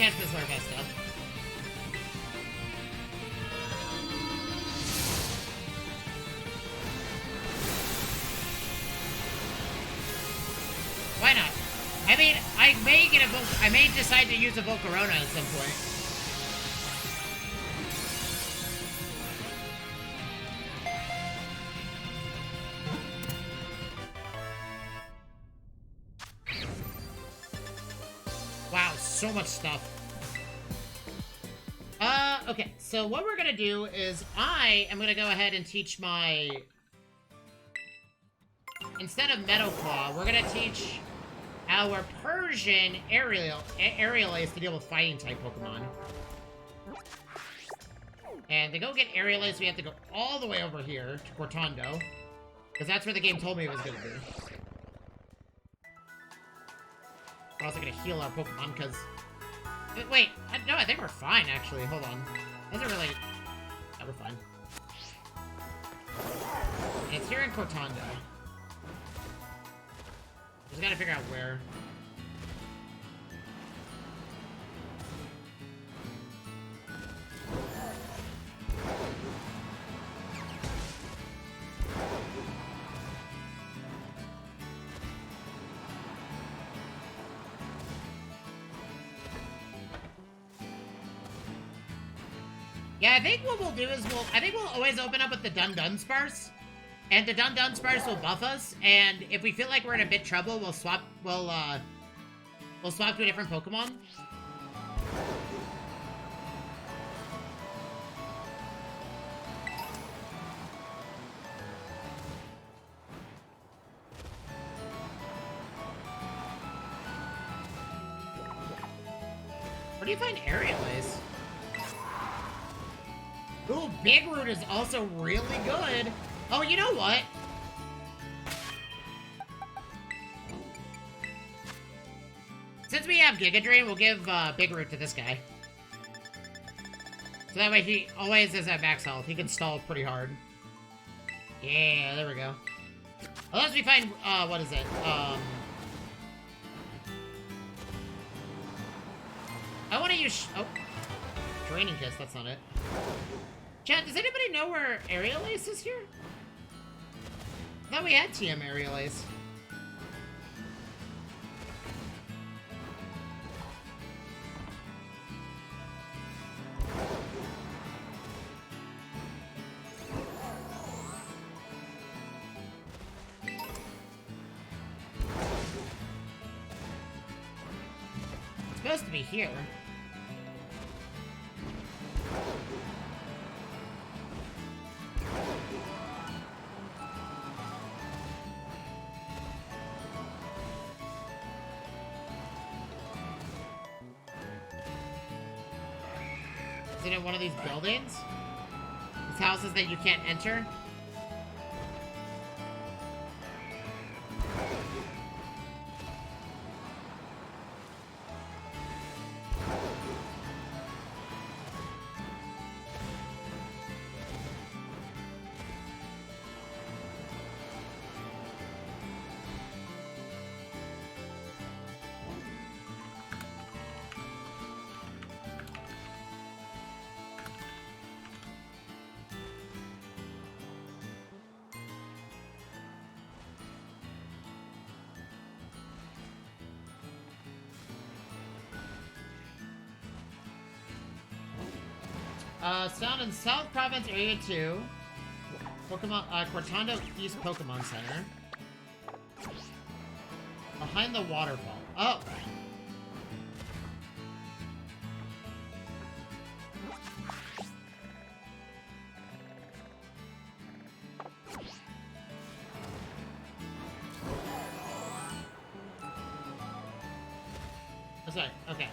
chance this Slurfest stuff. Why not? I mean, I may decide to use a Volcarona at some point. Wow, so much stuff. Okay, so what we're gonna do is I am gonna go ahead and teach my... Instead of Meadow Claw, we're gonna teach our Persian Aerial-Ace to deal with fighting-type Pokemon. And to go get Aerial-Ace, we have to go all the way over here to Cortando. Because that's where the game told me it was gonna be. We're also gonna heal our Pokemon, because... Wait, no, I think we're fine, actually. Hold on. Doesn't really... Yeah, we're fine. And it's here in Cortando. Just gotta figure out where. Yeah, I think what we'll do is I think we'll always open up with the Dunsparce. And the Dunsparce will buff us, and if we feel like we're in a bit trouble, we'll swap to a different Pokemon. Where do you find Aerial-Ace? Ooh, Big Root is also really good. Oh, you know what? Since we have Giga Drain, we'll give Big Root to this guy. So that way he always is at max health. He can stall pretty hard. Yeah, there we go. Unless we find, what is it? I want to use... Oh. Draining Kiss, that's not it. Chat, does anybody know where Aerial-Ace is here? I thought we had TM Aerial-Ace. It's supposed to be here. Is it in one of these buildings? These houses that you can't enter? Found in South Province Area 2. Pokemon, Cortando East Pokemon Center. Behind the waterfall. Oh! That's right, okay.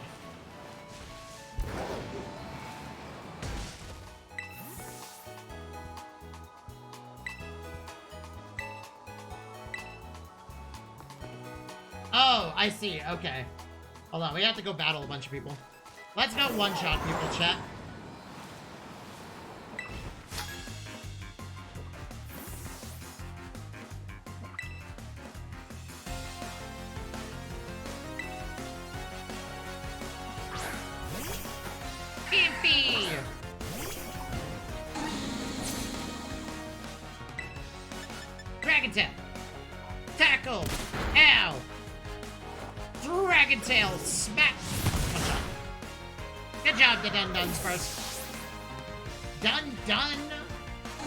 Oh, I see. Okay. Hold on. We have to go battle a bunch of people. Let's go one-shot people, chat. me! Dragon Tail! Tackle! Ow! Dragon Tail! Smack! Good job, the Dun Sparks. Dun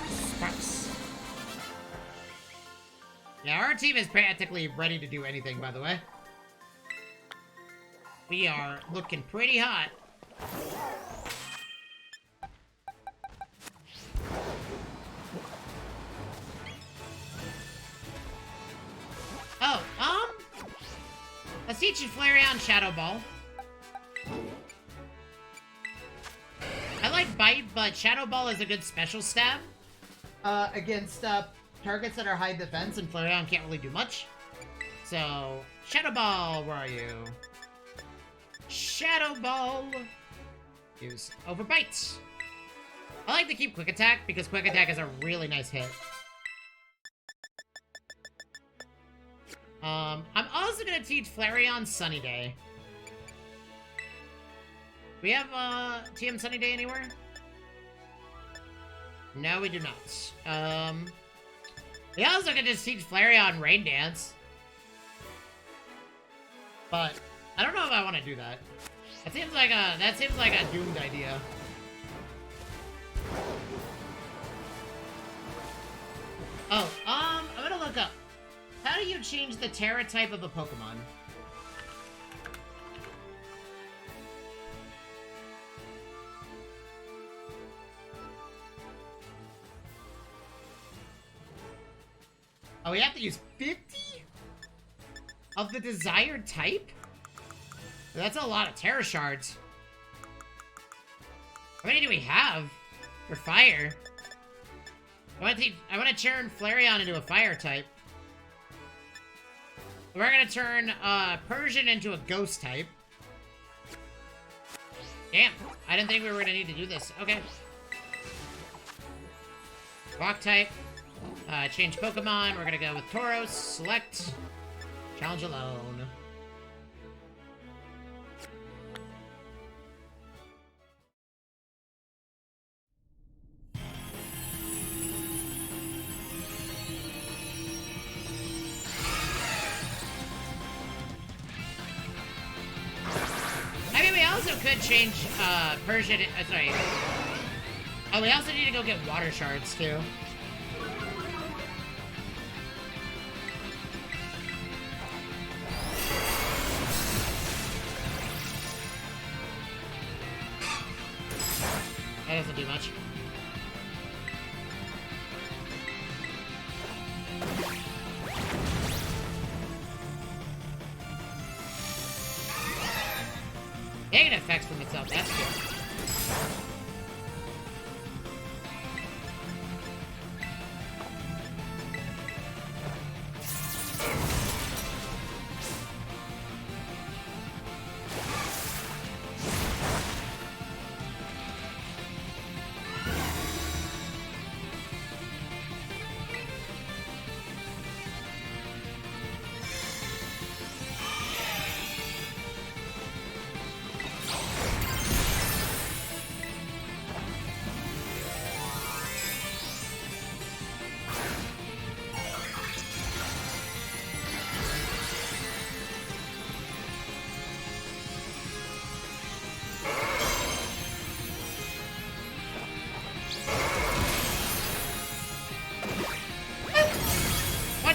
Sparks. Yeah, our team is practically ready to do anything, by the way. We are looking pretty hot. Oh, let's teach you Flareon Shadow Ball. I like Bite, but Shadow Ball is a good special stab. Against, targets that are high defense, and Flareon can't really do much. So, Shadow Ball, where are you? Shadow Ball! Use Overbite. I like to keep Quick Attack, because Quick Attack is a really nice hit. I'm also gonna teach Flareon Sunny Day. We have, TM Sunny Day anywhere? No, we do not. We also could just teach Flareon Rain Dance. But, I don't know if I want to do that. That seems like a doomed idea. Oh, I'm gonna look up. How do you change the Terra type of a Pokemon? Oh, we have to use 50 of the desired type? That's a lot of Terra Shards. How many do we have for fire? I want to turn Flareon into a fire type. We're gonna turn Persian into a ghost type. Damn, I didn't think we were gonna need to do this. Okay. Rock type. Change Pokemon. We're gonna go with Tauros. Select. Challenge alone. I mean, we also could change Persian. Sorry. Oh, we also need to go get water shards too. That doesn't do much. Taking effects from itself, that's good.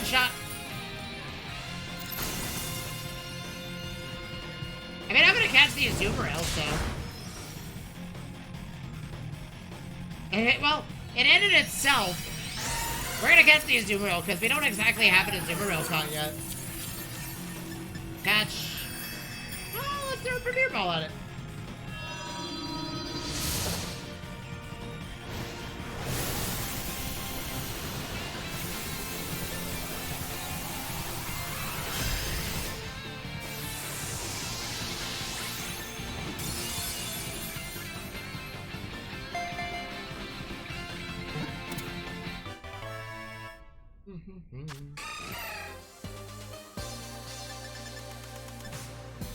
Shot. I mean, I'm gonna catch the Azumarill, so. Well, it ended itself. We're gonna catch the Azumarill because we don't exactly have an Azumarill caught yet. Catch. Oh, let's throw a Premier Ball at it.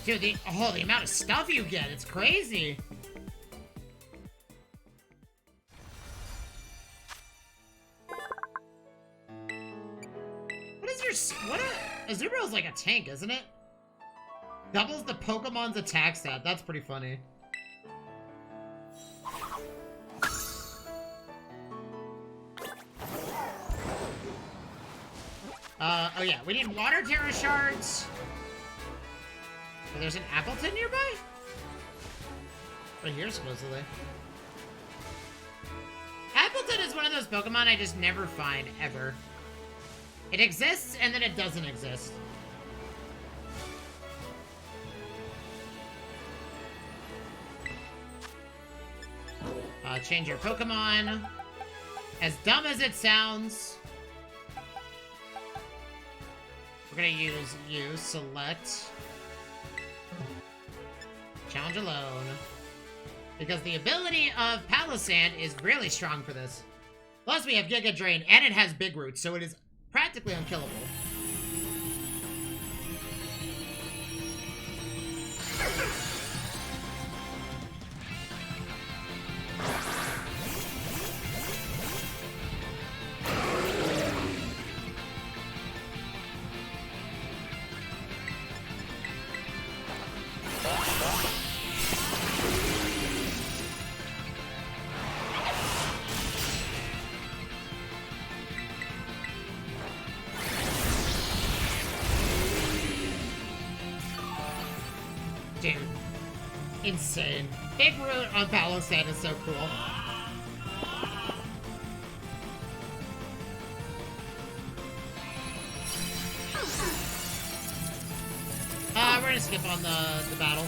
Dude, the amount of stuff you get, it's crazy. what a Azuro's like a tank, isn't it? Doubles the Pokemon's attack stat. That's pretty funny. Oh yeah, we need water Terra shards. Oh, there's an Appleton nearby? Right here, supposedly. Appleton is one of those Pokemon I just never find, ever. It exists, and then it doesn't exist. Change your Pokemon. As dumb as it sounds. We're gonna use you, select. Challenge alone. Because the ability of Palossand is really strong for this. Plus we have Giga Drain, and it has Big Roots, so it is practically unkillable. Dude. Insane. Big Root on Palossand is so cool. We're gonna skip on the battle.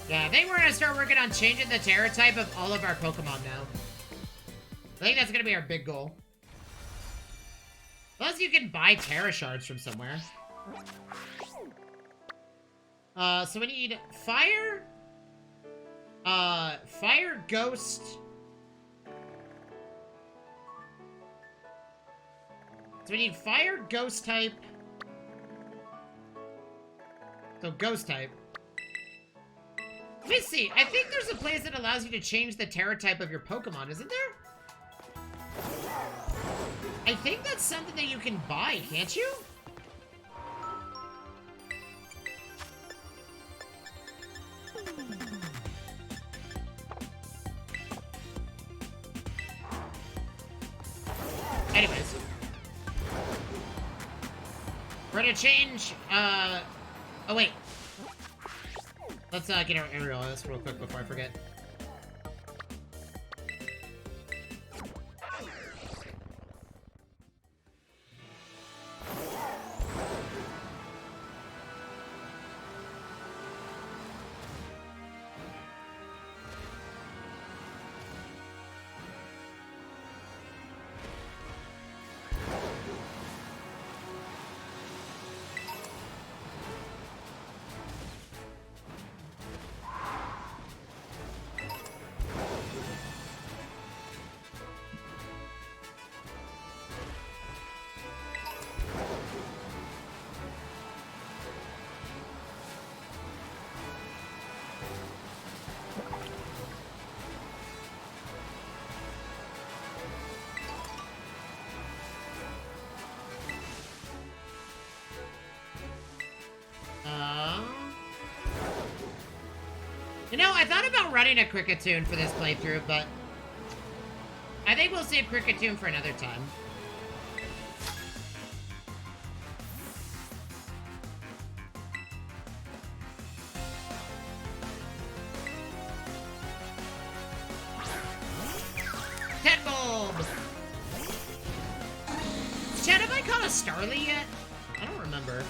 Yeah, I think we're gonna start working on changing the Terra type of all of our Pokemon now. I think that's gonna be our big goal. Plus you can buy Terra Shards from somewhere. So we need Fire. Fire, Ghost. So we need Fire, Ghost type. So Ghost type. Let me see. I think there's a place that allows you to change the Terra type of your Pokemon, isn't there? I think that's something that you can buy, can't you? Anyways. We're gonna change, oh wait. Let's, get our aerial on this real quick before I forget. You know, I thought about running a Kricketune for this playthrough, but I think we'll save Kricketune for another time. Tedbulb! Chad, have I caught a Starly yet? I don't remember.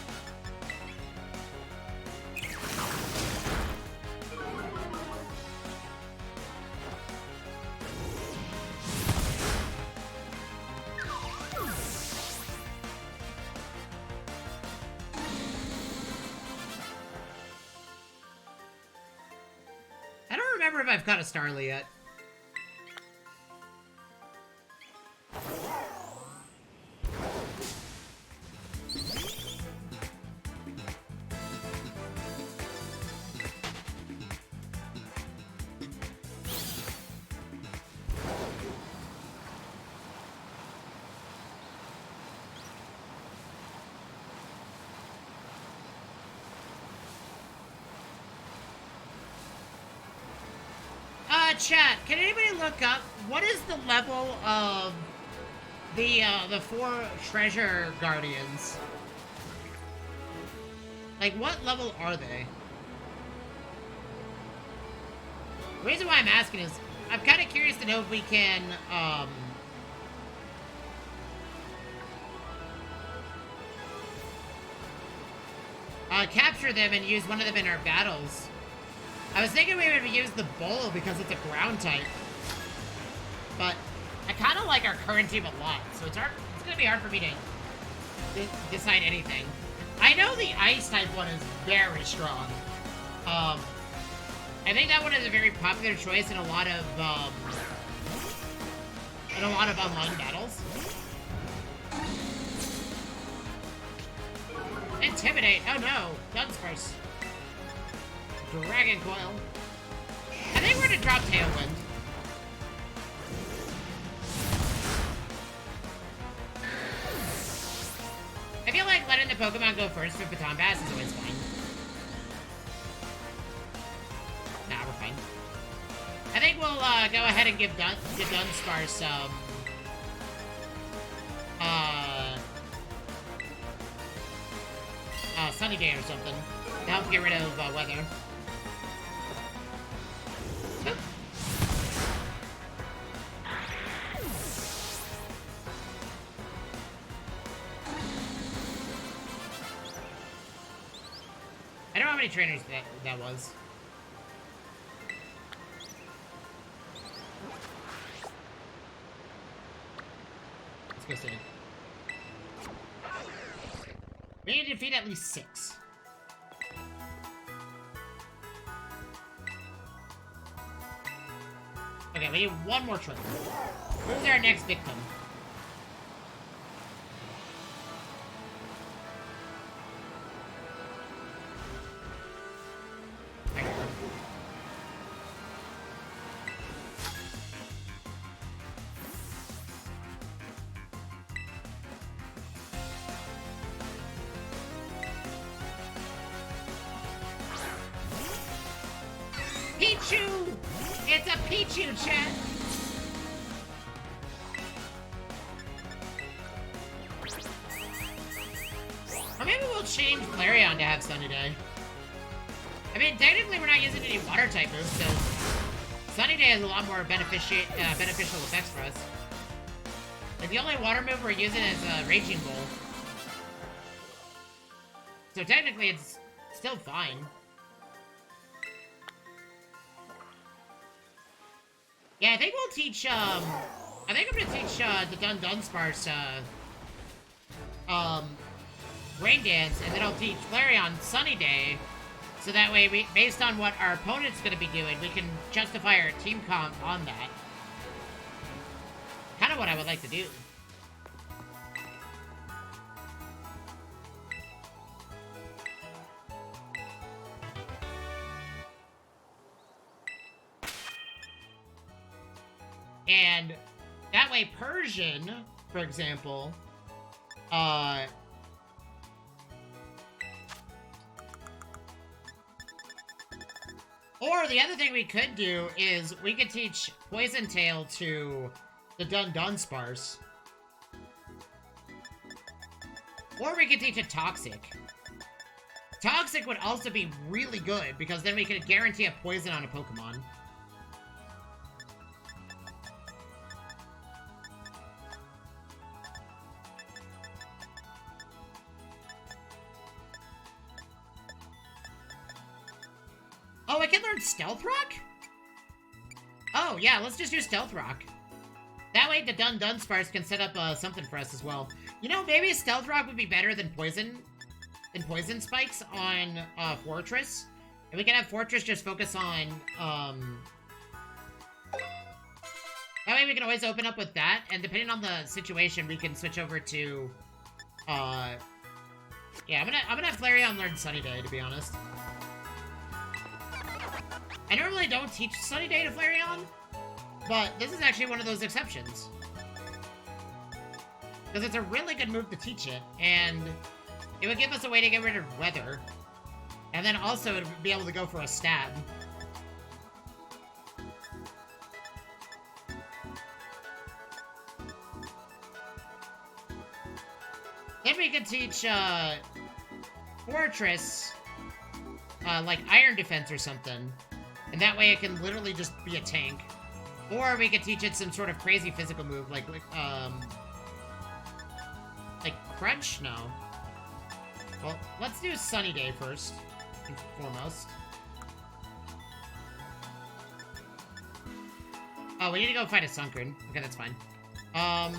If I've caught a Starly yet. chat, can anybody look up what is the level of the 4 treasure guardians? Like, what level are they? The reason why I'm asking is I'm kind of curious to know if we can capture them and use one of them in our battles. I was thinking we would use the bull because it's a ground type. But I kind of like our current team a lot, so it's going to be hard for me to decide anything. I know the ice type one is very strong. I think that one is a very popular choice in a lot of online battles. Intimidate. Oh no, guns first. Dragon Coil. I think we're gonna drop Tailwind. I feel like letting the Pokemon go first for Baton Pass is always fine. Nah, we're fine. I think we'll go ahead and give Dunsparce some Sunny Day or something to help get rid of weather. Oop. I don't know how many trainers that was. Let's go see. We need to defeat at least 6. Okay, we need one more trigger. Who's our next victim? Pichu! It's a Pichu, chat! Or maybe we'll change Flareon to have Sunny Day. I mean, technically we're not using any water type moves, so Sunny Day has a lot more beneficial effects for us. Like, the only water move we're using is Raging Bull. So technically it's still fine. Yeah, I think we'll teach, I think I'm gonna teach, the Dunsparce, Rain Dance, and then I'll teach Flareon Sunny Day, so that way, based on what our opponent's gonna be doing, we can justify our team comp on that. Kinda what I would like to do. And that way, Persian, for example, or the other thing we could do is we could teach Poison Tail to the Dunsparce. Or we could teach it Toxic. Toxic would also be really good, because then we could guarantee a poison on a Pokemon. Oh, I can learn Stealth Rock? Oh, yeah, let's just do Stealth Rock. That way the Dunsparce can set up something for us as well. You know, maybe Stealth Rock would be better than Poison Spikes on Fortress. And we can have Fortress just focus on, that way we can always open up with that, and depending on the situation, we can switch over to, yeah, I'm gonna have Flareon learn Sunny Day, to be honest. I normally don't teach Sunny Day to Flareon, but this is actually one of those exceptions. Because it's a really good move to teach it, and it would give us a way to get rid of weather. And then also it would be able to go for a stab. Then we could teach, Fortress, like Iron Defense or something. And that way it can literally just be a tank. Or we could teach it some sort of crazy physical move, like Crunch? No. Well, let's do Sunny Day first and foremost. Oh, we need to go fight a Sunkern. Okay, that's fine. Oh,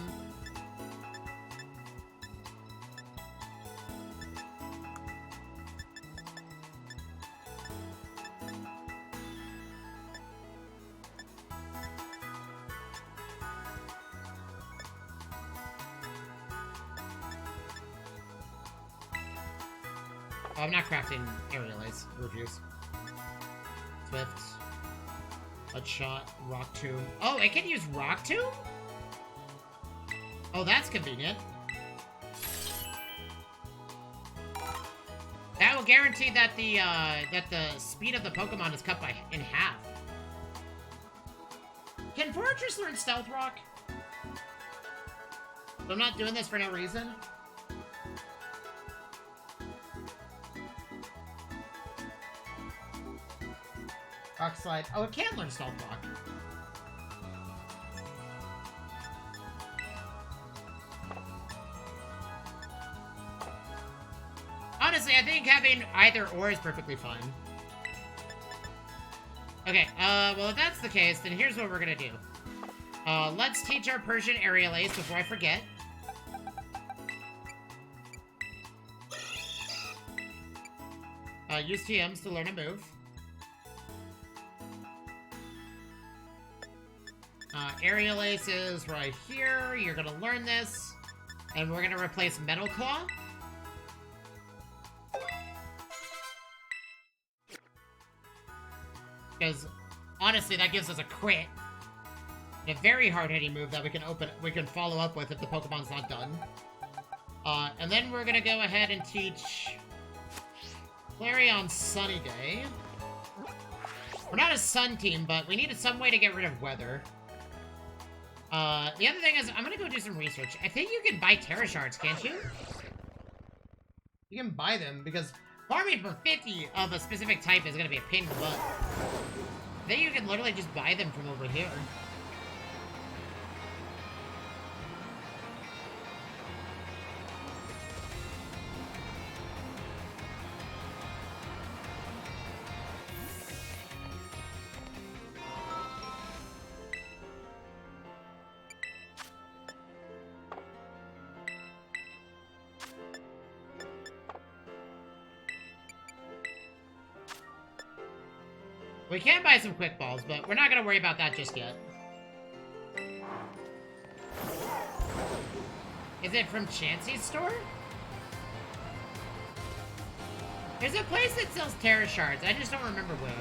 I'm not crafting aerial ace. Refuse. Swift. Let's shot. Rock Tomb. Oh, I can use Rock Tomb? Oh, that's convenient. That will guarantee that the speed of the Pokemon is cut in half. Can Fortress learn Stealth Rock? I'm not doing this for no reason. Rock Slide. Oh, it can learn Stealth Rock. Honestly, I think having either or is perfectly fine. Okay, well, if that's the case, then here's what we're gonna do. Let's teach our Persian Aerial Ace before I forget. Use TMs to learn a move. Aerial Ace is right here. You're gonna learn this. And we're gonna replace Metal Claw. Because, honestly, that gives us a crit. And a very hard-hitting move that we can follow up with if the Pokemon's not done. And then we're gonna go ahead and teach Flareon Sunny Day. We're not a Sun team, but we needed some way to get rid of weather. The other thing is, I'm gonna go do some research. I think you can buy Terra Shards, can't you? You can buy them, because farming for 50 of a specific type is gonna be a pain in the butt. I think you can literally just buy them from over here. We can buy some quick balls, but we're not gonna worry about that just yet. Is it from Chansey's store? There's a place that sells Terra Shards. I just don't remember where.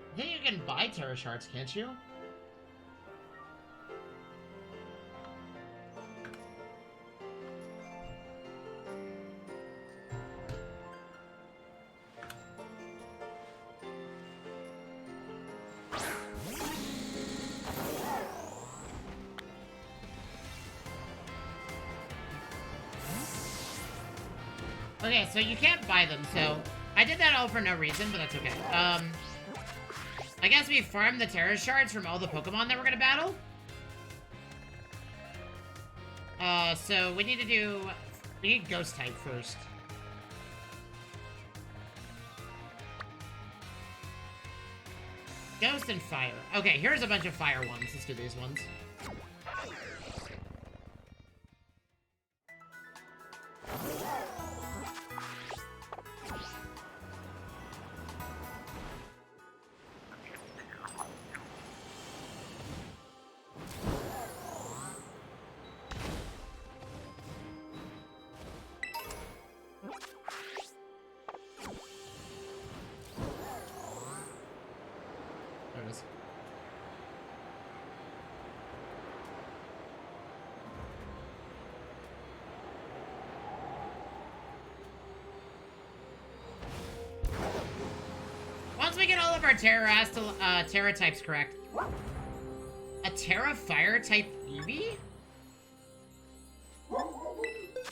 I think you can buy Terra Shards, can't you? Okay, so you can't buy them, so I did that all for no reason, but that's okay. I guess we farmed the Terra Shards from all the Pokemon that we're gonna battle. So we need Ghost type first. Ghost and Fire. Okay, here's a bunch of Fire ones. Let's do these ones. our Terra types correct. A Terra Fire type Eevee?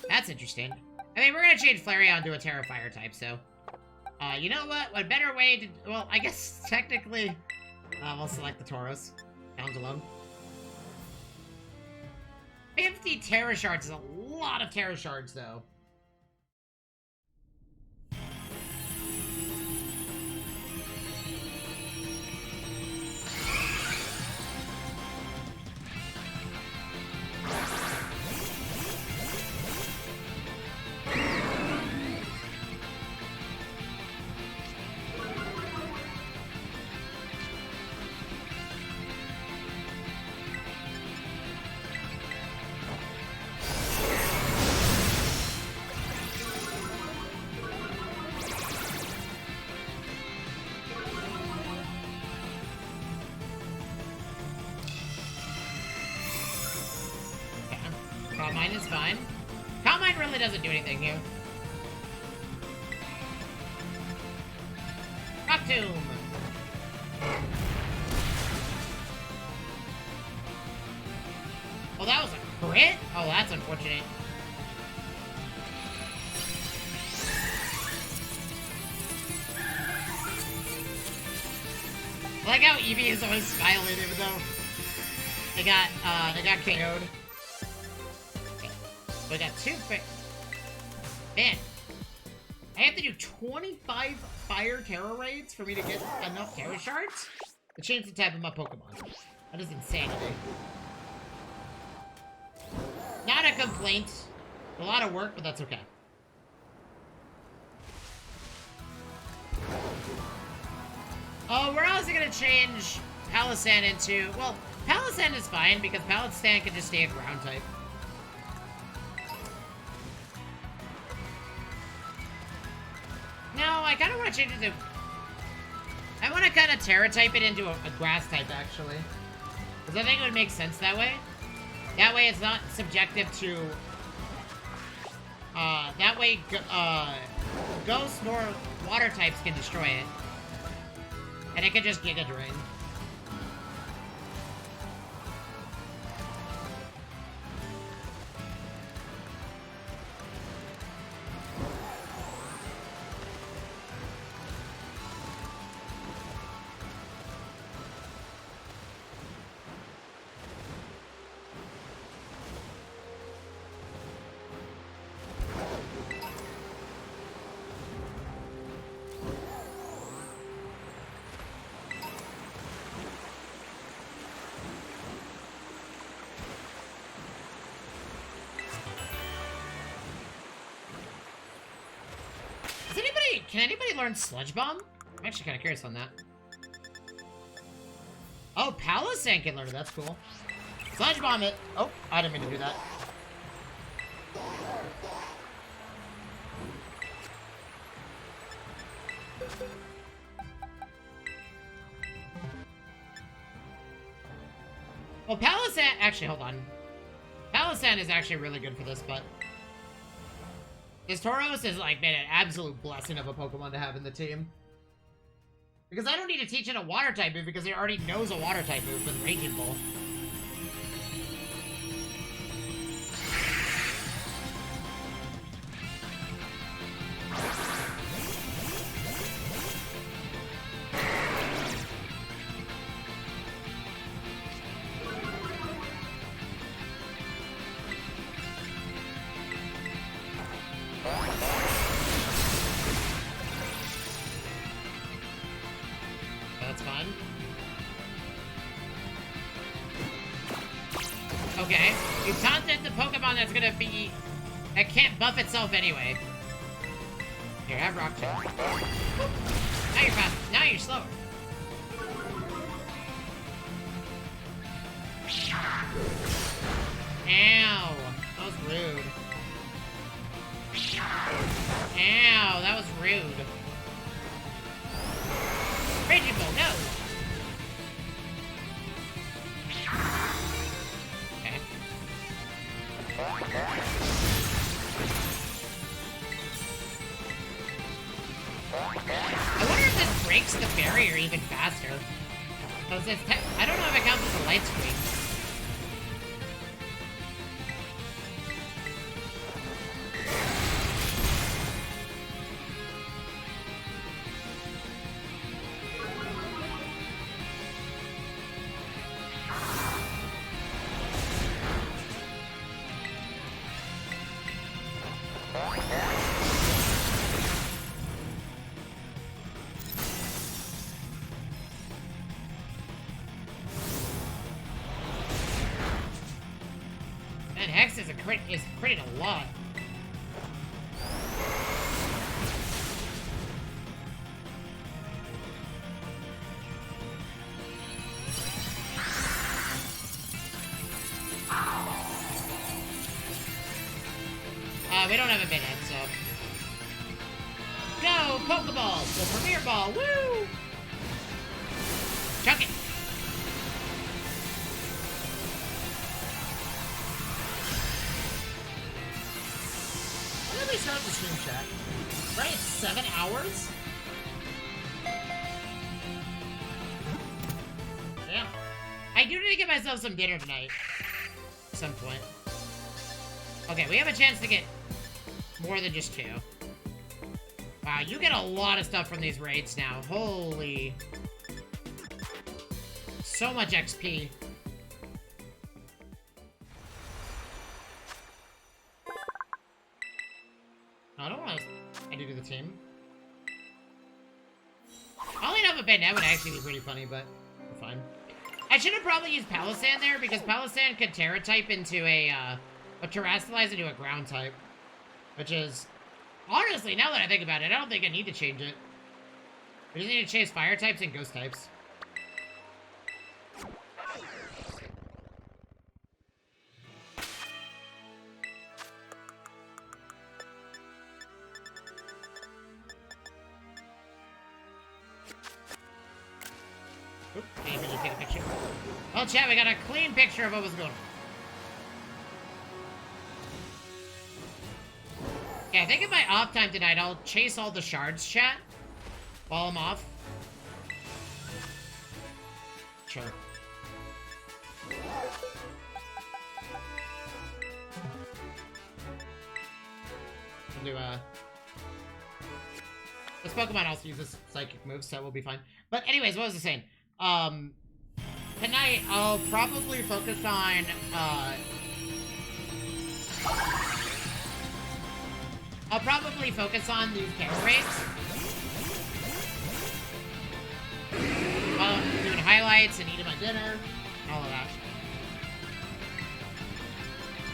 That's interesting. I mean, we're gonna change Flareon to a Terra Fire type, so... you know what? What better way to... Well, I guess technically... we'll select the Tauros. Sounds alone. 50 Terra Shards is a lot of Terra Shards, though. Mine is fine. Calm Mind really doesn't do anything here. Rock Tomb! Oh, that was a crit? Oh, that's unfortunate. I like how Eevee is always smiling even though they got KO'd. We got two Man, I have to do 25 Fire Terra Raids for me to get enough Terra Shards to change the type of my Pokemon. That is insanity. Not a complaint. A lot of work, but that's okay. Oh, we're also gonna change Palossand into... Well, Palossand is fine because Palossand can just stay a ground type. No, I kind of want to change it to... I want to kind of Terra type it into a grass type, actually. Because I think it would make sense that way. That way it's not subjective to... that way, Ghost nor Water types can destroy it. And it can just Giga Drain. Can anybody learn Sludge Bomb? I'm actually kind of curious on that. Oh, Palossand can learn it. That's cool. Sludge Bomb it. Oh, I didn't mean to do that. Well, Palossand... Actually, hold on. Palossand is actually really good for this, but... This Tauros has, like, been an absolute blessing of a Pokemon to have in the team. Because I don't need to teach it a Water-type move because it already knows a Water-type move with Raging Bull. That's fine. Okay. You taunted the Pokemon that's gonna be... that can't buff itself anyway. Here, have Rock Tomb. Now you're fast. Now you're slower. Ow. That was rude. Ow, that was rude. Raging Bull, no! Okay. I wonder if this breaks the barrier even faster. Because I don't know if it counts as a light screen. And Hex is critting a lot. We don't have a minute, so. Go, Pokeball! The Premier Ball, woo! Chuck it! When did we start the stream, chat? Right, 7 hours? Damn. I do need to get myself some dinner tonight. At some point. Okay, we have a chance to get more than just 2. Wow, you get a lot of stuff from these raids now. Holy. So much XP. I don't want to do the team. Oddly enough, a Bandit would actually be pretty funny, but we're fine. I should have probably used Palossand there, because Palossand could Terra type into a Terrasilize into a ground type. Which is, honestly, now that I think about it, I don't think I need to change it. We just need to chase fire types and ghost types. Oop, didn't even take a picture. Well, chat, we got a clean picture of what was going on. Yeah, I think in my off time tonight, I'll chase all the shards, chat, while I'm off. Sure. I'll do, this Pokemon also uses psychic moves, so we'll be fine. But anyways, what was I saying? Tonight, I'll probably focus on, I'll probably focus on these Terra raids. While I'm doing highlights and eating my dinner, all of that.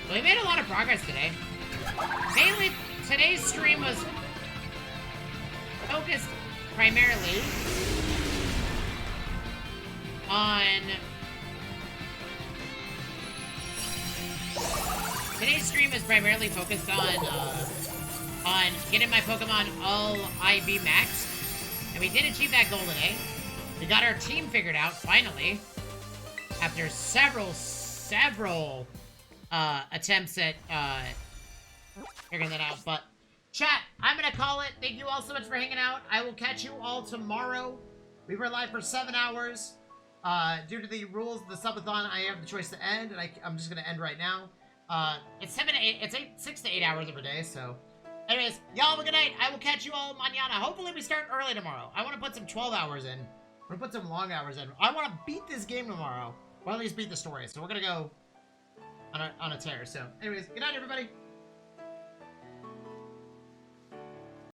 But we made a lot of progress today. Mainly, today's stream was focused primarily on... Today's stream is primarily focused on getting my Pokemon all IB maxed. And we did achieve that goal today. We got our team figured out, finally. After several attempts at figuring that out. But, chat, I'm gonna call it. Thank you all so much for hanging out. I will catch you all tomorrow. We were live for 7 hours. Due to the rules of the subathon, I have the choice to end, and I'm just gonna end right now. It's 6 to 8 hours every day, so... Anyways, y'all have a good night. I will catch you all mañana. Hopefully we start early tomorrow. I want to put some 12 hours in. We're going to put some long hours in. I want to beat this game tomorrow. Or at least beat the story. So we're going to go on a tear. So anyways, good night, everybody.